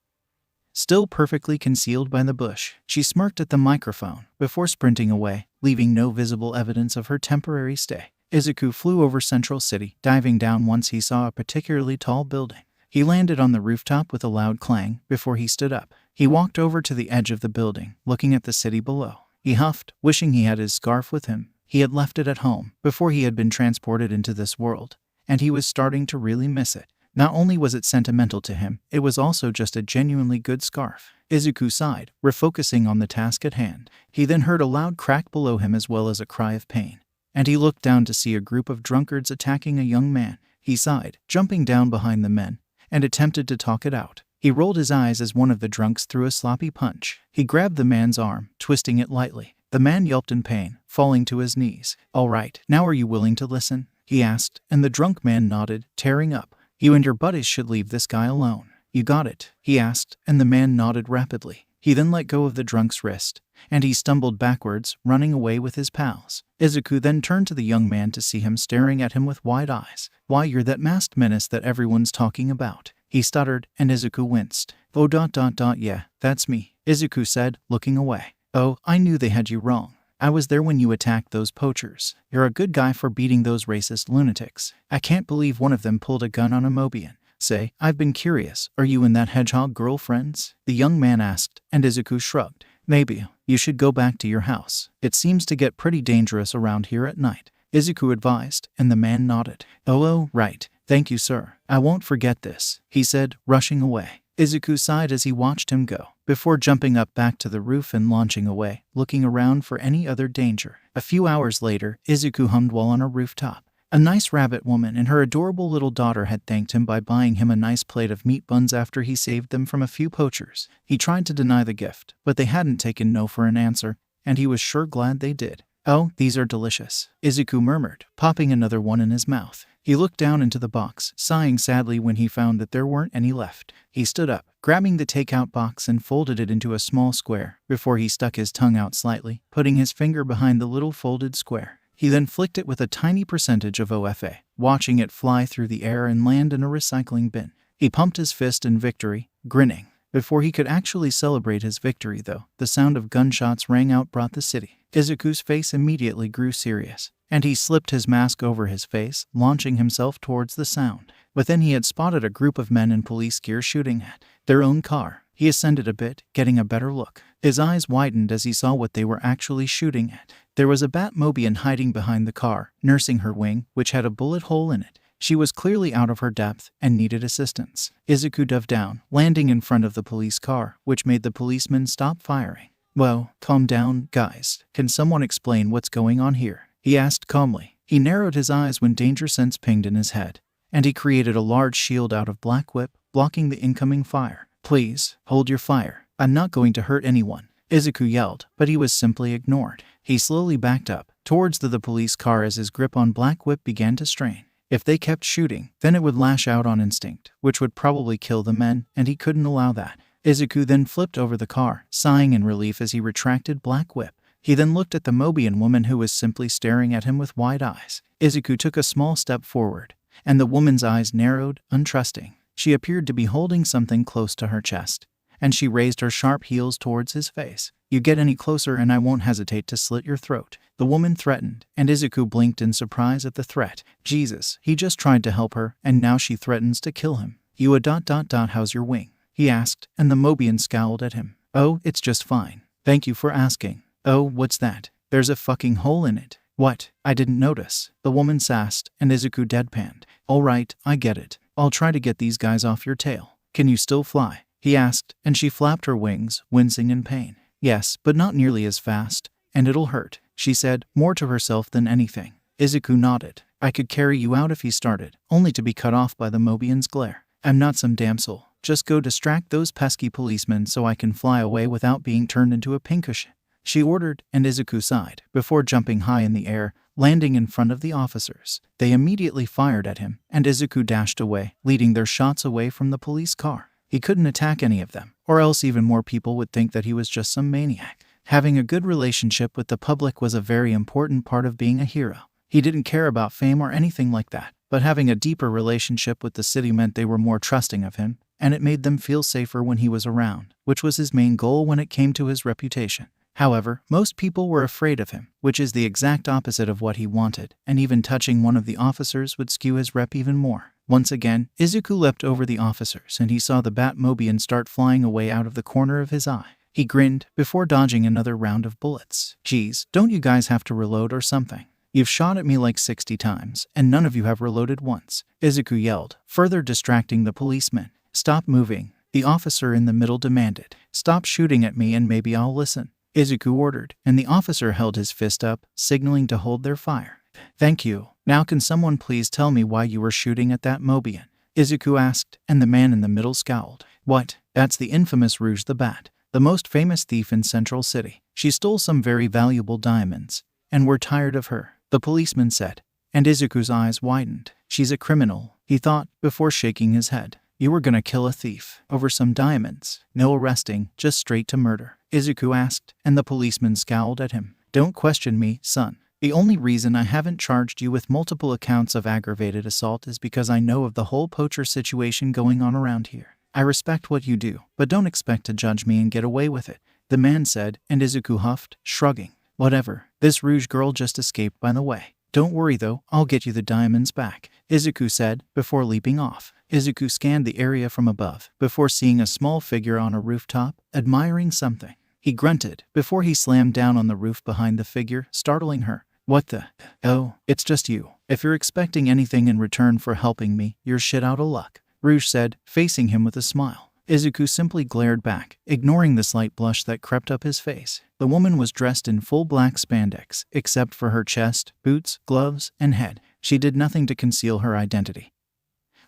still perfectly concealed by the bush. She smirked at the microphone, before sprinting away, leaving no visible evidence of her temporary stay. Izuku flew over Central City, diving down once he saw a particularly tall building. He landed on the rooftop with a loud clang, before he stood up. He walked over to the edge of the building, looking at the city below. He huffed, wishing he had his scarf with him. He had left it at home, before he had been transported into this world, and he was starting to really miss it. Not only was it sentimental to him, it was also just a genuinely good scarf. Izuku sighed, refocusing on the task at hand. He then heard a loud crack below him as well as a cry of pain, and he looked down to see a group of drunkards attacking a young man. He sighed, jumping down behind the men, and attempted to talk it out. He rolled his eyes as one of the drunks threw a sloppy punch. He grabbed the man's arm, twisting it lightly. The man yelped in pain, falling to his knees. "All right, now are you willing to listen?" he asked, and the drunk man nodded, tearing up. "You and your buddies should leave this guy alone." "You got it?" he asked, and the man nodded rapidly. He then let go of the drunk's wrist, and he stumbled backwards, running away with his pals. Izuku then turned to the young man to see him staring at him with wide eyes. "Why, you're that masked menace that everyone's talking about," he stuttered, and Izuku winced. Yeah, that's me," Izuku said, looking away. "Oh, I knew they had you wrong. I was there when you attacked those poachers. You're a good guy for beating those racist lunatics. I can't believe one of them pulled a gun on a Mobian. Say, I've been curious, are you and that hedgehog girl friends?" the young man asked, and Izuku shrugged. "Maybe. You should go back to your house. It seems to get pretty dangerous around here at night," Izuku advised, and the man nodded. Oh, right. Thank you, sir. I won't forget this," he said, rushing away. Izuku sighed as he watched him go. before jumping up back to the roof and launching away, looking around for any other danger. A few hours later, Izuku hummed while on a rooftop. A nice rabbit woman and her adorable little daughter had thanked him by buying him a nice plate of meat buns after he saved them from a few poachers. He tried to deny the gift, but they hadn't taken no for an answer, and he was sure glad they did. "Oh, these are delicious," Izuku murmured, popping another one in his mouth. He looked down into the box, sighing sadly when he found that there weren't any left. He stood up, grabbing the takeout box and folded it into a small square, before he stuck his tongue out slightly, putting his finger behind the little folded square. He then flicked it with a tiny percentage of OFA, watching it fly through the air and land in a recycling bin. He pumped his fist in victory, grinning. Before he could actually celebrate his victory, though, the sound of gunshots rang out throughout the city. Izuku's face immediately grew serious, and he slipped his mask over his face, launching himself towards the sound. But then he had spotted a group of men in police gear shooting at their own car. He ascended a bit, getting a better look. His eyes widened as he saw what they were actually shooting at. There was a Mobian hiding behind the car, nursing her wing, which had a bullet hole in it. She was clearly out of her depth and needed assistance. Izuku dove down, landing in front of the police car, which made the policemen stop firing. "Whoa, calm down, guys. Can someone explain what's going on here?" he asked calmly. He narrowed his eyes when danger sense pinged in his head, and he created a large shield out of black whip, blocking the incoming fire. "Please, hold your fire. I'm not going to hurt anyone," Izuku yelled, but he was simply ignored. He slowly backed up towards the police car as his grip on black whip began to strain. If they kept shooting, then it would lash out on instinct, which would probably kill the men, and he couldn't allow that. Izuku then flipped over the car, sighing in relief as he retracted black whip. He then looked at the Mobian woman who was simply staring at him with wide eyes. Izuku took a small step forward, and the woman's eyes narrowed, untrusting. She appeared to be holding something close to her chest, and she raised her sharp heels towards his face. "You get any closer and I won't hesitate to slit your throat," the woman threatened, and Izuku blinked in surprise at the threat. Jesus, he just tried to help her, and now she threatens to kill him. How's your wing?" he asked, and the Mobian scowled at him. "Oh, it's just fine. Thank you for asking." "Oh, what's that? There's a fucking hole in it." "What? I didn't notice," the woman sassed, and Izuku deadpanned. "All right, I get it. I'll try to get these guys off your tail. Can you still fly?" he asked, and she flapped her wings, wincing in pain. "Yes, but not nearly as fast, and it'll hurt," she said, more to herself than anything. Izuku nodded. "I could carry you out if he started, only to be cut off by the Mobian's glare. I'm not some damsel. Just go distract those pesky policemen so I can fly away without being turned into a pincushion," she ordered, and Izuku sighed, before jumping high in the air, landing in front of the officers. They immediately fired at him, and Izuku dashed away, leading their shots away from the police car. He couldn't attack any of them, or else even more people would think that he was just some maniac. Having a good relationship with the public was a very important part of being a hero. He didn't care about fame or anything like that, but having a deeper relationship with the city meant they were more trusting of him, and it made them feel safer when he was around, which was his main goal when it came to his reputation. However, most people were afraid of him, which is the exact opposite of what he wanted, and even touching one of the officers would skew his rep even more. Once again, Izuku leapt over the officers and he saw the Mobian start flying away out of the corner of his eye. He grinned, before dodging another round of bullets. "Geez, don't you guys have to reload or something? You've shot at me like 60 times, and none of you have reloaded once," Izuku yelled, further distracting the policemen. "Stop moving," the officer in the middle demanded. "Stop shooting at me and maybe I'll listen," Izuku ordered, and the officer held his fist up, signaling to hold their fire. "Thank you. Now can someone please tell me why you were shooting at that Mobian?" Izuku asked, and the man in the middle scowled. "What? That's the infamous 𝗧𝗵𝗵, the most famous thief in Central City. She stole some very valuable diamonds, and we're tired of her," the policeman said, and Izuku's eyes widened. "She's a criminal," he thought, before shaking his head. "You were gonna kill a thief over some diamonds? No arresting, just straight to murder?" Izuku asked, and the policeman scowled at him. "Don't question me, son. The only reason I haven't charged you with multiple accounts of aggravated assault is because I know of the whole poacher situation going on around here. I respect what you do, but don't expect to judge me and get away with it," the man said, and Izuku huffed, shrugging. "Whatever. This Rouge girl just escaped by the way. Don't worry though, I'll get you the diamonds back," Izuku said, before leaping off. Izuku scanned the area from above, before seeing a small figure on a rooftop, admiring something. He grunted, before he slammed down on the roof behind the figure, startling her. "What the? Oh, it's just you. If you're expecting anything in return for helping me, you're shit out of luck," Rouge said, facing him with a smile. Izuku simply glared back, ignoring the slight blush that crept up his face. The woman was dressed in full black spandex, except for her chest, boots, gloves, and head. She did nothing to conceal her identity.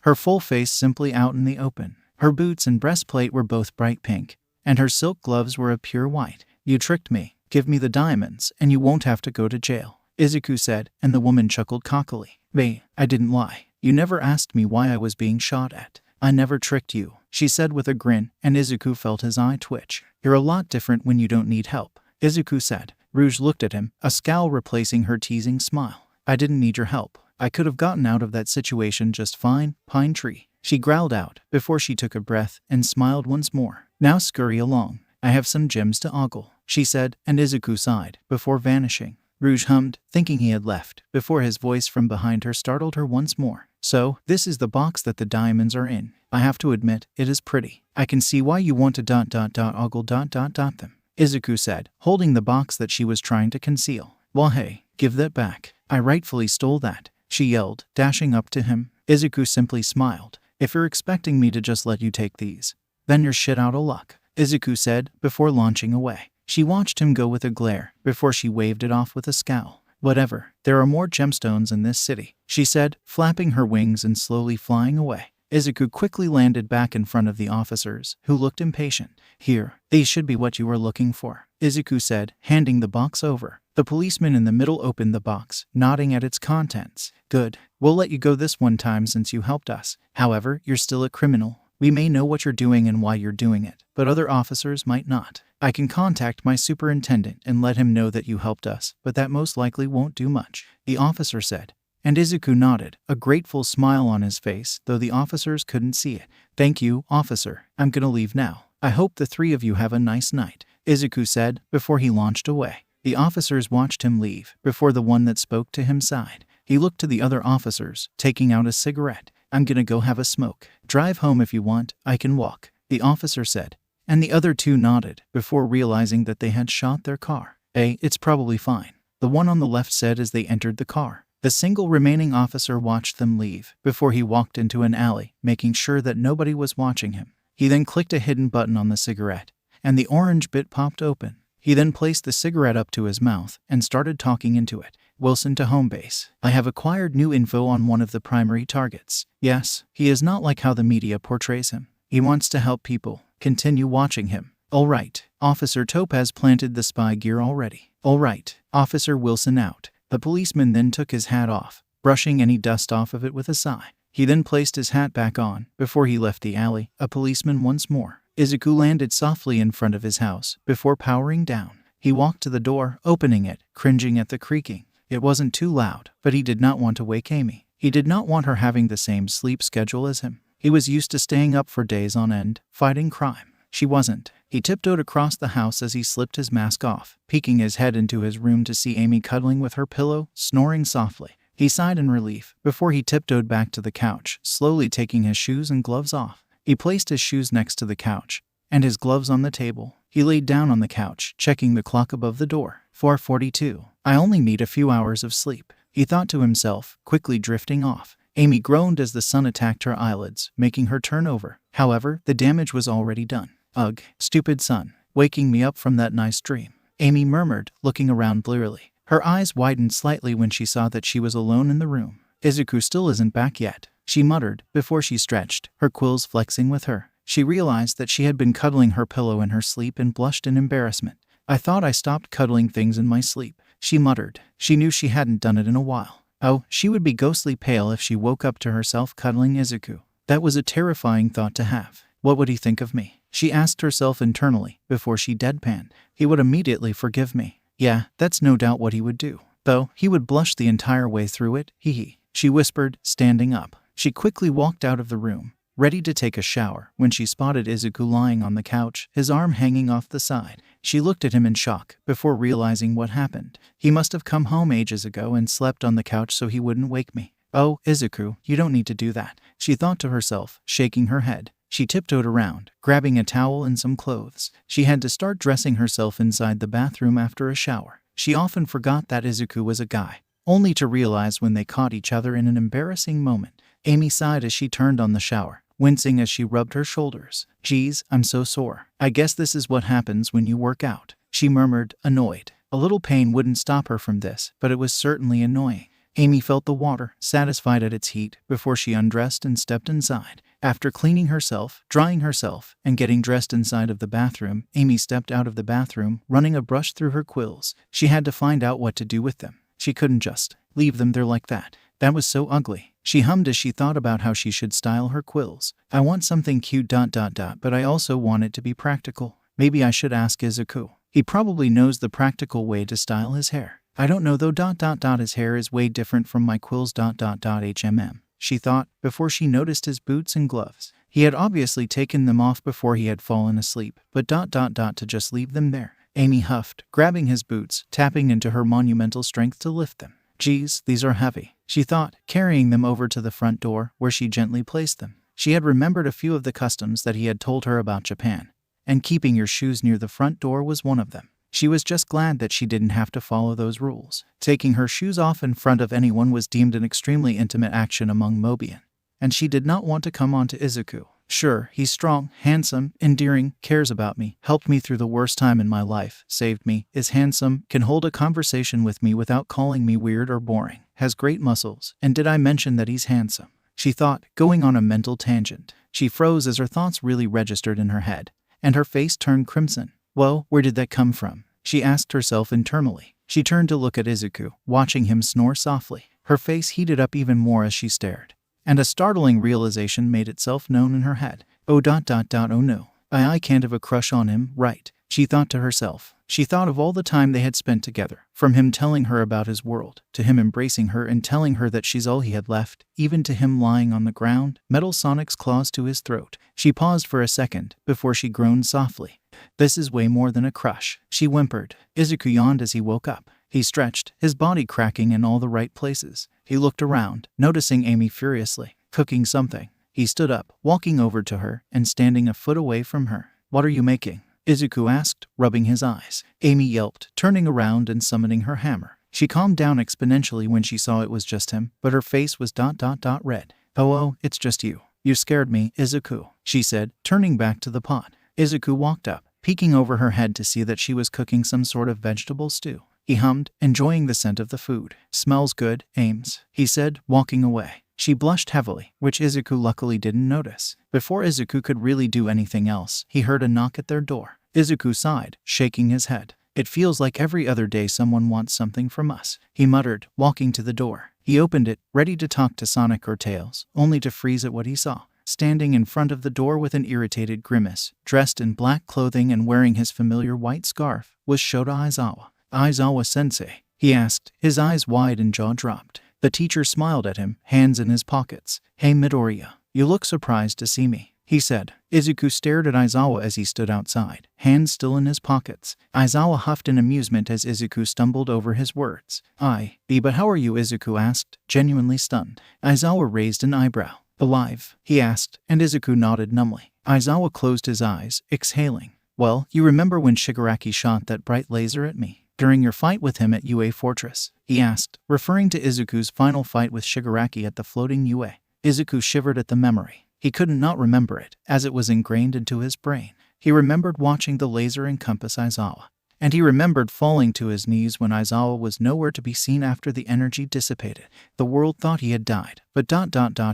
Her full face simply out in the open. Her boots and breastplate were both bright pink, and her silk gloves were a pure white. "You tricked me. Give me the diamonds, and you won't have to go to jail," Izuku said, and the woman chuckled cockily. I didn't lie. You never asked me why I was being shot at. I never tricked you," she said with a grin, and Izuku felt his eye twitch. "You're a lot different when you don't need help," Izuku said. Rouge looked at him, a scowl replacing her teasing smile. "I didn't need your help. I could have gotten out of that situation just fine, Pine Tree," she growled out, before she took a breath and smiled once more. "Now scurry along. I have some gems to ogle," she said, and Izuku sighed, before vanishing. Rouge hummed, thinking he had left, before his voice from behind her startled her once more. "So, this is the box that the diamonds are in. I have to admit, it is pretty. I can see why you want to ogle them," Izuku said, holding the box that she was trying to conceal. "Well hey, give that back. I rightfully stole that," she yelled, dashing up to him. Izuku simply smiled. "If you're expecting me to just let you take these, then you're shit out of luck," Izuku said, before launching away. She watched him go with a glare, before she waved it off with a scowl. "Whatever, there are more gemstones in this city," she said, flapping her wings and slowly flying away. Izuku quickly landed back in front of the officers, who looked impatient. "Here, these should be what you were looking for," Izuku said, handing the box over. The policeman in the middle opened the box, nodding at its contents. "Good. We'll let you go this one time since you helped us. However, you're still a criminal. We may know what you're doing and why you're doing it, but other officers might not. I can contact my superintendent and let him know that you helped us, but that most likely won't do much," the officer said. And Izuku nodded, a grateful smile on his face, though the officers couldn't see it. "Thank you, officer. I'm gonna leave now. I hope the three of you have a nice night," Izuku said, before he launched away. The officers watched him leave, before the one that spoke to him sighed. He looked to the other officers, taking out a cigarette. "I'm gonna go have a smoke. Drive home if you want, I can walk," the officer said. And the other two nodded, before realizing that they had shot their car. It's probably fine," the one on the left said as they entered the car. The single remaining officer watched them leave, before he walked into an alley, making sure that nobody was watching him. He then clicked a hidden button on the cigarette, and the orange bit popped open. He then placed the cigarette up to his mouth and started talking into it. "Wilson to home base. I have acquired new info on one of the primary targets. Yes, he is not like how the media portrays him. He wants to help people. Continue watching him." "All right. Officer Topaz planted the spy gear already." "All right. Officer Wilson out." The policeman then took his hat off, brushing any dust off of it with a sigh. He then placed his hat back on, before he left the alley, a policeman once more. Izuku landed softly in front of his house, before powering down. He walked to the door, opening it, cringing at the creaking. It wasn't too loud, but he did not want to wake Amy. He did not want her having the same sleep schedule as him. He was used to staying up for days on end, fighting crime. She wasn't. He tiptoed across the house as he slipped his mask off, peeking his head into his room to see Amy cuddling with her pillow, snoring softly. He sighed in relief, before he tiptoed back to the couch, slowly taking his shoes and gloves off. He placed his shoes next to the couch, and his gloves on the table. He laid down on the couch, checking the clock above the door. 4:42. "I only need a few hours of sleep," he thought to himself, quickly drifting off. Amy groaned as the sun attacked her eyelids, making her turn over. However, the damage was already done. "Ugh, stupid sun, waking me up from that nice dream," Amy murmured, looking around blearily. Her eyes widened slightly when she saw that she was alone in the room. "Izuku still isn't back yet," she muttered, before she stretched, her quills flexing with her. She realized that she had been cuddling her pillow in her sleep and blushed in embarrassment. "I thought I stopped cuddling things in my sleep," she muttered. She knew she hadn't done it in a while. Oh, she would be ghostly pale if she woke up to herself cuddling Izuku. That was a terrifying thought to have. "What would he think of me?" she asked herself internally, before she deadpanned. "He would immediately forgive me. Yeah, that's no doubt what he would do. Though, he would blush the entire way through it, hee," she whispered, standing up. She quickly walked out of the room, ready to take a shower, when she spotted Izuku lying on the couch, his arm hanging off the side. She looked at him in shock, before realizing what happened. He must have come home ages ago and slept on the couch so he wouldn't wake me. "Oh, Izuku, you don't need to do that," she thought to herself, shaking her head. She tiptoed around, grabbing a towel and some clothes. She had to start dressing herself inside the bathroom after a shower. She often forgot that Izuku was a guy, only to realize when they caught each other in an embarrassing moment. Amy sighed as she turned on the shower, wincing as she rubbed her shoulders. "Geez, I'm so sore. I guess this is what happens when you work out," she murmured, annoyed. A little pain wouldn't stop her from this, but it was certainly annoying. Amy felt the water, satisfied at its heat, before she undressed and stepped inside. After cleaning herself, drying herself, and getting dressed inside of the bathroom, Amy stepped out of the bathroom, running a brush through her quills. She had to find out what to do with them. She couldn't just leave them there like that. That was so ugly. She hummed as she thought about how she should style her quills. "I want something cute ... but I also want it to be practical. Maybe I should ask Izuku. He probably knows the practical way to style his hair. I don't know though ... his hair is way different from my quills ... she thought, before she noticed his boots and gloves. He had obviously taken them off before he had fallen asleep, but ... to just leave them there. Amy huffed, grabbing his boots, tapping into her monumental strength to lift them. "Geez, these are heavy," she thought, carrying them over to the front door, where she gently placed them. She had remembered a few of the customs that he had told her about Japan, and keeping your shoes near the front door was one of them. She was just glad that she didn't have to follow those rules. Taking her shoes off in front of anyone was deemed an extremely intimate action among Mobian, and she did not want to come on to Izuku. "Sure, he's strong, handsome, endearing, cares about me, helped me through the worst time in my life, saved me, is handsome, can hold a conversation with me without calling me weird or boring, has great muscles, and did I mention that he's handsome?" she thought, going on a mental tangent. She froze as her thoughts really registered in her head, and her face turned crimson. "Well, where did that come from?" she asked herself internally. She turned to look at Izuku, watching him snore softly. Her face heated up even more as she stared, and a startling realization made itself known in her head. Oh no, I can't have a crush on him, right? She thought to herself. She thought of all the time they had spent together, from him telling her about his world, to him embracing her and telling her that she's all he had left, even to him lying on the ground, Metal Sonic's claws to his throat. She paused for a second, before she groaned softly. "This is way more than a crush," she whimpered. Izuku yawned as he woke up. He stretched, his body cracking in all the right places. He looked around, noticing Amy furiously cooking something. He stood up, walking over to her, and standing a foot away from her. "What are you making?" Izuku asked, rubbing his eyes. Amy yelped, turning around and summoning her hammer. She calmed down exponentially when she saw it was just him, but her face was red. Oh, it's just you. You scared me, Izuku," she said, turning back to the pot. Izuku walked up, peeking over her head to see that she was cooking some sort of vegetable stew. He hummed, enjoying the scent of the food. "Smells good, Ames," he said, walking away. She blushed heavily, which Izuku luckily didn't notice. Before Izuku could really do anything else, he heard a knock at their door. Izuku sighed, shaking his head. "It feels like every other day someone wants something from us," he muttered, walking to the door. He opened it, ready to talk to Sonic or Tails, only to freeze at what he saw. Standing in front of the door with an irritated grimace, dressed in black clothing and wearing his familiar white scarf, was Shota Aizawa. "Aizawa-sensei?" he asked, his eyes wide and jaw dropped. The teacher smiled at him, hands in his pockets. "Hey Midoriya, you look surprised to see me," he said. Izuku stared at Aizawa as he stood outside, hands still in his pockets. Aizawa huffed in amusement as Izuku stumbled over his words. But how are you?" Izuku asked, genuinely stunned. Aizawa raised an eyebrow. "Alive?" he asked, and Izuku nodded numbly. Aizawa closed his eyes, exhaling. "Well, you remember when Shigaraki shot that bright laser at me during your fight with him at UA Fortress?" he asked, referring to Izuku's final fight with Shigaraki at the floating UA. Izuku shivered at the memory. He couldn't not remember it, as it was ingrained into his brain. He remembered watching the laser encompass Aizawa, and he remembered falling to his knees when Aizawa was nowhere to be seen after the energy dissipated. The world thought he had died, but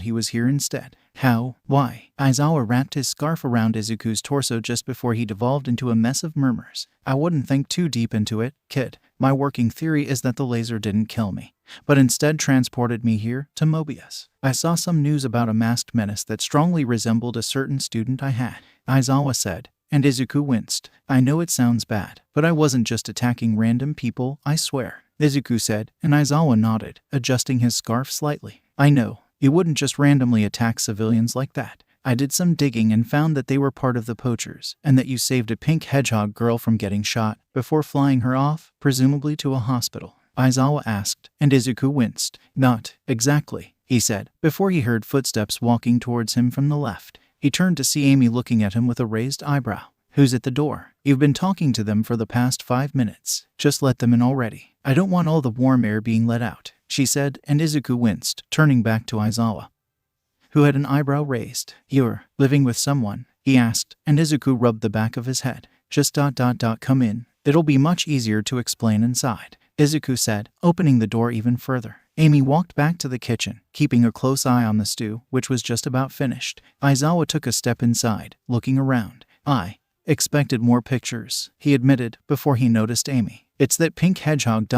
he was here instead. How? Why? Aizawa wrapped his scarf around Izuku's torso just before he devolved into a mess of murmurs. "I wouldn't think too deep into it, kid. My working theory is that the laser didn't kill me, but instead transported me here, to Mobius. I saw some news about a masked menace that strongly resembled a certain student I had," Aizawa said, and Izuku winced. "I know it sounds bad, but I wasn't just attacking random people, I swear," Izuku said, and Aizawa nodded, adjusting his scarf slightly. "I know. You wouldn't just randomly attack civilians like that. I did some digging and found that they were part of the poachers, and that you saved a pink hedgehog girl from getting shot before flying her off, presumably to a hospital," Aizawa asked, and Izuku winced. "Not exactly," he said, before he heard footsteps walking towards him from the left. He turned to see Amy looking at him with a raised eyebrow. "Who's at the door?" "You've been talking to them for the past 5 minutes. Just let them in already. I don't want all the warm air being let out," she said, and Izuku winced, turning back to Aizawa. who had an eyebrow raised. "You're living with someone?" he asked, and Izuku rubbed the back of his head. "Just ... come in. It'll be much easier to explain inside," Izuku said, opening the door even further. Amy walked back to the kitchen, keeping a close eye on the stew, which was just about finished. Aizawa took a step inside, looking around. "I expected more pictures," he admitted, before he noticed Amy. "It's that pink hedgehog ...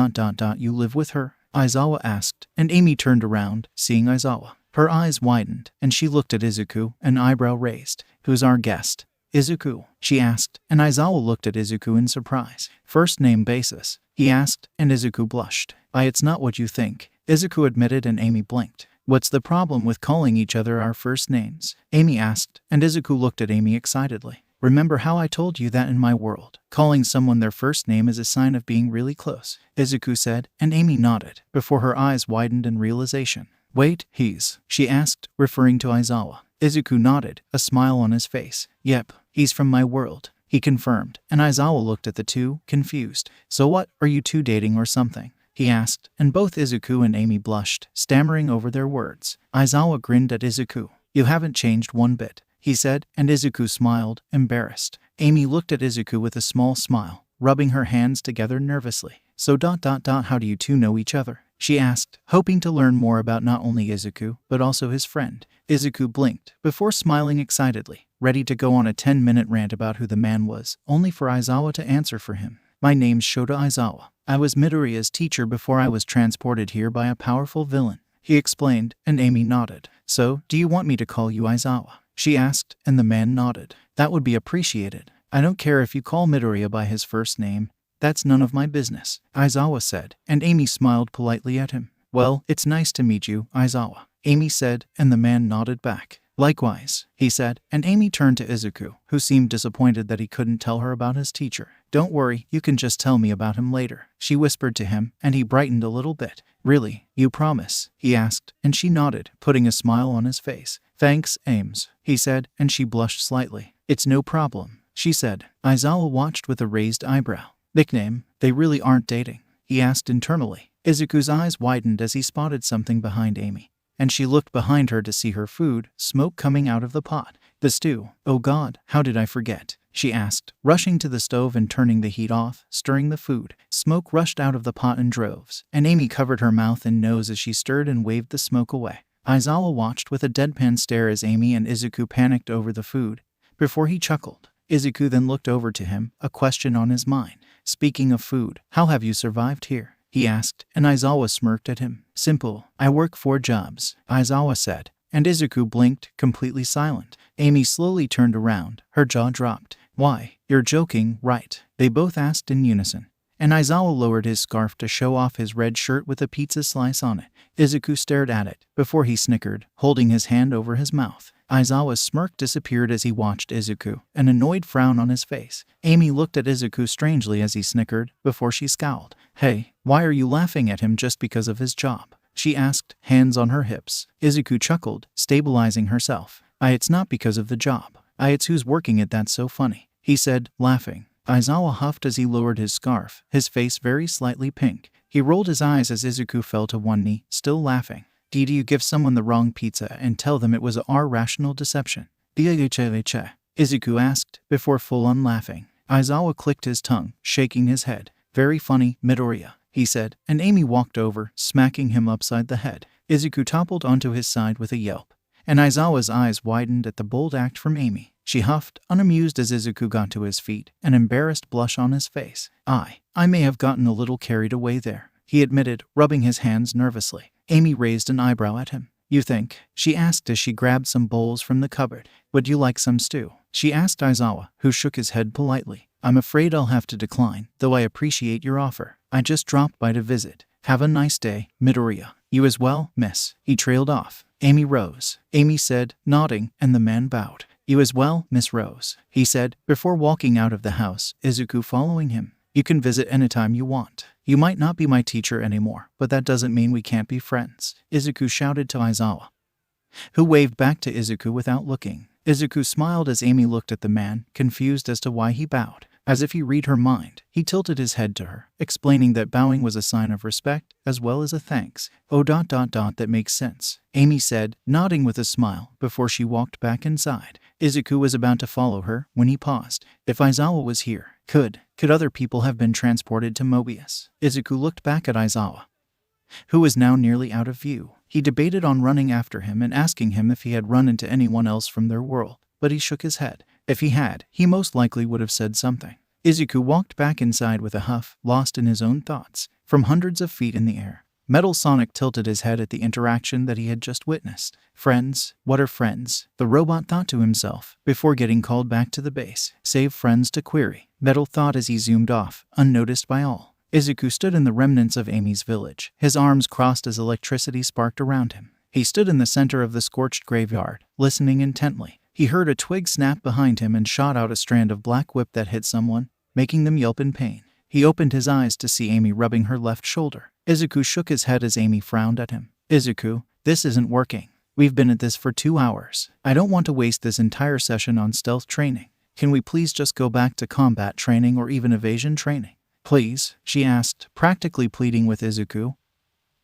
you live with her?" Aizawa asked, and Amy turned around, seeing Aizawa. Her eyes widened, and she looked at Izuku, an eyebrow raised. "Who's our guest?" "Izuku," she asked, and Aizawa looked at Izuku in surprise. "First name basis?" he asked, and Izuku blushed. It's not what you think," Izuku admitted, and Amy blinked. "What's the problem with calling each other our first names?" Amy asked, and Izuku looked at Amy excitedly. "Remember how I told you that in my world, calling someone their first name is a sign of being really close?" Izuku said, and Amy nodded, before her eyes widened in realization. "Wait, she asked, referring to Aizawa. Izuku nodded, a smile on his face. "Yep, he's from my world," he confirmed, and Aizawa looked at the two, confused. "So what, are you two dating or something?" he asked, and both Izuku and Amy blushed, stammering over their words. Aizawa grinned at Izuku. "You haven't changed one bit," he said, and Izuku smiled, embarrassed. Amy looked at Izuku with a small smile, rubbing her hands together nervously. "So ... how do you two know each other?" she asked, hoping to learn more about not only Izuku, but also his friend. Izuku blinked, before smiling excitedly, ready to go on a 10-minute rant about who the man was, only for Aizawa to answer for him. "My name's Shota Aizawa. I was Midoriya's teacher before I was transported here by a powerful villain," he explained, and Amy nodded. "So, do you want me to call you Aizawa?" she asked, and the man nodded. "That would be appreciated. I don't care if you call Midoriya by his first name. That's none of my business," Aizawa said, and Amy smiled politely at him. "Well, it's nice to meet you, Aizawa," Amy said, and the man nodded back. "Likewise," he said, and Amy turned to Izuku, who seemed disappointed that he couldn't tell her about his teacher. "Don't worry, you can just tell me about him later," she whispered to him, and he brightened a little bit. "Really, you promise?" he asked, and she nodded, putting a smile on his face. "Thanks, Ames," he said, and she blushed slightly. "It's no problem," she said. Aizawa watched with a raised eyebrow. "Nickname? They really aren't dating?" he asked internally. Izuku's eyes widened as he spotted something behind Amy, and she looked behind her to see her food, smoke coming out of the pot. "The stew. Oh God, how did I forget?" she asked, rushing to the stove and turning the heat off, stirring the food. Smoke rushed out of the pot in droves, and Amy covered her mouth and nose as she stirred and waved the smoke away. Aizawa watched with a deadpan stare as Amy and Izuku panicked over the food, before he chuckled. Izuku then looked over to him, a question on his mind. "Speaking of food, how have you survived here?" he asked, and Aizawa smirked at him. "Simple. I work 4 jobs, Aizawa said, and Izuku blinked, completely silent. Amy slowly turned around, her jaw dropped. "Why, you're joking, right?" they both asked in unison, and Aizawa lowered his scarf to show off his red shirt with a pizza slice on it. Izuku stared at it, before he snickered, holding his hand over his mouth. Aizawa's smirk disappeared as he watched Izuku, an annoyed frown on his face. Amy looked at Izuku strangely as he snickered, before she scowled. "Hey, why are you laughing at him just because of his job?" she asked, hands on her hips. Izuku chuckled, stabilizing herself. It's not because of the job. It's who's working it that's so funny," he said, laughing. Aizawa huffed as he lowered his scarf, his face very slightly pink. He rolled his eyes as Izuku fell to one knee, still laughing. "Did you give someone the wrong pizza and tell them it was our rational deception?" Izuku asked, before full-on laughing. Aizawa clicked his tongue, shaking his head. "Very funny, Midoriya," he said, and Amy walked over, smacking him upside the head. Izuku toppled onto his side with a yelp, and Aizawa's eyes widened at the bold act from Amy. She huffed, unamused as Izuku got to his feet, an embarrassed blush on his face. I may have gotten a little carried away there," he admitted, rubbing his hands nervously. Amy raised an eyebrow at him. "You think?" she asked as she grabbed some bowls from the cupboard. "Would you like some stew?" she asked Aizawa, who shook his head politely. "I'm afraid I'll have to decline, though I appreciate your offer. I just dropped by to visit. Have a nice day, Midoriya." "You as well, miss." He trailed off. Amy rose. Amy said, nodding, and the man bowed. "You as well, Miss Rose," he said, before walking out of the house, Izuku following him. "You can visit anytime you want. You might not be my teacher anymore, but that doesn't mean we can't be friends," Izuku shouted to Aizawa, who waved back to Izuku without looking. Izuku smiled as Amy looked at the man, confused as to why he bowed. As if he read her mind, he tilted his head to her, explaining that bowing was a sign of respect as well as a thanks. Oh, that makes sense, Amy said, nodding with a smile before she walked back inside. Izuku was about to follow her when he paused. If Aizawa was here, could other people have been transported to Mobius? Izuku looked back at Aizawa, who was now nearly out of view. He debated on running after him and asking him if he had run into anyone else from their world, but he shook his head. If he had, he most likely would have said something. Izuku walked back inside with a huff, lost in his own thoughts. From hundreds of feet in the air, Metal Sonic tilted his head at the interaction that he had just witnessed. Friends? What are friends? The robot thought to himself, before getting called back to the base. Save friends to query, Metal thought as he zoomed off, unnoticed by all. Izuku stood in the remnants of Amy's village, his arms crossed as electricity sparked around him. He stood in the center of the scorched graveyard, listening intently. He heard a twig snap behind him and shot out a strand of black whip that hit someone, making them yelp in pain. He opened his eyes to see Amy rubbing her left shoulder. Izuku shook his head as Amy frowned at him. Izuku, this isn't working. We've been at this for 2 hours. I don't want to waste this entire session on stealth training. Can we please just go back to combat training or even evasion training? Please, she asked, practically pleading with Izuku,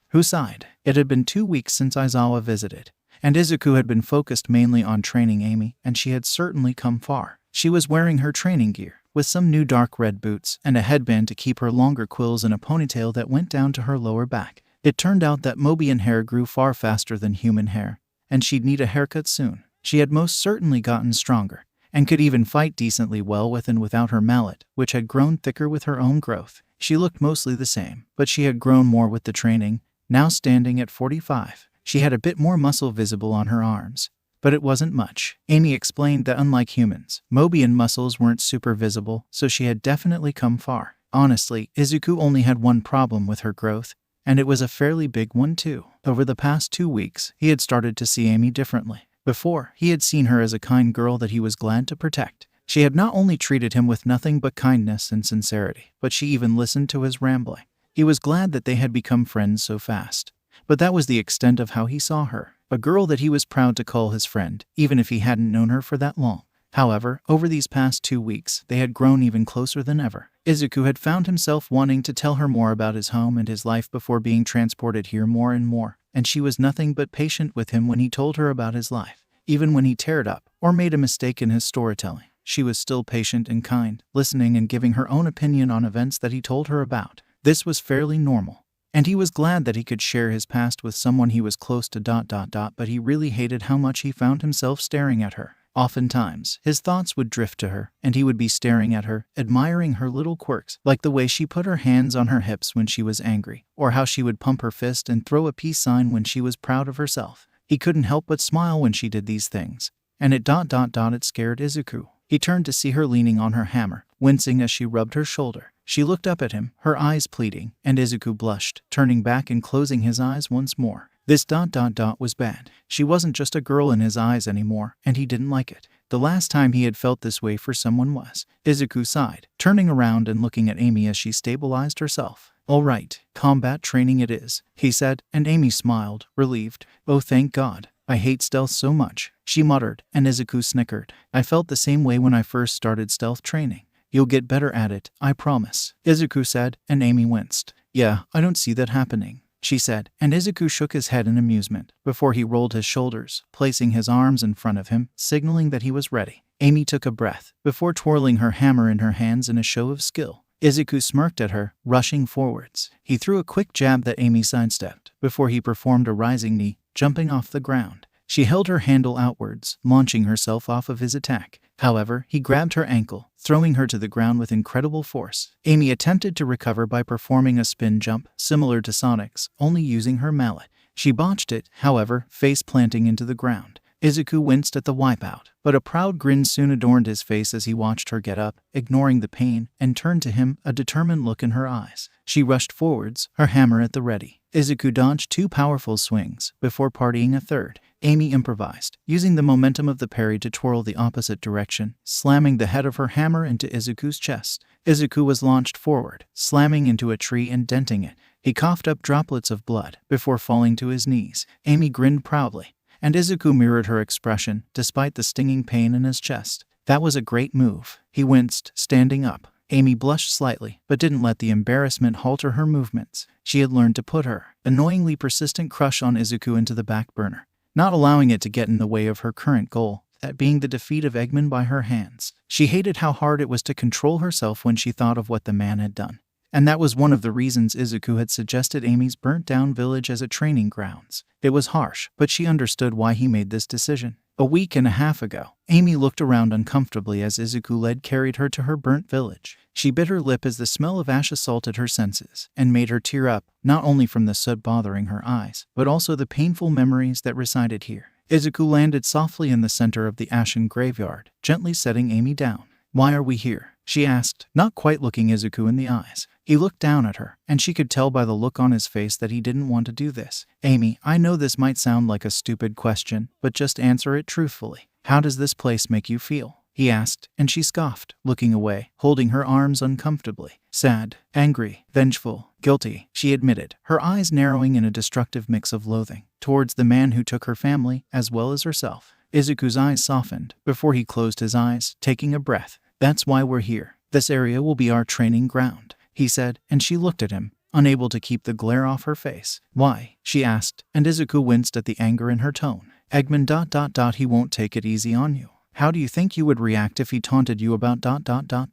who sighed. It had been 2 weeks since Aizawa visited, and Izuku had been focused mainly on training Amy, and she had certainly come far. She was wearing her training gear, with some new dark red boots and a headband to keep her longer quills and a ponytail that went down to her lower back. It turned out that Mobian hair grew far faster than human hair, and she'd need a haircut soon. She had most certainly gotten stronger, and could even fight decently well with and without her mallet, which had grown thicker with her own growth. She looked mostly the same, but she had grown more with the training, now standing at 45. She had a bit more muscle visible on her arms, but it wasn't much. Amy explained that unlike humans, Mobian muscles weren't super visible, so she had definitely come far. Honestly, Izuku only had one problem with her growth, and it was a fairly big one too. Over the past 2 weeks, he had started to see Amy differently. Before, he had seen her as a kind girl that he was glad to protect. She had not only treated him with nothing but kindness and sincerity, but she even listened to his rambling. He was glad that they had become friends so fast. But that was the extent of how he saw her. A girl that he was proud to call his friend, even if he hadn't known her for that long. However, over these past 2 weeks, they had grown even closer than ever. Izuku had found himself wanting to tell her more about his home and his life before being transported here more and more, and she was nothing but patient with him when he told her about his life. Even when he teared up or made a mistake in his storytelling, she was still patient and kind, listening and giving her own opinion on events that he told her about. This was fairly normal, and he was glad that he could share his past with someone he was close to. But he really hated how much he found himself staring at her. Oftentimes, his thoughts would drift to her, and he would be staring at her, admiring her little quirks, like the way she put her hands on her hips when she was angry, or how she would pump her fist and throw a peace sign when she was proud of herself. He couldn't help but smile when she did these things, and it scared Izuku. He turned to see her leaning on her hammer, wincing as she rubbed her shoulder. She looked up at him, her eyes pleading, and Izuku blushed, turning back and closing his eyes once more. This was bad. She wasn't just a girl in his eyes anymore, and he didn't like it. The last time he had felt this way for someone was. Izuku sighed, turning around and looking at Amy as she stabilized herself. All right, combat training it is, he said, and Amy smiled, relieved. Oh, thank God. I hate stealth so much, she muttered, and Izuku snickered. I felt the same way when I first started stealth training. You'll get better at it, I promise, Izuku said, and Amy winced. Yeah, I don't see that happening, she said, and Izuku shook his head in amusement, before he rolled his shoulders, placing his arms in front of him, signaling that he was ready. Amy took a breath, before twirling her hammer in her hands in a show of skill. Izuku smirked at her, rushing forwards. He threw a quick jab that Amy sidestepped, before he performed a rising knee, jumping off the ground. She held her handle outwards, launching herself off of his attack. However, he grabbed her ankle, throwing her to the ground with incredible force. Amy attempted to recover by performing a spin jump, similar to Sonic's, only using her mallet. She botched it, however, face planting into the ground. Izuku winced at the wipeout, but a proud grin soon adorned his face as he watched her get up, ignoring the pain, and turned to him, a determined look in her eyes. She rushed forwards, her hammer at the ready. Izuku dodged 2 powerful swings, before partying a third. Amy improvised, using the momentum of the parry to twirl the opposite direction, slamming the head of her hammer into Izuku's chest. Izuku was launched forward, slamming into a tree and denting it. He coughed up droplets of blood, before falling to his knees. Amy grinned proudly, and Izuku mirrored her expression, despite the stinging pain in his chest. That was a great move. He winced, standing up. Amy blushed slightly, but didn't let the embarrassment halter her movements. She had learned to put her annoyingly persistent crush on Izuku into the back burner, not allowing it to get in the way of her current goal, that being the defeat of Eggman by her hands. She hated how hard it was to control herself when she thought of what the man had done. And that was one of the reasons Izuku had suggested Amy's burnt-down village as a training grounds. It was harsh, but she understood why he made this decision. A week and a half ago, Amy looked around uncomfortably as Izuku carried her to her burnt village. She bit her lip as the smell of ash assaulted her senses and made her tear up, not only from the soot bothering her eyes, but also the painful memories that resided here. Izuku landed softly in the center of the ashen graveyard, gently setting Amy down. "Why are we here?" she asked, not quite looking Izuku in the eyes. He looked down at her, and she could tell by the look on his face that he didn't want to do this. "Amy, I know this might sound like a stupid question, but just answer it truthfully. How does this place make you feel?" he asked, and she scoffed, looking away, holding her arms uncomfortably. "Sad, angry, vengeful, guilty," she admitted, her eyes narrowing in a destructive mix of loathing towards the man who took her family as well as herself. Izuku's eyes softened before he closed his eyes, taking a breath. "That's why we're here. This area will be our training ground," he said, and she looked at him, unable to keep the glare off her face. "Why?" she asked, and Izuku winced at the anger in her tone. "Eggman ... he won't take it easy on you. How do you think you would react if he taunted you about ...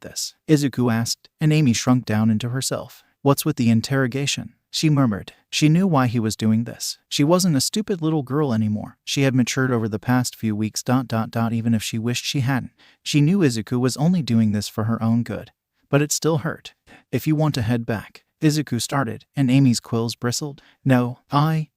this?" Izuku asked, and Amy shrunk down into herself. "What's with the interrogation?" she murmured. She knew why he was doing this. She wasn't a stupid little girl anymore. She had matured over the past few weeks ... even if she wished she hadn't. She knew Izuku was only doing this for her own good. But it still hurt. "If you want to head back," Izuku started, and Amy's quills bristled. No, I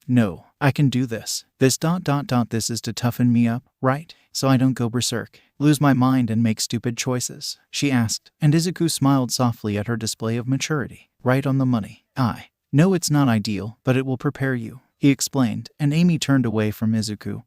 can do this. This ... this is to toughen me up, right? So I don't go berserk, lose my mind and make stupid choices?" she asked, and Izuku smiled softly at her display of maturity. "Right on the money. I know it's not ideal, but it will prepare you," he explained, and Amy turned away from Izuku,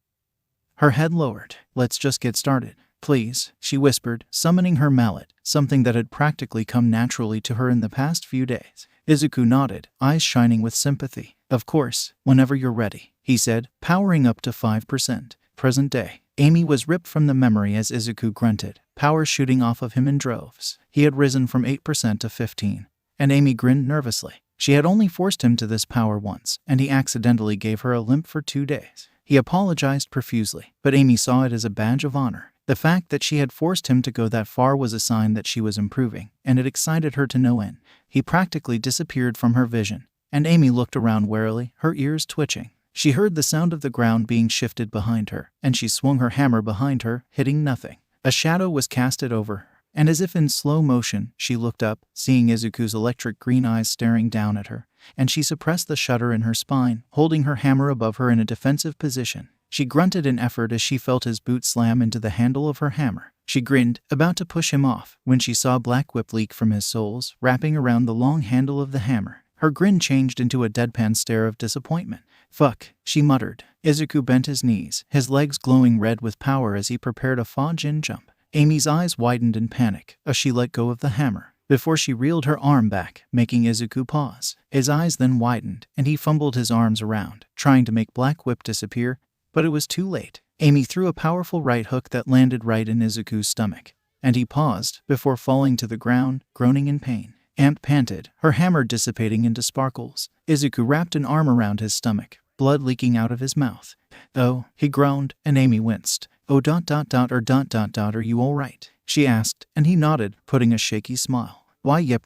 her head lowered. "Let's just get started, please," she whispered, summoning her mallet, something that had practically come naturally to her in the past few days. Izuku nodded, eyes shining with sympathy. "Of course, whenever you're ready," he said, powering up to 5%. Present day. Amy was ripped from the memory as Izuku grunted, power shooting off of him in droves. He had risen from 8% to 15%, and Amy grinned nervously. She had only forced him to this power once, and he accidentally gave her a limp for 2 days. He apologized profusely, but Amy saw it as a badge of honor. The fact that she had forced him to go that far was a sign that she was improving, and it excited her to no end. He practically disappeared from her vision, and Amy looked around warily, her ears twitching. She heard the sound of the ground being shifted behind her, and she swung her hammer behind her, hitting nothing. A shadow was casted over her, and as if in slow motion, she looked up, seeing Izuku's electric green eyes staring down at her, and she suppressed the shudder in her spine, holding her hammer above her in a defensive position. She grunted in effort as she felt his boot slam into the handle of her hammer. She grinned, about to push him off, when she saw black whip leak from his soles, wrapping around the long handle of the hammer. Her grin changed into a deadpan stare of disappointment. "Fuck," she muttered. Izuku bent his knees, his legs glowing red with power as he prepared a Fajin jump. Amy's eyes widened in panic as she let go of the hammer, before she reeled her arm back, making Izuku pause. His eyes then widened, and he fumbled his arms around, trying to make Black Whip disappear, but it was too late. Amy threw a powerful right hook that landed right in Izuku's stomach, and he paused before falling to the ground, groaning in pain. Ant panted, her hammer dissipating into sparkles. Izuku wrapped an arm around his stomach, blood leaking out of his mouth. "Oh," he groaned, and Amy winced. "Oh ... are you all right?" she asked, and he nodded, putting a shaky smile. "Why yep ...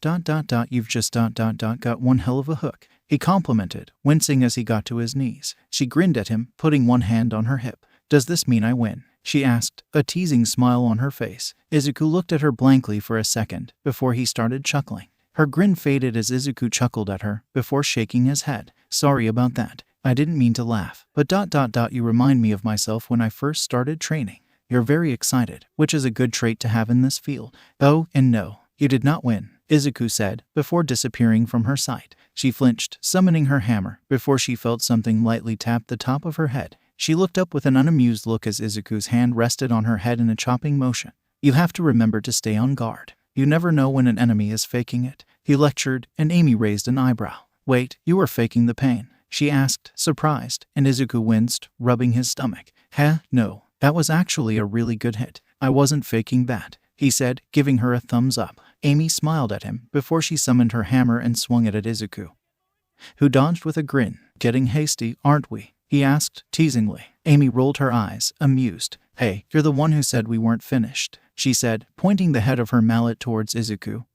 you've just ... got one hell of a hook," he complimented, wincing as he got to his knees. She grinned at him, putting one hand on her hip. "Does this mean I win?" she asked, a teasing smile on her face. Izuku looked at her blankly for a second, before he started chuckling. Her grin faded as Izuku chuckled at her, before shaking his head. "Sorry about that. I didn't mean to laugh, but ... you remind me of myself when I first started training. You're very excited, which is a good trait to have in this field." "Oh, and no, you did not win," Izuku said, before disappearing from her sight. She flinched, summoning her hammer, before she felt something lightly tap the top of her head. She looked up with an unamused look as Izuku's hand rested on her head in a chopping motion. "You have to remember to stay on guard. You never know when an enemy is faking it," he lectured, and Amy raised an eyebrow. "Wait, you were faking the pain?" she asked, surprised, and Izuku winced, rubbing his stomach. No, that was actually a really good hit. I wasn't faking that," he said, giving her a thumbs up. Amy smiled at him before she summoned her hammer and swung it at Izuku, who dodged with a grin. "Getting hasty, aren't we?" he asked, teasingly. Amy rolled her eyes, amused. "Hey, you're the one who said we weren't finished," she said, pointing the head of her mallet towards Izuku,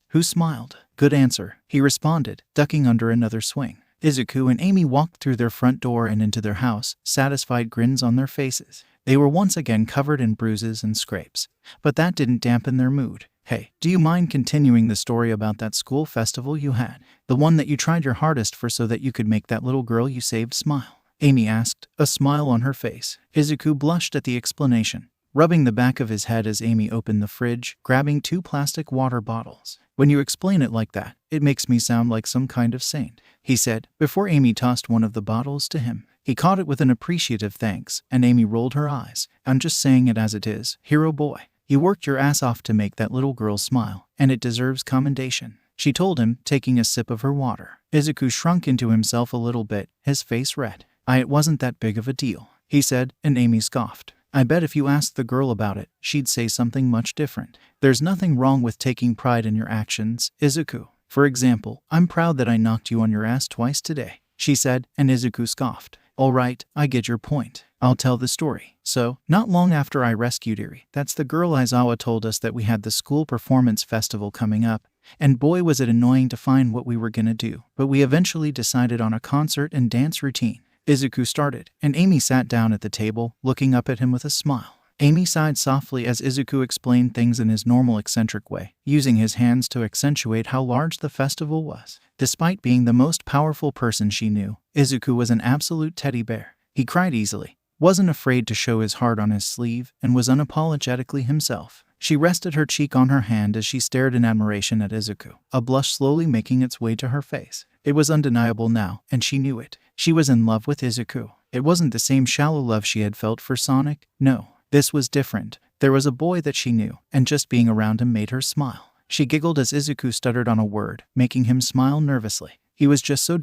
who smiled. "Good answer," he responded, ducking under another swing. Izuku and Amy walked through their front door and into their house, satisfied grins on their faces. They were once again covered in bruises and scrapes, but that didn't dampen their mood. "Hey, do you mind continuing the story about that school festival you had? The one that you tried your hardest for so that you could make that little girl you saved smile?" Amy asked, a smile on her face. Izuku blushed at the explanation, rubbing the back of his head as Amy opened the fridge, grabbing 2 plastic water bottles. "When you explain it like that, it makes me sound like some kind of saint," he said, before Amy tossed one of the bottles to him. He caught it with an appreciative thanks, and Amy rolled her eyes. "I'm just saying it as it is, hero boy. You worked your ass off to make that little girl smile, and it deserves commendation," she told him, taking a sip of her water. Izuku shrunk into himself a little bit, his face red. It wasn't that big of a deal," he said, and Amy scoffed. "I bet if you asked the girl about it, she'd say something much different." "There's nothing wrong with taking pride in your actions, Izuku. For example, I'm proud that I knocked you on your ass twice today," she said, and Izuku scoffed. "All right, I get your point. I'll tell the story. So, not long after I rescued Eri, that's the girl Aizawa told us that we had the school performance festival coming up, and boy was it annoying to find what we were gonna do, but we eventually decided on a concert and dance routine." Izuku started, and Amy sat down at the table, looking up at him with a smile. Amy sighed softly as Izuku explained things in his normal eccentric way, using his hands to accentuate how large the festival was. Despite being the most powerful person she knew, Izuku was an absolute teddy bear. He cried easily, wasn't afraid to show his heart on his sleeve, and was unapologetically himself. She rested her cheek on her hand as she stared in admiration at Izuku, a blush slowly making its way to her face. It was undeniable now, and she knew it. She was in love with Izuku. It wasn't the same shallow love she had felt for Sonic, no. This was different. There was a boy that she knew, and just being around him made her smile. She giggled as Izuku stuttered on a word, making him smile nervously. He was just so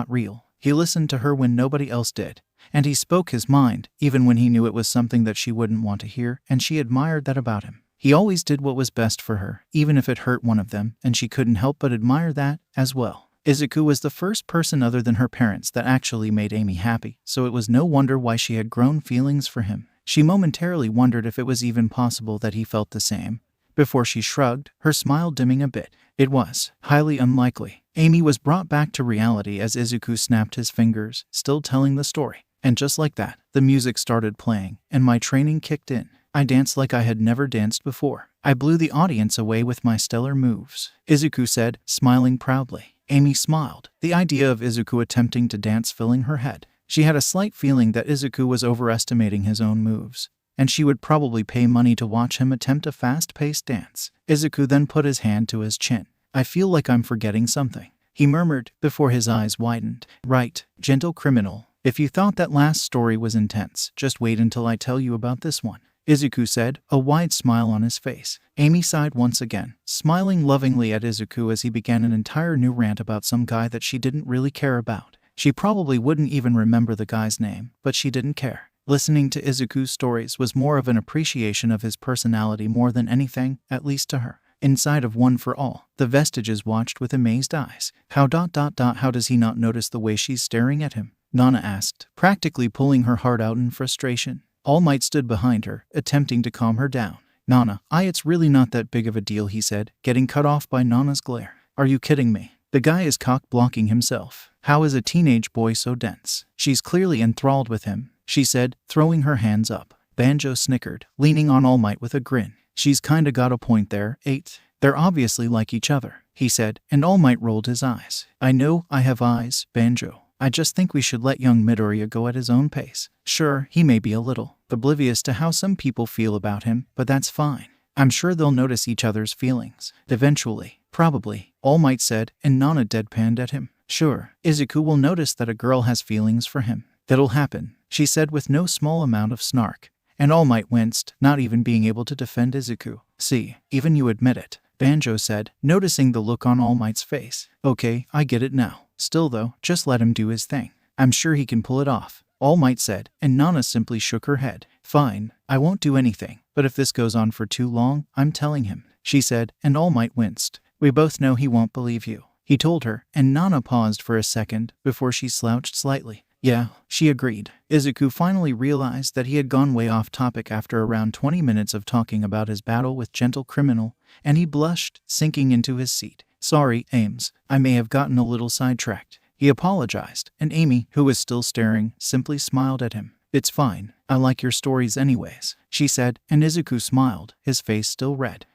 real. He listened to her when nobody else did, and he spoke his mind, even when he knew it was something that she wouldn't want to hear, and she admired that about him. He always did what was best for her, even if it hurt one of them, and she couldn't help but admire that, as well. Izuku was the first person other than her parents that actually made Amy happy, so it was no wonder why she had grown feelings for him. She momentarily wondered if it was even possible that he felt the same, before she shrugged, her smile dimming a bit. It was highly unlikely. Amy was brought back to reality as Izuku snapped his fingers, still telling the story. And just like that, the music started playing, and my training kicked in. I danced like I had never danced before. I blew the audience away with my stellar moves, Izuku said, smiling proudly. Amy smiled, the idea of Izuku attempting to dance filling her head. She had a slight feeling that Izuku was overestimating his own moves, and she would probably pay money to watch him attempt a fast-paced dance. Izuku then put his hand to his chin. "I feel like I'm forgetting something," he murmured, before his eyes widened. "Right, gentle criminal. If you thought that last story was intense, just wait until I tell you about this one," Izuku said, a wide smile on his face. Amy sighed once again, smiling lovingly at Izuku as he began an entire new rant about some guy that she didn't really care about. She probably wouldn't even remember the guy's name, but she didn't care. Listening to Izuku's stories was more of an appreciation of his personality more than anything, at least to her. Inside of One for All, the Vestiges watched with amazed eyes. How does he not notice the way she's staring at him? Nana asked, practically pulling her heart out in frustration. All Might stood behind her, attempting to calm her down. "Nana, it's really not that big of a deal," he said, getting cut off by Nana's glare. "Are you kidding me? The guy is cock-blocking himself. How is a teenage boy so dense? She's clearly enthralled with him," she said, throwing her hands up. Banjo snickered, leaning on All Might with a grin. "She's kinda got a point there, 8. They're obviously like each other," he said, and All Might rolled his eyes. "I know I have eyes, Banjo. I just think we should let young Midoriya go at his own pace. Sure, he may be a little oblivious to how some people feel about him, but that's fine. I'm sure they'll notice each other's feelings. Eventually. Probably," All Might said, and Nana deadpanned at him. "Sure, Izuku will notice that a girl has feelings for him. That'll happen," she said with no small amount of snark. And All Might winced, not even being able to defend Izuku. "See, even you admit it," Banjo said, noticing the look on All Might's face. "Okay, I get it now. Still though, just let him do his thing. I'm sure he can pull it off," All Might said, and Nana simply shook her head. "Fine, I won't do anything, but if this goes on for too long, I'm telling him," she said, and All Might winced. We both know he won't believe you, he told her, and Nana paused for a second before she slouched slightly. Yeah, she agreed. Izuku finally realized that he had gone way off topic after around 20 minutes of talking about his battle with Gentle Criminal, and he blushed, sinking into his seat. Sorry, Ames, I may have gotten a little sidetracked. He apologized, and Amy, who was still staring, simply smiled at him. It's fine. I like your stories anyways, she said, and Izuku smiled, his face still red.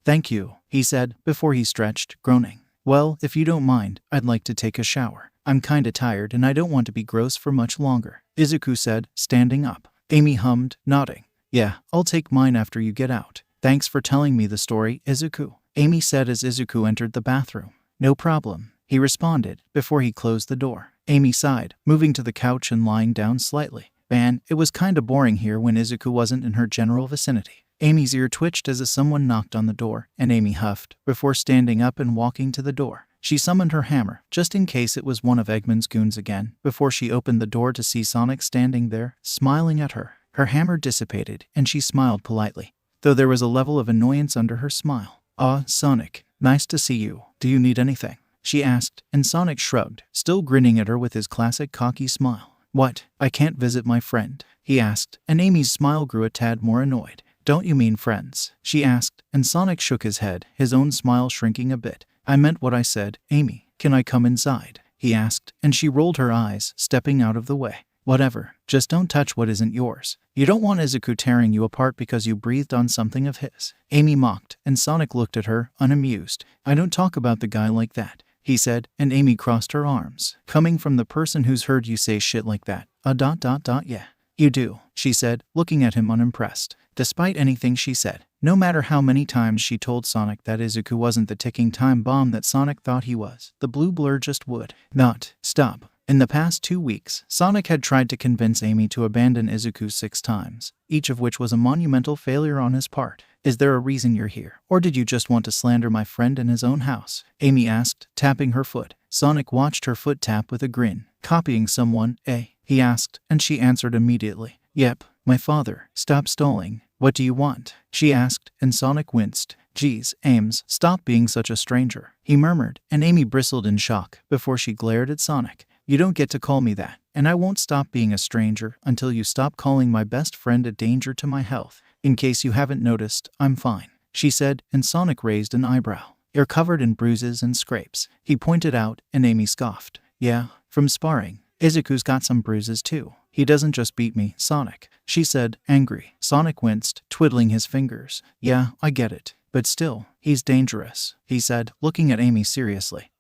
Thank you, he said, before he stretched, groaning. Well, if you don't mind, I'd like to take a shower. I'm kinda tired and I don't want to be gross for much longer, Izuku said, standing up. Amy hummed, nodding. Yeah, I'll take mine after you get out. Thanks for telling me the story, Izuku, Amy said as Izuku entered the bathroom. No problem, he responded, before he closed the door. Amy sighed, moving to the couch and lying down slightly. Man, it was kinda boring here when Izuku wasn't in her general vicinity. Amy's ear twitched as someone knocked on the door, and Amy huffed, before standing up and walking to the door. She summoned her hammer, just in case it was one of Eggman's goons again, before she opened the door to see Sonic standing there, smiling at her. Her hammer dissipated, and she smiled politely, though there was a level of annoyance under her smile. Sonic, nice to see you. Do you need anything? She asked, and Sonic shrugged, still grinning at her with his classic cocky smile. What, I can't visit my friend? He asked, and Amy's smile grew a tad more annoyed. Don't you mean friends? She asked, and Sonic shook his head, his own smile shrinking a bit. I meant what I said. Amy, can I come inside? He asked, and she rolled her eyes, stepping out of the way. Whatever, just don't touch what isn't yours. You don't want Izuku tearing you apart because you breathed on something of his. Amy mocked, and Sonic looked at her, unamused. I don't talk about the guy like that, he said, and Amy crossed her arms. Coming from the person who's heard you say shit like that. Yeah. You do, she said, looking at him unimpressed. Despite anything she said, no matter how many times she told Sonic that Izuku wasn't the ticking time bomb that Sonic thought he was, the blue blur just would not stop. In the past 2 weeks, Sonic had tried to convince Amy to abandon Izuku 6 times, each of which was a monumental failure on his part. Is there a reason you're here, or did you just want to slander my friend in his own house? Amy asked, tapping her foot. Sonic watched her foot tap with a grin. Copying someone, eh? He asked, and she answered immediately. Yep, my father. Stop stalling. What do you want? She asked, and Sonic winced. Geez, Ames, stop being such a stranger, he murmured, and Amy bristled in shock before she glared at Sonic. You don't get to call me that, and I won't stop being a stranger until you stop calling my best friend a danger to my health. In case you haven't noticed, I'm fine, she said, and Sonic raised an eyebrow. You're covered in bruises and scrapes, he pointed out, and Amy scoffed. Yeah, from sparring. Izuku's got some bruises too. He doesn't just beat me, Sonic, she said, angry. Sonic winced, twiddling his fingers. Yeah, I get it. But still, he's dangerous, he said, looking at Amy seriously,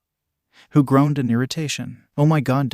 who groaned in irritation. Oh my god,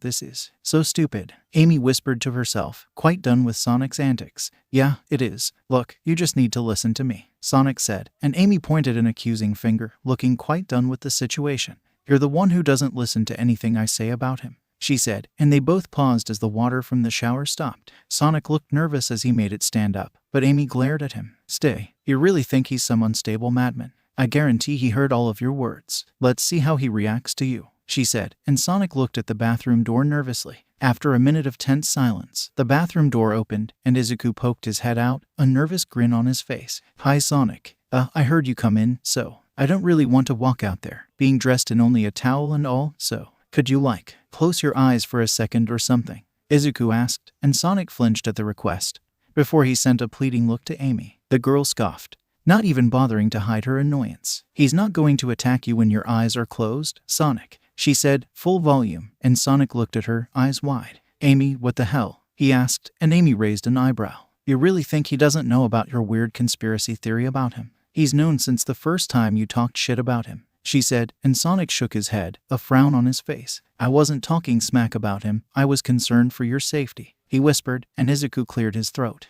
this is so stupid, Amy whispered to herself, quite done with Sonic's antics. Yeah, it is. Look, you just need to listen to me, Sonic said, and Amy pointed an accusing finger, looking quite done with the situation. You're the one who doesn't listen to anything I say about him, she said, and they both paused as the water from the shower stopped. Sonic looked nervous as he made it stand up, but Amy glared at him. Stay. You really think he's some unstable madman? I guarantee he heard all of your words. Let's see how he reacts to you, she said, and Sonic looked at the bathroom door nervously. After a minute of tense silence, the bathroom door opened, and Izuku poked his head out, a nervous grin on his face. Hi, Sonic. I heard you come in, so I don't really want to walk out there, being dressed in only a towel and all, so could you, close your eyes for a second or something? Izuku asked, and Sonic flinched at the request, before he sent a pleading look to Amy. The girl scoffed, not even bothering to hide her annoyance. He's not going to attack you when your eyes are closed, Sonic, she said, full volume, and Sonic looked at her, eyes wide. Amy, what the hell? He asked, and Amy raised an eyebrow. You really think he doesn't know about your weird conspiracy theory about him? He's known since the first time you talked shit about him, she said, and Sonic shook his head, a frown on his face. I wasn't talking smack about him, I was concerned for your safety, he whispered, and Izuku cleared his throat.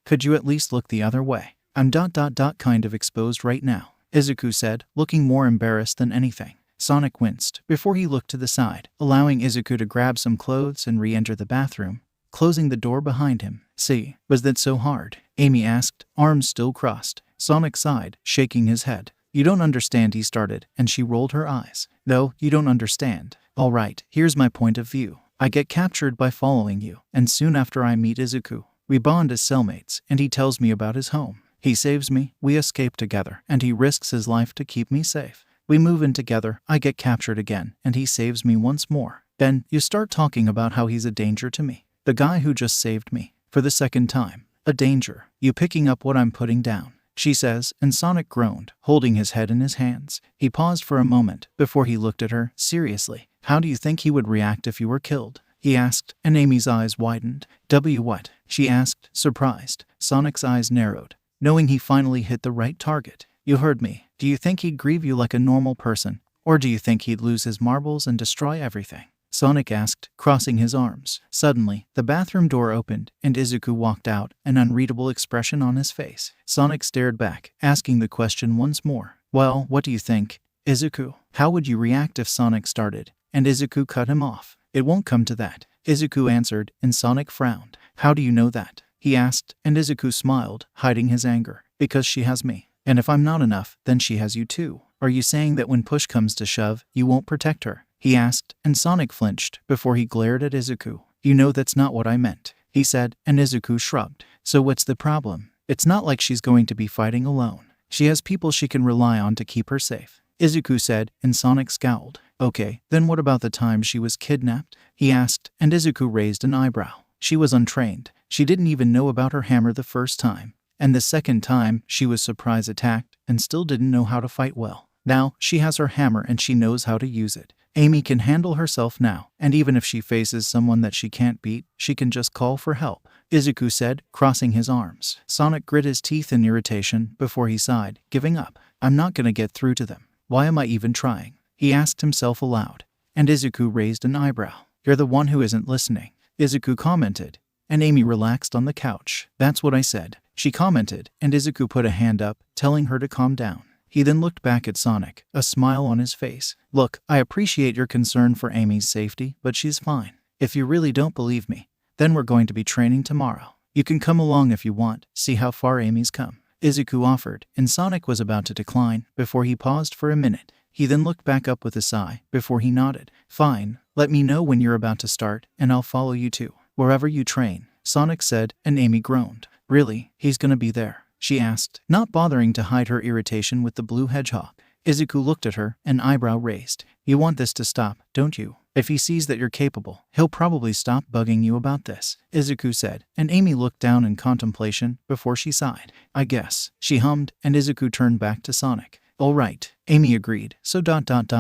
Could you at least look the other way? I'm kind of exposed right now, Izuku said, looking more embarrassed than anything. Sonic winced, before he looked to the side, allowing Izuku to grab some clothes and re-enter the bathroom, closing the door behind him. See, was that so hard? Amy asked, arms still crossed. Sonic sighed, shaking his head. You don't understand, he started, and she rolled her eyes. No, you don't understand. All right, here's my point of view. I get captured by following you, and soon after I meet Izuku. We bond as cellmates, and he tells me about his home. He saves me, we escape together, and he risks his life to keep me safe. We move in together, I get captured again, and he saves me once more. Then, you start talking about how he's a danger to me. The guy who just saved me. For the second time. A danger. You picking up what I'm putting down, she says, and Sonic groaned, holding his head in his hands. He paused for a moment before he looked at her, seriously. How do you think he would react if you were killed? He asked, and Amy's eyes widened. What? She asked, surprised. Sonic's eyes narrowed, knowing he finally hit the right target. You heard me. Do you think he'd grieve you like a normal person? Or do you think he'd lose his marbles and destroy everything? Sonic asked, crossing his arms. Suddenly, the bathroom door opened, and Izuku walked out, an unreadable expression on his face. Sonic stared back, asking the question once more. Well, what do you think, Izuku? How would you react if Sonic started? And Izuku cut him off. It won't come to that, Izuku answered, and Sonic frowned. How do you know that? He asked, and Izuku smiled, hiding his anger. Because she has me. And if I'm not enough, then she has you too. Are you saying that when push comes to shove, you won't protect her? He asked, and Sonic flinched before he glared at Izuku. You know that's not what I meant, he said, and Izuku shrugged. So what's the problem? It's not like she's going to be fighting alone. She has people she can rely on to keep her safe, Izuku said, and Sonic scowled. Okay, then what about the time she was kidnapped? He asked, and Izuku raised an eyebrow. She was untrained. She didn't even know about her hammer the first time. And the second time, she was surprise attacked and still didn't know how to fight well. Now, she has her hammer and she knows how to use it. Amy can handle herself now, and even if she faces someone that she can't beat, she can just call for help, Izuku said, crossing his arms. Sonic grit his teeth in irritation before he sighed, giving up. I'm not gonna get through to them. Why am I even trying? He asked himself aloud, and Izuku raised an eyebrow. You're the one who isn't listening, Izuku commented, and Amy relaxed on the couch. That's what I said, she commented, and Izuku put a hand up, telling her to calm down. He then looked back at Sonic, a smile on his face. Look, I appreciate your concern for Amy's safety, but she's fine. If you really don't believe me, then we're going to be training tomorrow. You can come along if you want, see how far Amy's come, Izuku offered, and Sonic was about to decline before he paused for a minute. He then looked back up with a sigh before he nodded. Fine, let me know when you're about to start, and I'll follow you too, wherever you train, Sonic said, and Amy groaned. Really, he's gonna be there? She asked, not bothering to hide her irritation with the blue hedgehog. Izuku looked at her, an eyebrow raised. You want this to stop, don't you? If he sees that you're capable, he'll probably stop bugging you about this, Izuku said, and Amy looked down in contemplation before she sighed. I guess, she hummed, and Izuku turned back to Sonic. All right, Amy agreed. So ...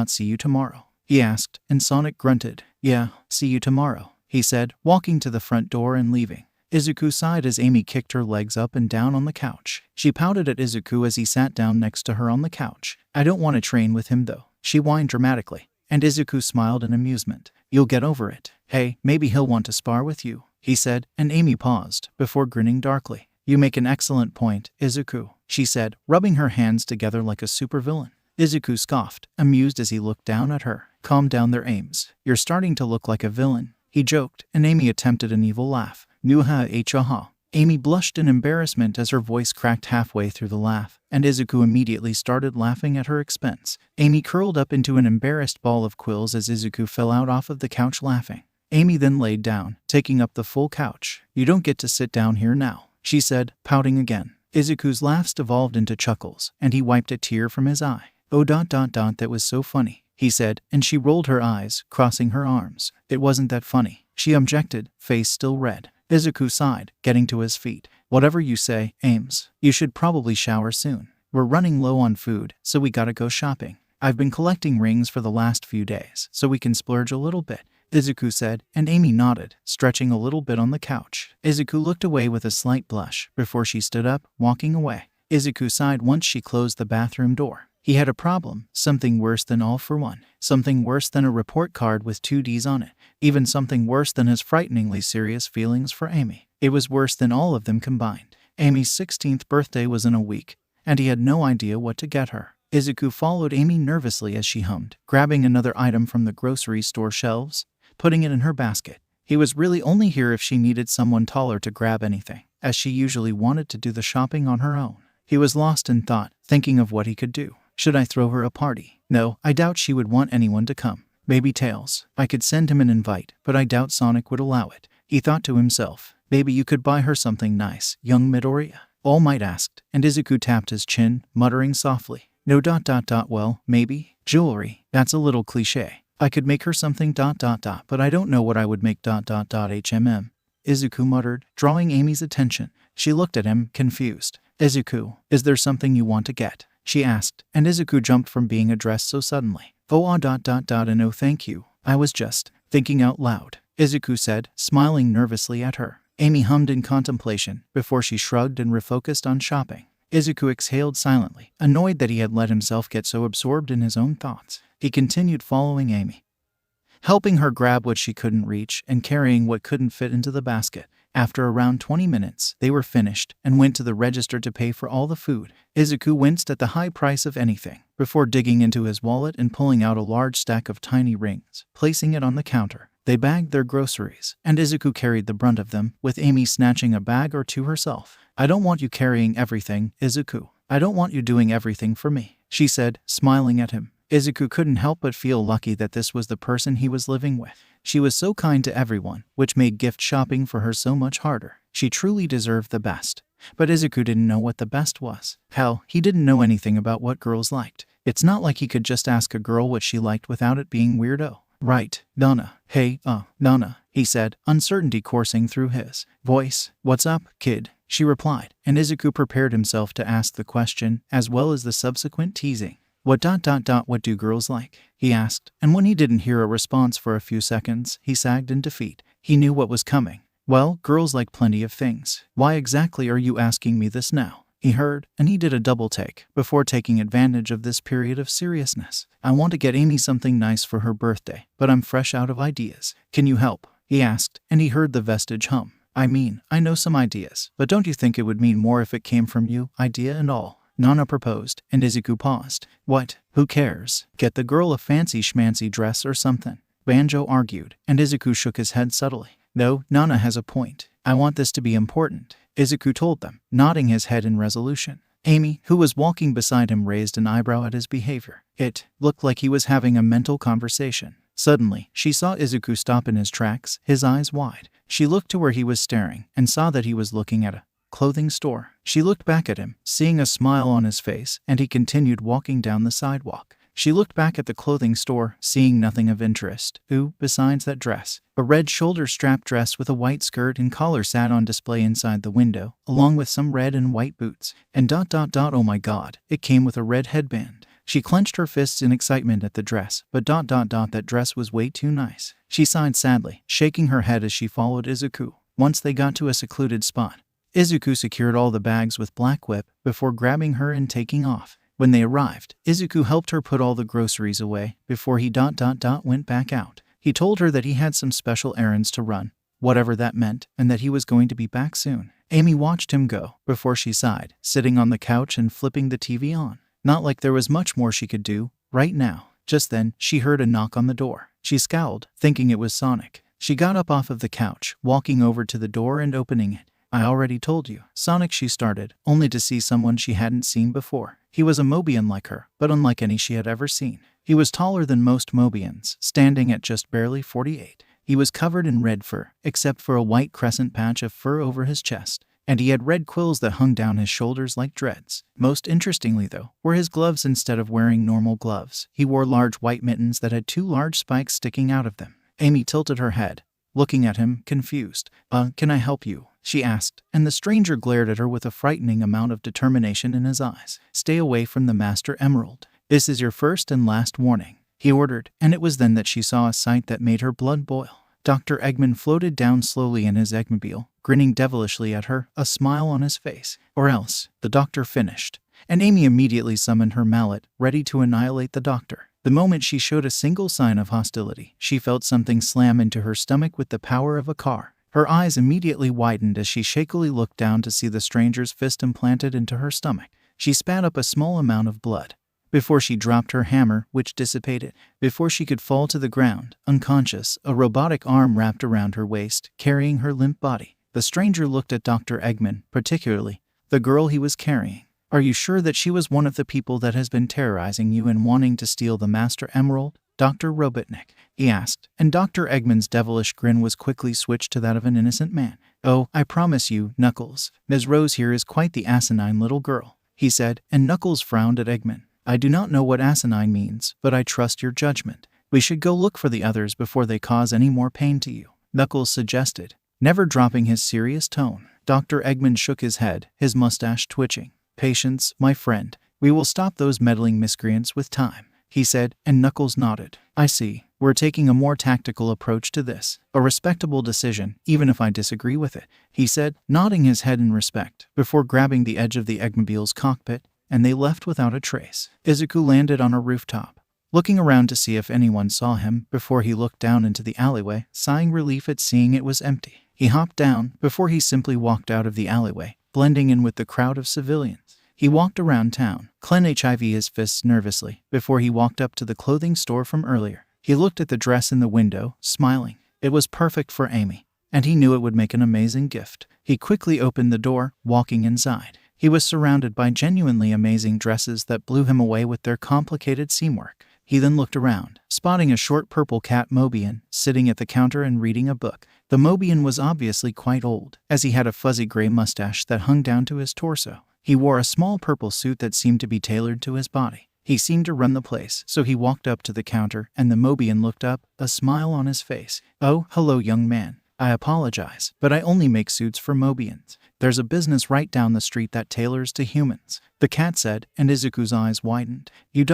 see you tomorrow, he asked, and Sonic grunted. Yeah, see you tomorrow, he said, walking to the front door and leaving. Izuku sighed as Amy kicked her legs up and down on the couch. She pouted at Izuku as he sat down next to her on the couch. I don't want to train with him though, she whined dramatically, and Izuku smiled in amusement. You'll get over it. Hey, maybe he'll want to spar with you, he said, and Amy paused before grinning darkly. You make an excellent point, Izuku, she said, rubbing her hands together like a supervillain. Izuku scoffed, amused as he looked down at her. Calm down there, Ames. You're starting to look like a villain, he joked, and Amy attempted an evil laugh. 𝗧𝗵𝗲. Amy blushed in embarrassment as her voice cracked halfway through the laugh, and Izuku immediately started laughing at her expense. Amy curled up into an embarrassed ball of quills as Izuku fell out off of the couch laughing. Amy then laid down, taking up the full couch. You don't get to sit down here now, she said, pouting again. Izuku's laughs devolved into chuckles, and he wiped a tear from his eye. Oh ... that was so funny, he said, and she rolled her eyes, crossing her arms. It wasn't that funny, she objected, face still red. Izuku sighed, getting to his feet. Whatever you say, Ames. You should probably shower soon. We're running low on food, so we gotta go shopping. I've been collecting rings for the last few days, so we can splurge a little bit, Izuku said, and Amy nodded, stretching a little bit on the couch. Izuku looked away with a slight blush before she stood up, walking away. Izuku sighed once she closed the bathroom door. He had a problem, something worse than all for one, something worse than a report card with 2 Ds on it, even something worse than his frighteningly serious feelings for Amy. It was worse than all of them combined. Amy's 16th birthday was in a week, and he had no idea what to get her. Izuku followed Amy nervously as she hummed, grabbing another item from the grocery store shelves, putting it in her basket. He was really only here if she needed someone taller to grab anything, as she usually wanted to do the shopping on her own. He was lost in thought, thinking of what he could do. Should I throw her a party? No, I doubt she would want anyone to come. Maybe Tails. I could send him an invite, but I doubt Sonic would allow it. He thought to himself, maybe you could buy her something nice, young Midoriya. All Might asked, and Izuku tapped his chin, muttering softly. No. Well, maybe. Jewelry. That's a little cliché. I could make her something. But I don't know what I would make. HMM. Izuku muttered, drawing Amy's attention. She looked at him, confused. Izuku, is there something you want to get? She asked, and Izuku jumped from being addressed so suddenly. No thank you. I was just thinking out loud, Izuku said, smiling nervously at her. Amy hummed in contemplation, before she shrugged and refocused on shopping. Izuku exhaled silently, annoyed that he had let himself get so absorbed in his own thoughts. He continued following Amy, helping her grab what she couldn't reach and carrying what couldn't fit into the basket. After around 20 minutes, they were finished and went to the register to pay for all the food. Izuku winced at the high price of anything, before digging into his wallet and pulling out a large stack of tiny rings, placing it on the counter. They bagged their groceries, and Izuku carried the brunt of them, with Amy snatching a bag or two herself. I don't want you carrying everything, Izuku. I don't want you doing everything for me, she said, smiling at him. Izuku couldn't help but feel lucky that this was the person he was living with. She was so kind to everyone, which made gift shopping for her so much harder. She truly deserved the best. But Izuku didn't know what the best was. Hell, he didn't know anything about what girls liked. It's not like he could just ask a girl what she liked without it being weirdo. Right, Nana. Hey, Nana, he said, uncertainty coursing through his voice. What's up, kid? She replied, and Izuku prepared himself to ask the question, as well as the subsequent teasing. What do girls like? He asked, and when he didn't hear a response for a few seconds, he sagged in defeat. He knew what was coming. Well, girls like plenty of things. Why exactly are you asking me this now? He heard, and he did a double take, before taking advantage of this period of seriousness. I want to get Amy something nice for her birthday, but I'm fresh out of ideas. Can you help? He asked, and he heard the vestige hum. I mean, I know some ideas, but don't you think it would mean more if it came from you, idea and all? Nana proposed, and Izuku paused. What? Who cares? Get the girl a fancy schmancy dress or something, Banjo argued, and Izuku shook his head subtly. No, Nana has a point. I want this to be important, Izuku told them, nodding his head in resolution. Amy, who was walking beside him, raised an eyebrow at his behavior. It looked like he was having a mental conversation. Suddenly, she saw Izuku stop in his tracks, his eyes wide. She looked to where he was staring, and saw that he was looking at a clothing store. She looked back at him, seeing a smile on his face, and he continued walking down the sidewalk. She looked back at the clothing store, seeing nothing of interest. Besides that dress. A red shoulder-strap dress with a white skirt and collar sat on display inside the window, along with some red and white boots. And oh my god, it came with a red headband. She clenched her fists in excitement at the dress, but that dress was way too nice. She sighed sadly, shaking her head as she followed Izuku. Once they got to a secluded spot, Izuku secured all the bags with Black Whip before grabbing her and taking off. When they arrived, Izuku helped her put all the groceries away before he went back out. He told her that he had some special errands to run, whatever that meant, and that he was going to be back soon. Amy watched him go before she sighed, sitting on the couch and flipping the TV on. Not like there was much more she could do right now. Just then, she heard a knock on the door. She scowled, thinking it was Sonic. She got up off of the couch, walking over to the door and opening it. I already told you. Sonic, she started, only to see someone she hadn't seen before. He was a Mobian like her, but unlike any she had ever seen. He was taller than most Mobians, standing at just barely 48. He was covered in red fur, except for a white crescent patch of fur over his chest, and he had red quills that hung down his shoulders like dreads. Most interestingly, though, were his gloves. Instead of wearing normal gloves, he wore large white mittens that had two large spikes sticking out of them. Amy tilted her head, looking at him, confused. Can I help you? She asked, and the stranger glared at her with a frightening amount of determination in his eyes. Stay away from the Master Emerald. This is your first and last warning, he ordered, and it was then that she saw a sight that made her blood boil. Dr. Eggman floated down slowly in his Eggmobile, grinning devilishly at her, a smile on his face. Or else, the doctor finished, and Amy immediately summoned her mallet, ready to annihilate the doctor. The moment she showed a single sign of hostility, she felt something slam into her stomach with the power of a car. Her eyes immediately widened as she shakily looked down to see the stranger's fist implanted into her stomach. She spat up a small amount of blood before she dropped her hammer, which dissipated. Before she could fall to the ground, unconscious, a robotic arm wrapped around her waist, carrying her limp body. The stranger looked at Dr. Eggman, particularly the girl he was carrying. Are you sure that she was one of the people that has been terrorizing you and wanting to steal the Master Emerald, Dr. Robotnik? He asked, and Dr. Eggman's devilish grin was quickly switched to that of an innocent man. "Oh, I promise you, Knuckles. Ms. Rose here is quite the asinine little girl," he said, and Knuckles frowned at Eggman. "I do not know what asinine means, but I trust your judgment. We should go look for the others before they cause any more pain to you," Knuckles suggested, never dropping his serious tone. Dr. Eggman shook his head, his mustache twitching. "Patience, my friend. We will stop those meddling miscreants with time," he said, and Knuckles nodded. "I see. We're taking a more tactical approach to this. A respectable decision, even if I disagree with it," he said, nodding his head in respect, before grabbing the edge of the Eggmobile's cockpit, and they left without a trace. Izuku landed on a rooftop, looking around to see if anyone saw him before he looked down into the alleyway, sighing relief at seeing it was empty. He hopped down before he simply walked out of the alleyway, blending in with the crowd of civilians. He walked around town, clenching his fists nervously, before he walked up to the clothing store from earlier. He looked at the dress in the window, smiling. It was perfect for Amy, and he knew it would make an amazing gift. He quickly opened the door, walking inside. He was surrounded by genuinely amazing dresses that blew him away with their complicated seamwork. He then looked around, spotting a short purple cat Mobian sitting at the counter and reading a book. The Mobian was obviously quite old, as he had a fuzzy gray mustache that hung down to his torso. He wore a small purple suit that seemed to be tailored to his body. He seemed to run the place, so he walked up to the counter, and the Mobian looked up, a smile on his face. "Oh, hello, young man. I apologize, but I only make suits for Mobians. There's a business right down the street that tailors to humans," the cat said, and Izuku's eyes widened. "You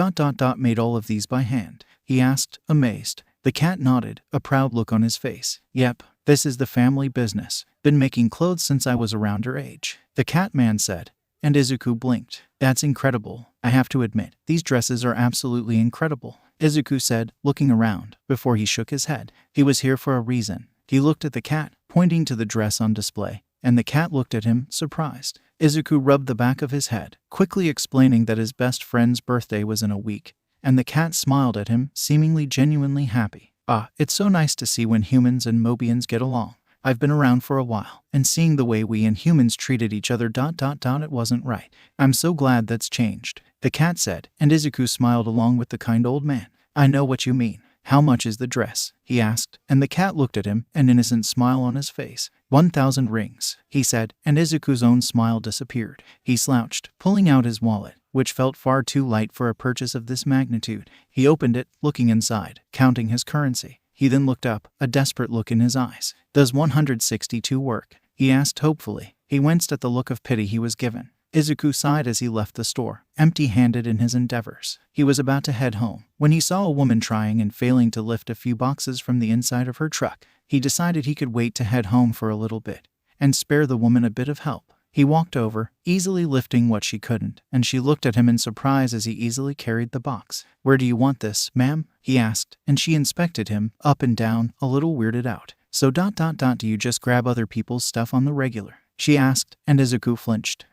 made all of these by hand?" he asked, amazed. The cat nodded, a proud look on his face. "Yep, this is the family business. Been making clothes since I was around her age," the cat man said, and Izuku blinked. "That's incredible. I have to admit, these dresses are absolutely incredible," Izuku said, looking around, before he shook his head. He was here for a reason. He looked at the cat, pointing to the dress on display, and the cat looked at him, surprised. Izuku rubbed the back of his head, quickly explaining that his best friend's birthday was in a week, and the cat smiled at him, seemingly genuinely happy. "Ah, it's so nice to see when humans and Mobians get along. I've been around for a while, and seeing the way we and humans treated each other it wasn't right. I'm so glad that's changed," the cat said, and Izuku smiled along with the kind old man. "I know what you mean. How much is the dress?" he asked, and the cat looked at him, an innocent smile on his face. 1,000 rings, he said, and Izuku's own smile disappeared. He slouched, pulling out his wallet, which felt far too light for a purchase of this magnitude. He opened it, looking inside, counting his currency. He then looked up, a desperate look in his eyes. "Does 162 work?" he asked hopefully. He winced at the look of pity he was given. Izuku sighed as he left the store, empty-handed in his endeavors. He was about to head home, when he saw a woman trying and failing to lift a few boxes from the inside of her truck. He decided he could wait to head home for a little bit, and spare the woman a bit of help. He walked over, easily lifting what she couldn't, and she looked at him in surprise as he easily carried the box. "Where do you want this, ma'am?" he asked, and she inspected him, up and down, a little weirded out. "So do you just grab other people's stuff on the regular?" she asked, and Izuku flinched.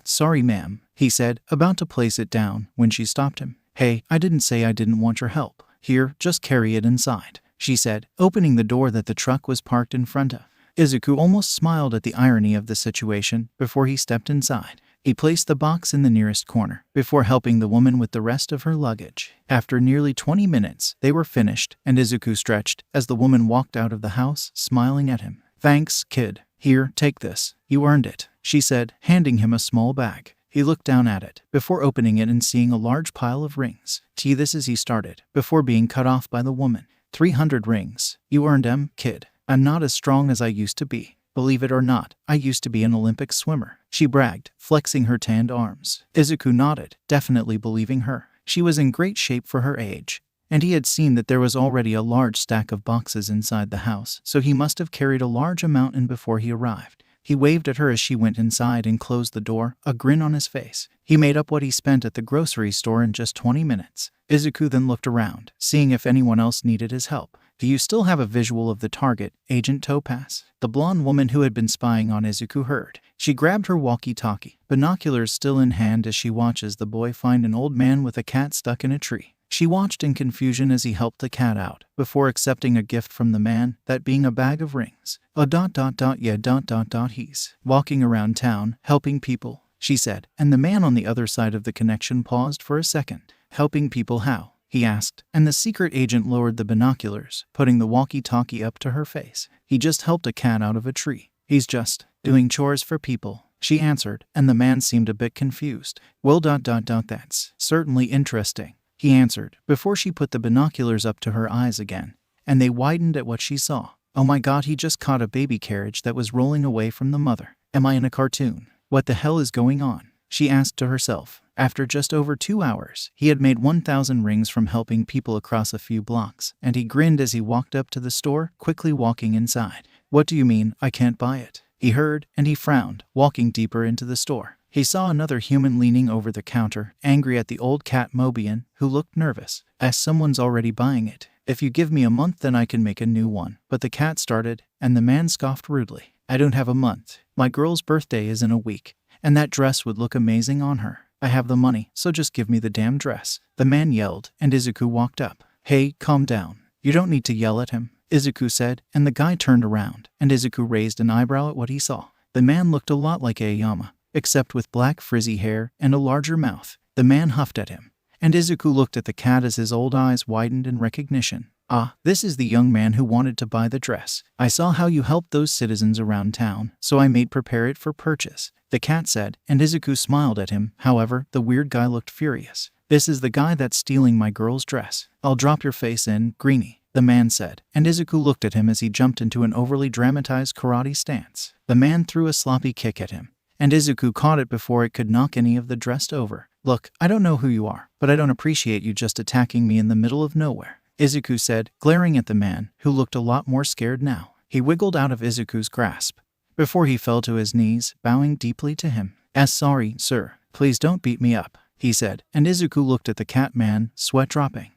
Sorry ma'am," he said, about to place it down, when she stopped him. "Hey, I didn't say I didn't want your help. Here, just carry it inside," she said, opening the door that the truck was parked in front of. Izuku almost smiled at the irony of the situation before he stepped inside. He placed the box in the nearest corner, before helping the woman with the rest of her luggage. After nearly 20 minutes, they were finished, and Izuku stretched as the woman walked out of the house, smiling at him. "Thanks, kid. Here, take this. You earned it," she said, handing him a small bag. He looked down at it, before opening it and seeing a large pile of rings. This is he started, before being cut off by the woman. 300 rings. You earned them, kid. I'm not as strong as I used to be. Believe it or not, I used to be an Olympic swimmer," she bragged, flexing her tanned arms. Izuku nodded, definitely believing her. She was in great shape for her age, and he had seen that there was already a large stack of boxes inside the house, so he must have carried a large amount in before he arrived. He waved at her as she went inside and closed the door, a grin on his face. He made up what he spent at the grocery store in just 20 minutes. Izuku then looked around, seeing if anyone else needed his help. "Do you still have a visual of the target, Agent Topaz?" the blonde woman who had been spying on Izuku heard. She grabbed her walkie-talkie, binoculars still in hand as she watches the boy find an old man with a cat stuck in a tree. She watched in confusion as he helped the cat out, before accepting a gift from the man, that being a bag of rings. He's walking around town, helping people," she said, and the man on the other side of the connection paused for a second. "Helping people how?" he asked, and the secret agent lowered the binoculars, putting the walkie-talkie up to her face. "He just helped a cat out of a tree. He's just doing chores for people, she answered, and the man seemed a bit confused. Well, that's certainly interesting, he answered, before she put the binoculars up to her eyes again, and they widened at what she saw. Oh my god, he just caught a baby carriage that was rolling away from the mother. Am I in a cartoon? What the hell is going on? She asked to herself. After just over 2 hours, he had made 1,000 rings from helping people across a few blocks, and he grinned as he walked up to the store, quickly walking inside. What do you mean, I can't buy it? He heard, and he frowned, walking deeper into the store. He saw another human leaning over the counter, angry at the old cat Mobian, who looked nervous. As someone's already buying it. If you give me a month, then I can make a new one. But the cat started, and the man scoffed rudely. I don't have a month. My girl's birthday is in a week, and that dress would look amazing on her. I have the money, so just give me the damn dress. The man yelled, and Izuku walked up. Hey, calm down. You don't need to yell at him, Izuku said, and the guy turned around, and Izuku raised an eyebrow at what he saw. The man looked a lot like Aoyama, except with black frizzy hair and a larger mouth. The man huffed at him, and Izuku looked at the cat as his old eyes widened in recognition. Ah, this is the young man who wanted to buy the dress. I saw how you helped those citizens around town, so I made prepare it for purchase, the cat said, and Izuku smiled at him. However, the weird guy looked furious. This is the guy that's stealing my girl's dress. I'll drop your face in, greenie, the man said, and Izuku looked at him as he jumped into an overly dramatized karate stance. The man threw a sloppy kick at him, and Izuku caught it before it could knock any of the dressed over. Look, I don't know who you are, but I don't appreciate you just attacking me in the middle of nowhere, Izuku said, glaring at the man, who looked a lot more scared now. He wiggled out of Izuku's grasp, before he fell to his knees, bowing deeply to him. Sorry, sir. Please don't beat me up, he said, and Izuku looked at the cat man, sweat dropping.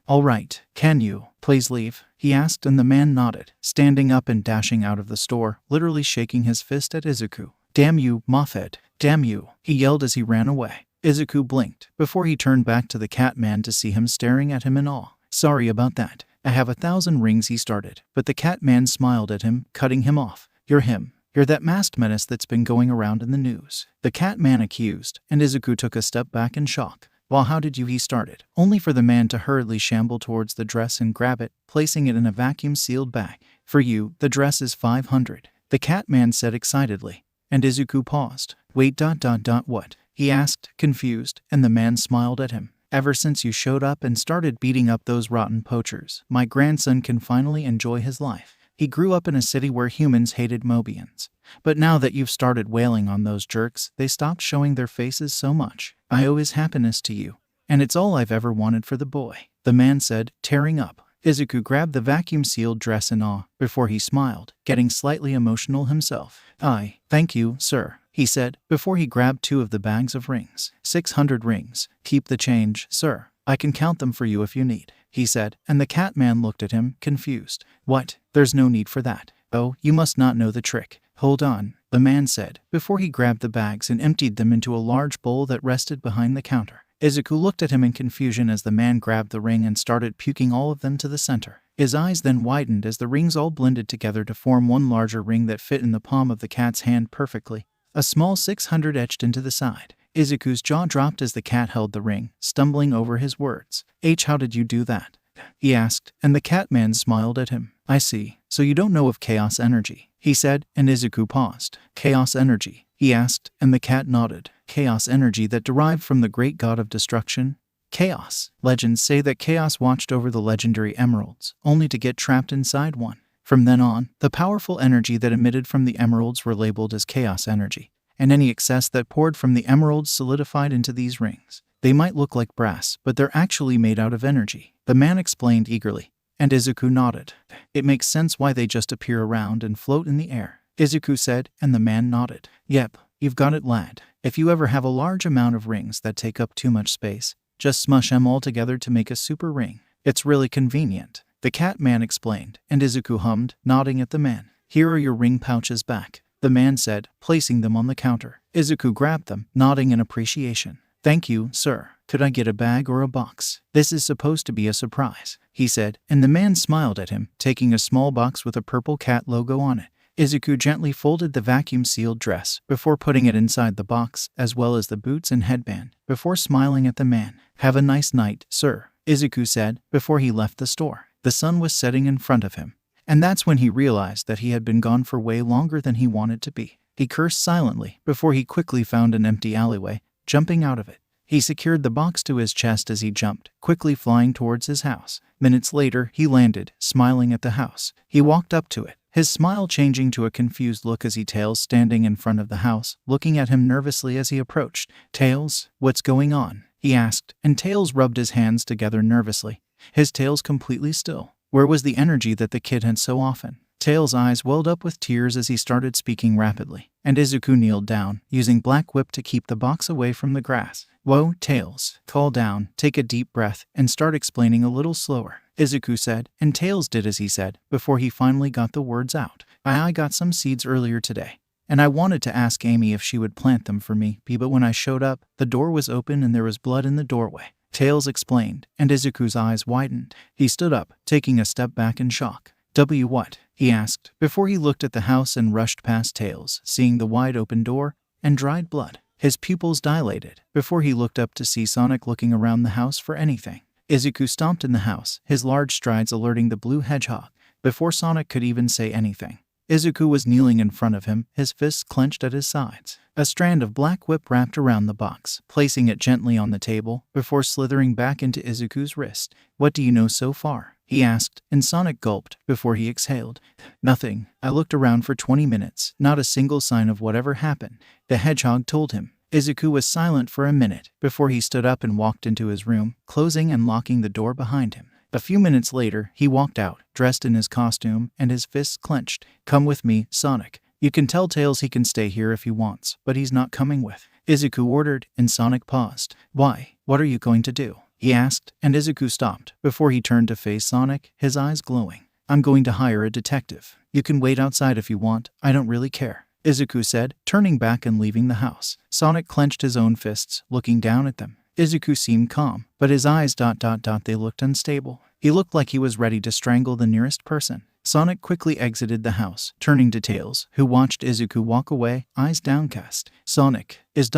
All right. Can you please leave? He asked, and the man nodded, standing up and dashing out of the store, literally shaking his fist at Izuku. Damn you, Moffed. Damn you, he yelled as he ran away. Izuku blinked, before he turned back to the cat man to see him staring at him in awe. Sorry about that. I have 1,000 rings, he started, but the cat man smiled at him, cutting him off. You're him. You're that masked menace that's been going around in the news, the cat man accused, and Izuku took a step back in shock. Well, how did you? He started, only for the man to hurriedly shamble towards the dress and grab it, placing it in a vacuum-sealed bag. For you, the dress is 500, the cat man said excitedly, and Izuku paused. Wait, what? He asked, confused, and the man smiled at him. Ever since you showed up and started beating up those rotten poachers, my grandson can finally enjoy his life. He grew up in a city where humans hated Mobians. But now that you've started wailing on those jerks, they stopped showing their faces so much. I owe his happiness to you, and it's all I've ever wanted for the boy, the man said, tearing up. Izuku grabbed the vacuum-sealed dress in awe, before he smiled, getting slightly emotional himself. Thank you, sir, he said, before he grabbed 2 of the bags of rings. 600 rings. Keep the change, sir. I can count them for you if you need, he said, and the cat man looked at him, confused. What? There's no need for that. Oh, you must not know the trick. Hold on, the man said, before he grabbed the bags and emptied them into a large bowl that rested behind the counter. Izuku looked at him in confusion as the man grabbed the ring and started puking all of them to the center. His eyes then widened as the rings all blended together to form one larger ring that fit in the palm of the cat's hand perfectly. A small 600 etched into the side. Izuku's jaw dropped as the cat held the ring, stumbling over his words. How did you do that? He asked, and the cat man smiled at him. I see. So you don't know of chaos energy, he said, and Izuku paused. Chaos energy, he asked, and the cat nodded. Chaos energy that derived from the great god of destruction? Chaos. Legends say that chaos watched over the legendary emeralds, only to get trapped inside one. From then on, the powerful energy that emitted from the emeralds were labeled as chaos energy, and any excess that poured from the emeralds solidified into these rings. They might look like brass, but they're actually made out of energy, the man explained eagerly, and Izuku nodded. It makes sense why they just appear around and float in the air, Izuku said, and the man nodded. Yep, you've got it, lad. If you ever have a large amount of rings that take up too much space, just smush them all together to make a super ring. It's really convenient, the cat man explained, and Izuku hummed, nodding at the man. Here are your ring pouches back, the man said, placing them on the counter. Izuku grabbed them, nodding in appreciation. Thank you, sir. Could I get a bag or a box? This is supposed to be a surprise, he said, and the man smiled at him, taking a small box with a purple cat logo on it. Izuku gently folded the vacuum-sealed dress before putting it inside the box, as well as the boots and headband, before smiling at the man. Have a nice night, sir, Izuku said, before he left the store. The sun was setting in front of him, And that's when he realized that he had been gone for way longer than he wanted to be. He cursed silently before he quickly found an empty alleyway, jumping out of it. He secured the box to his chest as he jumped, quickly flying towards his house. Minutes later, he landed, smiling at the house. He walked up to it, his smile changing to a confused look as he Tails standing in front of the house, looking at him nervously as he approached. "Tails, what's going on?" he asked, and Tails rubbed his hands together nervously, his tails completely still. Where was the energy that the kid had so often? Tails' eyes welled up with tears as he started speaking rapidly, and Izuku kneeled down, using Black Whip to keep the box away from the grass. "Whoa, Tails, calm down, take a deep breath, and start explaining a little slower," Izuku said, and Tails did as he said, before he finally got the words out. I got some seeds earlier today, and I wanted to ask Amy if she would plant them for me, but when I showed up, the door was open and there was blood in the doorway," Tails explained, and Izuku's eyes widened. He stood up, taking a step back in shock. What?" he asked, before he looked at the house and rushed past Tails, seeing the wide-open door and dried blood. His pupils dilated, before he looked up to see Sonic looking around the house for anything. Izuku stomped in the house, his large strides alerting the blue hedgehog. Before Sonic could even say anything, Izuku was kneeling in front of him, his fists clenched at his sides. A strand of Black Whip wrapped around the box, placing it gently on the table, before slithering back into Izuku's wrist. "What do you know so far?" he asked, and Sonic gulped before he exhaled. "Nothing. I looked around for 20 minutes, not a single sign of whatever happened," the hedgehog told him. Izuku was silent for a minute, before he stood up and walked into his room, closing and locking the door behind him. A few minutes later, he walked out, dressed in his costume, and his fists clenched. "Come with me, Sonic. You can tell Tails he can stay here if he wants, but he's not coming with," Izuku ordered, and Sonic paused. "Why? What are you going to do?" he asked, and Izuku stopped, before he turned to face Sonic, his eyes glowing. "I'm going to hire a detective. You can wait outside if you want, I don't really care," Izuku said, turning back and leaving the house. Sonic clenched his own fists, looking down at them. Izuku seemed calm, but his eyes they looked unstable. He looked like he was ready to strangle the nearest person. Sonic quickly exited the house, turning to Tails, who watched Izuku walk away, eyes downcast. "Sonic, is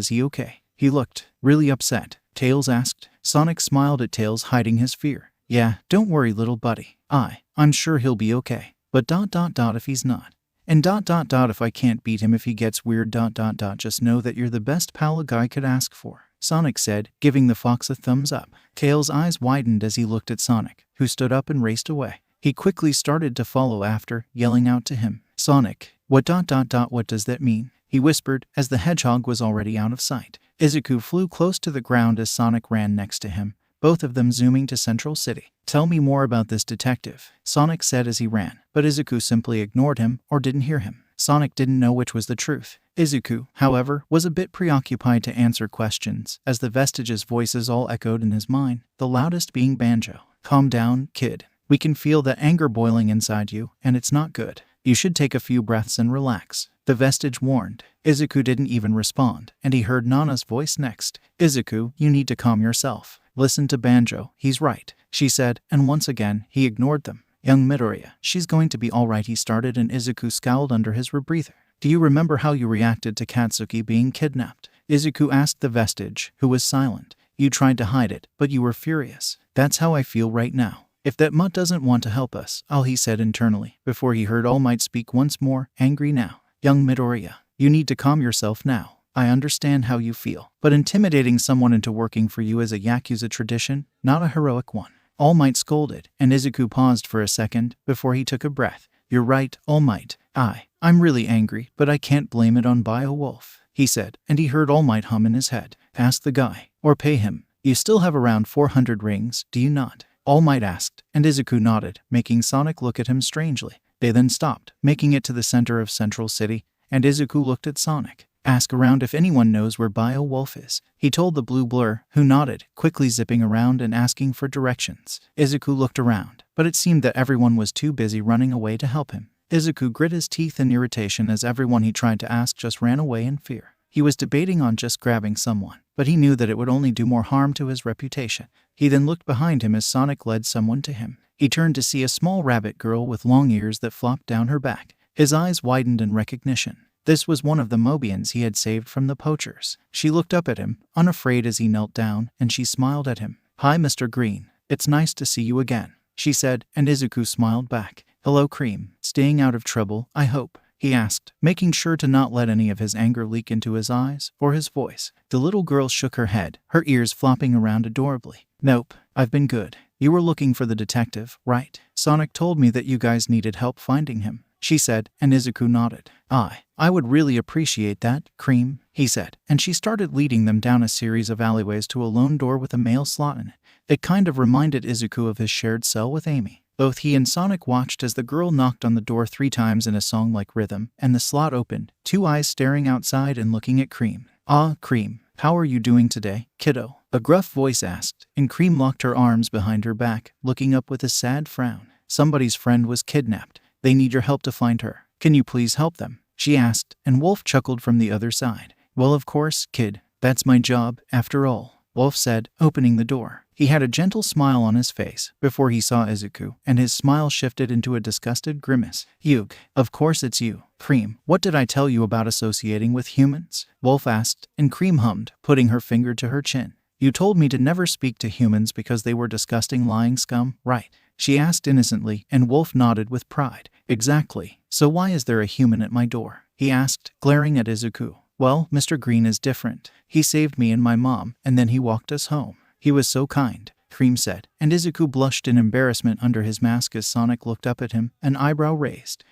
he okay?" He looked really upset, Tails asked. Sonic smiled at Tails, hiding his fear. "Yeah, don't worry, little buddy. I'm sure he'll be okay. But if he's not. And if I can't beat him if he gets weird just know that you're the best pal a guy could ask for," Sonic said, giving the fox a thumbs up. Tails' eyes widened as he looked at Sonic, who stood up and raced away. He quickly started to follow after, yelling out to him. "Sonic, what does that mean?" he whispered, as the hedgehog was already out of sight. Izuku flew close to the ground as Sonic ran next to him, both of them zooming to Central City. "Tell me more about this detective," Sonic said as he ran, but Izuku simply ignored him or didn't hear him. Sonic didn't know which was the truth. Izuku, however, was a bit preoccupied to answer questions, as the Vestiges' voices all echoed in his mind, the loudest being Banjo. "Calm down, kid. We can feel the anger boiling inside you, and it's not good. You should take a few breaths and relax," the Vestige warned. Izuku didn't even respond, and he heard Nana's voice next. "Izuku, you need to calm yourself. Listen to Banjo, he's right," she said, and once again, he ignored them. "Young Midoriya, she's going to be alright," he started, and Izuku scowled under his rebreather. "Do you remember how you reacted to Katsuki being kidnapped?" Izuku asked the Vestige, who was silent. "You tried to hide it, but you were furious. That's how I feel right now. If that mutt doesn't want to help us, he said internally, before he heard All Might speak once more, angry now. "Young Midoriya, you need to calm yourself now. I understand how you feel, but intimidating someone into working for you is a Yakuza tradition, not a heroic one," All Might scolded, and Izuku paused for a second, before he took a breath. "You're right, All Might. I'm really angry, but I can't blame it on Beowulf," he said, and he heard All Might hum in his head. "Ask the guy, or pay him. You still have around 400 rings, do you not?" All Might asked, and Izuku nodded, making Sonic look at him strangely. They then stopped, making it to the center of Central City, and Izuku looked at Sonic. "Ask around if anyone knows where Beowulf is," he told the blue blur, who nodded, quickly zipping around and asking for directions. Izuku looked around, but it seemed that everyone was too busy running away to help him. Izuku grit his teeth in irritation as everyone he tried to ask just ran away in fear. He was debating on just grabbing someone, but he knew that it would only do more harm to his reputation. He then looked behind him as Sonic led someone to him. He turned to see a small rabbit girl with long ears that flopped down her back. His eyes widened in recognition. This was one of the Mobians he had saved from the poachers. She looked up at him, unafraid as he knelt down, and she smiled at him. "Hi, Mr. Green. It's nice to see you again," she said, and Izuku smiled back. "Hello, Cream. Staying out of trouble, I hope?" he asked, making sure to not let any of his anger leak into his eyes or his voice. The little girl shook her head, her ears flopping around adorably. "Nope, I've been good. You were looking for the detective, right? Sonic told me that you guys needed help finding him," she said, and Izuku nodded. I would really appreciate that, Cream," he said, and she started leading them down a series of alleyways to a lone door with a mail slot in it. It kind of reminded Izuku of his shared cell with Amy. Both he and Sonic watched as the girl knocked on the door 3 times in a song-like rhythm, and the slot opened, 2 eyes staring outside and looking at Cream. "Ah, Cream, how are you doing today, kiddo?" a gruff voice asked, and Cream locked her arms behind her back, looking up with a sad frown. "Somebody's friend was kidnapped. They need your help to find her. Can you please help them?" she asked, and Wolf chuckled from the other side. "Well, of course, kid. That's my job, after all," Wolf said, opening the door. He had a gentle smile on his face before he saw Izuku, and his smile shifted into a disgusted grimace. "Ugh, of course it's you, Cream. What did I tell you about associating with humans?" Wolf asked, and Cream hummed, putting her finger to her chin. "You told me to never speak to humans because they were disgusting lying scum, right?" she asked innocently, and Wolf nodded with pride. "Exactly. So why is there a human at my door?" he asked, glaring at Izuku. "Well, Mr. Green is different. He saved me and my mom, and then he walked us home. He was so kind," Cream said, and Izuku blushed in embarrassment under his mask as Sonic looked up at him, an eyebrow raised.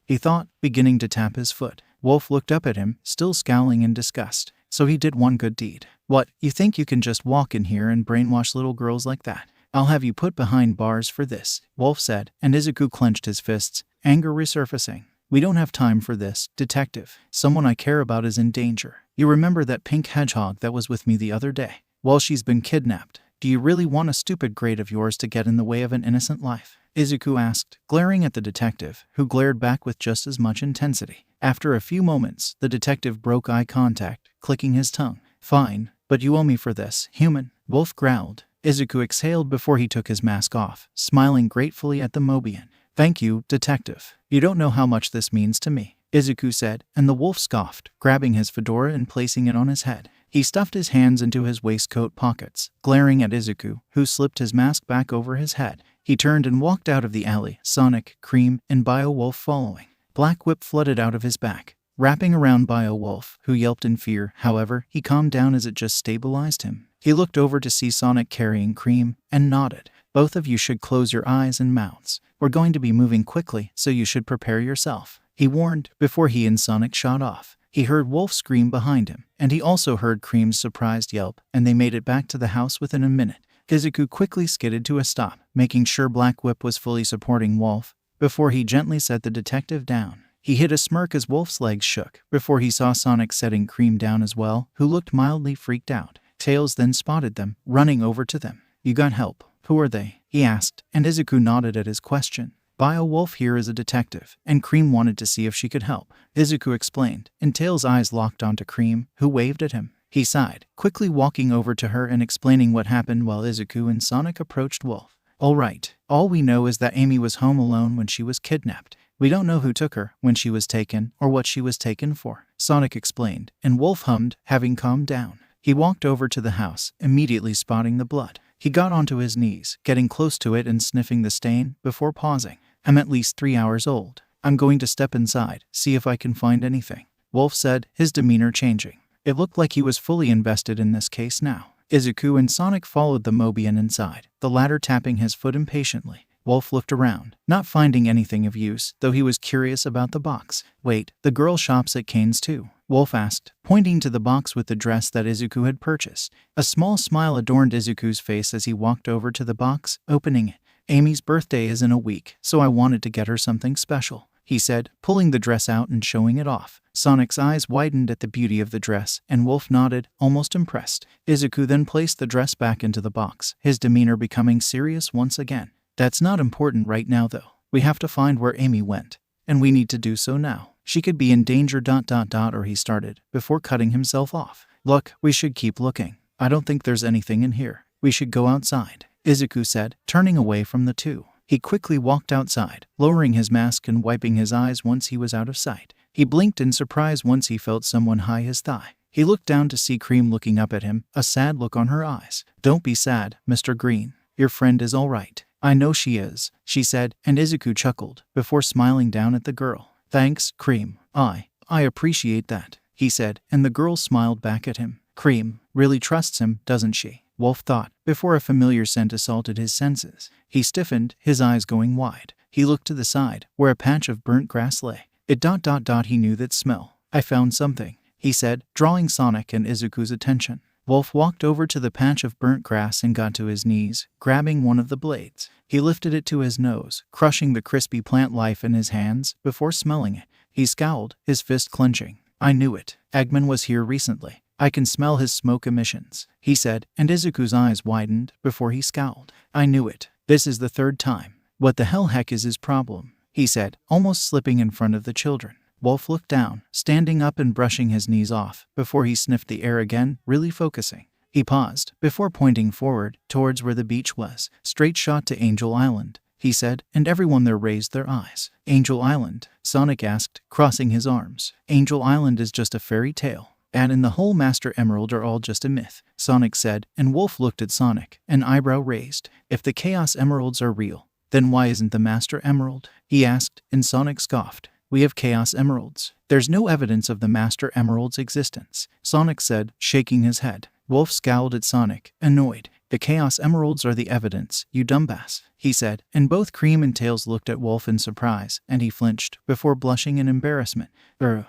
He thought, beginning to tap his foot. Wolf looked up at him, still scowling in disgust. "So he did one good deed. What, you think you can just walk in here and brainwash little girls like that? I'll have you put behind bars for this," Wolf said, and Izuku clenched his fists, anger resurfacing. "We don't have time for this, detective. Someone I care about is in danger. You remember that pink hedgehog that was with me the other day? Well, she's been kidnapped. Do you really want a stupid grade of yours to get in the way of an innocent life?" Izuku asked, glaring at the detective, who glared back with just as much intensity. After a few moments, the detective broke eye contact, clicking his tongue. "Fine, but you owe me for this, human," Wolf growled. Izuku exhaled before he took his mask off, smiling gratefully at the Mobian. "Thank you, detective. You don't know how much this means to me," Izuku said, and the wolf scoffed, grabbing his fedora and placing it on his head. He stuffed his hands into his waistcoat pockets, glaring at Izuku, who slipped his mask back over his head. He turned and walked out of the alley, Sonic, Cream, and Bio-Wolf following. Black Whip flooded out of his back, wrapping around Bio-Wolf, who yelped in fear. However, he calmed down as it just stabilized him. He looked over to see Sonic carrying Cream, and nodded. "Both of you should close your eyes and mouths. We're going to be moving quickly, so you should prepare yourself," he warned, before he and Sonic shot off. He heard Wolf scream behind him, and he also heard Cream's surprised yelp, and they made it back to the house within a minute. Izuku quickly skidded to a stop, making sure Black Whip was fully supporting Wolf, before he gently set the detective down. He hid a smirk as Wolf's legs shook, before he saw Sonic setting Cream down as well, who looked mildly freaked out. Tails then spotted them, running over to them. "You got help. Who are they?" he asked, and Izuku nodded at his question. "Bio-Wolf here is a detective, and Cream wanted to see if she could help," Izuku explained, and Tails' eyes locked onto Cream, who waved at him. He sighed, quickly walking over to her and explaining what happened while Izuku and Sonic approached Wolf. "All right. All we know is that Amy was home alone when she was kidnapped. We don't know who took her, when she was taken, or what she was taken for," Sonic explained, and Wolf hummed, having calmed down. He walked over to the house, immediately spotting the blood. He got onto his knees, getting close to it and sniffing the stain, before pausing. "I'm at least 3 hours old. I'm going to step inside, see if I can find anything," Wolf said, his demeanor changing. It looked like he was fully invested in this case now. Izuku and Sonic followed the Mobian inside, the latter tapping his foot impatiently. Wolf looked around, not finding anything of use, though he was curious about the box. "Wait, the girl shops at Kane's too?" Wolf asked, pointing to the box with the dress that Izuku had purchased. A small smile adorned Izuku's face as he walked over to the box, opening it. "Amy's birthday is in a week, so I wanted to get her something special," he said, pulling the dress out and showing it off. Sonic's eyes widened at the beauty of the dress, and Wolf nodded, almost impressed. Izuku then placed the dress back into the box, his demeanor becoming serious once again. "That's not important right now, though. We have to find where Amy went, and we need to do so now. She could be in danger ... or he started, before cutting himself off. "Look, we should keep looking. I don't think there's anything in here. We should go outside," Izuku said, turning away from the two. He quickly walked outside, lowering his mask and wiping his eyes once he was out of sight. He blinked in surprise once he felt someone high his thigh. He looked down to see Cream looking up at him, a sad look on her eyes. "Don't be sad, Mr. Green. Your friend is all right," I know she is, she said, and Izuku chuckled, before smiling down at the girl. Thanks, Cream. I appreciate that, he said, and the girl smiled back at him. Cream really trusts him, doesn't she? Wolf thought, before a familiar scent assaulted his senses. He stiffened, his eyes going wide. He looked to the side, where a patch of burnt grass lay. He knew that smell. I found something, he said, drawing Sonic and Izuku's attention. Wolf walked over to the patch of burnt grass and got to his knees, grabbing one of the blades. He lifted it to his nose, crushing the crispy plant life in his hands before smelling it. He scowled, his fist clenching. I knew it. Eggman was here recently. I can smell his smoke emissions, he said, and Izuku's eyes widened before he scowled. I knew it. This is the third time. What the heck is his problem? He said, almost slipping in front of the children. Wolf looked down, standing up and brushing his knees off, before he sniffed the air again, really focusing. He paused, before pointing forward, towards where the beach was. Straight shot to Angel Island, he said, and everyone there raised their eyes. Angel Island? Sonic asked, crossing his arms. Angel Island is just a fairy tale. And the whole Master Emerald are all just a myth, Sonic said, and Wolf looked at Sonic, an eyebrow raised. If the Chaos Emeralds are real, then why isn't the Master Emerald? He asked, and Sonic scoffed. We have Chaos Emeralds. There's no evidence of the Master Emerald's existence, Sonic said, shaking his head. Wolf scowled at Sonic, annoyed. The Chaos Emeralds are the evidence, you dumbass, he said, and both Cream and Tails looked at Wolf in surprise, and he flinched, before blushing in embarrassment.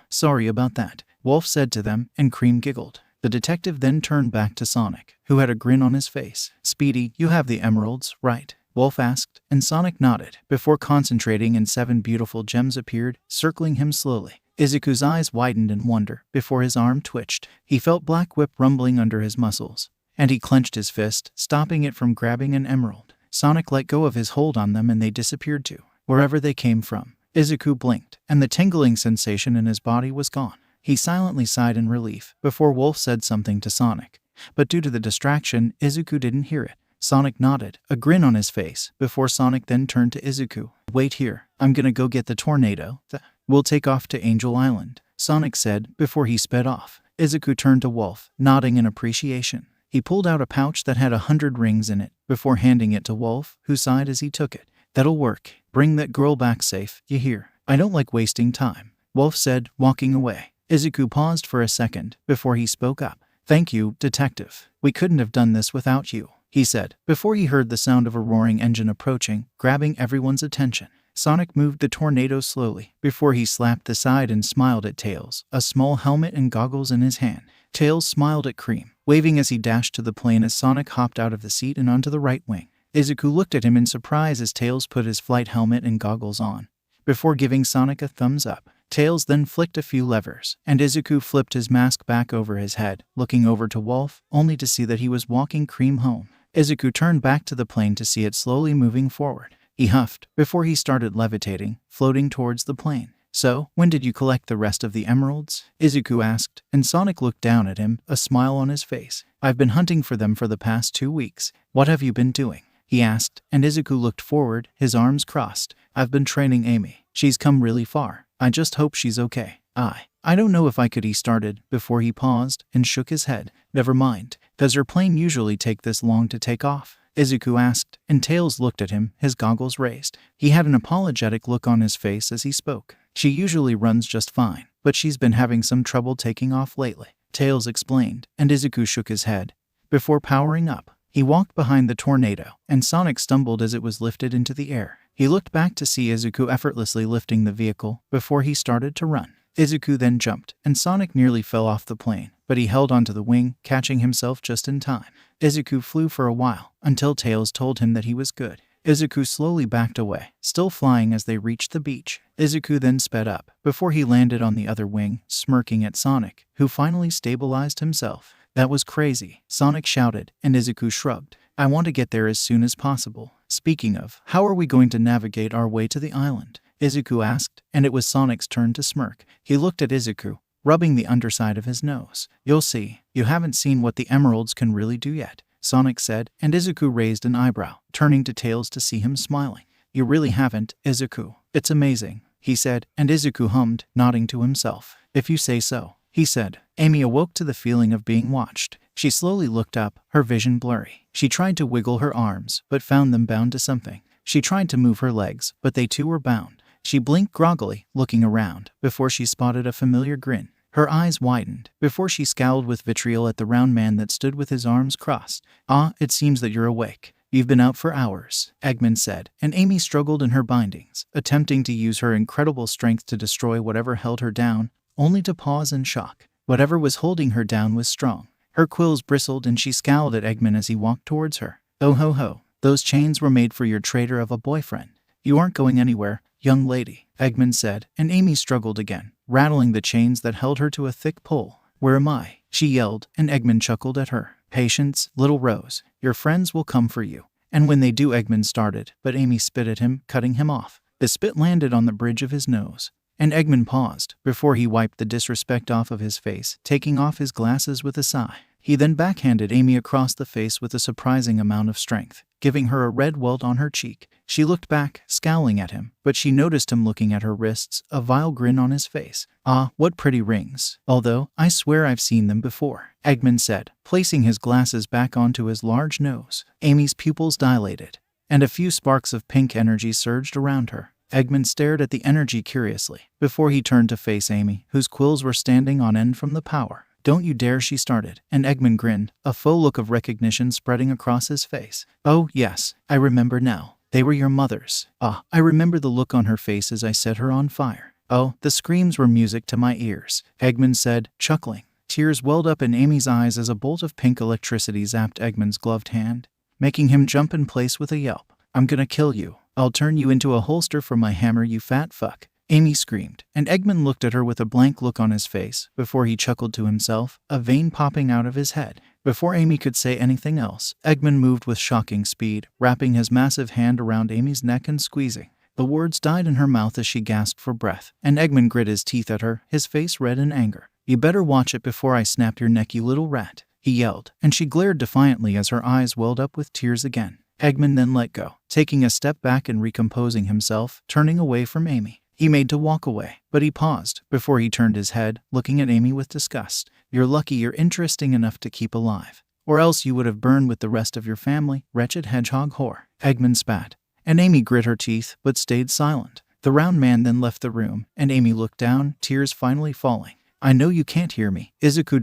Sorry about that, Wolf said to them, and Cream giggled. The detective then turned back to Sonic, who had a grin on his face. Speedy, you have the emeralds, right? Wolf asked, and Sonic nodded, before concentrating, and 7 beautiful gems appeared, circling him slowly. Izuku's eyes widened in wonder, before his arm twitched. He felt Black Whip rumbling under his muscles, and he clenched his fist, stopping it from grabbing an emerald. Sonic let go of his hold on them and they disappeared too, wherever they came from. Izuku blinked, and the tingling sensation in his body was gone. He silently sighed in relief, before Wolf said something to Sonic. But due to the distraction, Izuku didn't hear it. Sonic nodded, a grin on his face, before Sonic then turned to Izuku. Wait here, I'm gonna go get the tornado. We'll take off to Angel Island, Sonic said, before he sped off. Izuku turned to Wolf, nodding in appreciation. He pulled out a pouch that had 100 rings in it, before handing it to Wolf, who sighed as he took it. That'll work. Bring that girl back safe, you hear? I don't like wasting time, Wolf said, walking away. Izuku paused for a second, before he spoke up. Thank you, detective. We couldn't have done this without you, he said, before he heard the sound of a roaring engine approaching, grabbing everyone's attention. Sonic moved the tornado slowly, before he slapped the side and smiled at Tails, a small helmet and goggles in his hand. Tails smiled at Cream, waving as he dashed to the plane as Sonic hopped out of the seat and onto the right wing. Izuku looked at him in surprise as Tails put his flight helmet and goggles on, before giving Sonic a thumbs up. Tails then flicked a few levers, and Izuku flipped his mask back over his head, looking over to Wolf, only to see that he was walking Cream home. Izuku turned back to the plane to see it slowly moving forward. He huffed, before he started levitating, floating towards the plane. So, when did you collect the rest of the emeralds? Izuku asked, and Sonic looked down at him, a smile on his face. I've been hunting for them for the past 2 weeks. What have you been doing? He asked, and Izuku looked forward, his arms crossed. I've been training Amy. She's come really far. I just hope she's okay. I don't know if I could. He started, before he paused, and shook his head. Never mind. Does your plane usually take this long to take off? Izuku asked, and Tails looked at him, his goggles raised. He had an apologetic look on his face as he spoke. She usually runs just fine, but she's been having some trouble taking off lately, Tails explained, and Izuku shook his head. Before powering up, he walked behind the tornado, and Sonic stumbled as it was lifted into the air. He looked back to see Izuku effortlessly lifting the vehicle, before he started to run. Izuku then jumped, and Sonic nearly fell off the plane, but he held onto the wing, catching himself just in time. Izuku flew for a while, until Tails told him that he was good. Izuku slowly backed away, still flying as they reached the beach. Izuku then sped up, before he landed on the other wing, smirking at Sonic, who finally stabilized himself. That was crazy, Sonic shouted, and Izuku shrugged. I want to get there as soon as possible. Speaking of, how are we going to navigate our way to the island? Izuku asked, and it was Sonic's turn to smirk. He looked at Izuku, rubbing the underside of his nose. You'll see. You haven't seen what the emeralds can really do yet, Sonic said, and Izuku raised an eyebrow, turning to Tails to see him smiling. You really haven't, Izuku. It's amazing, he said, and Izuku hummed, nodding to himself. If you say so, he said. Amy awoke to the feeling of being watched. She slowly looked up, her vision blurry. She tried to wiggle her arms, but found them bound to something. She tried to move her legs, but they too were bound. She blinked groggily, looking around, before she spotted a familiar grin. Her eyes widened, before she scowled with vitriol at the round man that stood with his arms crossed. "Ah, it seems that you're awake. You've been out for hours," Eggman said, and Amy struggled in her bindings, attempting to use her incredible strength to destroy whatever held her down, only to pause in shock. Whatever was holding her down was strong. Her quills bristled and she scowled at Eggman as he walked towards her. "Oh ho ho, those chains were made for your traitor of a boyfriend. You aren't going anywhere, young lady," Eggman said, and Amy struggled again, rattling the chains that held her to a thick pole. "Where am I?" she yelled, and Eggman chuckled at her. "Patience, little Rose. Your friends will come for you." And when they do, Eggman started, but Amy spit at him, cutting him off. The spit landed on the bridge of his nose, and Eggman paused before he wiped the disrespect off of his face, taking off his glasses with a sigh. He then backhanded Amy across the face with a surprising amount of strength, giving her a red welt on her cheek. She looked back, scowling at him, but she noticed him looking at her wrists, a vile grin on his face. "Ah, what pretty rings. Although, I swear I've seen them before," Eggman said, placing his glasses back onto his large nose. Amy's pupils dilated, and a few sparks of pink energy surged around her. Eggman stared at the energy curiously, before he turned to face Amy, whose quills were standing on end from the power. "Don't you dare," she started, and Eggman grinned, a faux look of recognition spreading across his face. "Oh, yes, I remember now. They were your mother's. Ah, I remember the look on her face as I set her on fire." "Oh, the screams were music to my ears," Eggman said, chuckling. Tears welled up in Amy's eyes as a bolt of pink electricity zapped Eggman's gloved hand, making him jump in place with a yelp. "I'm gonna kill you. I'll turn you into a holster for my hammer, you fat fuck," Amy screamed, and Eggman looked at her with a blank look on his face, before he chuckled to himself, a vein popping out of his head. Before Amy could say anything else, Eggman moved with shocking speed, wrapping his massive hand around Amy's neck and squeezing. The words died in her mouth as she gasped for breath, and Eggman grit his teeth at her, his face red in anger. "You better watch it before I snap your neck, you little rat," he yelled, and she glared defiantly as her eyes welled up with tears again. Eggman then let go, taking a step back and recomposing himself, turning away from Amy. He made to walk away, but he paused before he turned his head, looking at Amy with disgust. "You're lucky you're interesting enough to keep alive, or else you would have burned with the rest of your family, wretched hedgehog whore," Eggman spat, and Amy grit her teeth but stayed silent. The round man then left the room, and Amy looked down, tears finally falling. "I know you can't hear me, Izuku ...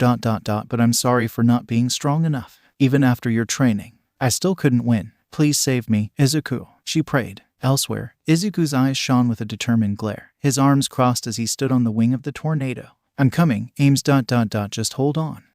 but I'm sorry for not being strong enough. Even after your training, I still couldn't win. Please save me, Izuku," she prayed. Elsewhere, Izuku's eyes shone with a determined glare, his arms crossed as he stood on the wing of the tornado. "I'm coming, Ames ... just hold on."